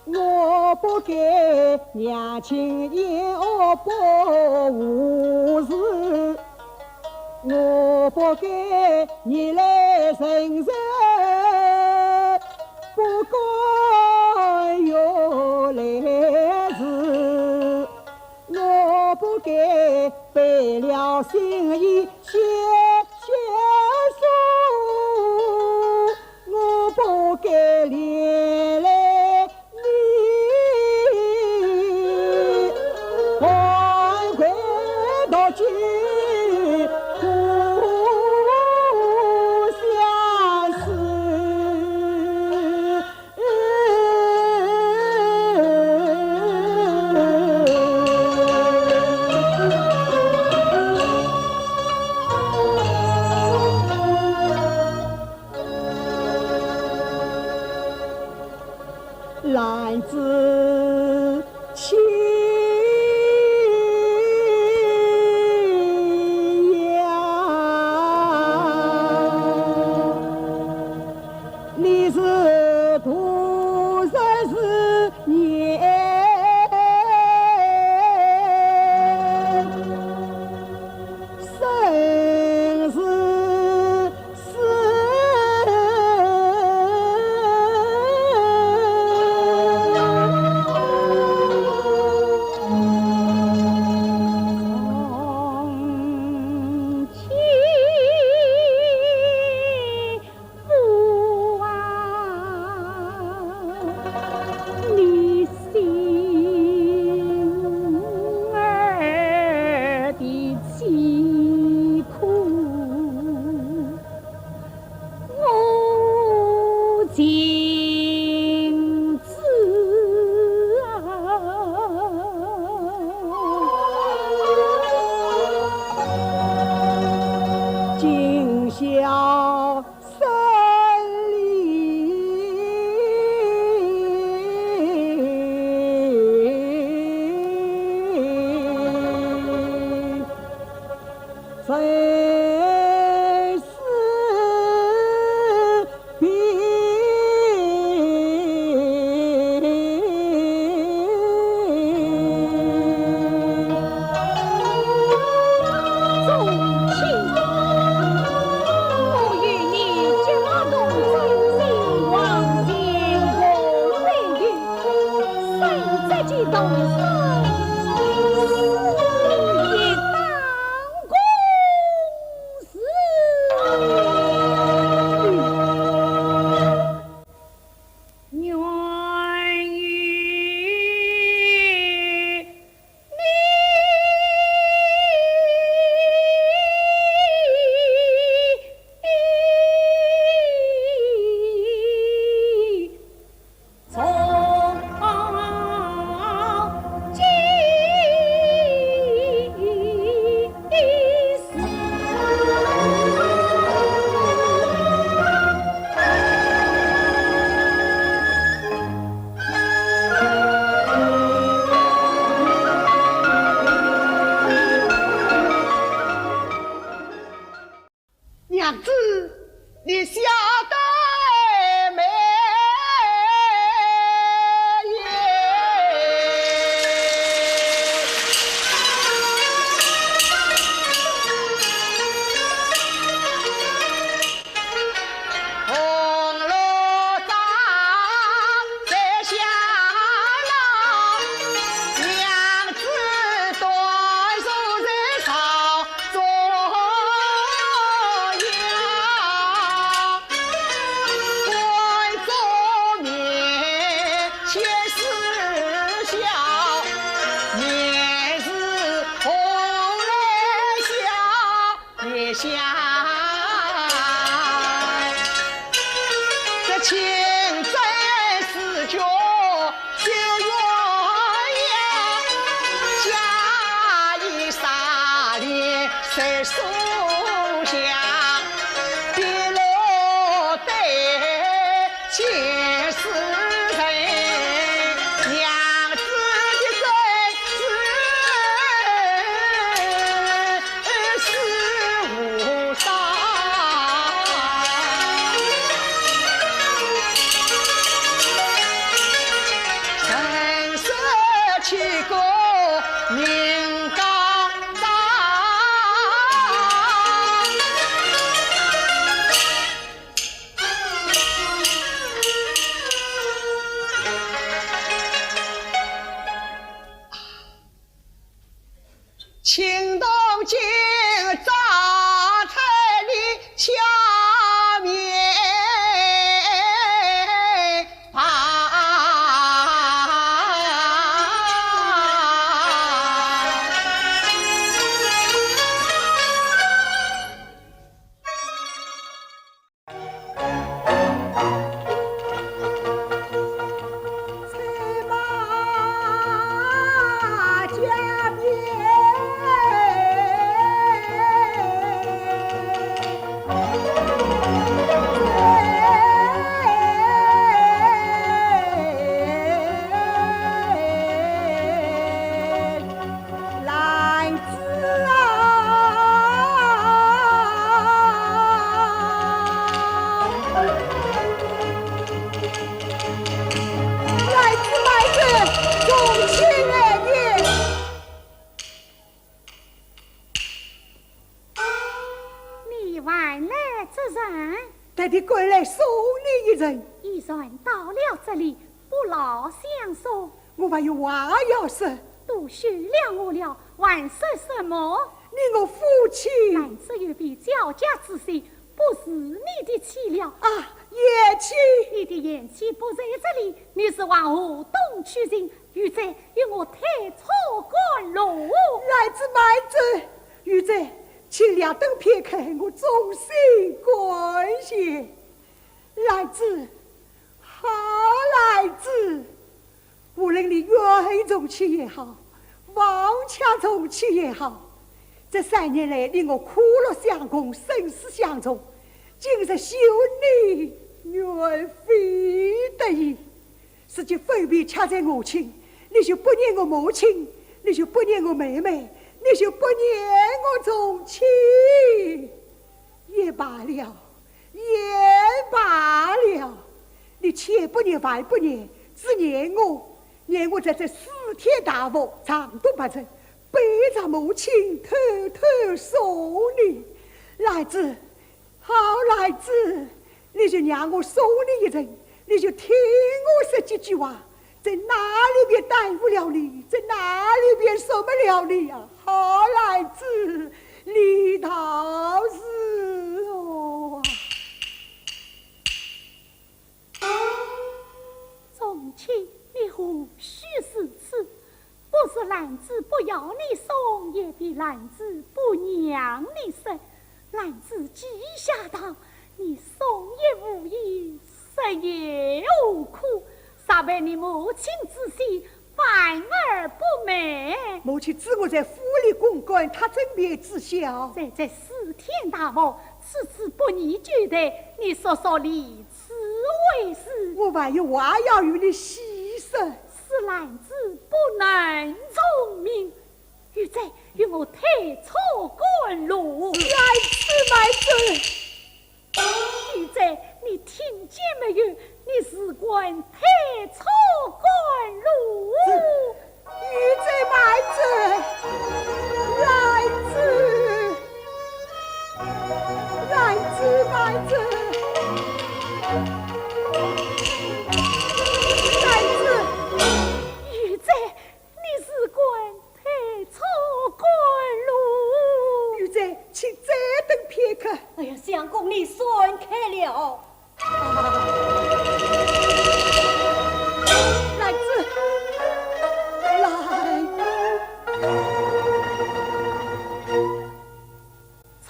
我不给娘亲也不无事，我不给你来承受，不该有来事，我不该背了心意写书，我不该连累还回到去苦相思。下，这情真似脚就鸳鸯，假意洒脸谁树下，别落得前世人，娘子的真是无上。神色气过明刚当，青东京扎在你下面特地归来送你一人。已然到了这里，不劳相送。我还有话要说。都许了我了，还说什么？你我夫妻男子有比较家之心，不是你的妻了啊！言妻，你的言妻不在这里，你是往河东去行，如在与我太错关路。来自买子，如在，请两等片刻，我衷心感谢。来自，好来自，无论你远中去也好，望墙中去也好，这3年来，你我苦乐相共，生死相从，今日休你远非得已，是就分别掐在我亲，你就不念我母亲，你就不念我妹妹，你就不念我宗亲，也罢了，也罢了，你前不念外不念，只念我在这4天大雾长东八城，背着母亲偷偷送你，来子，好来子，你就让我送你一程，你就听我说几句话，在哪里边耽误了你，在哪里边什么了你呀？好来子，你倒是哦。宗亲，你何须如此？不是兰子不要你送，也比兰子不让你送。兰子记下当，你送也无益，食也无苦，啥为你母亲之心，反而不美。母亲知我在府里公干，她甄别知晓。在这4天大雾，此次不逆觉得，你说说理此为是。我还有话要与你细说。是兰子不能聪明，如在与我退错关路。来此买子，如在你听见没有？你是官退错关路。如在买子，来自买子。请再等片刻。哎呀，相公你算开了。来子，来。从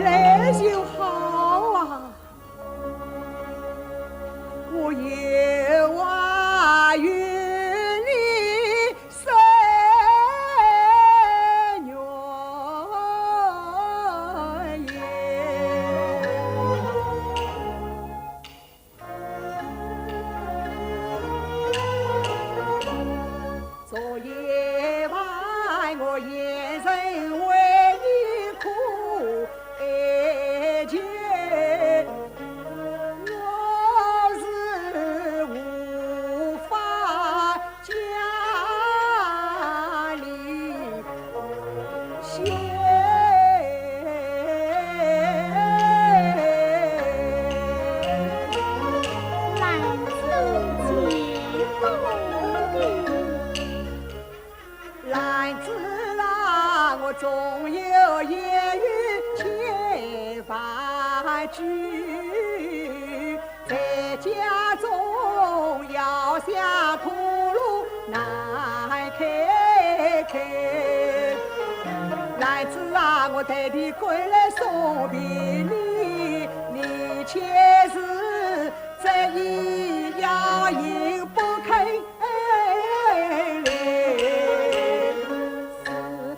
来就好啊！我也望与你生缘也。昨夜晚我眼神为你哭哀切，我是无法家里歇。兰子几多的兰子郎，我总有言语千万句，在家中要想吐露难开口。兰子啊，我特地回来送别你，你却是这一要硬不肯来。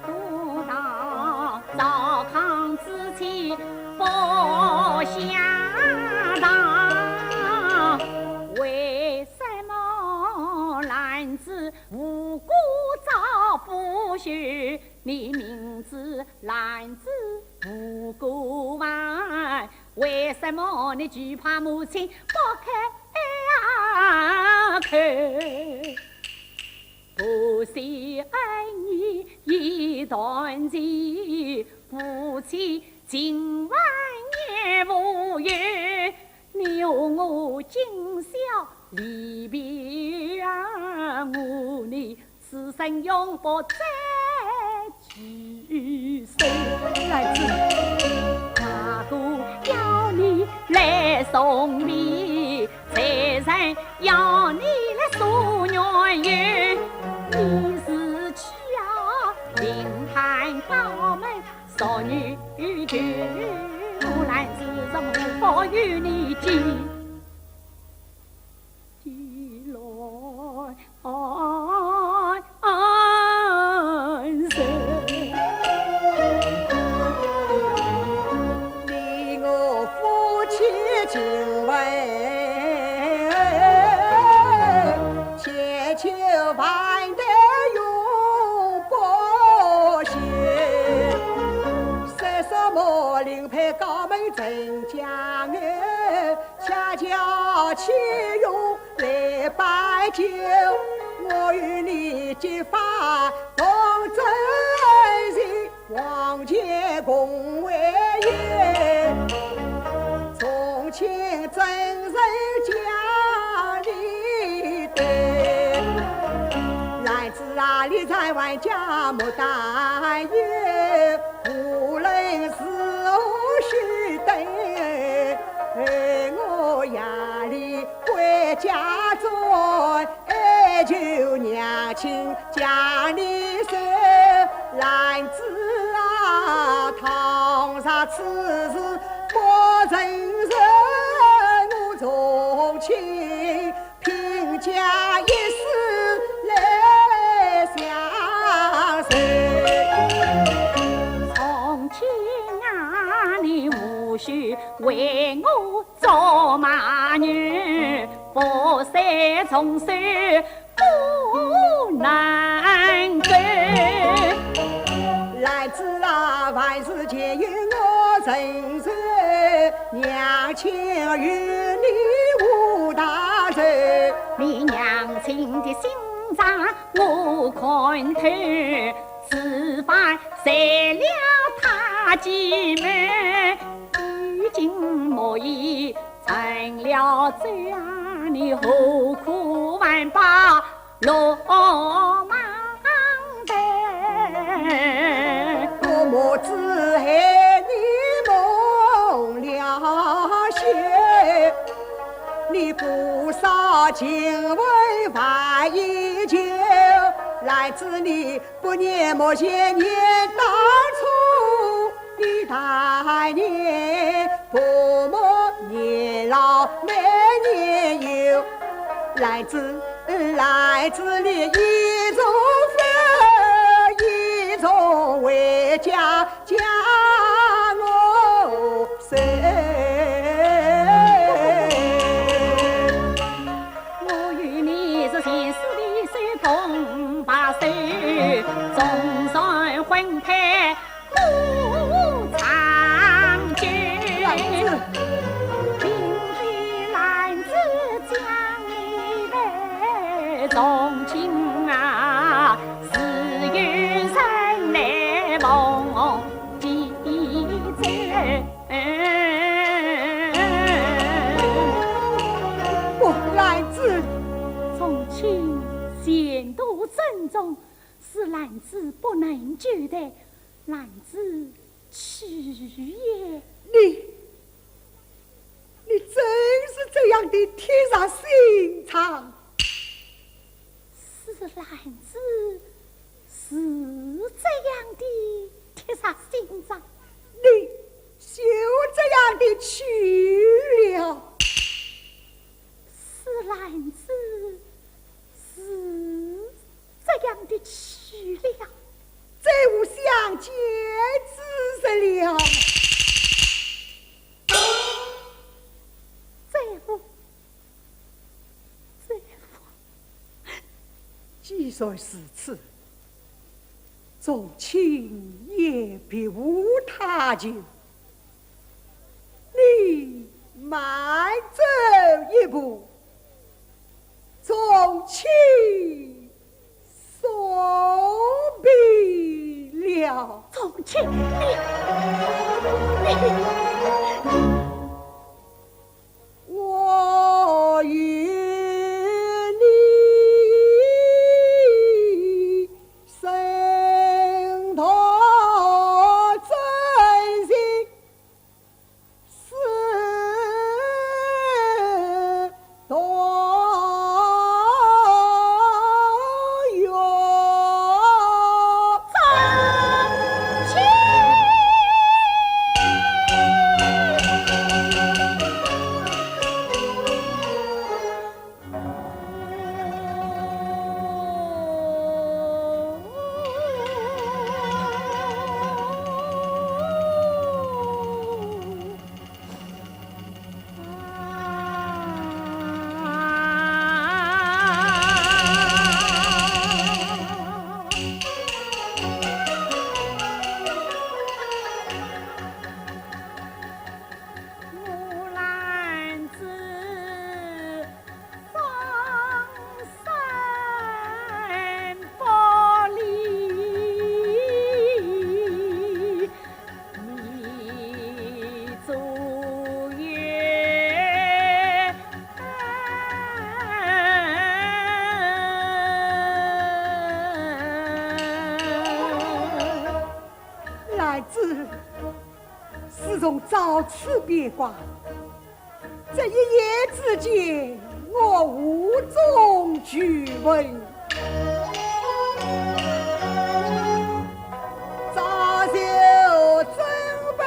独当赵康之妻不下当，为什么男子无故遭不许？你明知男子无辜犯，为什么你惧怕母亲不开口？不惜儿女一段情，夫妻今晚也无缘。你和我今宵离别啊，我你此生永不再聚首。兰子，大哥要你来送礼，财神要你来送缘缘。你是去啊，灵坛高门少女眷，我兰子怎无法与你见？你我夫妻情为千秋万代永不歇。三什么灵牌高门真将恩，恰巧启用来摆酒，我与你结发同真人，往前共为业。从前真人家里对，男子啊，你在外家莫担忧，无论是何须等。我夜里回家中，求娘亲将你收。兰子啊，堂上此事不承认，我从亲贫家一世来相守。从前啊，你无须为我做马女，不善从手不难走。兰子啊，万事皆由我承受，娘亲与你无大仇。你娘亲的心肠我看透，此番杀了他姐妹，如今莫言成了罪啊！你何苦万把落马背？我莫只害你蒙了血，你不少情为万一酒，来自你不念莫嫌念当初，你大年，父母年老每年有，来自你一种分，一种为家我生。我与你是前世的手共把手，终身婚配不长久。并非男子将你来重情啊，是有生来梦记在。兰子，从亲贤度正宗，是兰子不能拒的。兰子去也。你真是这样的贴上心肠。是兰子是这样的贴上心肠，你就这样的去了。是兰子是这样的去了，再无相见之日了。既然是此，众亲也别无他求，你慢走一步，众亲送别了。众亲，我与你生同真心，是多远？众亲。自从遭此变卦，这一夜之间，我无中举文，早就准备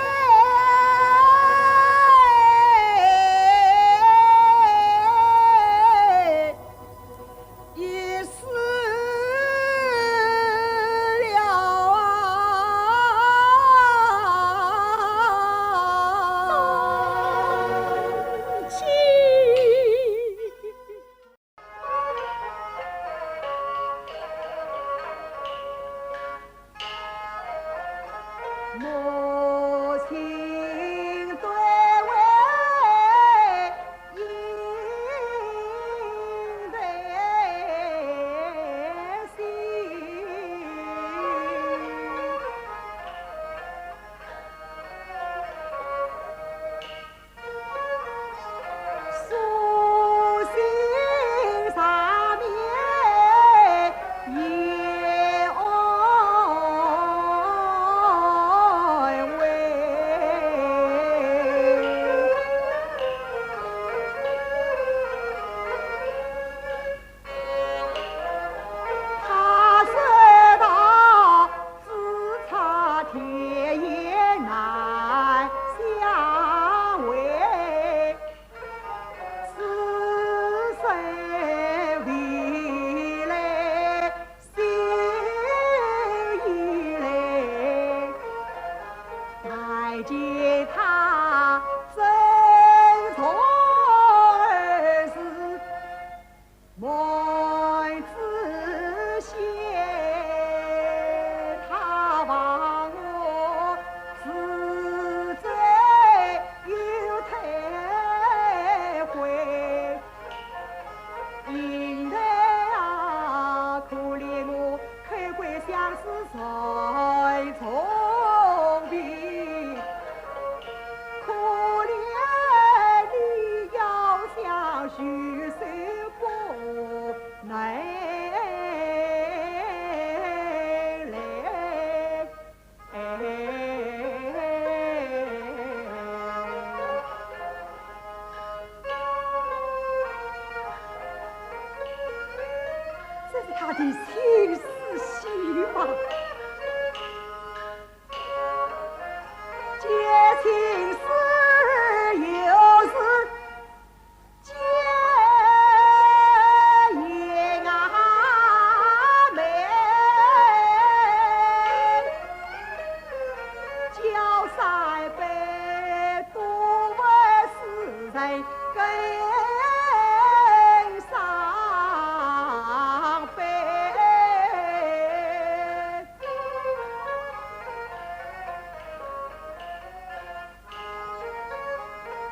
一死了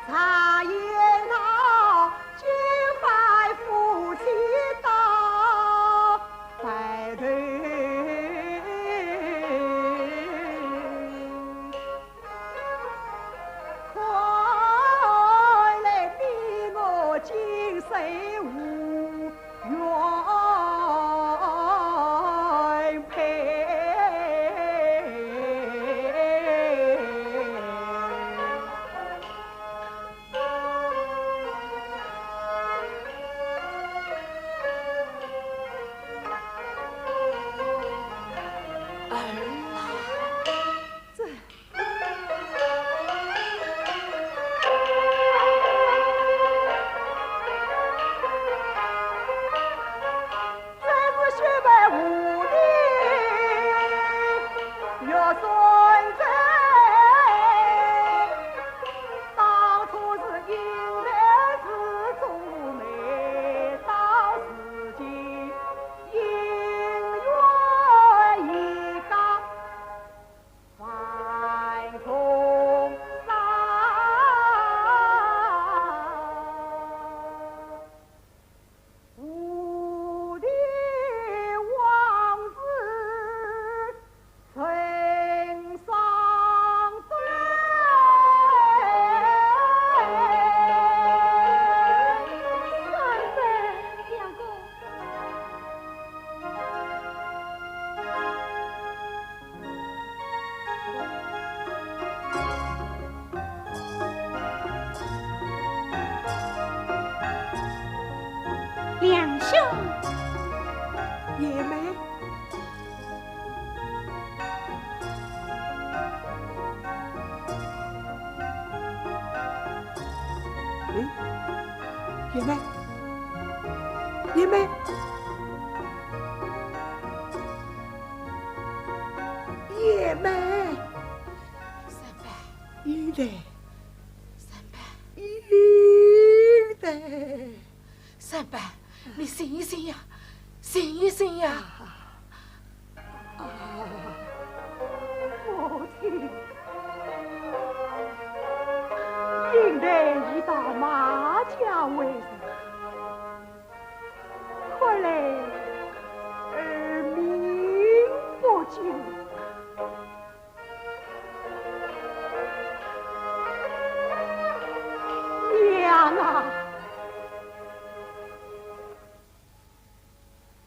茶言道，金拜夫妻到白头。快来比我今生无缘配。两兄，爷们，爷们，爷们，爷们，三伯，应得，三伯，应得，三伯，你醒一醒呀，醒一醒呀！母亲，应得一道马家为人，可怜儿命不久。娘啊！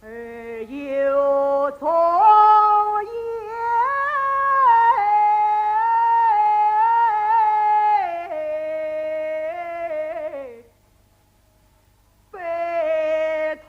儿有从言悲痛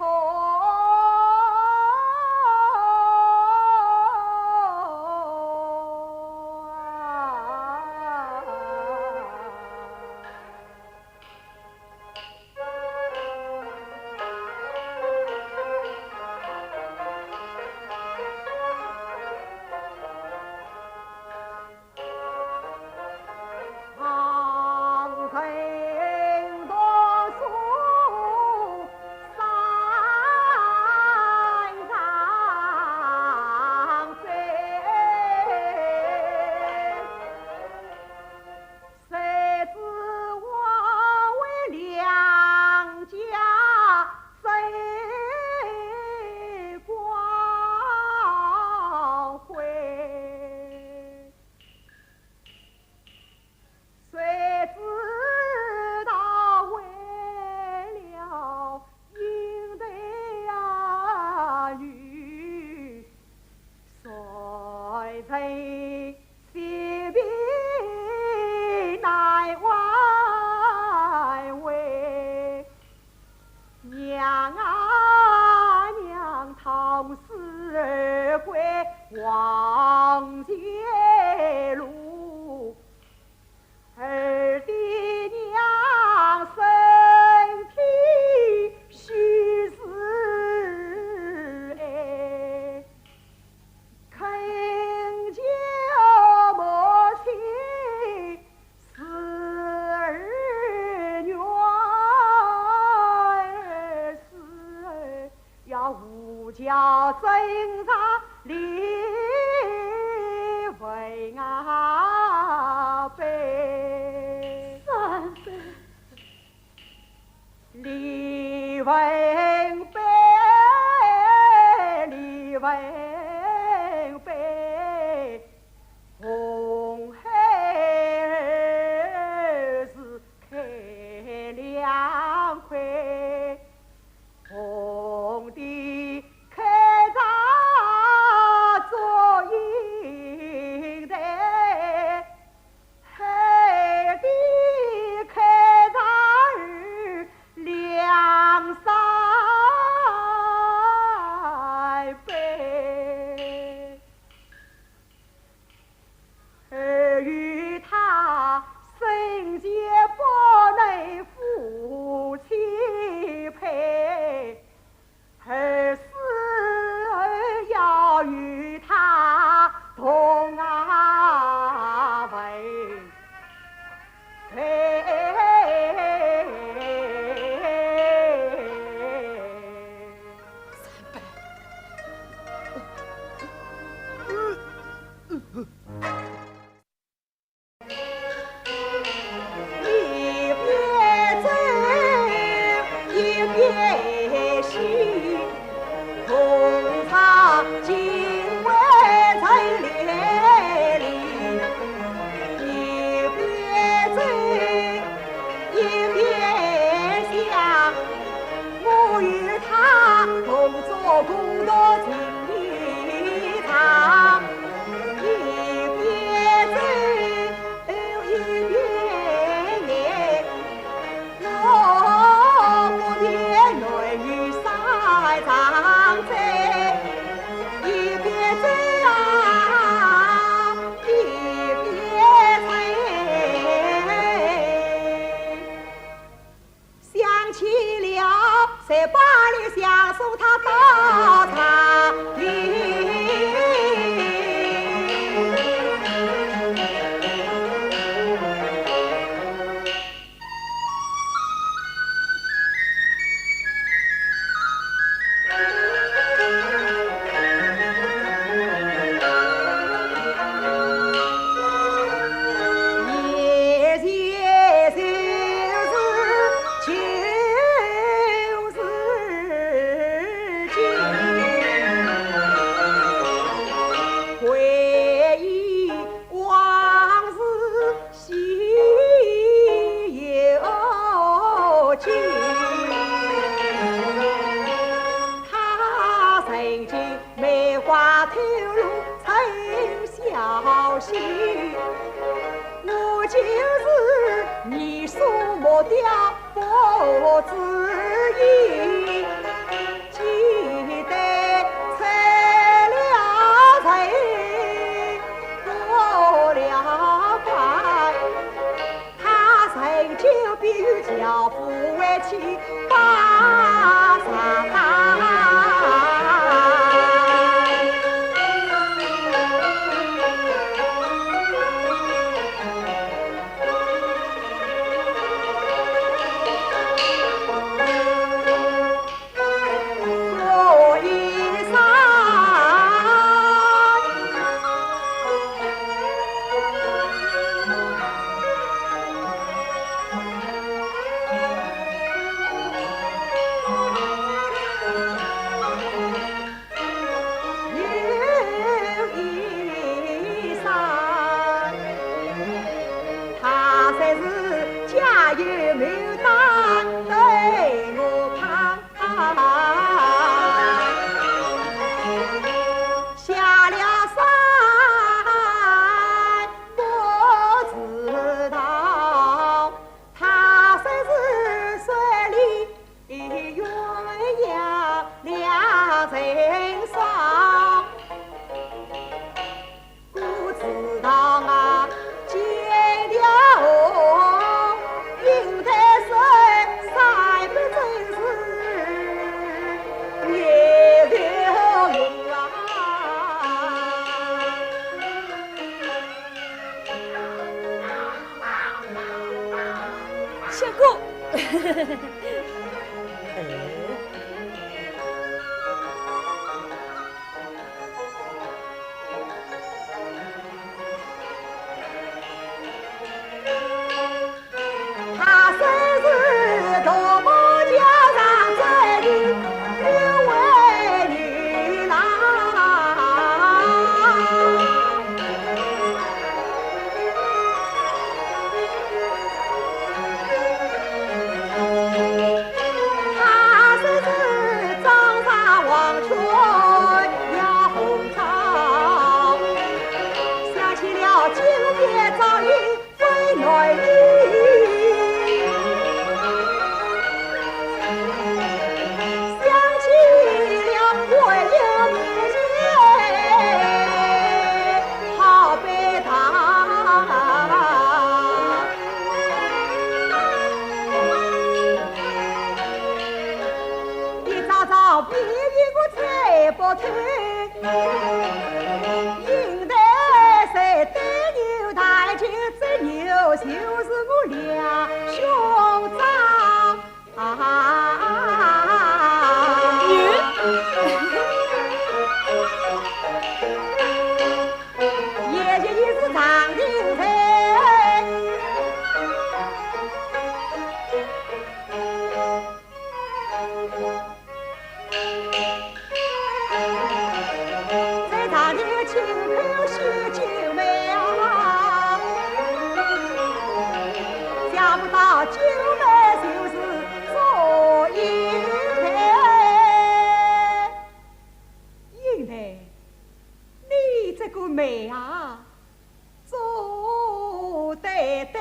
长城多树山上飞，谁知我为两家谁光辉？谁知道为了应得呀女，谁曾惜别乃外为娘啊娘，唐诗儿归望街路。儿的娘身体虚实哎，恳求母亲是儿女是要无家挣扎离为啊悲。三岁。李文飞，李文飞，红孩儿是开两块，红的开闸做银台，黑的开闸儿两三倍。儿与他生前不能夫妻配，儿死要与他同阿为一边走一边行，同场敬畏在列里，一边走一边想，我与他同做共度情一场，一边走一边念，我不见内女晒长在，一边走啊一边走，想起了在巴黎享受他到茶里。我就是你所磨掉不知意，记得拆了财，过了关，他曾经比喻教父为妻把上当。小姑，他生是多么家上走。比我才不退，应得谁对牛抬起这牛就是我俩兄长也就一是长定台。亲口喜酒妹啊，想不到酒妹就是做英台。英台，你这个妹啊，做得对。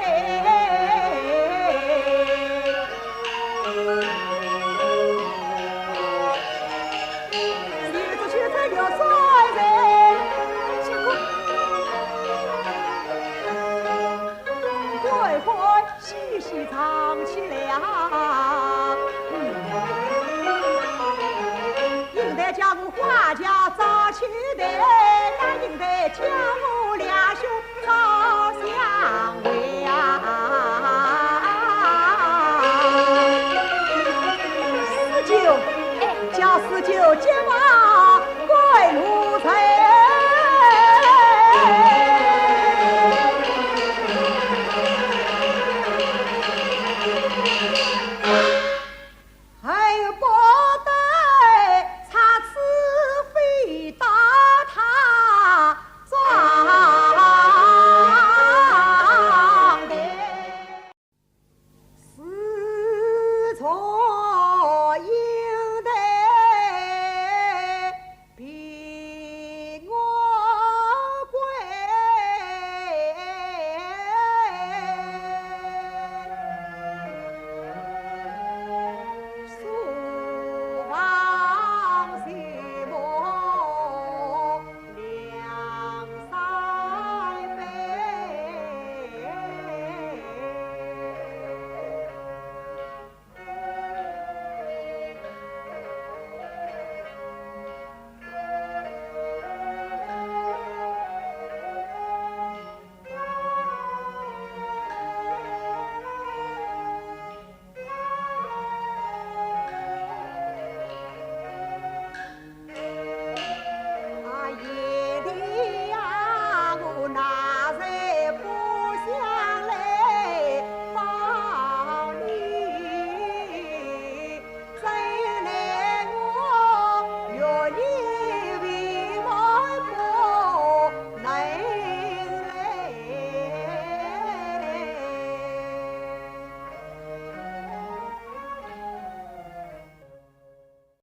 细细藏起了，应得叫我花轿早去的，那应得叫我俩兄早相会啊！49，叫49结。